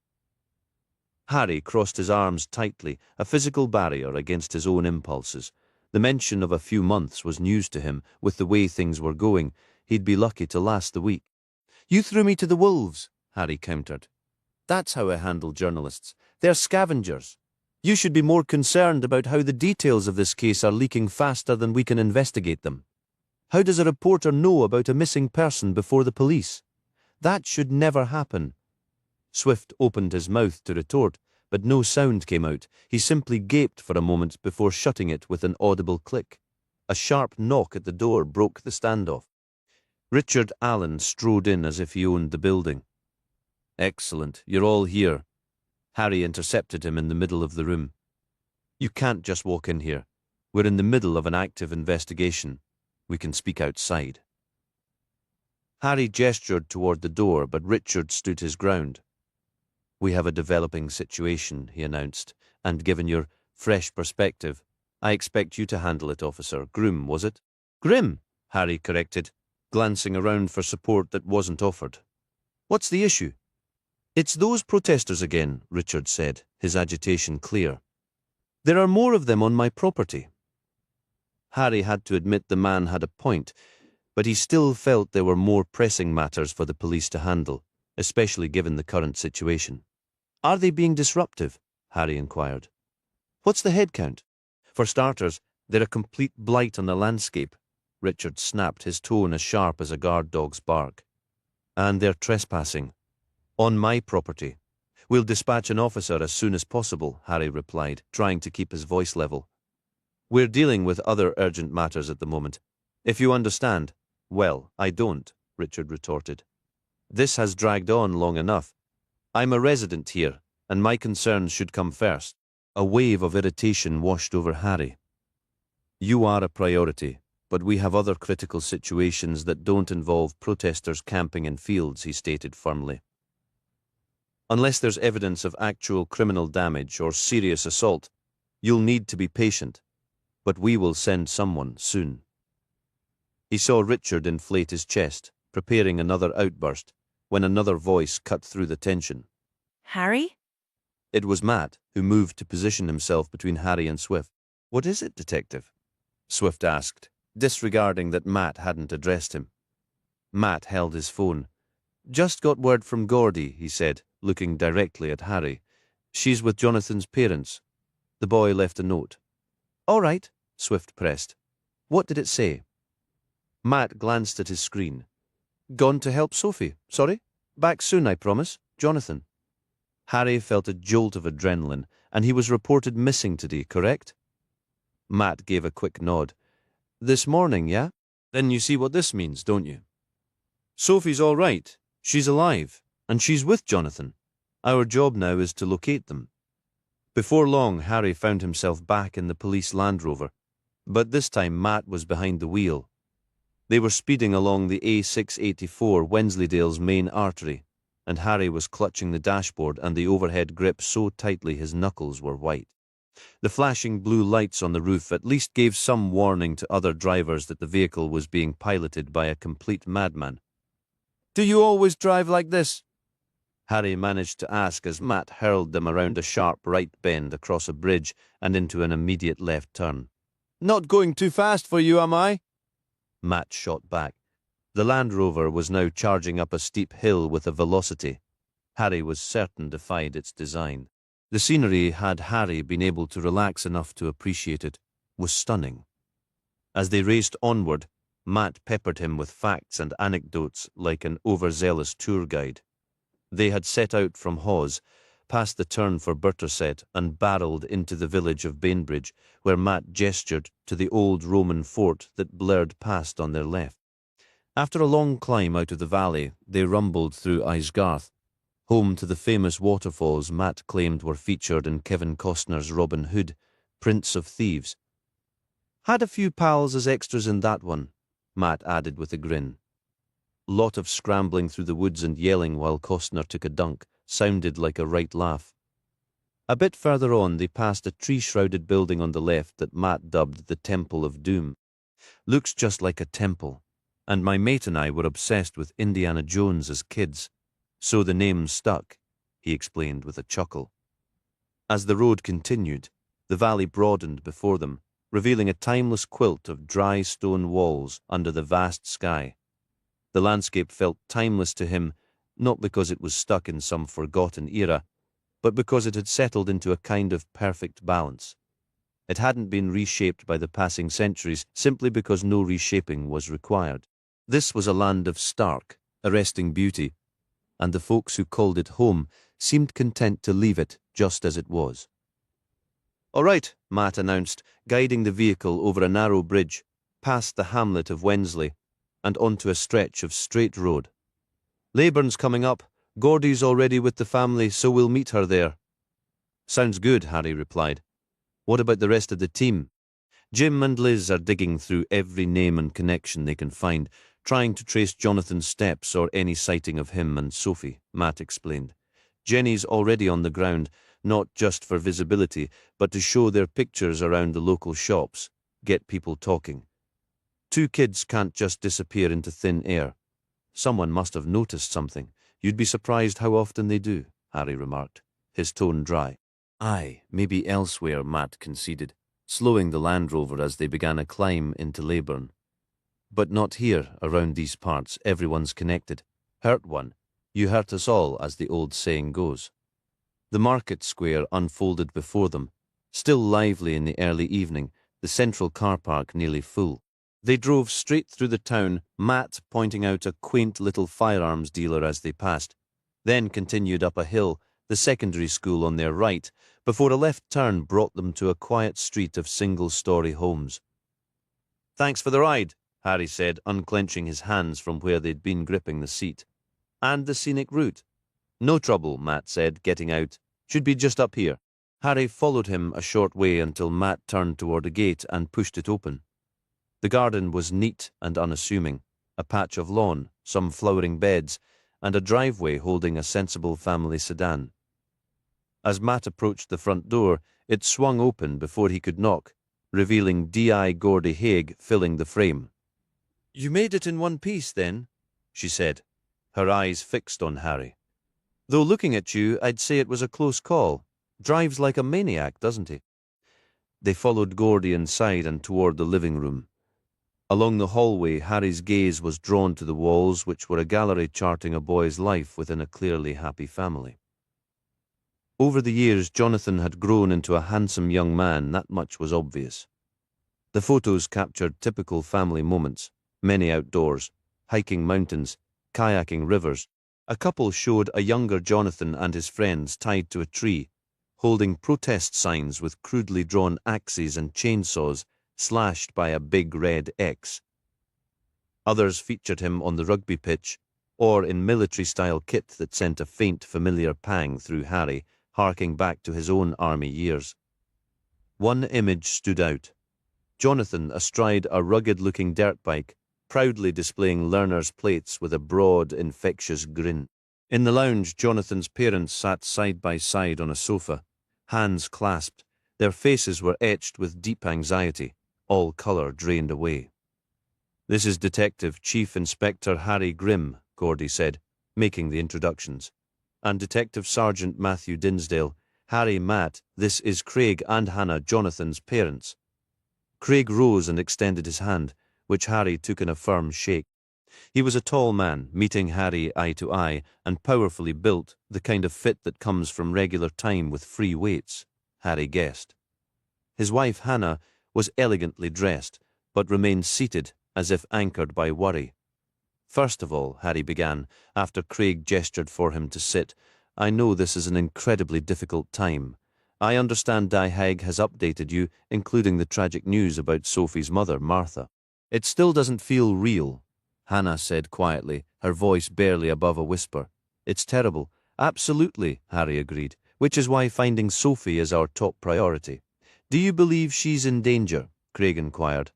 Harry crossed his arms tightly, a physical barrier against his own impulses. The mention of a few months was news to him. With the way things were going, he'd be lucky to last the week. "You threw me to the wolves," Harry countered. "That's how I handle journalists. They're scavengers. You should be more concerned about how the details of this case are leaking faster than we can investigate them. How does a reporter know about a missing person before the police? That should never happen." Swift opened his mouth to retort, but no sound came out. He simply gaped for a moment before shutting it with an audible click. A sharp knock at the door broke the standoff. Richard Allen strode in as if he owned the building. "Excellent, you're all here." Harry intercepted him in the middle of the room. "You can't just walk in here. We're in the middle of an active investigation. We can speak outside." Harry gestured toward the door, but Richard stood his ground. "We have a developing situation," he announced, "and given your fresh perspective, I expect you to handle it, Officer Grimm, was it?" "Grimm," Harry corrected, glancing around for support that wasn't offered. "What's the issue?" "It's those protesters again," Richard said, his agitation clear. "There are more of them on my property." Harry had to admit the man had a point, but he still felt there were more pressing matters for the police to handle, especially given the current situation. "Are they being disruptive?" Harry inquired. "What's the head count?" "For starters, they're a complete blight on the landscape," Richard snapped, his tone as sharp as a guard dog's bark. "And they're trespassing. On my property. We'll dispatch an officer as soon as possible," Harry replied, trying to keep his voice level. "We're dealing with other urgent matters at the moment. If you understand." "Well, I don't," Richard retorted. "This has dragged on long enough. I'm a resident here, and my concerns should come first." A wave of irritation washed over Harry. "You are a priority, but we have other critical situations that don't involve protesters camping in fields," he stated firmly. "Unless there's evidence of actual criminal damage or serious assault, you'll need to be patient, but we will send someone soon." He saw Richard inflate his chest, preparing another outburst, when another voice cut through the tension. Harry? It was Matt, who moved to position himself between Harry and Swift. "What is it, Detective?" Swift asked, disregarding that Matt hadn't addressed him. Matt held his phone. "Just got word from Gordy," he said, looking directly at Harry. "She's with Jonathan's parents." The boy left a note. "All right," Swift pressed. "What did it say?" Matt glanced at his screen. "Gone to help Sophie. Sorry? Back soon, I promise. Jonathan." Harry felt a jolt of adrenaline, and he was reported missing today, correct? Matt gave a quick nod. "This morning, yeah? Then you see what this means, don't you? Sophie's all right. She's alive, and she's with Jonathan. Our job now is to locate them." Before long, Harry found himself back in the police Land Rover, but this time Matt was behind the wheel. They were speeding along the A684 Wensleydale's main artery, and Harry was clutching the dashboard and the overhead grip so tightly his knuckles were white. The flashing blue lights on the roof at least gave some warning to other drivers that the vehicle was being piloted by a complete madman. "Do you always drive like this?" Harry managed to ask as Matt hurled them around a sharp right bend across a bridge and into an immediate left turn. "Not going too fast for you, am I?" Matt shot back. The Land Rover was now charging up a steep hill with a velocity Harry was certain defied its design. The scenery, had Harry been able to relax enough to appreciate it, was stunning. As they raced onward, Matt peppered him with facts and anecdotes like an overzealous tour guide. They had set out from Hawes, past the turn for Burterset, and barreled into the village of Bainbridge, where Matt gestured to the old Roman fort that blurred past on their left. After a long climb out of the valley, they rumbled through Isgarth, home to the famous waterfalls Matt claimed were featured in Kevin Costner's Robin Hood, Prince of Thieves. "Had a few pals as extras in that one," Matt added with a grin. Lot of scrambling through the woods and yelling while Costner took a dunk sounded like a right laugh. A bit further on, they passed a tree-shrouded building on the left that Matt dubbed the Temple of Doom. "Looks just like a temple, and my mate and I were obsessed with Indiana Jones as kids, so the name stuck," he explained with a chuckle. As the road continued, the valley broadened before them, revealing a timeless quilt of dry stone walls under the vast sky. The landscape felt timeless to him, not because it was stuck in some forgotten era, but because it had settled into a kind of perfect balance. It hadn't been reshaped by the passing centuries simply because no reshaping was required. This was a land of stark, arresting beauty, and the folks who called it home seemed content to leave it just as it was. "All right," Matt announced, guiding the vehicle over a narrow bridge, past the hamlet of Wensley, and onto a stretch of straight road. "Layburn's coming up. Gordy's already with the family, so we'll meet her there." "Sounds good," Harry replied. "What about the rest of the team?" "Jim and Liz are digging through every name and connection they can find, trying to trace Jonathan's steps or any sighting of him and Sophie," Matt explained. "Jenny's already on the ground, not just for visibility, but to show their pictures around the local shops, get people talking. 2 kids can't just disappear into thin air. Someone must have noticed something. You'd be surprised how often they do," Harry remarked, his tone dry. "Aye, maybe elsewhere," Matt conceded, slowing the Land Rover as they began a climb into Leyburn. "But not here, around these parts. Everyone's connected. Hurt one, you hurt us all, as the old saying goes." The market square unfolded before them, still lively in the early evening, the central car park nearly full. They drove straight through the town, Matt pointing out a quaint little firearms dealer as they passed, then continued up a hill, the secondary school on their right, before a left turn brought them to a quiet street of single-story homes. "Thanks for the ride," Harry said, unclenching his hands from where they'd been gripping the seat. "And the scenic route." "No trouble," Matt said, getting out. "Should be just up here." Harry followed him a short way until Matt turned toward a gate and pushed it open. The garden was neat and unassuming, a patch of lawn, some flowering beds, and a driveway holding a sensible family sedan. As Matt approached the front door, it swung open before he could knock, revealing D.I. Gordy Haig filling the frame. You made it in one piece, then, she said, her eyes fixed on Harry. Though looking at you, I'd say it was a close call. Drives like a maniac, doesn't he? They followed Geordie inside and toward the living room. Along the hallway, Harry's gaze was drawn to the walls, which were a gallery charting a boy's life within a clearly happy family. Over the years, Jonathan had grown into a handsome young man, that much was obvious. The photos captured typical family moments, many outdoors, hiking mountains, kayaking rivers. A couple showed a younger Jonathan and his friends tied to a tree, holding protest signs with crudely drawn axes and chainsaws slashed by a big red X. Others featured him on the rugby pitch, or in military-style kit that sent a faint familiar pang through Harry, harking back to his own army years. One image stood out. Jonathan astride a rugged-looking dirt bike, proudly displaying learner's plates with a broad, infectious grin. In the lounge, Jonathan's parents sat side by side on a sofa, hands clasped. Their faces were etched with deep anxiety, all colour drained away. "This is Detective Chief Inspector Harry Grimm," Geordie said, making the introductions. "And Detective Sergeant Matthew Dinsdale. Harry, Matt, this is Craig and Hannah, Jonathan's parents." Craig rose and extended his hand, which Harry took in a firm shake. He was a tall man, meeting Harry eye to eye, and powerfully built, the kind of fit that comes from regular time with free weights, Harry guessed. His wife, Hannah, was elegantly dressed, but remained seated, as if anchored by worry. "First of all," Harry began, after Craig gestured for him to sit, "I know this is an incredibly difficult time. I understand Die Haig has updated you, including the tragic news about Sophie's mother, Martha. It still doesn't feel real," Hannah said quietly, her voice barely above a whisper. "It's terrible." "Absolutely," Harry agreed, "which is why finding Sophie is our top priority." "Do you believe she's in danger?" Craig inquired.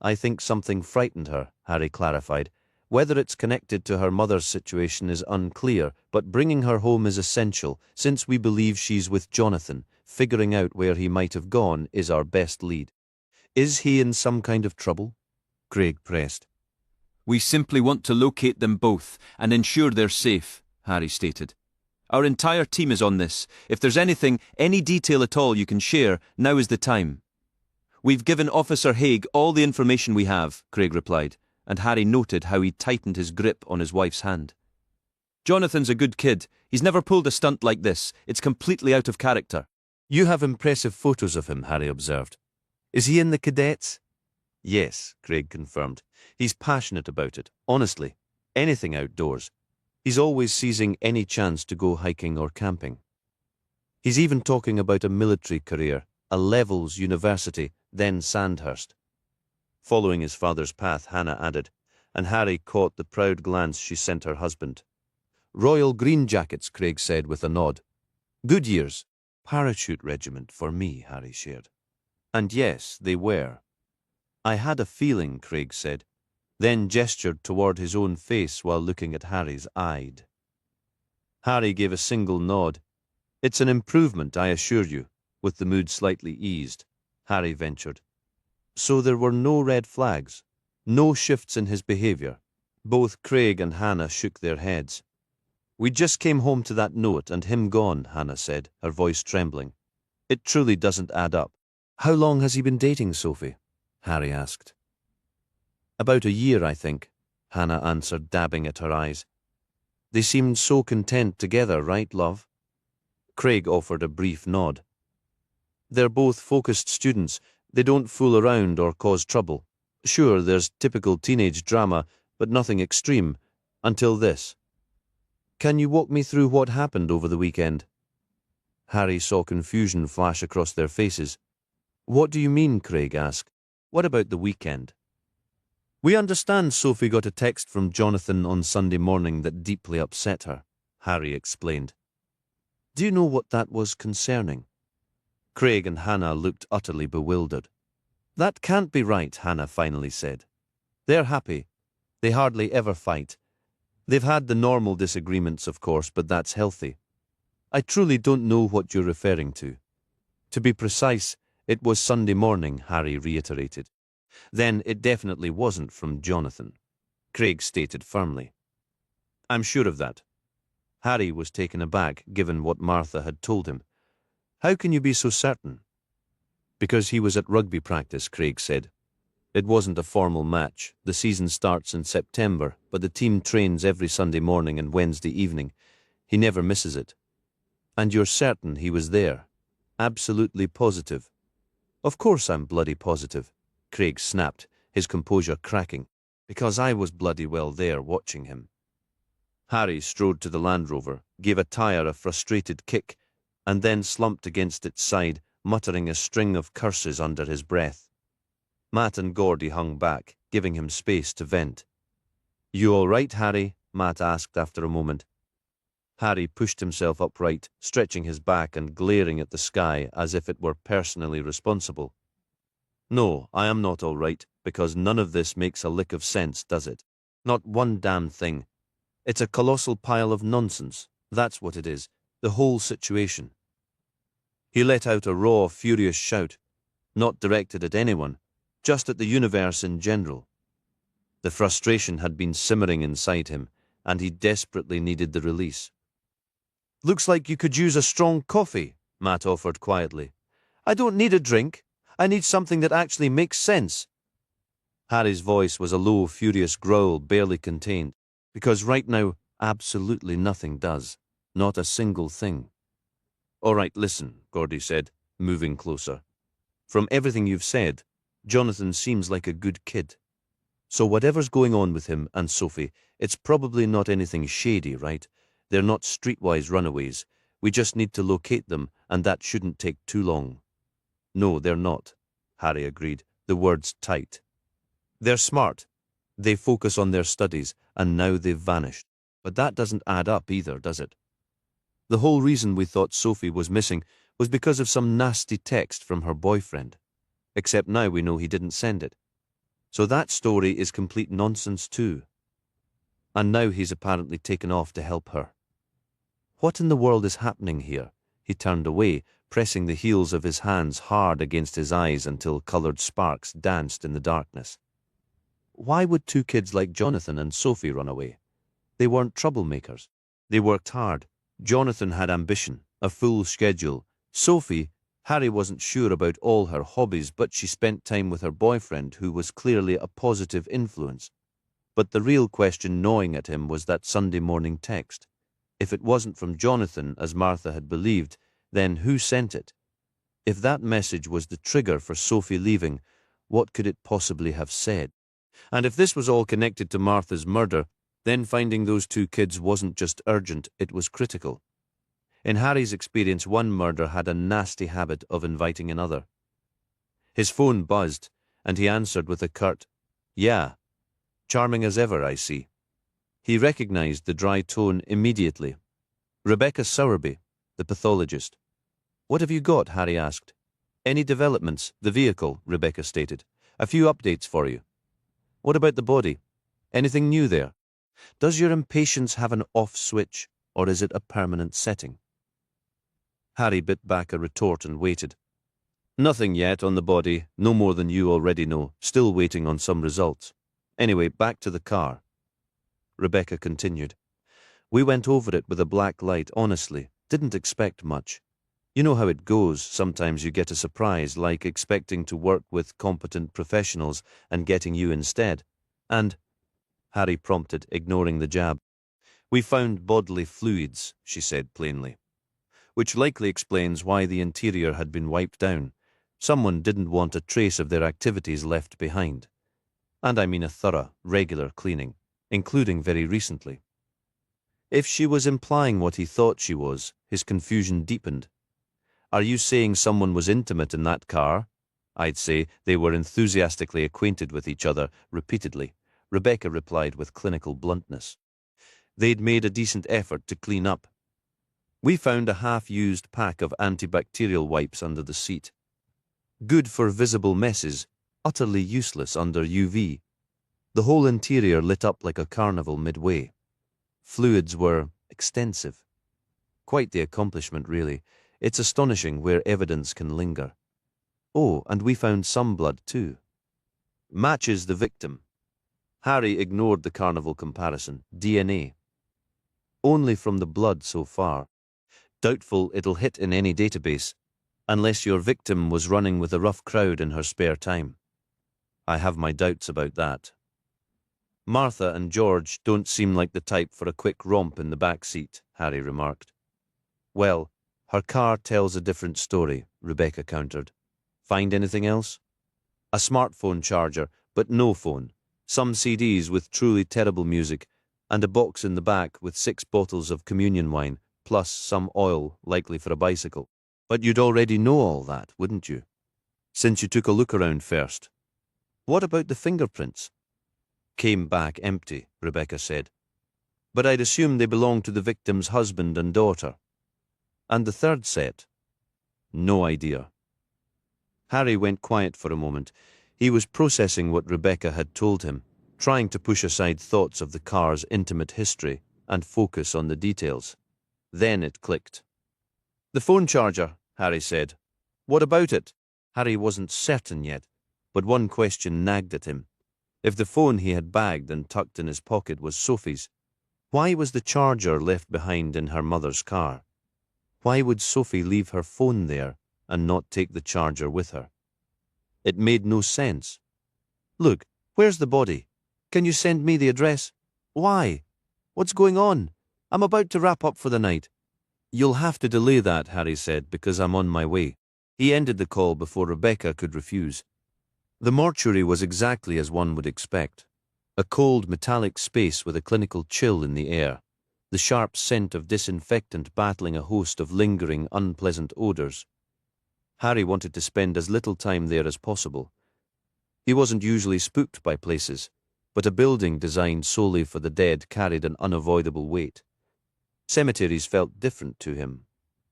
"I think something frightened her," Harry clarified. "Whether it's connected to her mother's situation is unclear, but bringing her home is essential, since we believe she's with Jonathan. Figuring out where he might have gone is our best lead." "Is he in some kind of trouble?" Craig pressed. "We simply want to locate them both and ensure they're safe," Harry stated. "Our entire team is on this. If there's anything, any detail at all you can share, now is the time." "We've given Officer Haig all the information we have," Craig replied, and Harry noted how he tightened his grip on his wife's hand. "Jonathan's a good kid. He's never pulled a stunt like this. It's completely out of character." "You have impressive photos of him," Harry observed. "Is he in the cadets?" "Yes," Craig confirmed. "He's passionate about it, honestly. Anything outdoors. He's always seizing any chance to go hiking or camping. He's even talking about a military career, a levels university, then Sandhurst." Following his father's path, Hannah added, and Harry caught the proud glance she sent her husband. "Royal Green Jackets," Craig said with a nod. "Goodyear's. Parachute regiment for me," Harry shared. And yes, they were. "I had a feeling," Craig said, then gestured toward his own face while looking at Harry's eyed. Harry gave a single nod. "It's an improvement, I assure you," with the mood slightly eased, Harry ventured. "So there were no red flags, no shifts in his behavior." Both Craig and Hannah shook their heads. "We just came home to that note and him gone," Hannah said, her voice trembling. "It truly doesn't add up." "How long has he been dating Sophie?" Harry asked. "About a year, I think," Hannah answered, dabbing at her eyes. "They seemed so content together, right, love?" Craig offered a brief nod. "They're both focused students. They don't fool around or cause trouble. Sure, there's typical teenage drama, but nothing extreme. Until this." "Can you walk me through what happened over the weekend?" Harry saw confusion flash across their faces. "What do you mean?" Craig asked. "What about the weekend?" "We understand Sophie got a text from Jonathan on Sunday morning that deeply upset her," Harry explained. "Do you know what that was concerning?" Craig and Hannah looked utterly bewildered. "That can't be right," Hannah finally said. "They're happy. They hardly ever fight. They've had the normal disagreements, of course, but that's healthy." "I truly don't know what you're referring to." "To be precise, it was Sunday morning," Harry reiterated. Then it definitely wasn't from Jonathan, Craig stated firmly. I'm sure of that. Harry was taken aback given what Martha had told him. How can you be so certain? Because he was at rugby practice, Craig said. It wasn't a formal match. The season starts in September, but the team trains every Sunday morning and Wednesday evening. He never misses it. And you're certain he was there? Absolutely positive. Of course I'm bloody positive, Craig snapped, his composure cracking, because I was bloody well there watching him. Harry strode to the Land Rover, gave a tyre a frustrated kick, and then slumped against its side, muttering a string of curses under his breath. Matt and Gordy hung back, giving him space to vent. You all right, Harry? Matt asked after a moment. Harry pushed himself upright, stretching his back and glaring at the sky as if it were personally responsible. No, I am not all right, because none of this makes a lick of sense, does it? Not one damn thing. It's a colossal pile of nonsense. That's what it is, the whole situation. He let out a raw, furious shout, not directed at anyone, just at the universe in general. The frustration had been simmering inside him, and he desperately needed the release. Looks like you could use a strong coffee, Matt offered quietly. I don't need a drink. I need something that actually makes sense. Harry's voice was a low, furious growl barely contained, because right now, absolutely nothing does. Not a single thing. All right, listen, Gordy said, moving closer. From everything you've said, Jonathan seems like a good kid. So whatever's going on with him and Sophie, it's probably not anything shady, right? They're not streetwise runaways. We just need to locate them, and that shouldn't take too long. No, they're not, Harry agreed, the words tight. They're smart. They focus on their studies, and now they've vanished. But that doesn't add up either, does it? The whole reason we thought Sophie was missing was because of some nasty text from her boyfriend. Except now we know he didn't send it. So that story is complete nonsense too. And now he's apparently taken off to help her. What in the world is happening here? He turned away, pressing the heels of his hands hard against his eyes until coloured sparks danced in the darkness. Why would two kids like Jonathan and Sophie run away? They weren't troublemakers. They worked hard. Jonathan had ambition, a full schedule. Sophie, Harry wasn't sure about all her hobbies, but she spent time with her boyfriend, who was clearly a positive influence. But the real question gnawing at him was that Sunday morning text. If it wasn't from Jonathan, as Martha had believed, then who sent it? If that message was the trigger for Sophie leaving, what could it possibly have said? And if this was all connected to Martha's murder, then finding those two kids wasn't just urgent, it was critical. In Harry's experience, one murder had a nasty habit of inviting another. His phone buzzed, and he answered with a curt, "Yeah. Charming as ever, I see." He recognized the dry tone immediately. Rebecca Sowerby, the pathologist. "What have you got?" Harry asked. "Any developments? The vehicle," Rebecca stated. "A few updates for you." "What about the body? Anything new there? Does your impatience have an off switch, or is it a permanent setting?" Harry bit back a retort and waited. "Nothing yet on the body, no more than you already know, still waiting on some results. Anyway, back to the car." Rebecca continued. "We went over it with a black light, honestly, didn't expect much. You know how it goes, sometimes you get a surprise, like expecting to work with competent professionals and getting you instead. And," Harry prompted, ignoring the jab. "We found bodily fluids," she said plainly. "Which likely explains why the interior had been wiped down. Someone didn't want a trace of their activities left behind. And I mean a thorough, regular cleaning, including very recently." If she was implying what he thought she was, his confusion deepened. "Are you saying someone was intimate in that car?" "I'd say they were enthusiastically acquainted with each other repeatedly," Rebecca replied with clinical bluntness. "They'd made a decent effort to clean up. We found a half-used pack of antibacterial wipes under the seat. Good for visible messes, utterly useless under UV. The whole interior lit up like a carnival midway. Fluids were extensive. Quite the accomplishment, really. It's astonishing where evidence can linger. Oh, and we found some blood too." Matches the victim. Harry ignored the carnival comparison. DNA. Only from the blood so far. Doubtful it'll hit in any database, unless your victim was running with a rough crowd in her spare time. I have my doubts about that. Martha and George don't seem like the type for a quick romp in the back seat, Harry remarked. Well, her car tells a different story, Rebecca countered. Find anything else? A smartphone charger, but no phone. Some CDs with truly terrible music, and a box in the back with 6 bottles of communion wine, plus some oil, likely for a bicycle. But you'd already know all that, wouldn't you? Since you took a look around first. What about the fingerprints? Came back empty, Rebecca said. But I'd assume they belonged to the victim's husband and daughter. And the third set? No idea. Harry went quiet for a moment. He was processing what Rebecca had told him, trying to push aside thoughts of the car's intimate history and focus on the details. Then it clicked. The phone charger, Harry said. What about it? Harry wasn't certain yet, but one question nagged at him. If the phone he had bagged and tucked in his pocket was Sophie's, why was the charger left behind in her mother's car? Why would Sophie leave her phone there and not take the charger with her? It made no sense. Look, where's the body? Can you send me the address? Why? What's going on? I'm about to wrap up for the night. You'll have to delay that, Harry said, because I'm on my way. He ended the call before Rebecca could refuse. The mortuary was exactly as one would expect. A cold, metallic space with a clinical chill in the air, the sharp scent of disinfectant battling a host of lingering, unpleasant odours. Harry wanted to spend as little time there as possible. He wasn't usually spooked by places, but a building designed solely for the dead carried an unavoidable weight. Cemeteries felt different to him.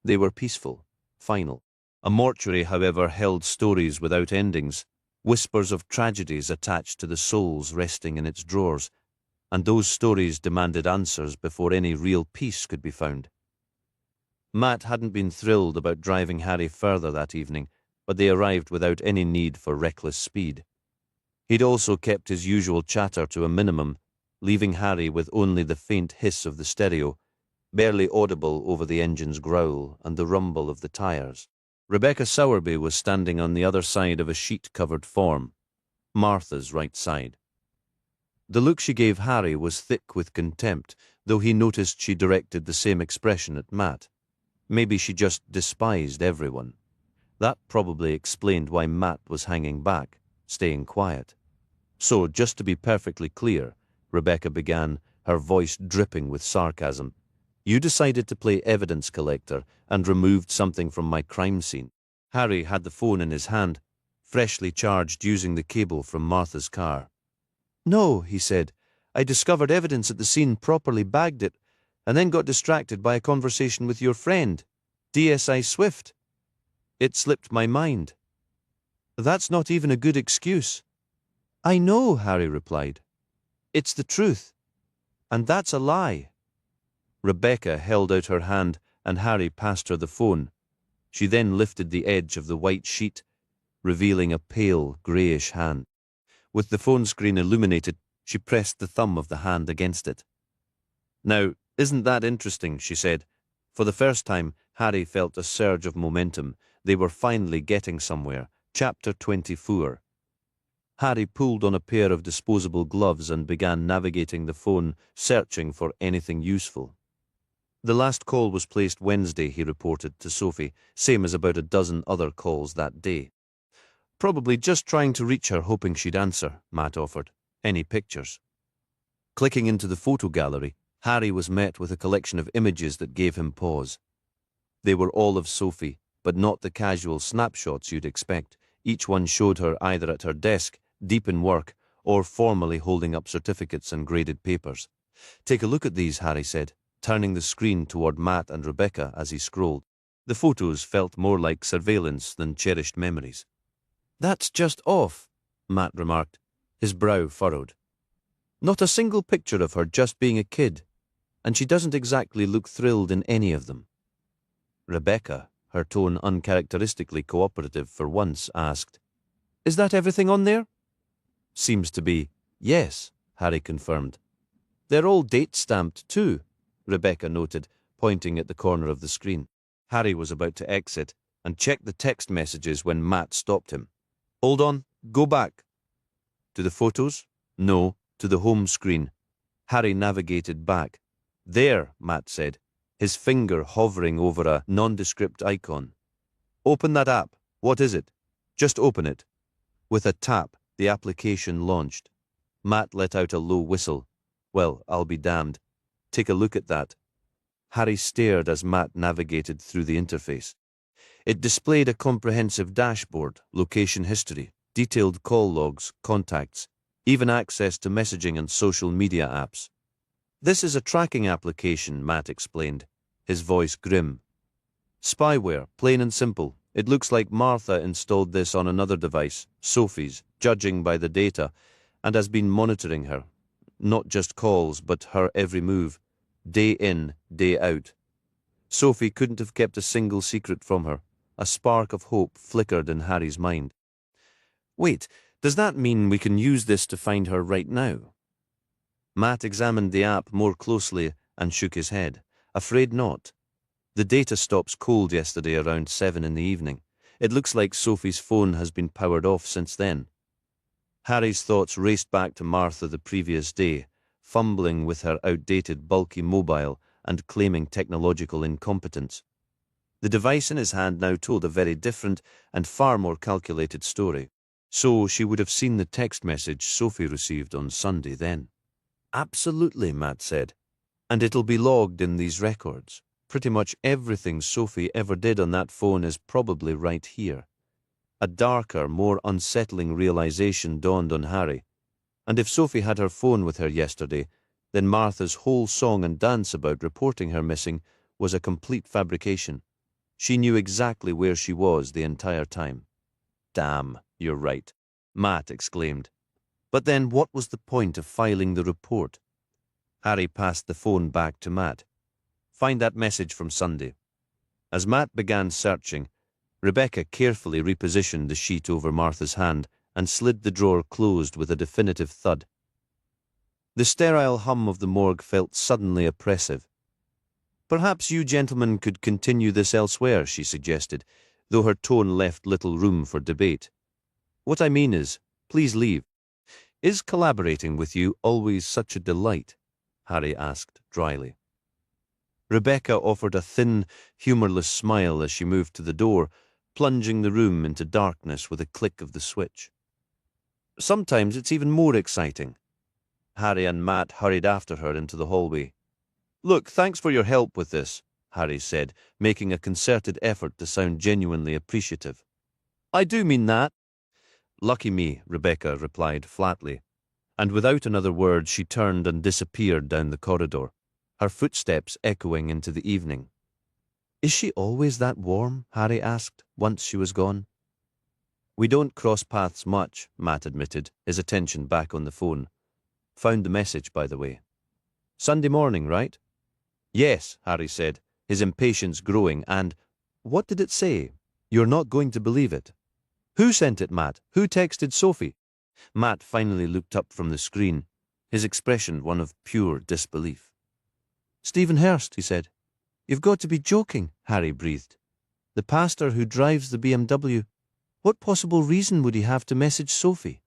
They were peaceful, final. A mortuary, however, held stories without endings, whispers of tragedies attached to the souls resting in its drawers, and those stories demanded answers before any real peace could be found. Matt hadn't been thrilled about driving Harry further that evening, but they arrived without any need for reckless speed. He'd also kept his usual chatter to a minimum, leaving Harry with only the faint hiss of the stereo, barely audible over the engine's growl and the rumble of the tires. Rebecca Sowerby was standing on the other side of a sheet-covered form, Martha's right side. The look she gave Harry was thick with contempt, though he noticed she directed the same expression at Matt. Maybe she just despised everyone. That probably explained why Matt was hanging back, staying quiet. So, just to be perfectly clear, Rebecca began, her voice dripping with sarcasm, you decided to play evidence collector and removed something from my crime scene. Harry had the phone in his hand, freshly charged using the cable from Martha's car. No, he said. I discovered evidence at the scene, properly bagged it, and then got distracted by a conversation with your friend, DCI Swift. It slipped my mind. That's not even a good excuse. I know, Harry replied. It's the truth. And that's a lie. Rebecca held out her hand, and Harry passed her the phone. She then lifted the edge of the white sheet, revealing a pale, greyish hand. With the phone screen illuminated, she pressed the thumb of the hand against it. Now, isn't that interesting, she said. For the first time, Harry felt a surge of momentum. They were finally getting somewhere. Chapter 24. Harry pulled on a pair of disposable gloves and began navigating the phone, searching for anything useful. The last call was placed Wednesday, he reported to Sophie, same as about a dozen other calls that day. Probably just trying to reach her, hoping she'd answer, Matt offered. Any pictures? Clicking into the photo gallery, Harry was met with a collection of images that gave him pause. They were all of Sophie, but not the casual snapshots you'd expect. Each one showed her either at her desk, deep in work, or formally holding up certificates and graded papers. Take a look at these, Harry said, turning the screen toward Matt and Rebecca as he scrolled. The photos felt more like surveillance than cherished memories. That's just off, Matt remarked, his brow furrowed. Not a single picture of her just being a kid, and she doesn't exactly look thrilled in any of them. Rebecca, her tone uncharacteristically cooperative for once, asked, Is that everything on there? seems to be yes, Harry confirmed. They're all date-stamped too, Rebecca noted, pointing at the corner of the screen. Harry was about to exit and check the text messages when Matt stopped him. Hold on, go back. To the photos? No, to the home screen. Harry navigated back. There, Matt said, his finger hovering over a nondescript icon. Open that app. What is it? Just open it. With a tap, the application launched. Matt let out a low whistle. Well, I'll be damned. Take a look at that. Harry stared as Matt navigated through the interface. It displayed a comprehensive dashboard, location history, detailed call logs, contacts, even access to messaging and social media apps. This is a tracking application, Matt explained, his voice grim. Spyware, plain and simple. It looks like Martha installed this on another device, Sophie's, judging by the data, and has been monitoring her. Not just calls, but her every move, day in, day out. Sophie couldn't have kept a single secret from her. A spark of hope flickered in Harry's mind. Wait, does that mean we can use this to find her right now? Matt examined the app more closely and shook his head. Afraid not. The data stops cold yesterday around 7 in the evening. It looks like Sophie's phone has been powered off since then. Harry's thoughts raced back to Martha the previous day, fumbling with her outdated, bulky mobile and claiming technological incompetence. The device in his hand now told a very different and far more calculated story. So she would have seen the text message Sophie received on Sunday then. Absolutely, Matt said. And it'll be logged in these records. Pretty much everything Sophie ever did on that phone is probably right here. A darker, more unsettling realization dawned on Harry. And if Sophie had her phone with her yesterday, then Martha's whole song and dance about reporting her missing was a complete fabrication. She knew exactly where she was the entire time. Damn, you're right, Matt exclaimed. But then what was the point of filing the report? Harry passed the phone back to Matt. Find that message from Sunday. As Matt began searching, Rebecca carefully repositioned the sheet over Martha's hand and slid the drawer closed with a definitive thud. The sterile hum of the morgue felt suddenly oppressive. Perhaps you gentlemen could continue this elsewhere, she suggested, though her tone left little room for debate. What I mean is, please leave. Is collaborating with you always such a delight? Harry asked dryly. Rebecca offered a thin, humourless smile as she moved to the door, plunging the room into darkness with a click of the switch. Sometimes it's even more exciting. Harry and Matt hurried after her into the hallway. Look, thanks for your help with this, Harry said, making a concerted effort to sound genuinely appreciative. I do mean that. Lucky me, Rebecca replied flatly, and without another word she turned and disappeared down the corridor, her footsteps echoing into the evening. Is she always that warm? Harry asked, once she was gone. We don't cross paths much, Matt admitted, his attention back on the phone. Found the message, by the way. Sunday morning, right? Yes, Harry said, his impatience growing, and what did it say? You're not going to believe it. Who sent it, Matt? Who texted Sophie? Matt finally looked up from the screen, his expression one of pure disbelief. Stephen Hurst, he said. You've got to be joking, Harry breathed. The pastor who drives the BMW. What possible reason would he have to message Sophie?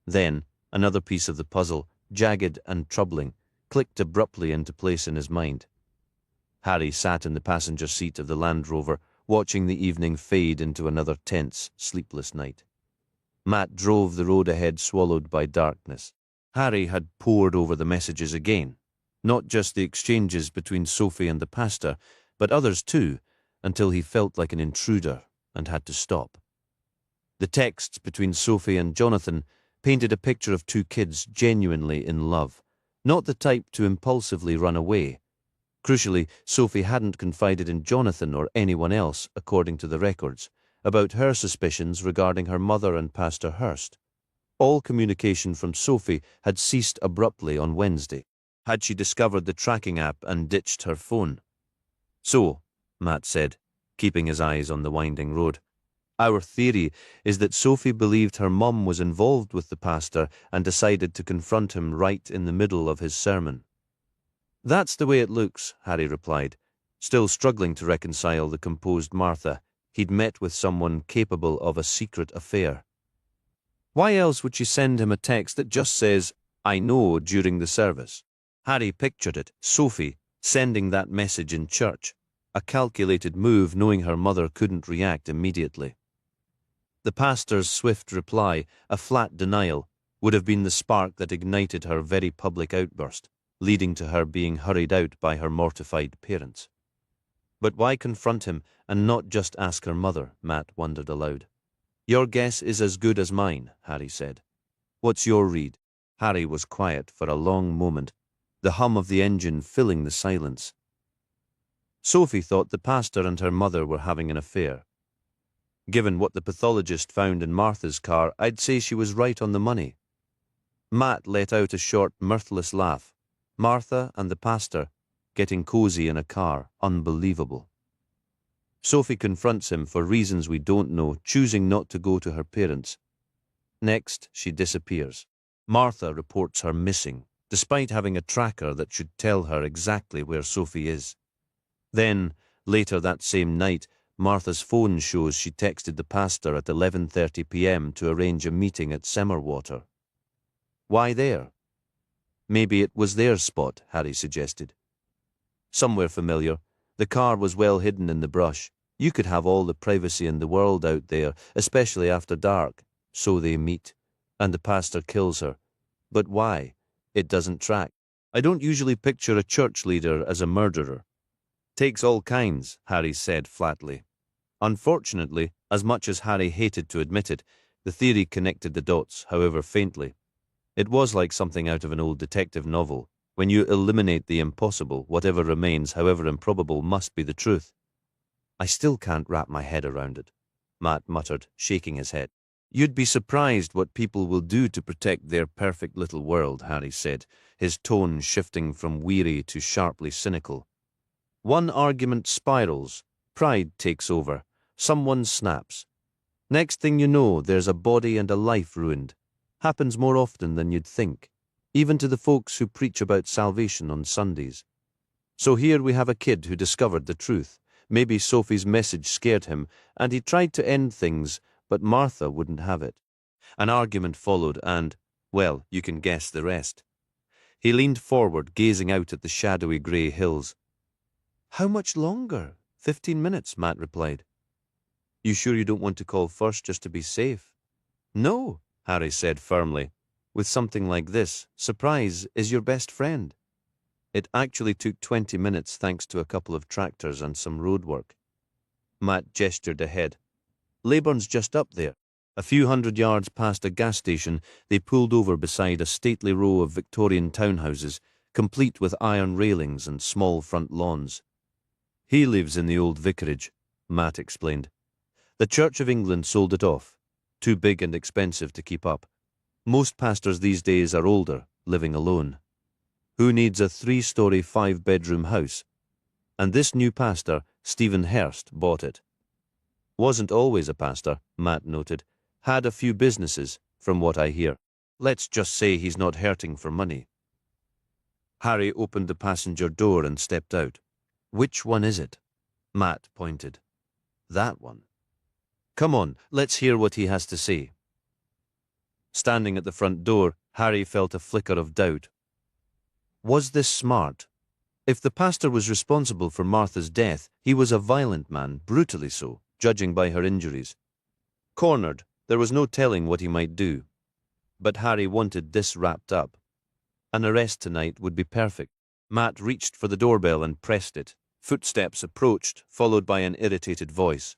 Then, another piece of the puzzle, jagged and troubling, clicked abruptly into place in his mind. Harry sat in the passenger seat of the Land Rover, watching the evening fade into another tense, sleepless night. Matt drove the road ahead, swallowed by darkness. Harry had pored over the messages again, not just the exchanges between Sophie and the pastor, but others too, until he felt like an intruder and had to stop. The texts between Sophie and Jonathan painted a picture of two kids genuinely in love, not the type to impulsively run away. Crucially, Sophie hadn't confided in Jonathan or anyone else, according to the records, about her suspicions regarding her mother and Pastor Hurst. All communication from Sophie had ceased abruptly on Wednesday. Had she discovered the tracking app and ditched her phone? So, Matt said, keeping his eyes on the winding road, Our theory is that Sophie believed her mum was involved with the pastor and decided to confront him right in the middle of his sermon. That's the way it looks, Harry replied, still struggling to reconcile the composed Martha. He'd met with someone capable of a secret affair. Why else would she send him a text that just says, "I know," during the service? Harry pictured it, Sophie sending that message in church, a calculated move knowing her mother couldn't react immediately. The pastor's swift reply, a flat denial, would have been the spark that ignited her very public outburst, leading to her being hurried out by her mortified parents. But why confront him and not just ask her mother? Matt wondered aloud. Your guess is as good as mine, Harry said. What's your read? Harry was quiet for a long moment, the hum of the engine filling the silence. Sophie thought the pastor and her mother were having an affair. Given what the pathologist found in Martha's car, I'd say she was right on the money. Matt let out a short, mirthless laugh. Martha and the pastor getting cozy in a car, unbelievable. Sophie confronts him for reasons we don't know, choosing not to go to her parents. Next, she disappears. Martha reports her missing, despite having a tracker that should tell her exactly where Sophie is. Then, later that same night, Martha's phone shows she texted the pastor at 11:30 p.m. to arrange a meeting at Semmerwater. Why there? Maybe it was their spot, Harry suggested. Somewhere familiar. The car was well hidden in the brush. You could have all the privacy in the world out there, especially after dark. So they meet, and the pastor kills her. But why? It doesn't track. I don't usually picture a church leader as a murderer. Takes all kinds, Harry said flatly. Unfortunately, as much as Harry hated to admit it, the theory connected the dots, however faintly. It was like something out of an old detective novel. When you eliminate the impossible, whatever remains, however improbable, must be the truth. I still can't wrap my head around it, Matt muttered, shaking his head. You'd be surprised what people will do to protect their perfect little world, Harry said, his tone shifting from weary to sharply cynical. One argument spirals, pride takes over, someone snaps. Next thing you know, there's a body and a life ruined. Happens more often than you'd think, even to the folks who preach about salvation on Sundays. So here we have a kid who discovered the truth. Maybe Sophie's message scared him, and he tried to end things, but Martha wouldn't have it. An argument followed and, well, you can guess the rest. He leaned forward, gazing out at the shadowy grey hills. How much longer? 15 minutes, Matt replied. You sure you don't want to call first just to be safe? No, Harry said firmly. With something like this, surprise is your best friend. It actually took 20 minutes thanks to a couple of tractors and some road work. Matt gestured ahead. Layburn's just up there. A few 100 yards past a gas station, they pulled over beside a stately row of Victorian townhouses, complete with iron railings and small front lawns. He lives in the old vicarage, Matt explained. The Church of England sold it off. Too big and expensive to keep up. Most pastors these days are older, living alone. Who needs a 3-story, 5-bedroom house? And this new pastor, Stephen Hurst, bought it. Wasn't always a pastor, Matt noted. Had a few businesses, from what I hear. Let's just say he's not hurting for money. Harry opened the passenger door and stepped out. Which one is it? Matt pointed. That one. Come on, let's hear what he has to say. Standing at the front door, Harry felt a flicker of doubt. Was this smart? If the pastor was responsible for Martha's death, he was a violent man, brutally so, judging by her injuries. Cornered, there was no telling what he might do. But Harry wanted this wrapped up. An arrest tonight would be perfect. Matt reached for the doorbell and pressed it. Footsteps approached, followed by an irritated voice.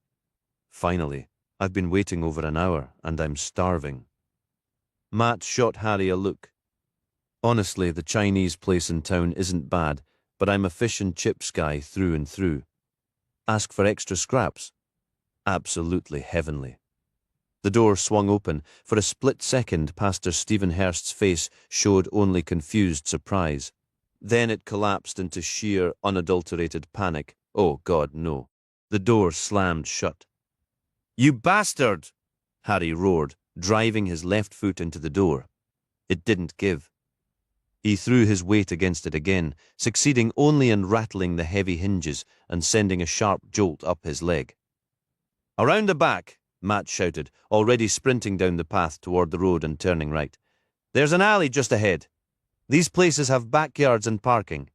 Finally, I've been waiting over an hour, and I'm starving. Matt shot Harry a look. Honestly, the Chinese place in town isn't bad, but I'm a fish and chips guy through and through. Ask for extra scraps? Absolutely heavenly. The door swung open. For a split second, Pastor Stephen Hurst's face showed only confused surprise. Then it collapsed into sheer, unadulterated panic. Oh, God, no. The door slammed shut. You bastard! Harry roared, driving his left foot into the door. It didn't give. He threw his weight against it again, succeeding only in rattling the heavy hinges and sending a sharp jolt up his leg. Around the back, Matt shouted, already sprinting down the path toward the road and turning right. There's an alley just ahead. These places have backyards and parking.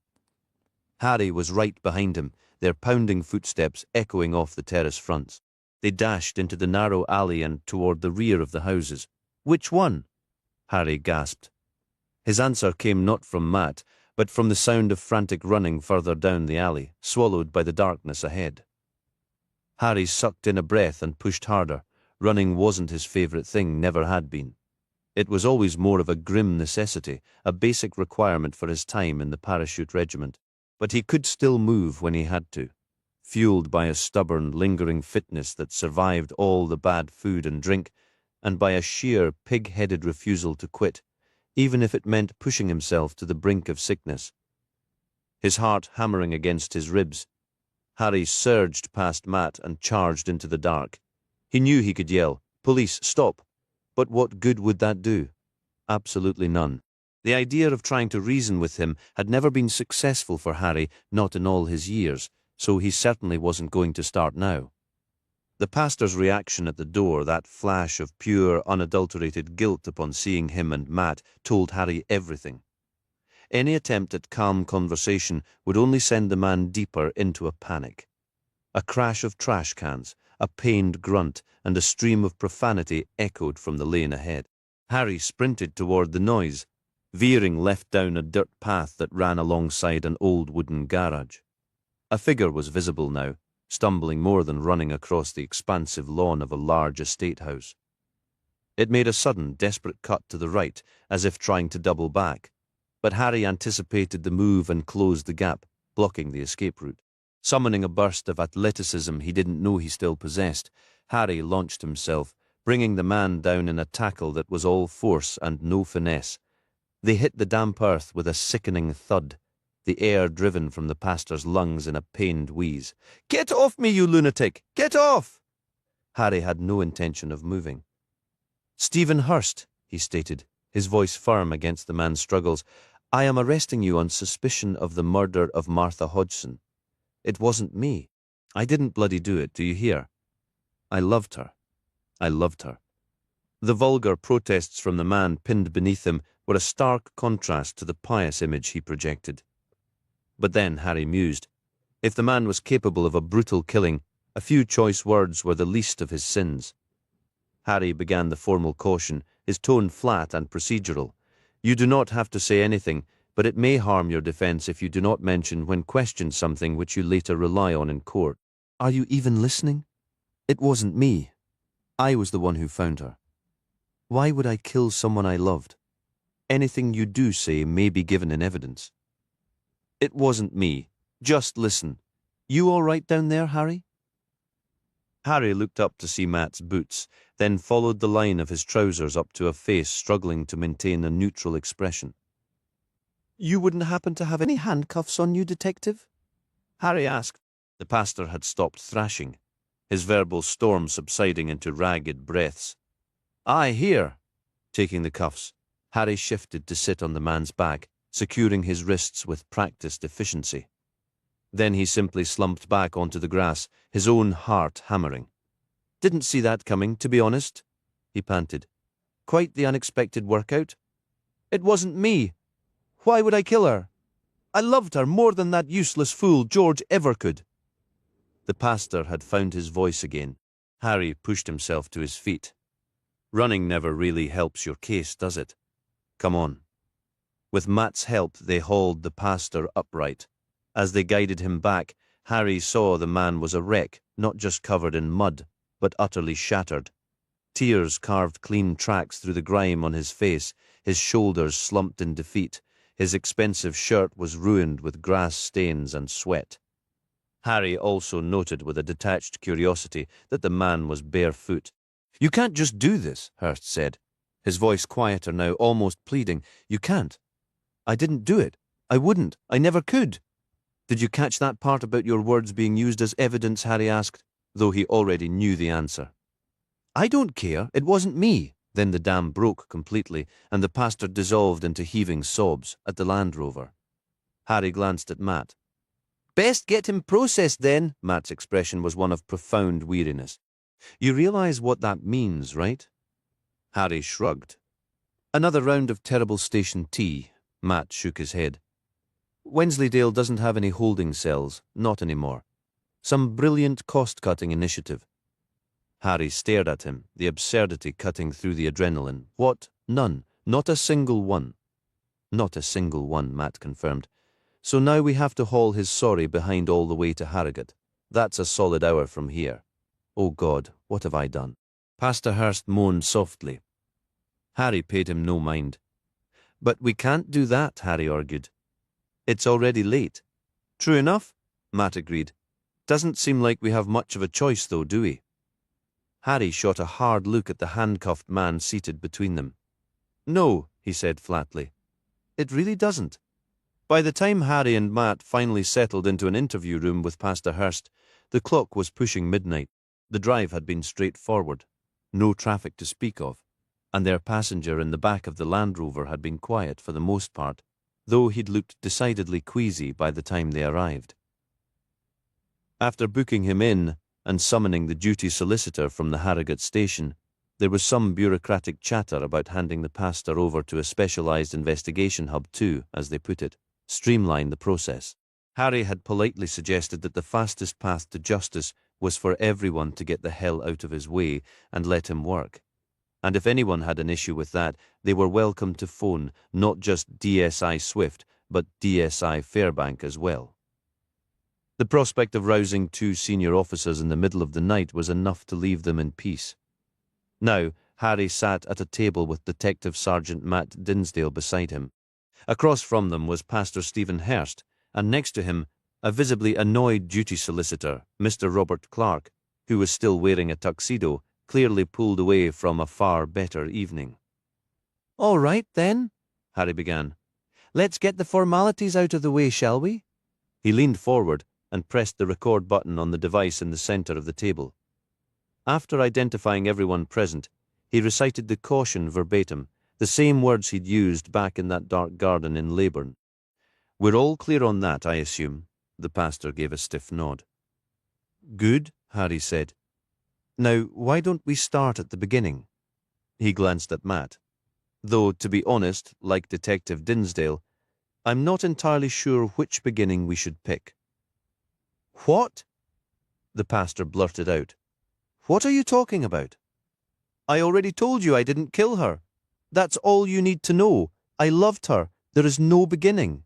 Harry was right behind him, their pounding footsteps echoing off the terrace fronts. They dashed into the narrow alley and toward the rear of the houses. Which one? Harry gasped. His answer came not from Matt, but from the sound of frantic running further down the alley, swallowed by the darkness ahead. Harry sucked in a breath and pushed harder. Running wasn't his favourite thing, never had been. It was always more of a grim necessity, a basic requirement for his time in the parachute regiment. But he could still move when he had to, fueled by a stubborn, lingering fitness that survived all the bad food and drink, and by a sheer, pig-headed refusal to quit, even if it meant pushing himself to the brink of sickness. His heart hammering against his ribs, Harry surged past Matt and charged into the dark. He knew he could yell, "Police, stop!" But what good would that do? Absolutely none. The idea of trying to reason with him had never been successful for Harry, not in all his years, so he certainly wasn't going to start now. The pastor's reaction at the door, that flash of pure, unadulterated guilt upon seeing him and Matt, told Harry everything. Any attempt at calm conversation would only send the man deeper into a panic. A crash of trash cans, a pained grunt, and a stream of profanity echoed from the lane ahead. Harry sprinted toward the noise, veering left down a dirt path that ran alongside an old wooden garage. A figure was visible now, stumbling more than running across the expansive lawn of a large estate house. It made a sudden, desperate cut to the right, as if trying to double back, but Harry anticipated the move and closed the gap, blocking the escape route. Summoning a burst of athleticism he didn't know he still possessed, Harry launched himself, bringing the man down in a tackle that was all force and no finesse. They hit the damp earth with a sickening thud, the air driven from the pastor's lungs in a pained wheeze. "Get off me, you lunatic! Get off!" Harry had no intention of moving. "Stephen Hurst," he stated, his voice firm against the man's struggles, "I am arresting you on suspicion of the murder of Martha Hodgson. It wasn't me. I didn't bloody do it, do you hear? I loved her. I loved her." The vulgar protests from the man pinned beneath him were a stark contrast to the pious image he projected. But then Harry mused. If the man was capable of a brutal killing, a few choice words were the least of his sins. Harry began the formal caution, his tone flat and procedural. "You do not have to say anything, but it may harm your defense if you do not mention when questioned something which you later rely on in court. Are you even listening? It wasn't me. I was the one who found her. Why would I kill someone I loved? Anything you do say may be given in evidence." "It wasn't me. Just listen. You all right down there, Harry?" Harry looked up to see Matt's boots, then followed the line of his trousers up to a face struggling to maintain a neutral expression. "You wouldn't happen to have any handcuffs on you, detective?" Harry asked. The pastor had stopped thrashing, his verbal storm subsiding into ragged breaths. "Aye, here." Taking the cuffs, Harry shifted to sit on the man's back, securing his wrists with practiced efficiency. Then he simply slumped back onto the grass, his own heart hammering. "Didn't see that coming, to be honest," he panted. "Quite the unexpected workout. It wasn't me. Why would I kill her? I loved her more than that useless fool George ever could." The pastor had found his voice again. Harry pushed himself to his feet. "Running never really helps your case, does it? Come on." With Matt's help, they hauled the pastor upright. As they guided him back, Harry saw the man was a wreck, not just covered in mud, but utterly shattered. Tears carved clean tracks through the grime on his face, his shoulders slumped in defeat, his expensive shirt was ruined with grass stains and sweat. Harry also noted with a detached curiosity that the man was barefoot. "You can't just do this," Hurst said, his voice quieter now, almost pleading. "You can't. I didn't do it. I wouldn't. I never could." "Did you catch that part about your words being used as evidence?" Harry asked, though he already knew the answer. I don't care, it wasn't me. Then the dam broke completely, and the pastor dissolved into heaving sobs at the Land Rover. Harry glanced at Matt. Best get him processed then. Matt's expression was one of profound weariness. You realize what that means, right? Harry shrugged. Another round of terrible station tea. Matt shook his head. Wensleydale doesn't have any holding cells, not anymore. Some brilliant cost-cutting initiative. Harry stared at him, the absurdity cutting through the adrenaline. What? None. Not a single one. Not a single one, Matt confirmed. So now we have to haul his sorry behind all the way to Harrogate. That's a solid hour from here. Oh God, what have I done? Pastor Hurst moaned softly. Harry paid him no mind. But we can't do that, Harry argued. It's already late. True enough, Matt agreed. Doesn't seem like we have much of a choice though, do we? Harry shot a hard look at the handcuffed man seated between them. No, he said flatly. It really doesn't. By the time Harry and Matt finally settled into an interview room with Pastor Hurst, the clock was pushing midnight. The drive had been straightforward, no traffic to speak of, and their passenger in the back of the Land Rover had been quiet for the most part, though he'd looked decidedly queasy by the time they arrived. After booking him in and summoning the duty solicitor from the Harrogate station, there was some bureaucratic chatter about handing the pastor over to a specialised investigation hub to, as they put it, streamline the process. Harry had politely suggested that the fastest path to justice was for everyone to get the hell out of his way and let him work. And if anyone had an issue with that, they were welcome to phone not just DSI Swift, but DSI Fairbank as well. The prospect of rousing two senior officers in the middle of the night was enough to leave them in peace. Now, Harry sat at a table with Detective Sergeant Matt Dinsdale beside him. Across from them was Pastor Stephen Hurst, and next to him, a visibly annoyed duty solicitor, Mr. Robert Clark, who was still wearing a tuxedo, clearly pulled away from a far better evening. All right, then, Harry began. Let's get the formalities out of the way, shall we? He leaned forward and pressed the record button on the device in the centre of the table. After identifying everyone present, he recited the caution verbatim, the same words he'd used back in that dark garden in Leyburn. We're all clear on that, I assume. The pastor gave a stiff nod. Good, Harry said. Now, why don't we start at the beginning? He glanced at Matt. Though, to be honest, like Detective Dinsdale, I'm not entirely sure which beginning we should pick. What? The pastor blurted out. What are you talking about? I already told you I didn't kill her. That's all you need to know. I loved her. There is no beginning.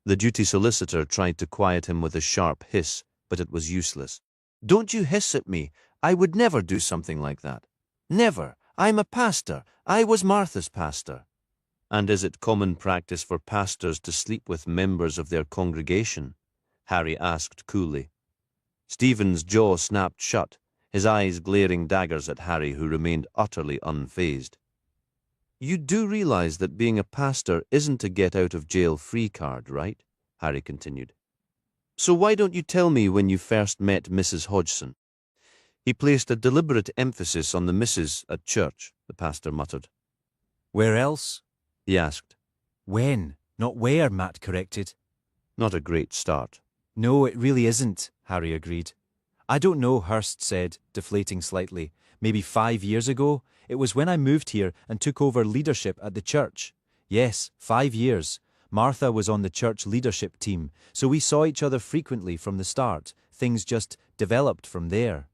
The duty solicitor tried to quiet him with a sharp hiss, but it was useless. Don't you hiss at me. I would never do something like that. Never. I'm a pastor. I was Martha's pastor. And is it common practice for pastors to sleep with members of their congregation? Harry asked coolly. Stephen's jaw snapped shut, his eyes glaring daggers at Harry, who remained utterly unfazed. You do realize that being a pastor isn't a get-out-of-jail-free card, right? Harry continued. So why don't you tell me when you first met Mrs. Hodgson? He placed a deliberate emphasis on the Mrs. at church, the pastor muttered. Where else? He asked. When, not where, Matt corrected. Not a great start. No, it really isn't, Harry agreed. I don't know, Hurst said, deflating slightly. Maybe 5 years ago? It was when I moved here and took over leadership at the church. Yes, 5 years. Martha was on the church leadership team, so we saw each other frequently from the start. Things just developed from there.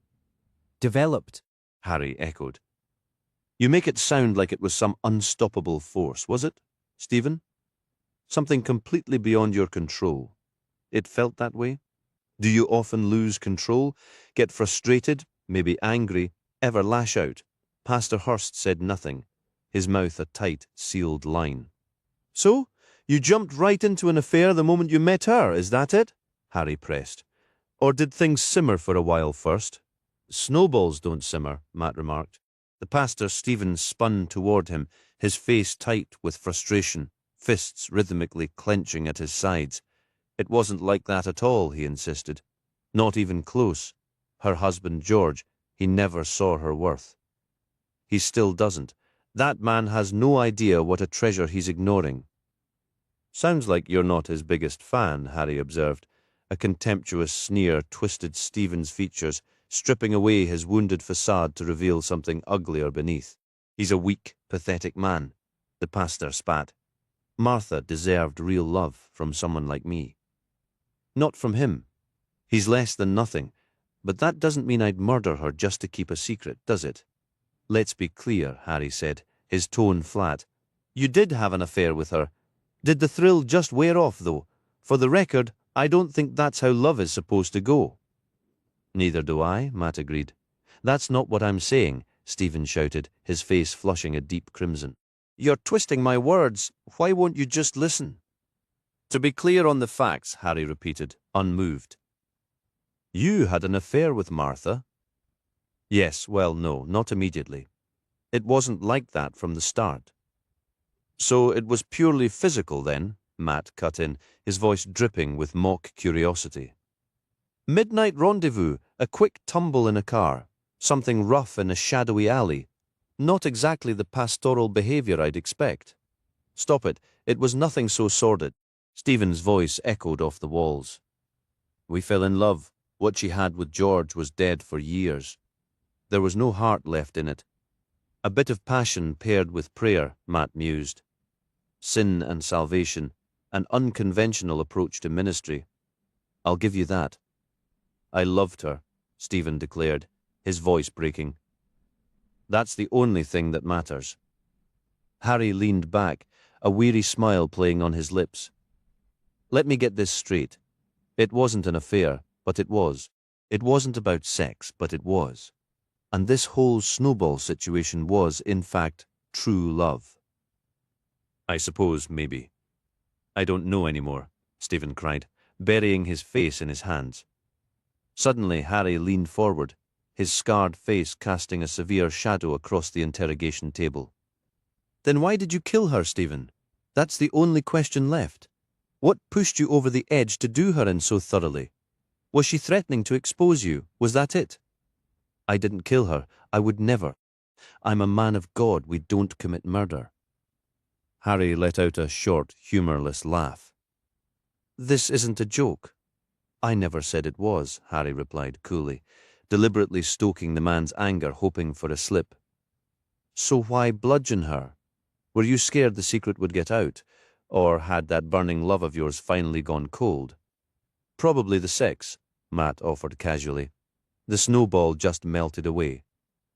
Developed, Harry echoed. You make it sound like it was some unstoppable force, was it, Stephen? Something completely beyond your control. It felt that way? Do you often lose control, get frustrated, maybe angry, ever lash out? Pastor Hurst said nothing, his mouth a tight, sealed line. So, you jumped right into an affair the moment you met her, is that it? Harry pressed. Or did things simmer for a while first? Snowballs don't simmer, Matt remarked. The pastor Stephen spun toward him, his face tight with frustration, fists rhythmically clenching at his sides. It wasn't like that at all, he insisted. Not even close. Her husband, George, He never saw her worth. He still doesn't. That man has no idea what a treasure he's ignoring. Sounds like you're not his biggest fan, Harry observed. A contemptuous sneer twisted Stephen's features, stripping away his wounded facade to reveal something uglier beneath. He's a weak, pathetic man, the pastor spat. Martha deserved real love from someone like me. Not from him. He's less than nothing, but that doesn't mean I'd murder her just to keep a secret, does it? Let's be clear, Harry said, his tone flat. You did have an affair with her. Did the thrill just wear off, though? For the record, I don't think that's how love is supposed to go. Neither do I, Matt agreed. That's not what I'm saying, Stephen shouted, his face flushing a deep crimson. You're twisting my words. Why won't you just listen? To be clear on the facts, Harry repeated, unmoved. You had an affair with Martha? Yes, well, no, not immediately. It wasn't like that from the start. So it was purely physical then, Matt cut in, his voice dripping with mock curiosity. Midnight rendezvous, a quick tumble in a car, something rough in a shadowy alley. Not exactly the pastoral behavior I'd expect. Stop it was nothing so sordid. Stephen's voice echoed off the walls. We fell in love. What she had with George was dead for years. There was no heart left in it. A bit of passion paired with prayer, Matt mused. Sin and salvation, an unconventional approach to ministry. I'll give you that. I loved her, Stephen declared, his voice breaking. That's the only thing that matters. Harry leaned back, a weary smile playing on his lips. Let me get this straight. It wasn't an affair, but it was. It wasn't about sex, but it was. And this whole snowball situation was, in fact, true love. I suppose, maybe. I don't know anymore, Stephen cried, burying his face in his hands. Suddenly, Harry leaned forward, his scarred face casting a severe shadow across the interrogation table. Then why did you kill her, Stephen? That's the only question left. What pushed you over the edge to do her in so thoroughly? Was she threatening to expose you? Was that it? I didn't kill her. I would never. I'm a man of God. We don't commit murder. Harry let out a short, humourless laugh. This isn't a joke. I never said it was, Harry replied coolly, deliberately stoking the man's anger, hoping for a slip. So why bludgeon her? Were you scared the secret would get out? Or had that burning love of yours finally gone cold? Probably the sex, Matt offered casually. The snowball just melted away.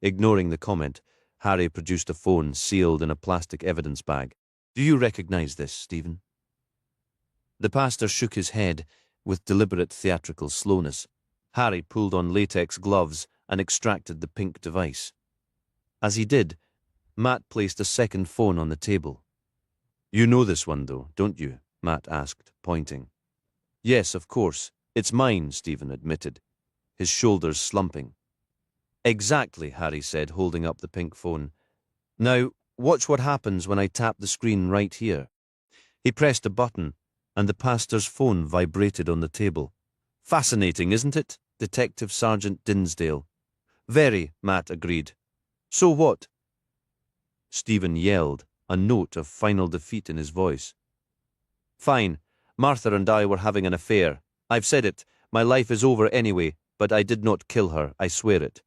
Ignoring the comment, Harry produced a phone sealed in a plastic evidence bag. Do you recognize this, Stephen? The pastor shook his head with deliberate theatrical slowness. Harry pulled on latex gloves and extracted the pink device. As he did, Matt placed a second phone on the table. You know this one, though, don't you? Matt asked, pointing. Yes, of course. It's mine, Stephen admitted, his shoulders slumping. Exactly, Harry said, holding up the pink phone. Now, watch what happens when I tap the screen right here. He pressed a button, and the pastor's phone vibrated on the table. Fascinating, isn't it, Detective Sergeant Dinsdale? Very, Matt agreed. So what? Stephen yelled, a note of final defeat in his voice. Fine. Martha and I were having an affair. I've said it. My life is over anyway, but I did not kill her, I swear it.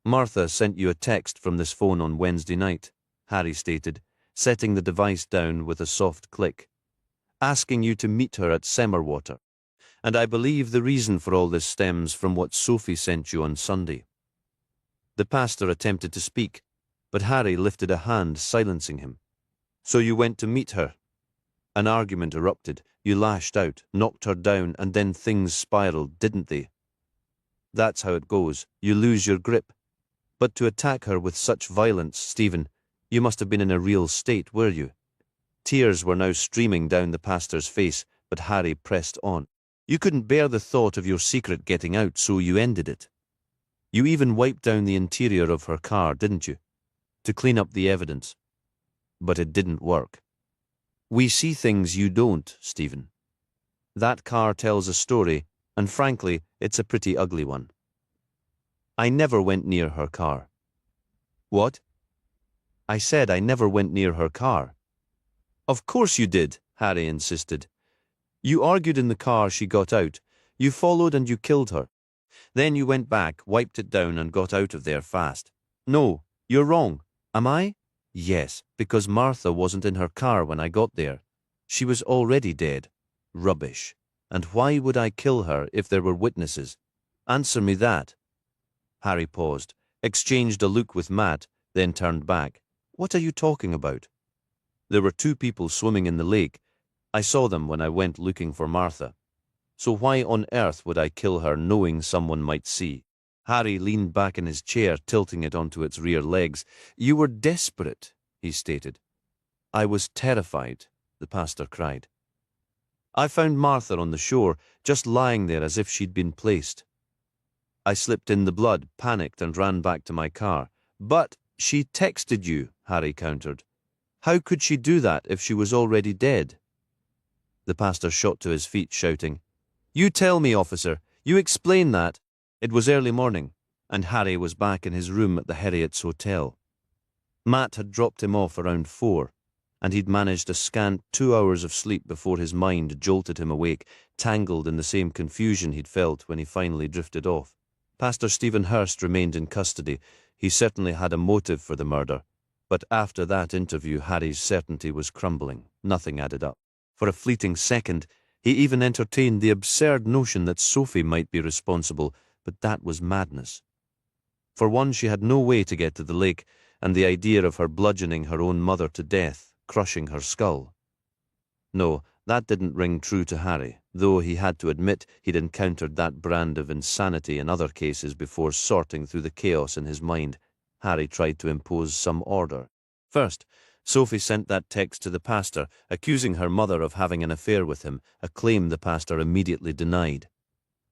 Martha sent you a text from this phone on Wednesday night, Harry stated, setting the device down with a soft click, asking you to meet her at Semmerwater. And I believe the reason for all this stems from what Sophie sent you on Sunday. The pastor attempted to speak, but Harry lifted a hand, silencing him. So you went to meet her. An argument erupted. You lashed out, knocked her down, and then things spiraled, didn't they? That's how it goes. You lose your grip. But to attack her with such violence, Stephen, you must have been in a real state, were you? Tears were now streaming down the pastor's face, but Harry pressed on. You couldn't bear the thought of your secret getting out, so you ended it. You even wiped down the interior of her car, didn't you? To clean up the evidence. But it didn't work. We see things you don't, Stephen. That car tells a story, and frankly, it's a pretty ugly one. I never went near her car. What? I said I never went near her car. Of course you did, Harry insisted. You argued in the car she got out. You followed and you killed her. Then you went back, wiped it down and got out of there fast. No, you're wrong. Am I? Yes, because Martha wasn't in her car when I got there. She was already dead. Rubbish. And why would I kill her if there were witnesses? Answer me that. Harry paused, exchanged a look with Matt, then turned back. What are you talking about? There were 2 people swimming in the lake. I saw them when I went looking for Martha. So why on earth would I kill her knowing someone might see? Harry leaned back in his chair, tilting it onto its rear legs. You were desperate, he stated. I was terrified, the pastor cried. I found Martha on the shore, just lying there as if she'd been placed. I slipped in the blood, panicked and ran back to my car. But she texted you, Harry countered. How could she do that if she was already dead? The pastor shot to his feet, shouting, You tell me, officer. You explain that. It was early morning, and Harry was back in his room at the Harriet's Hotel. Matt had dropped him off around 4, and he'd managed a scant 2 hours of sleep before his mind jolted him awake, tangled in the same confusion he'd felt when he finally drifted off. Pastor Stephen Hurst remained in custody. He certainly had a motive for the murder, but after that interview Harry's certainty was crumbling. Nothing added up. For a fleeting second, he even entertained the absurd notion that Sophie might be responsible, but that was madness. For one, she had no way to get to the lake, and the idea of her bludgeoning her own mother to death, crushing her skull. No, that didn't ring true to Harry, though he had to admit he'd encountered that brand of insanity in other cases before. Sorting through the chaos in his mind, Harry tried to impose some order. First, Sophie sent that text to the pastor, accusing her mother of having an affair with him, a claim the pastor immediately denied.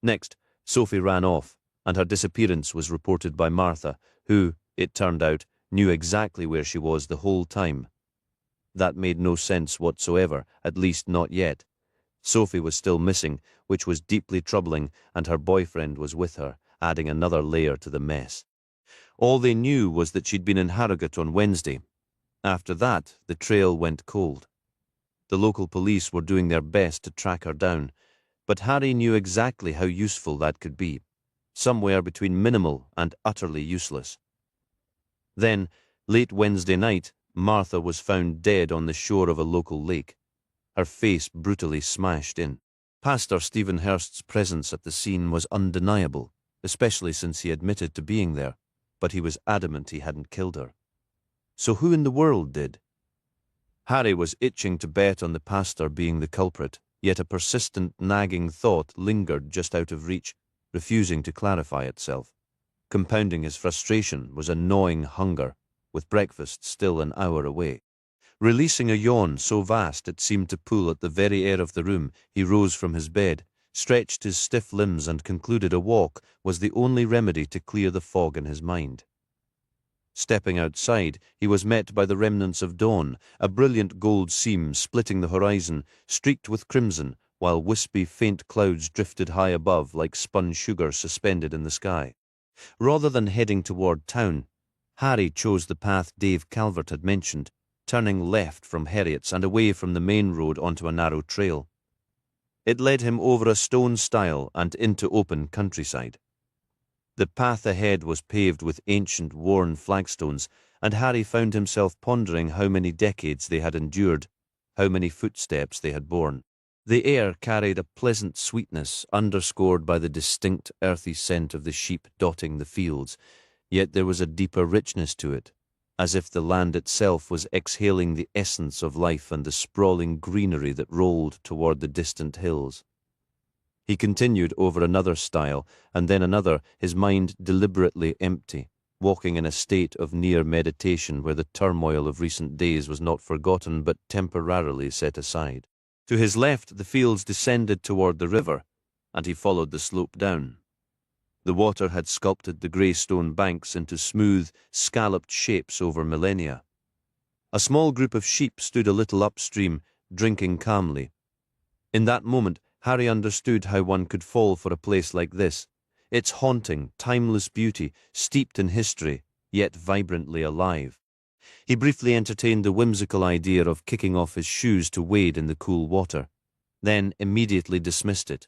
Next, Sophie ran off, and her disappearance was reported by Martha, who, it turned out, knew exactly where she was the whole time. That made no sense whatsoever, at least not yet. Sophie was still missing, which was deeply troubling, and her boyfriend was with her, adding another layer to the mess. All they knew was that she'd been in Harrogate on Wednesday. After that, the trail went cold. The local police were doing their best to track her down, but Harry knew exactly how useful that could be, somewhere between minimal and utterly useless. Then, late Wednesday night, Martha was found dead on the shore of a local lake, her face brutally smashed in. Pastor Stephen Hurst's presence at the scene was undeniable, especially since he admitted to being there, but he was adamant he hadn't killed her. So who in the world did? Harry was itching to bet on the pastor being the culprit, yet a persistent, nagging thought lingered just out of reach, refusing to clarify itself. Compounding his frustration was a gnawing hunger, with breakfast still an hour away. Releasing a yawn so vast it seemed to pull at the very air of the room, he rose from his bed, stretched his stiff limbs and concluded a walk was the only remedy to clear the fog in his mind. Stepping outside, he was met by the remnants of dawn, a brilliant gold seam splitting the horizon, streaked with crimson, while wispy, faint clouds drifted high above like spun sugar suspended in the sky. Rather than heading toward town, Harry chose the path Dave Calvert had mentioned, turning left from Harriet's and away from the main road onto a narrow trail. It led him over a stone stile and into open countryside. The path ahead was paved with ancient, worn flagstones, and Harry found himself pondering how many decades they had endured, how many footsteps they had borne. The air carried a pleasant sweetness, underscored by the distinct, earthy scent of the sheep dotting the fields, yet there was a deeper richness to it, as if the land itself was exhaling the essence of life and the sprawling greenery that rolled toward the distant hills. He continued over another stile, and then another, his mind deliberately empty, walking in a state of near meditation where the turmoil of recent days was not forgotten but temporarily set aside. To his left the fields descended toward the river, and he followed the slope down. The water had sculpted the grey stone banks into smooth, scalloped shapes over millennia. A small group of sheep stood a little upstream, drinking calmly. In that moment, Harry understood how one could fall for a place like this. its haunting, timeless beauty, steeped in history, yet vibrantly alive. He briefly entertained the whimsical idea of kicking off his shoes to wade in the cool water, then immediately dismissed it.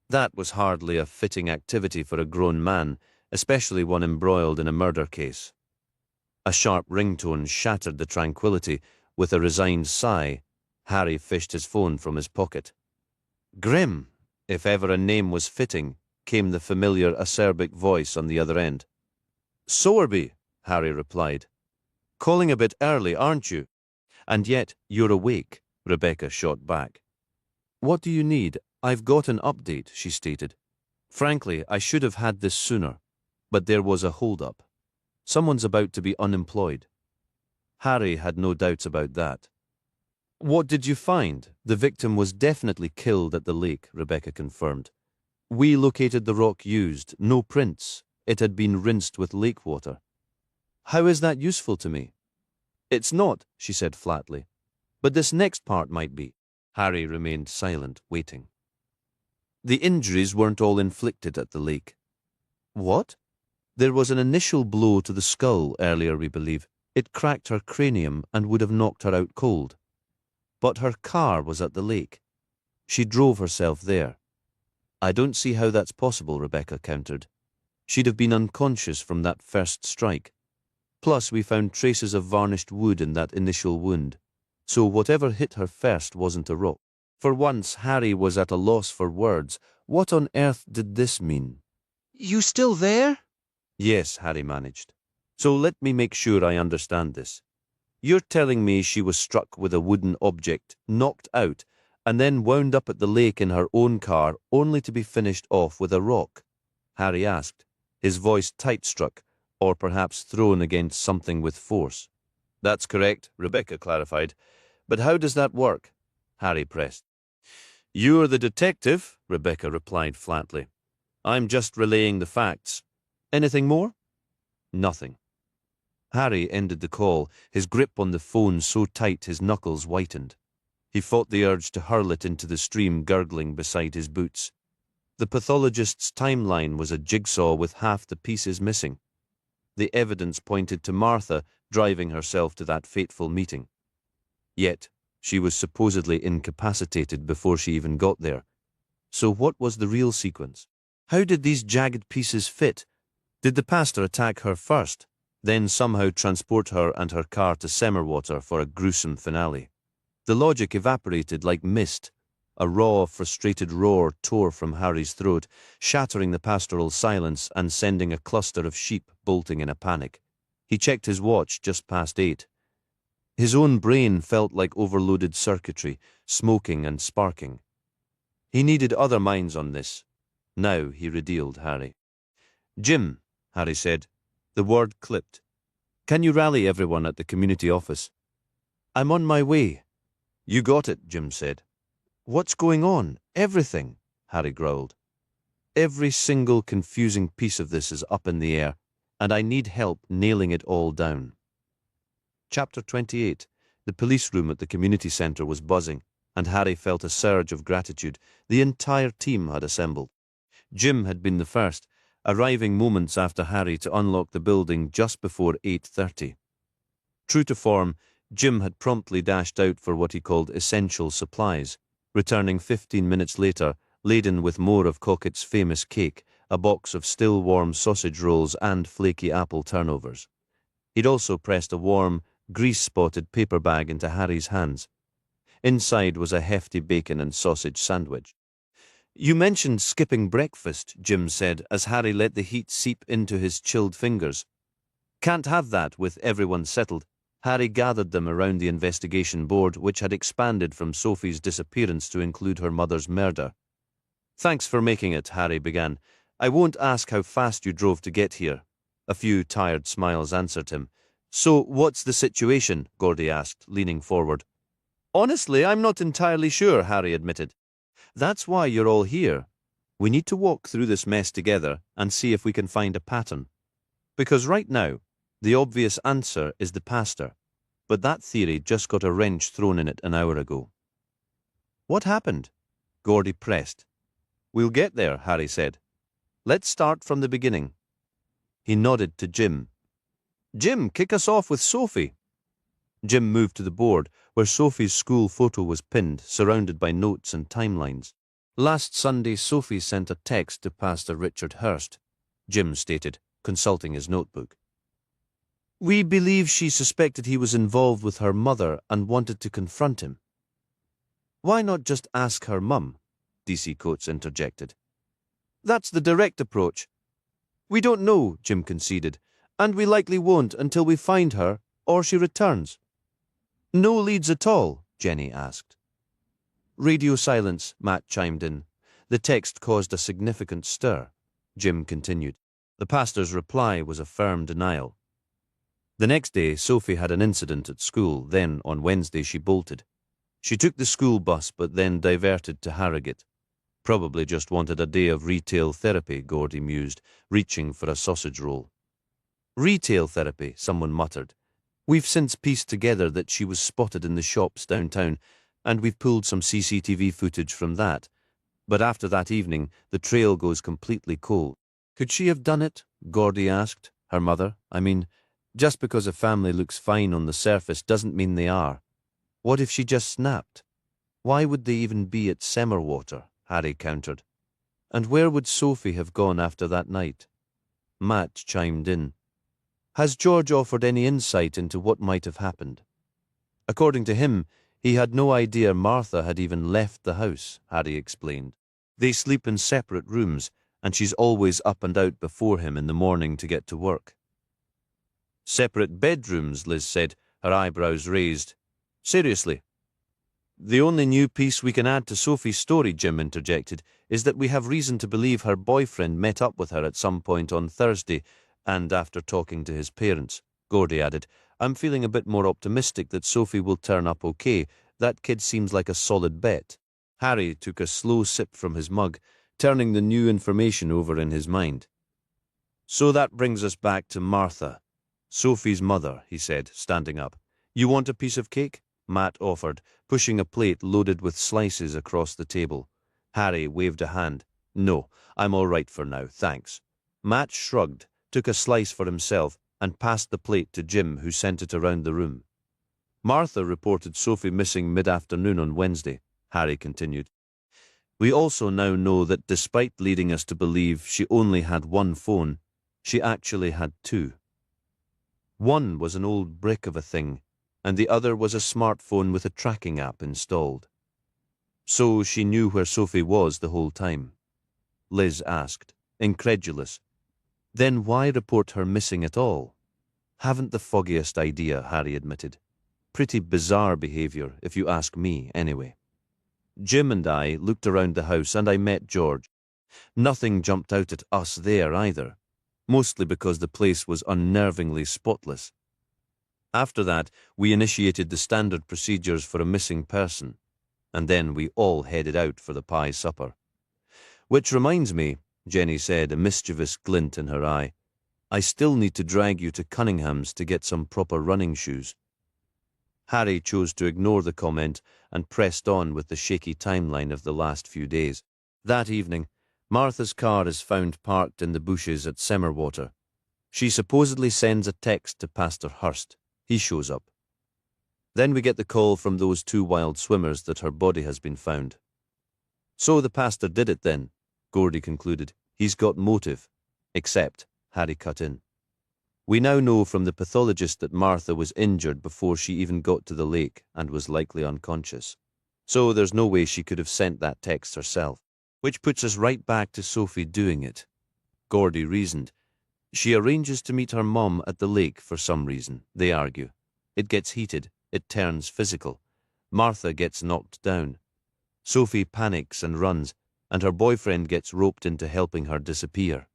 That was hardly a fitting activity for a grown man, especially one embroiled in a murder case. A sharp ringtone shattered the tranquility. With a resigned sigh, Harry fished his phone from his pocket. Grimm, if ever a name was fitting, came the familiar acerbic voice on the other end. Sowerby, Harry replied. Calling a bit early, aren't you? And yet you're awake, Rebecca shot back. What do you need? I've got an update, she stated. Frankly, I should have had this sooner, but there was a hold-up. Someone's about to be unemployed. Harry had no doubts about that. What did you find? The victim was definitely killed at the lake, Rebecca confirmed. We located the rock used, no prints. It had been rinsed with lake water. How is that useful to me? It's not, she said flatly. But this next part might be. Harry remained silent, waiting. The injuries weren't all inflicted at the lake. What? There was an initial blow to the skull earlier, we believe. It cracked her cranium and would have knocked her out cold. But her car was at the lake. She drove herself there. I don't see how that's possible, Rebecca countered. She'd have been unconscious from that first strike. Plus, we found traces of varnished wood in that initial wound. So whatever hit her first wasn't a rock. For once, Harry was at a loss for words. What on earth did this mean? You still there? Yes, Harry managed. So let me make sure I understand this. You're telling me she was struck with a wooden object, knocked out, and then wound up at the lake in her own car, only to be finished off with a rock? Harry asked, his voice tight-struck, or perhaps thrown against something with force. That's correct, Rebecca clarified. But how does that work? Harry pressed. You're the detective, Rebecca replied flatly. I'm just relaying the facts. Anything more? Nothing. Harry ended the call, his grip on the phone so tight his knuckles whitened. He fought the urge to hurl it into the stream gurgling beside his boots. The pathologist's timeline was a jigsaw with half the pieces missing. The evidence pointed to Martha driving herself to that fateful meeting. Yet, she was supposedly incapacitated before she even got there. So what was the real sequence? How did these jagged pieces fit? Did the pastor attack her first, then somehow transport her and her car to Semmerwater for a gruesome finale? The logic evaporated like mist. A raw, frustrated roar tore from Harry's throat, shattering the pastoral silence and sending a cluster of sheep bolting in a panic. He checked his watch just past 8. His own brain felt like overloaded circuitry, smoking and sparking. He needed other minds on this. Now he redealed Harry. Jim, Harry said. The word clipped. Can you rally everyone at the community office? I'm on my way. You got it, Jim said. What's going on? Everything, Harry growled. Every single confusing piece of this is up in the air, and I need help nailing it all down. Chapter 28. The police room at the community centre was buzzing, and Harry felt a surge of gratitude. The entire team had assembled. Jim had been the first, arriving moments after Harry to unlock the building just before 8:30. True to form, Jim had promptly dashed out for what he called essential supplies, returning 15 minutes later, laden with more of Cockett's famous cake, a box of still warm sausage rolls and flaky apple turnovers. He'd also pressed a warm, grease-spotted paper bag into Harry's hands. Inside was a hefty bacon and sausage sandwich. You mentioned skipping breakfast, Jim said, as Harry let the heat seep into his chilled fingers. Can't have that with everyone settled. Harry gathered them around the investigation board, which had expanded from Sophie's disappearance to include her mother's murder. Thanks for making it, Harry began. I won't ask how fast you drove to get here. A few tired smiles answered him. So what's the situation? Gordy asked, leaning forward. Honestly, I'm not entirely sure, Harry admitted. That's why you're all here. We need to walk through this mess together and see if we can find a pattern. Because right now, the obvious answer is the pastor, but that theory just got a wrench thrown in it an hour ago. What happened? Gordy pressed. We'll get there, Harry said. Let's start from the beginning. He nodded to Jim. Jim, kick us off with Sophie. Jim moved to the board, where Sophie's school photo was pinned, surrounded by notes and timelines. Last Sunday, Sophie sent a text to Pastor Richard Hurst, Jim stated, consulting his notebook. We believe she suspected he was involved with her mother and wanted to confront him. Why not just ask her mum? DC Coates interjected. That's the direct approach. We don't know, Jim conceded, and we likely won't until we find her or she returns. No leads at all, Jenny asked. Radio silence, Matt chimed in. The text caused a significant stir. Jim continued. The pastor's reply was a firm denial. The next day, Sophie had an incident at school. Then, on Wednesday, she bolted. She took the school bus but then diverted to Harrogate. Probably just wanted a day of retail therapy, Gordy mused, reaching for a sausage roll. Retail therapy, someone muttered. We've since pieced together that she was spotted in the shops downtown, and we've pulled some CCTV footage from that. But after that evening, the trail goes completely cold. Could she have done it? Gordy asked. Her mother, I mean, just because a family looks fine on the surface doesn't mean they are. What if she just snapped? Why would they even be at Semerwater? Harry countered. And where would Sophie have gone after that night? Matt chimed in. Has George offered any insight into what might have happened? According to him, he had no idea Martha had even left the house, Harry explained. They sleep in separate rooms, and she's always up and out before him in the morning to get to work. Separate bedrooms, Liz said, her eyebrows raised. Seriously? The only new piece we can add to Sophie's story, Jim interjected, is that we have reason to believe her boyfriend met up with her at some point on Thursday, and after talking to his parents. Gordy added, I'm feeling a bit more optimistic that Sophie will turn up okay. That kid seems like a solid bet. Harry took a slow sip from his mug, turning the new information over in his mind. So that brings us back to Martha, Sophie's mother, he said, standing up. You want a piece of cake? Matt offered, pushing a plate loaded with slices across the table. Harry waved a hand. No, I'm all right for now, thanks. Matt shrugged, took a slice for himself, and passed the plate to Jim, who sent it around the room. Martha reported Sophie missing mid-afternoon on Wednesday, Harry continued. We also now know that despite leading us to believe she only had one phone, she actually had two. One was an old brick of a thing, and the other was a smartphone with a tracking app installed. So she knew where Sophie was the whole time? Liz asked, incredulous. Then why report her missing at all? Haven't the foggiest idea, Harry admitted. Pretty bizarre behaviour, if you ask me, anyway. Jim and I looked around the house and I met George. Nothing jumped out at us there either, mostly because the place was unnervingly spotless. After that, we initiated the standard procedures for a missing person, and then we all headed out for the pie supper. Which reminds me, Jenny said, a mischievous glint in her eye, I still need to drag you to Cunningham's to get some proper running shoes. Harry chose to ignore the comment and pressed on with the shaky timeline of the last few days. That evening, Martha's car is found parked in the bushes at Semerwater. She supposedly sends a text to Pastor Hurst. He shows up. Then we get the call from those two wild swimmers that her body has been found. So the pastor did it then, Gordy concluded. He's got motive. Except, Harry cut in. We now know from the pathologist that Martha was injured before she even got to the lake and was likely unconscious. So there's no way she could have sent that text herself. Which puts us right back to Sophie doing it. Gordy reasoned. She arranges to meet her mom at the lake for some reason, they argue. It gets heated. It turns physical. Martha gets knocked down. Sophie panics and runs, and her boyfriend gets roped into helping her disappear.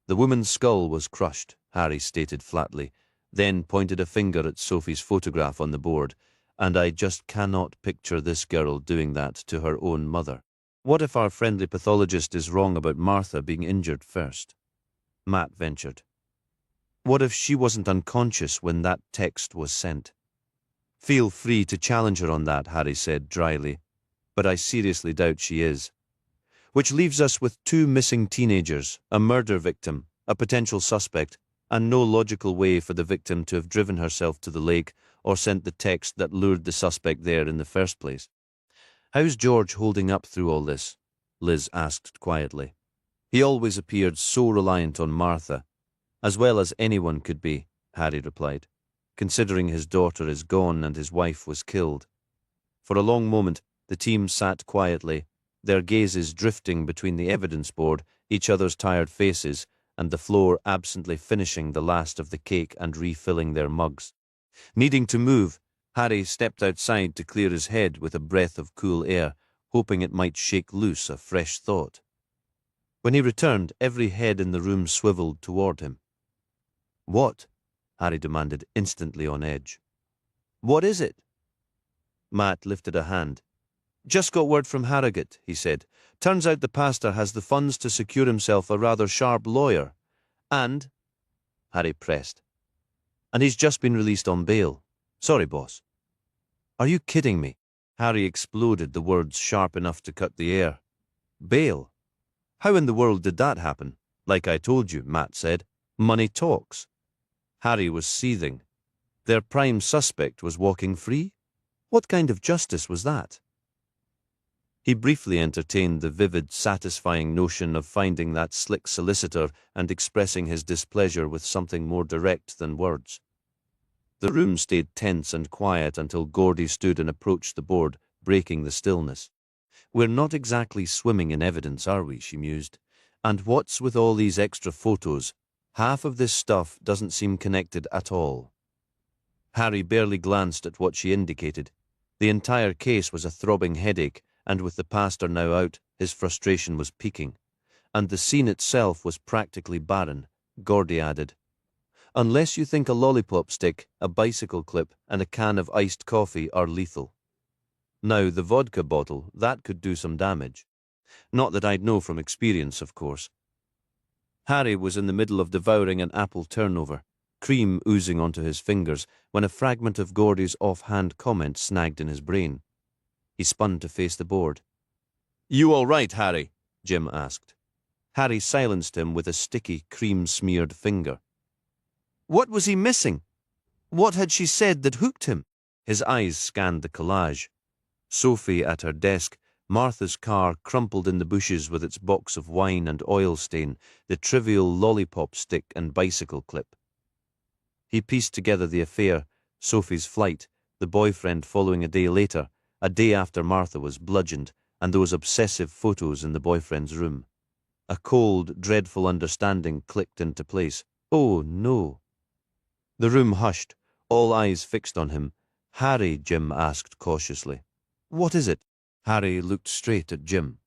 The woman's skull was crushed, Harry stated flatly, then pointed a finger at Sophie's photograph on the board, and I just cannot picture this girl doing that to her own mother. What if our friendly pathologist is wrong about Martha being injured first? Matt ventured. What if she wasn't unconscious when that text was sent? Feel free to challenge her on that, Harry said dryly, but I seriously doubt she is. Which leaves us with 2 missing teenagers, a murder victim, a potential suspect, and no logical way for the victim to have driven herself to the lake or sent the text that lured the suspect there in the first place. "How's George holding up through all this?" Liz asked quietly. "He always appeared so reliant on Martha, as well as anyone could be," Harry replied, "considering his daughter is gone and his wife was killed." For a long moment, the team sat quietly, their gazes drifting between the evidence board, each other's tired faces, and the floor, absently finishing the last of the cake and refilling their mugs. Needing to move, Harry stepped outside to clear his head with a breath of cool air, hoping it might shake loose a fresh thought. When he returned, every head in the room swiveled toward him. "What?" Harry demanded, instantly on edge. "What is it?" Matt lifted a hand. "Just got word from Harrogate," he said. "Turns out the pastor has the funds to secure himself a rather sharp lawyer. And," Harry pressed, "and he's just been released on bail. Sorry, boss." "Are you kidding me?" Harry exploded, the words sharp enough to cut the air. "Bail? How in the world did that happen?" "Like I told you," Matt said. "Money talks." Harry was seething. Their prime suspect was walking free? What kind of justice was that? He briefly entertained the vivid, satisfying notion of finding that slick solicitor and expressing his displeasure with something more direct than words. The room stayed tense and quiet until Gordy stood and approached the board, breaking the stillness. "We're not exactly swimming in evidence, are we?" she mused. "And what's with all these extra photos? Half of this stuff doesn't seem connected at all." Harry barely glanced at what she indicated. The entire case was a throbbing headache, and with the pastor now out, his frustration was peaking. And the scene itself was practically barren, Gordy added. "Unless you think a lollipop stick, a bicycle clip, and a can of iced coffee are lethal. Now, the vodka bottle, that could do some damage. Not that I'd know from experience, of course." Harry was in the middle of devouring an apple turnover, cream oozing onto his fingers, when a fragment of Gordy's offhand comment snagged in his brain. He spun to face the board. "You all right, Harry?" Jim asked. Harry silenced him with a sticky, cream-smeared finger. What was he missing? What had she said that hooked him? His eyes scanned the collage. Sophie at her desk, Martha's car crumpled in the bushes with its box of wine and oil stain, the trivial lollipop stick and bicycle clip. He pieced together the affair, Sophie's flight, the boyfriend following a day later, a day after Martha was bludgeoned, and those obsessive photos in the boyfriend's room. A cold, dreadful understanding clicked into place. Oh, no. The room hushed, all eyes fixed on him. "Harry," Jim asked cautiously. "What is it?" Harry looked straight at Jim.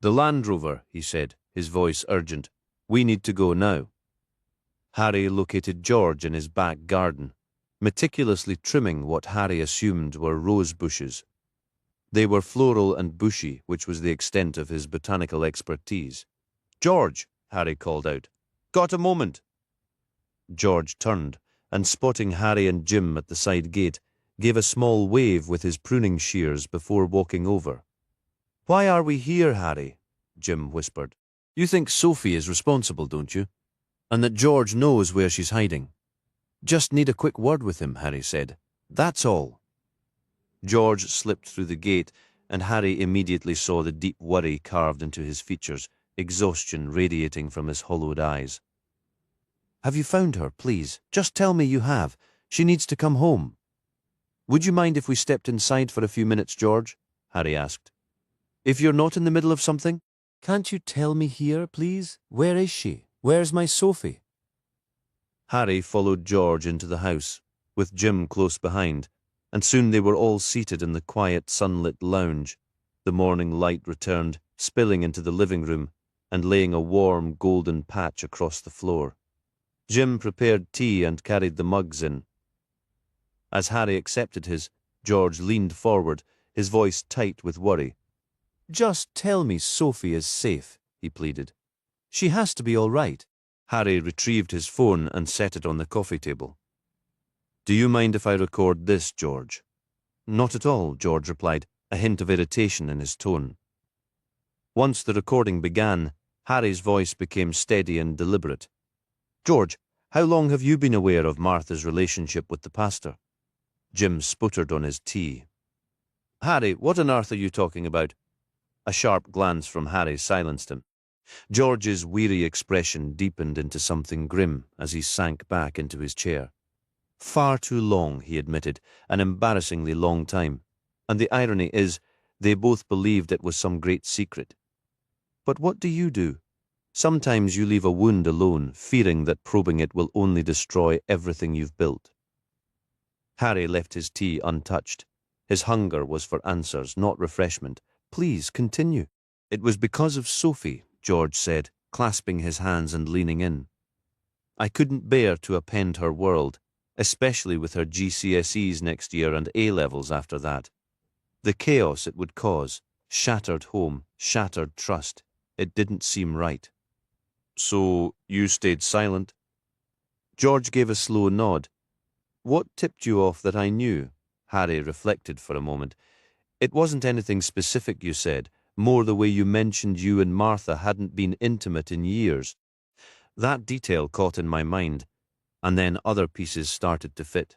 "The Land Rover," he said, his voice urgent. "We need to go now." Harry located George in his back garden, meticulously trimming what Harry assumed were rose bushes. They were floral and bushy, which was the extent of his botanical expertise. "George," Harry called out. "Got a moment?" George turned, and spotting Harry and Jim at the side gate, gave a small wave with his pruning shears before walking over. "Why are we here, Harry?" Jim whispered. "You think Sophie is responsible, don't you? And that George knows where she's hiding?" "Just need a quick word with him," Harry said. "That's all." George slipped through the gate, and Harry immediately saw the deep worry carved into his features, exhaustion radiating from his hollowed eyes. "Have you found her, please? Just tell me you have. She needs to come home." "Would you mind if we stepped inside for a few minutes, George?" Harry asked. "If you're not in the middle of something? Can't you tell me here, please? Where is she? Where's my Sophie?" Harry followed George into the house, with Jim close behind, and soon they were all seated in the quiet, sunlit lounge. The morning light returned, spilling into the living room, and laying a warm, golden patch across the floor. Jim prepared tea and carried the mugs in. As Harry accepted his, George leaned forward, his voice tight with worry. "Just tell me Sophie is safe," he pleaded. "She has to be all right." Harry retrieved his phone and set it on the coffee table. "Do you mind if I record this, George?" "Not at all," George replied, a hint of irritation in his tone. Once the recording began, Harry's voice became steady and deliberate. George, how long have you been aware of Martha's relationship with the pastor? Jim sputtered on his tea. Harry, what on earth are you talking about? A sharp glance from Harry silenced him. George's weary expression deepened into something grim as he sank back into his chair. Far too long, he admitted, an embarrassingly long time. And the irony is, they both believed it was some great secret. But what do you do? Sometimes you leave a wound alone, fearing that probing it will only destroy everything you've built. Harry left his tea untouched. His hunger was for answers, not refreshment. Please, continue. It was because of Sophie, George said, clasping his hands and leaning in. I couldn't bear to upend her world, especially with her GCSEs next year and A-levels after that. The chaos it would cause, shattered home, shattered trust, it didn't seem right. So you stayed silent? George gave a slow nod. What tipped you off that I knew? Harry reflected for a moment. It wasn't anything specific you said, more the way you mentioned you and Martha hadn't been intimate in years. That detail caught in my mind, and then other pieces started to fit.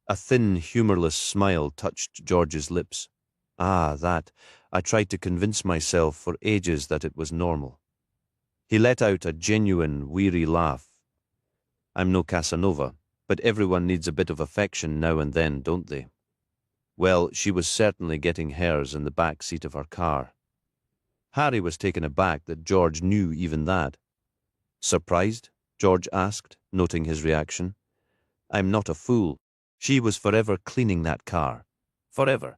A thin, humourless smile touched George's lips. Ah, that. I tried to convince myself for ages that it was normal. He let out a genuine, weary laugh. I'm no Casanova, but everyone needs a bit of affection now and then, don't they? Well, she was certainly getting hers in the back seat of her car. Harry was taken aback that George knew even that. Surprised? George asked, noting his reaction. I'm not a fool. She was forever cleaning that car. Forever.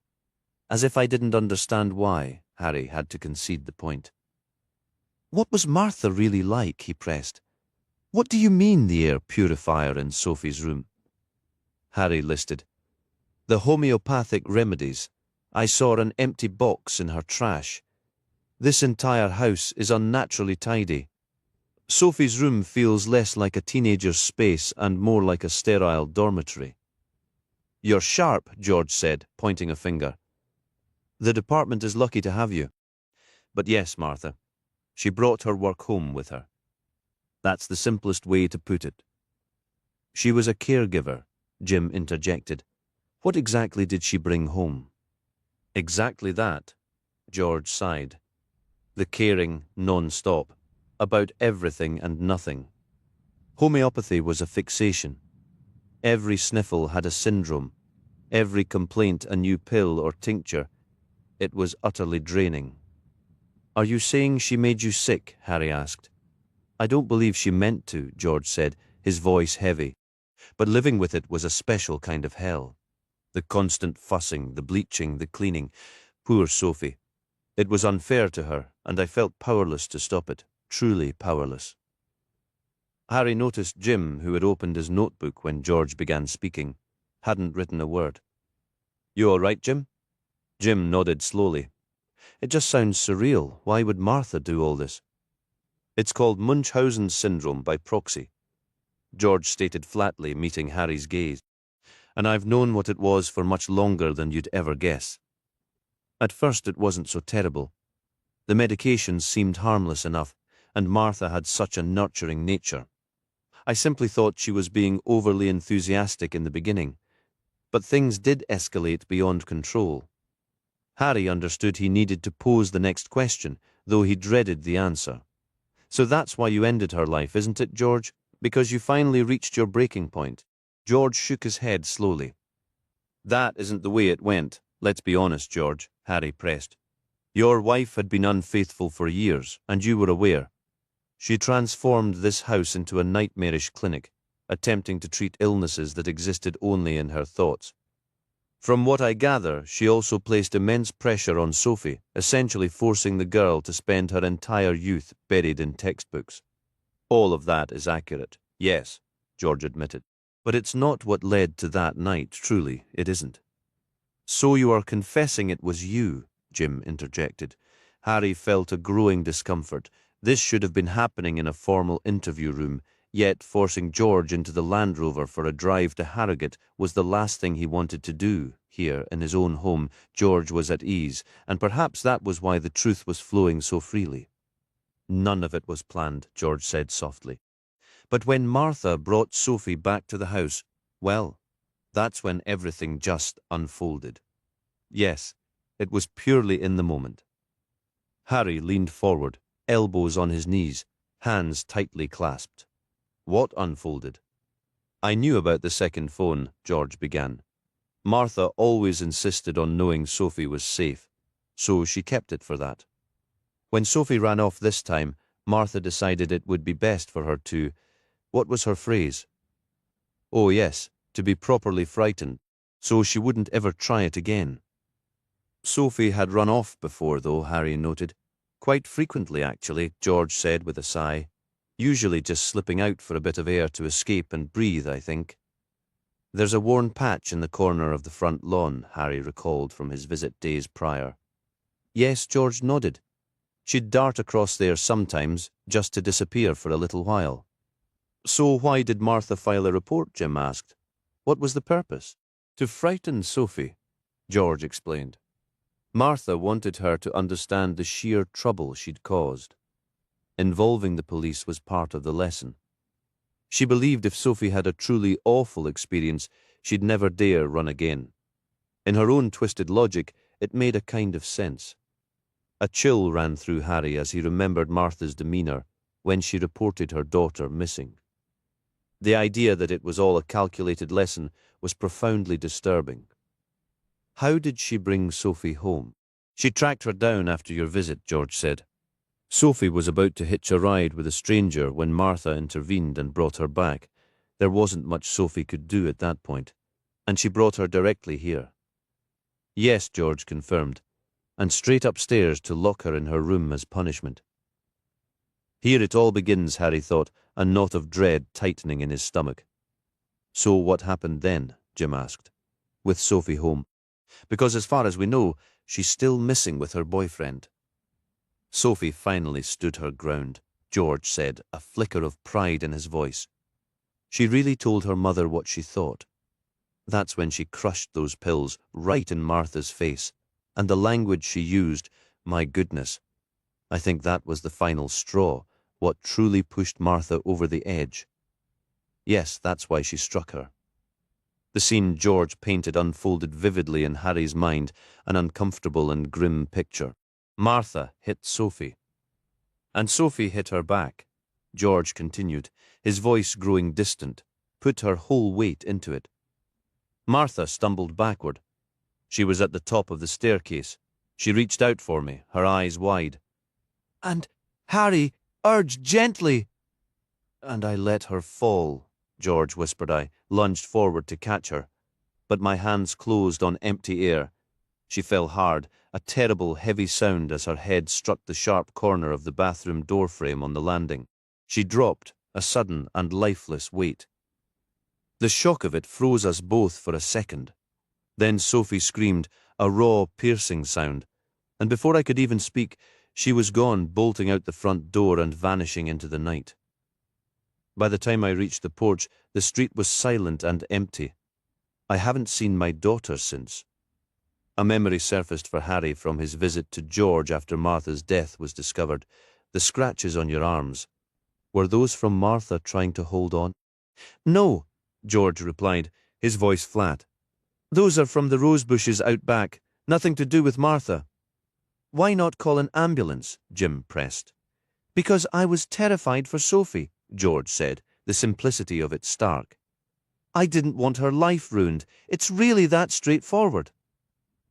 As if I didn't understand why, Harry had to concede the point. What was Martha really like, he pressed. What do you mean the air purifier in Sophie's room? Harry listed. The homeopathic remedies. I saw an empty box in her trash. This entire house is unnaturally tidy. Sophie's room feels less like a teenager's space and more like a sterile dormitory. You're sharp, George said, pointing a finger. The department is lucky to have you. But yes, Martha, she brought her work home with her. That's the simplest way to put it. She was a caregiver, Jim interjected. What exactly did she bring home? Exactly that, George sighed. The caring non-stop, about everything and nothing. Homeopathy was a fixation. Every sniffle had a syndrome, every complaint a new pill or tincture. It was utterly draining. Are you saying she made you sick? Harry asked. I don't believe she meant to, George said, his voice heavy. But living with it was a special kind of hell. The constant fussing, the bleaching, the cleaning. Poor Sophie. It was unfair to her, and I felt powerless to stop it, truly powerless. Harry noticed Jim, who had opened his notebook when George began speaking, hadn't written a word. You all right, Jim? Jim nodded slowly. It just sounds surreal. Why would Martha do all this? It's called Munchausen syndrome by proxy, George stated flatly, meeting Harry's gaze. And I've known what it was for much longer than you'd ever guess. At first it wasn't so terrible. The medications seemed harmless enough, and Martha had such a nurturing nature. I simply thought she was being overly enthusiastic in the beginning, but things did escalate beyond control. Harry understood he needed to pose the next question, though he dreaded the answer. So that's why you ended her life, isn't it, George? Because you finally reached your breaking point. George shook his head slowly. That isn't the way it went. Let's be honest, George, Harry pressed. Your wife had been unfaithful for years, and you were aware. She transformed this house into a nightmarish clinic, attempting to treat illnesses that existed only in her thoughts. From what I gather, she also placed immense pressure on Sophie, essentially forcing the girl to spend her entire youth buried in textbooks. All of that is accurate, yes, George admitted. But it's not what led to that night, truly, it isn't. So you are confessing it was you, Jim interjected. Harry felt a growing discomfort. This should have been happening in a formal interview room. Yet forcing George into the Land Rover for a drive to Harrogate was the last thing he wanted to do. Here, in his own home, George was at ease, and perhaps that was why the truth was flowing so freely. None of it was planned, George said softly. But when Martha brought Sophie back to the house, well, that's when everything just unfolded. Yes, it was purely in the moment. Harry leaned forward, elbows on his knees, hands tightly clasped. What unfolded? I knew about the second phone, George began. Martha always insisted on knowing Sophie was safe, so she kept it for that. When Sophie ran off this time, Martha decided it would be best for her to, what was her phrase? Oh yes, to be properly frightened, so she wouldn't ever try it again. Sophie had run off before, though, Harry noted. Quite frequently, actually, George said with a sigh. Usually just slipping out for a bit of air to escape and breathe, I think. There's a worn patch in the corner of the front lawn, Harry recalled from his visit days prior. Yes, George nodded. She'd dart across there sometimes, just to disappear for a little while. So why did Martha file a report, Jim asked. What was the purpose? To frighten Sophie, George explained. Martha wanted her to understand the sheer trouble she'd caused. Involving the police was part of the lesson. She believed if Sophie had a truly awful experience, she'd never dare run again. In her own twisted logic, it made a kind of sense. A chill ran through Harry as he remembered Martha's demeanour when she reported her daughter missing. The idea that it was all a calculated lesson was profoundly disturbing. How did she bring Sophie home? She tracked her down after your visit, George said. Sophie was about to hitch a ride with a stranger when Martha intervened and brought her back. There wasn't much Sophie could do at that point, and she brought her directly here. Yes, George confirmed, and straight upstairs to lock her in her room as punishment. Here it all begins, Harry thought, a knot of dread tightening in his stomach. So what happened then? Jim asked. With Sophie home. Because as far as we know, she's still missing with her boyfriend. Sophie finally stood her ground, George said, a flicker of pride in his voice. She really told her mother what she thought. That's when she crushed those pills right in Martha's face, and the language she used, my goodness. I think that was the final straw, what truly pushed Martha over the edge. Yes, that's why she struck her. The scene George painted unfolded vividly in Harry's mind, an uncomfortable and grim picture. Martha hit Sophie. And Sophie hit her back. George continued, his voice growing distant, put her whole weight into it. Martha stumbled backward. She was at the top of the staircase. She reached out for me, her eyes wide. And Harry urged gently. And I let her fall, George whispered. I lunged forward to catch her, but my hands closed on empty air. She fell hard, a terrible heavy sound as her head struck the sharp corner of the bathroom doorframe on the landing. She dropped, a sudden and lifeless weight. The shock of it froze us both for a second. Then Sophie screamed, a raw, piercing sound, and before I could even speak, she was gone, bolting out the front door and vanishing into the night. By the time I reached the porch, the street was silent and empty. I haven't seen my daughter since. A memory surfaced for Harry from his visit to George after Martha's death was discovered. The scratches on your arms. Were those from Martha trying to hold on? No, George replied, his voice flat. Those are from the rose bushes out back. Nothing to do with Martha. Why not call an ambulance? Jim pressed. Because I was terrified for Sophie, George said, the simplicity of it stark. I didn't want her life ruined. It's really that straightforward.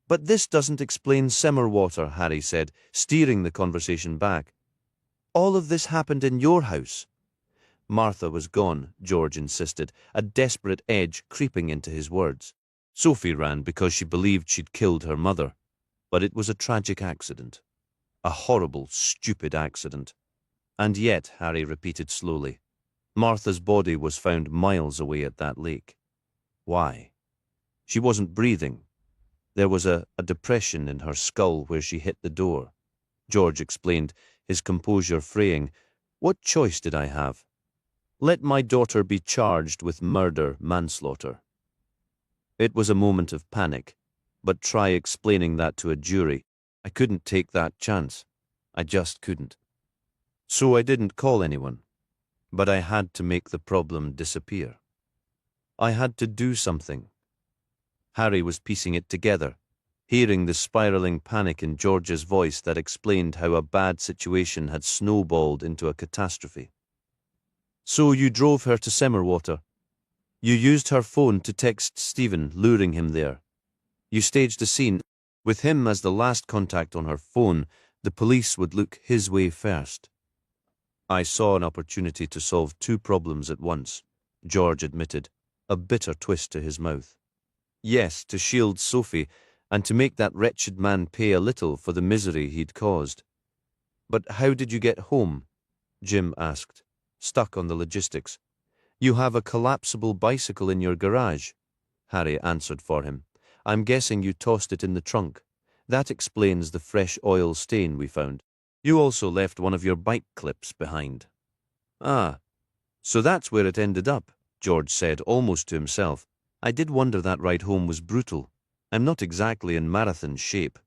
But this doesn't explain Simmerwater, Harry said, steering the conversation back. All of this happened in your house. Martha was gone, George insisted, a desperate edge creeping into his words. Sophie ran because she believed she'd killed her mother. But it was a tragic accident. A horrible, stupid accident. And yet, Harry repeated slowly, Martha's body was found miles away at that lake. Why? She wasn't breathing. There was a depression in her skull where she hit the door. George explained, his composure fraying. What choice did I have? Let my daughter be charged with murder manslaughter. It was a moment of panic, but try explaining that to a jury. I couldn't take that chance. I just couldn't. So I didn't call anyone, but I had to make the problem disappear. I had to do something. Harry was piecing it together, hearing the spiraling panic in George's voice that explained how a bad situation had snowballed into a catastrophe. So you drove her to Semmerwater. You used her phone to text Stephen, luring him there. You staged a scene. With him as the last contact on her phone, the police would look his way first. I saw an opportunity to solve two problems at once, George admitted, a bitter twist to his mouth. Yes, to shield Sophie, and to make that wretched man pay a little for the misery he'd caused. But how did you get home? Jim asked, stuck on the logistics. You have a collapsible bicycle in your garage, Harry answered for him. I'm guessing you tossed it in the trunk. That explains the fresh oil stain we found. You also left one of your bike clips behind. Ah, so that's where it ended up, George said almost to himself. I did wonder that ride home was brutal. I'm not exactly in marathon shape.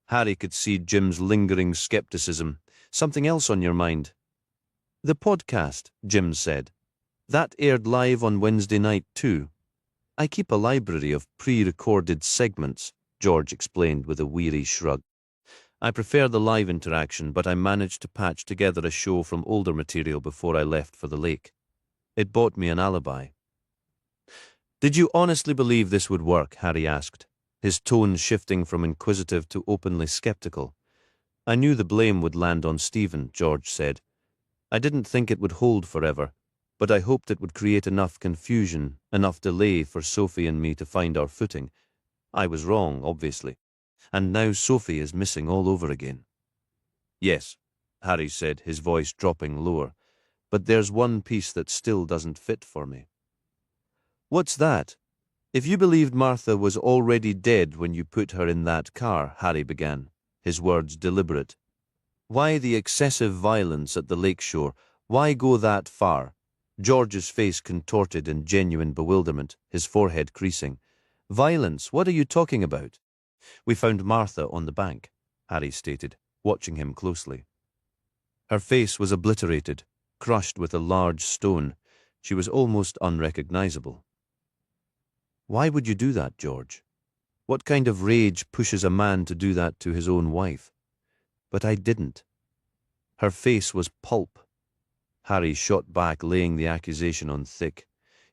Harry could see Jim's lingering skepticism. Something else on your mind? The podcast, Jim said. That aired live on Wednesday night too. I keep a library of pre-recorded segments, George explained with a weary shrug. I prefer the live interaction, but I managed to patch together a show from older material before I left for the lake. It bought me an alibi. Did you honestly believe this would work? Harry asked, his tone shifting from inquisitive to openly skeptical. I knew the blame would land on Stephen, George said. I didn't think it would hold forever, but I hoped it would create enough confusion, enough delay for Sophie and me to find our footing. I was wrong, obviously, and now Sophie is missing all over again. Yes, Harry said, his voice dropping lower, but there's one piece that still doesn't fit for me. What's that? If you believed Martha was already dead when you put her in that car, Harry began, his words deliberate. Why the excessive violence at the lakeshore? Why go that far? George's face contorted in genuine bewilderment, his forehead creasing. Violence? What are you talking about? We found Martha on the bank, Harry stated, watching him closely. Her face was obliterated, crushed with a large stone. She was almost unrecognizable. Why would you do that, George? What kind of rage pushes a man to do that to his own wife? But I didn't. Her face was pulp. Harry shot back, laying the accusation on thick.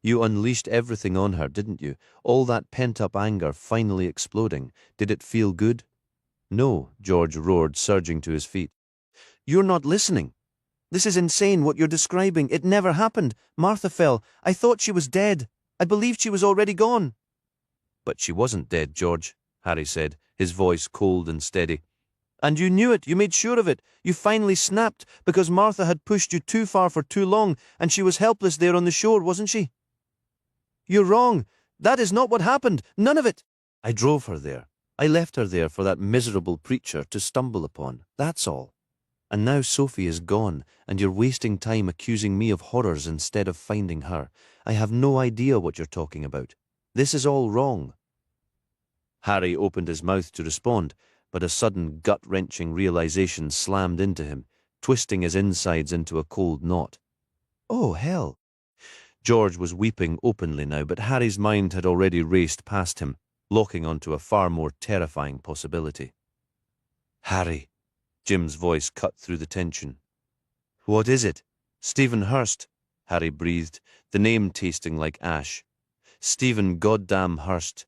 You unleashed everything on her, didn't you? All that pent-up anger finally exploding. Did it feel good? No, George roared, surging to his feet. You're not listening. This is insane what you're describing. It never happened. Martha fell. I thought she was dead. I believed she was already gone. But she wasn't dead, George, Harry said, his voice cold and steady. And you knew it. You made sure of it. You finally snapped because Martha had pushed you too far for too long, and she was helpless there on the shore, wasn't she? You're wrong. That is not what happened. None of it. I drove her there. I left her there for that miserable preacher to stumble upon. That's all. And now Sophie is gone, and you're wasting time accusing me of horrors instead of finding her. I have no idea what you're talking about. This is all wrong. Harry opened his mouth to respond, but a sudden gut-wrenching realization slammed into him, twisting his insides into a cold knot. Oh, hell! George was weeping openly now, but Harry's mind had already raced past him, locking onto a far more terrifying possibility. Harry, Jim's voice cut through the tension. What is it? Stephen Hurst, Harry breathed, the name tasting like ash. Stephen goddamn Hurst.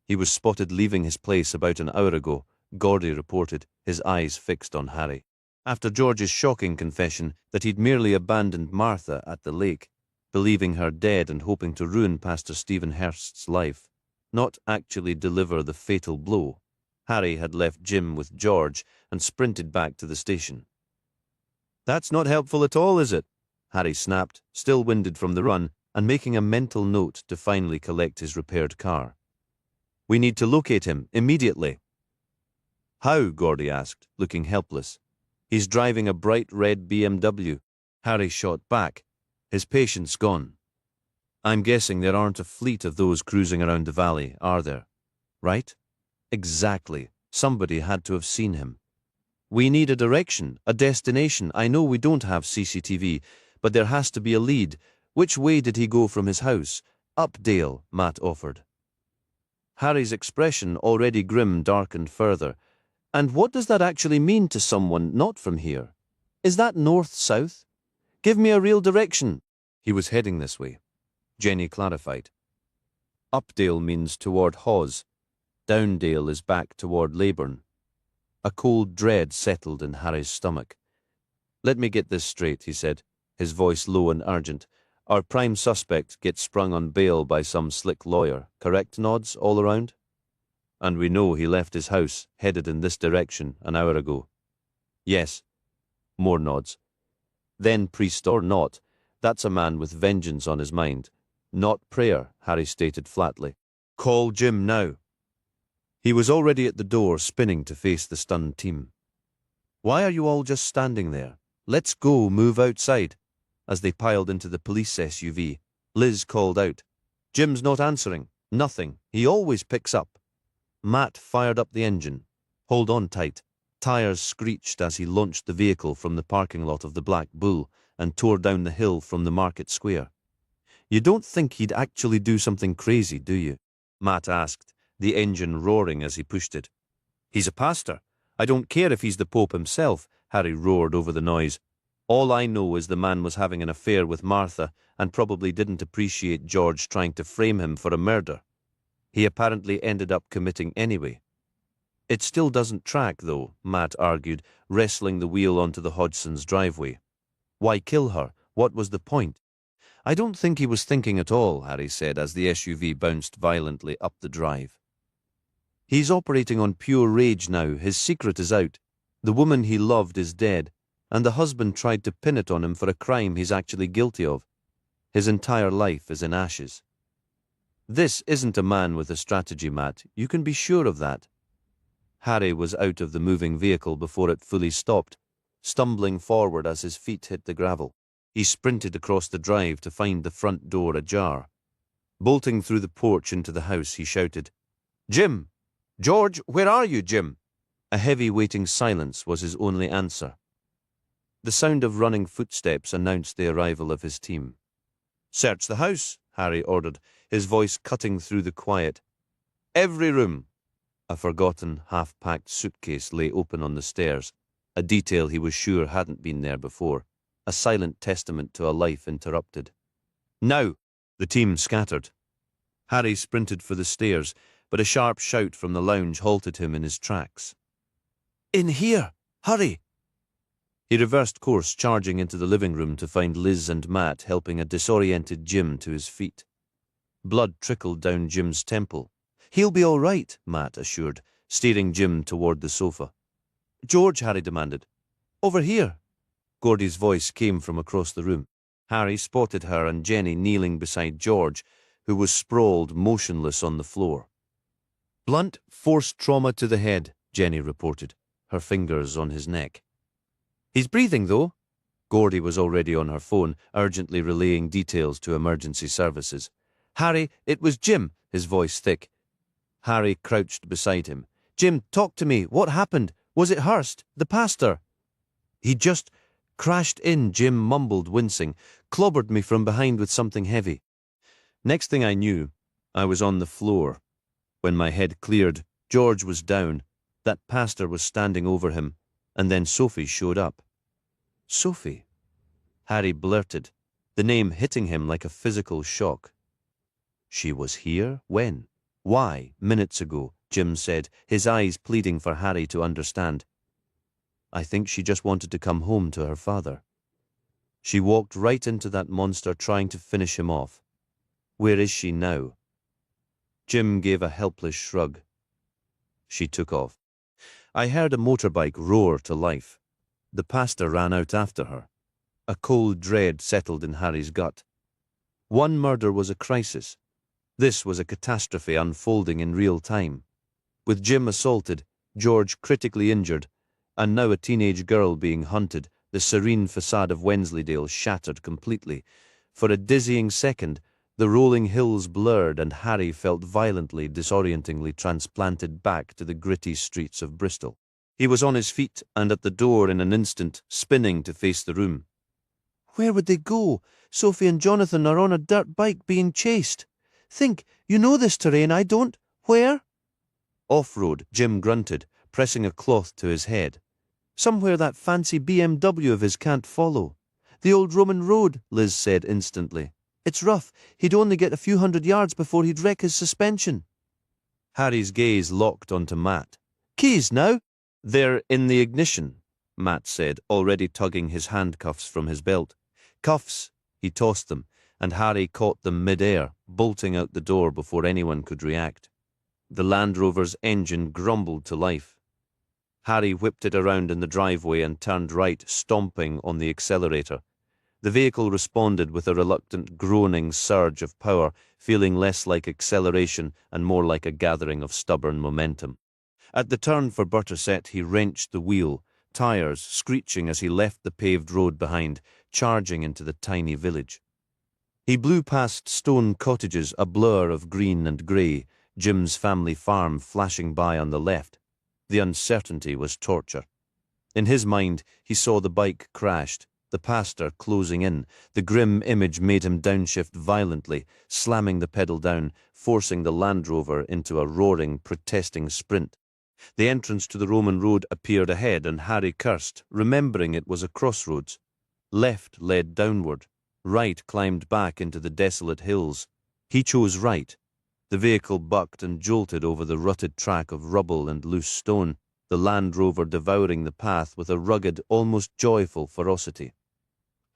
He was spotted leaving his place about an hour ago, Gordy reported, his eyes fixed on Harry. After George's shocking confession that he'd merely abandoned Martha at the lake, believing her dead and hoping to ruin Pastor Stephen Hurst's life, not actually deliver the fatal blow, Harry had left Jim with George and sprinted back to the station. That's not helpful at all, is it? Harry snapped, still winded from the run, and making a mental note to finally collect his repaired car. We need to locate him, immediately. How? Gordy asked, looking helpless. He's driving a bright red BMW. Harry shot back. His patience gone. I'm guessing there aren't a fleet of those cruising around the valley, are there? Right? Exactly. Somebody had to have seen him. We need a direction, a destination. I know we don't have CCTV, but there has to be a lead. Which way did he go from his house? Up Dale, Matt offered. Harry's expression, already grim, darkened further. And what does that actually mean to someone not from here? Is that north-south? Give me a real direction. He was heading this way. Jenny clarified. Updale means toward Hawes. Downdale is back toward Leyburn. A cold dread settled in Harry's stomach. Let me get this straight, he said, his voice low and urgent. Our prime suspect gets sprung on bail by some slick lawyer, correct nods all around? And we know he left his house, headed in this direction, an hour ago. Yes. More nods. Then, priest or not, that's a man with vengeance on his mind. Not prayer, Harry stated flatly. Call Jim now. He was already at the door, spinning to face the stunned team. Why are you all just standing there? Let's go, move outside. As they piled into the police SUV, Liz called out. Jim's not answering. Nothing. He always picks up. Matt fired up the engine. Hold on tight. Tires screeched as he launched the vehicle from the parking lot of the Black Bull and tore down the hill from the market square. You don't think he'd actually do something crazy, do you? Matt asked, the engine roaring as he pushed it. He's a pastor. I don't care if he's the Pope himself, Harry roared over the noise. All I know is the man was having an affair with Martha and probably didn't appreciate George trying to frame him for a murder. He apparently ended up committing anyway. It still doesn't track, though, Matt argued, wrestling the wheel onto the Hodgson's driveway. Why kill her? What was the point? I don't think he was thinking at all, Harry said as the SUV bounced violently up the drive. He's operating on pure rage now. His secret is out. The woman he loved is dead, and the husband tried to pin it on him for a crime he's actually guilty of. His entire life is in ashes. This isn't a man with a strategy, Matt. You can be sure of that. Harry was out of the moving vehicle before it fully stopped, stumbling forward as his feet hit the gravel. He sprinted across the drive to find the front door ajar. Bolting through the porch into the house, he shouted, Jim! George, where are you, Jim? A heavy waiting silence was his only answer. The sound of running footsteps announced the arrival of his team. Search the house, Harry ordered, his voice cutting through the quiet. Every room. A forgotten, half-packed suitcase lay open on the stairs, a detail he was sure hadn't been there before, a silent testament to a life interrupted. Now! The team scattered. Harry sprinted for the stairs, but a sharp shout from the lounge halted him in his tracks. In here! Hurry! He reversed course, charging into the living room to find Liz and Matt helping a disoriented Jim to his feet. Blood trickled down Jim's temple. He'll be all right, Matt assured, steering Jim toward the sofa. George, Harry demanded. Over here. Gordy's voice came from across the room. Harry spotted her and Jenny kneeling beside George, who was sprawled motionless on the floor. Blunt force trauma to the head, Jenny reported, her fingers on his neck. He's breathing, though. Gordy was already on her phone, urgently relaying details to emergency services. Harry, it was Jim, his voice thick. Harry crouched beside him. Jim, talk to me. What happened? Was it Hurst, the pastor? He just crashed in, Jim mumbled, wincing, clobbered me from behind with something heavy. Next thing I knew, I was on the floor. When my head cleared, George was down. That pastor was standing over him, and then Sophie showed up. Sophie? Harry blurted, the name hitting him like a physical shock. She was here? When? Why? Minutes ago, Jim said, his eyes pleading for Harry to understand. I think she just wanted to come home to her father. She walked right into that monster trying to finish him off. Where is she now? Jim gave a helpless shrug. She took off. I heard a motorbike roar to life. The pastor ran out after her. A cold dread settled in Harry's gut. One murder was a crisis. This was a catastrophe unfolding in real time. With Jim assaulted, George critically injured, and now a teenage girl being hunted, the serene facade of Wensleydale shattered completely. For a dizzying second, the rolling hills blurred and Harry felt violently, disorientingly transplanted back to the gritty streets of Bristol. He was on his feet and at the door in an instant, spinning to face the room. Where would they go? Sophie and Jonathan are on a dirt bike being chased. Think, you know this terrain, I don't. Where? Off-road, Jim grunted, pressing a cloth to his head. Somewhere that fancy BMW of his can't follow. The old Roman road, Liz said instantly. It's rough. He'd only get a few 100 yards before he'd wreck his suspension. Harry's gaze locked onto Matt. Keys now? They're in the ignition, Matt said, already tugging his handcuffs from his belt. Cuffs, he tossed them, and Harry caught them mid-air, bolting out the door before anyone could react. The Land Rover's engine grumbled to life. Harry whipped it around in the driveway and turned right, stomping on the accelerator. The vehicle responded with a reluctant groaning surge of power, feeling less like acceleration and more like a gathering of stubborn momentum. At the turn for Burterset, he wrenched the wheel, tires screeching as he left the paved road behind, charging into the tiny village. He blew past stone cottages, a blur of green and grey, Jim's family farm flashing by on the left. The uncertainty was torture. In his mind, he saw the bike crashed, the pastor closing in. The grim image made him downshift violently, slamming the pedal down, forcing the Land Rover into a roaring, protesting sprint. The entrance to the Roman road appeared ahead, and Harry cursed, remembering it was a crossroads. Left led downward. Right climbed back into the desolate hills. He chose right. The vehicle bucked and jolted over the rutted track of rubble and loose stone, the Land Rover devouring the path with a rugged, almost joyful ferocity.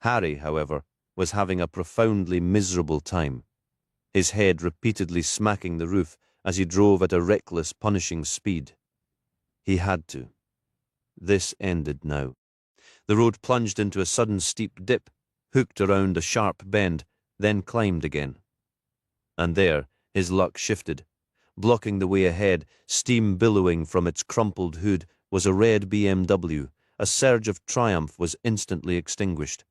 Harry, however, was having a profoundly miserable time, his head repeatedly smacking the roof as he drove at a reckless, punishing speed. He had to. This ended now. The road plunged into a sudden steep dip, hooked around a sharp bend, then climbed again. And there, his luck shifted. Blocking the way ahead, steam billowing from its crumpled hood, was a red BMW. A surge of triumph was instantly extinguished.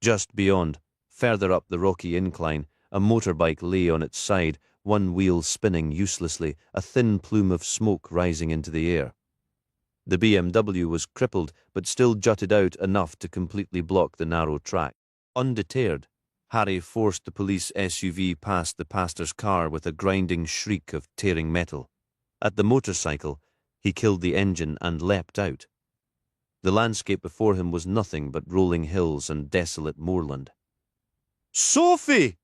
Just beyond, further up the rocky incline, a motorbike lay on its side, one wheel spinning uselessly, a thin plume of smoke rising into the air. The BMW was crippled, but still jutted out enough to completely block the narrow track. Undeterred, Harry forced the police SUV past the pastor's car with a grinding shriek of tearing metal. At the motorcycle, he killed the engine and leapt out. The landscape before him was nothing but rolling hills and desolate moorland. "Sophie!"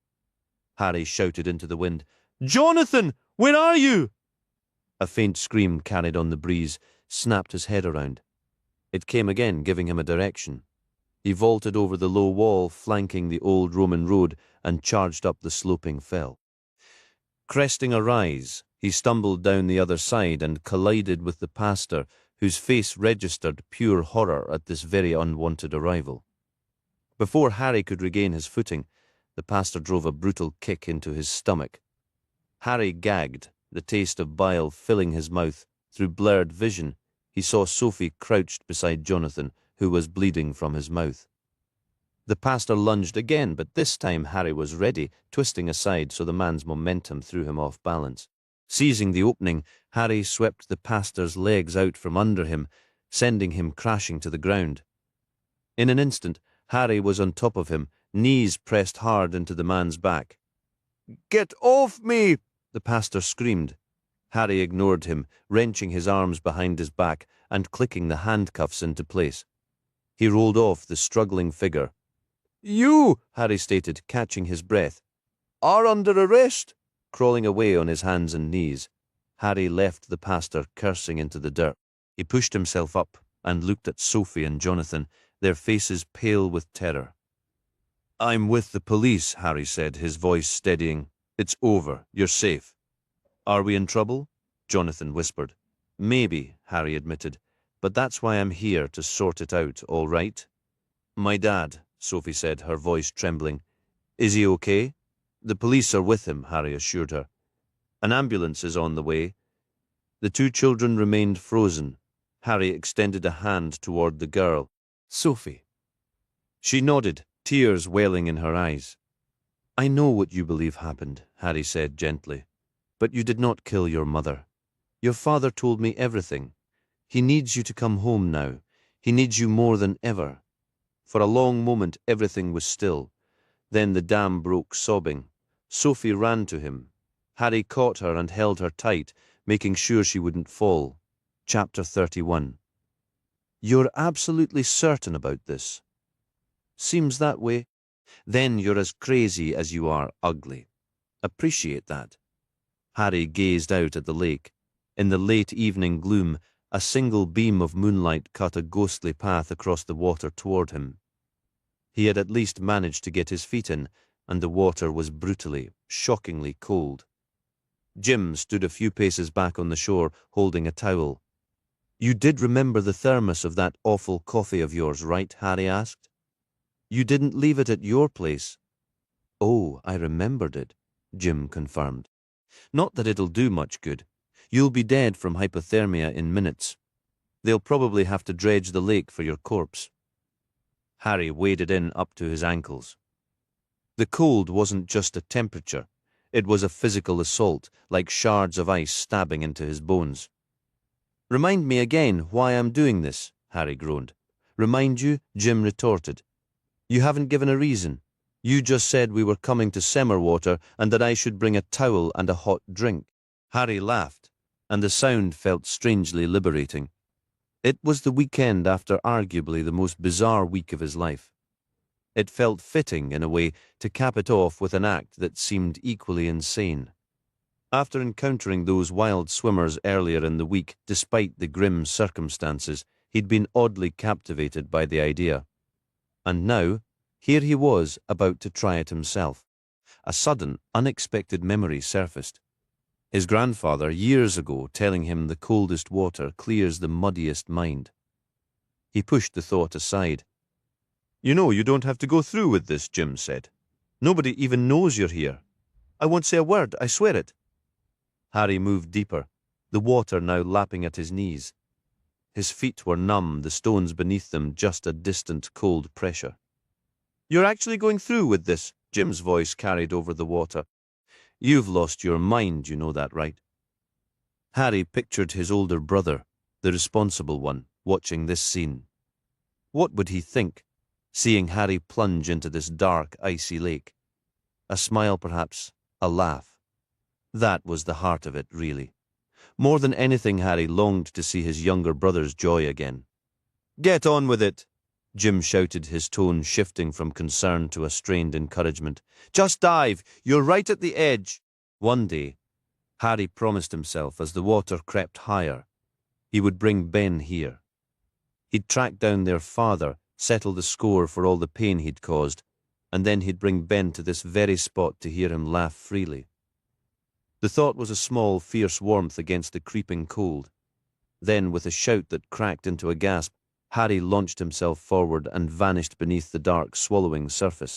Harry shouted into the wind. "Jonathan, where are you?" A faint scream carried on the breeze, snapped his head around. It came again, giving him a direction. He vaulted over the low wall flanking the old Roman road and charged up the sloping fell. Cresting a rise, he stumbled down the other side and collided with the pastor, whose face registered pure horror at this very unwanted arrival. Before Harry could regain his footing, the pastor drove a brutal kick into his stomach. Harry gagged, the taste of bile filling his mouth. Through blurred vision, he saw Sophie crouched beside Jonathan, who was bleeding from his mouth. The pastor lunged again, but this time Harry was ready, twisting aside so the man's momentum threw him off balance. Seizing the opening, Harry swept the pastor's legs out from under him, sending him crashing to the ground. In an instant, Harry was on top of him, knees pressed hard into the man's back. "Get off me!" the pastor screamed. Harry ignored him, wrenching his arms behind his back and clicking the handcuffs into place. He rolled off the struggling figure. "You," Harry stated, catching his breath, "are under arrest." Crawling away on his hands and knees, Harry left the pastor cursing into the dirt. He pushed himself up and looked at Sophie and Jonathan, their faces pale with terror. "I'm with the police," Harry said, his voice steadying. "It's over. You're safe." "Are we in trouble?" Jonathan whispered. "Maybe," Harry admitted, "but that's why I'm here, to sort it out, all right?" "My dad," Sophie said, her voice trembling. "Is he okay?" "The police are with him," Harry assured her. "An ambulance is on the way." The two children remained frozen. Harry extended a hand toward the girl. "Sophie." She nodded, tears welling in her eyes. I know what you believe happened, Harry said gently, but you did not kill your mother. Your father told me everything. He needs you to come home now. He needs you more than ever. For a long moment everything was still. Then the dam broke sobbing. Sophie ran to him. Harry caught her and held her tight, making sure she wouldn't fall. Chapter 31. You're absolutely certain about this? Seems that way. Then you're as crazy as you are ugly. Appreciate that. Harry gazed out at the lake. In the late evening gloom, a single beam of moonlight cut a ghostly path across the water toward him. He had at least managed to get his feet in, and the water was brutally, shockingly cold. Jim stood a few paces back on the shore, holding a towel. You did remember the thermos of that awful coffee of yours, right? Harry asked. You didn't leave it at your place. Oh, I remembered it, Jim confirmed. Not that it'll do much good. You'll be dead from hypothermia in minutes. They'll probably have to dredge the lake for your corpse. Harry waded in up to his ankles. The cold wasn't just a temperature. It was a physical assault, like shards of ice stabbing into his bones. Remind me again why I'm doing this, Harry groaned. Remind you? Jim retorted. You haven't given a reason. You just said we were coming to Semmerwater and that I should bring a towel and a hot drink. Harry laughed, and the sound felt strangely liberating. It was the weekend after arguably the most bizarre week of his life. It felt fitting, in a way, to cap it off with an act that seemed equally insane. After encountering those wild swimmers earlier in the week, despite the grim circumstances, he'd been oddly captivated by the idea. And now, here he was about to try it himself. A sudden, unexpected memory surfaced. His grandfather, years ago, telling him the coldest water clears the muddiest mind. He pushed the thought aside. You know, you don't have to go through with this, Jim said. Nobody even knows you're here. I won't say a word, I swear it. Harry moved deeper, the water now lapping at his knees. His feet were numb, the stones beneath them just a distant cold pressure. You're actually going through with this, Jim's voice carried over the water. You've lost your mind, you know that, right? Harry pictured his older brother, the responsible one, watching this scene. What would he think, seeing Harry plunge into this dark, icy lake? A smile, perhaps, a laugh. That was the heart of it, really. More than anything, Harry longed to see his younger brother's joy again. Get on with it, Jim shouted, his tone shifting from concern to a strained encouragement. Just dive, you're right at the edge. One day, Harry promised himself, as the water crept higher, he would bring Ben here. He'd track down their father, settle the score for all the pain he'd caused, and then he'd bring Ben to this very spot to hear him laugh freely. The thought was a small, fierce warmth against the creeping cold. Then, with a shout that cracked into a gasp, Harry launched himself forward and vanished beneath the dark, swallowing surface.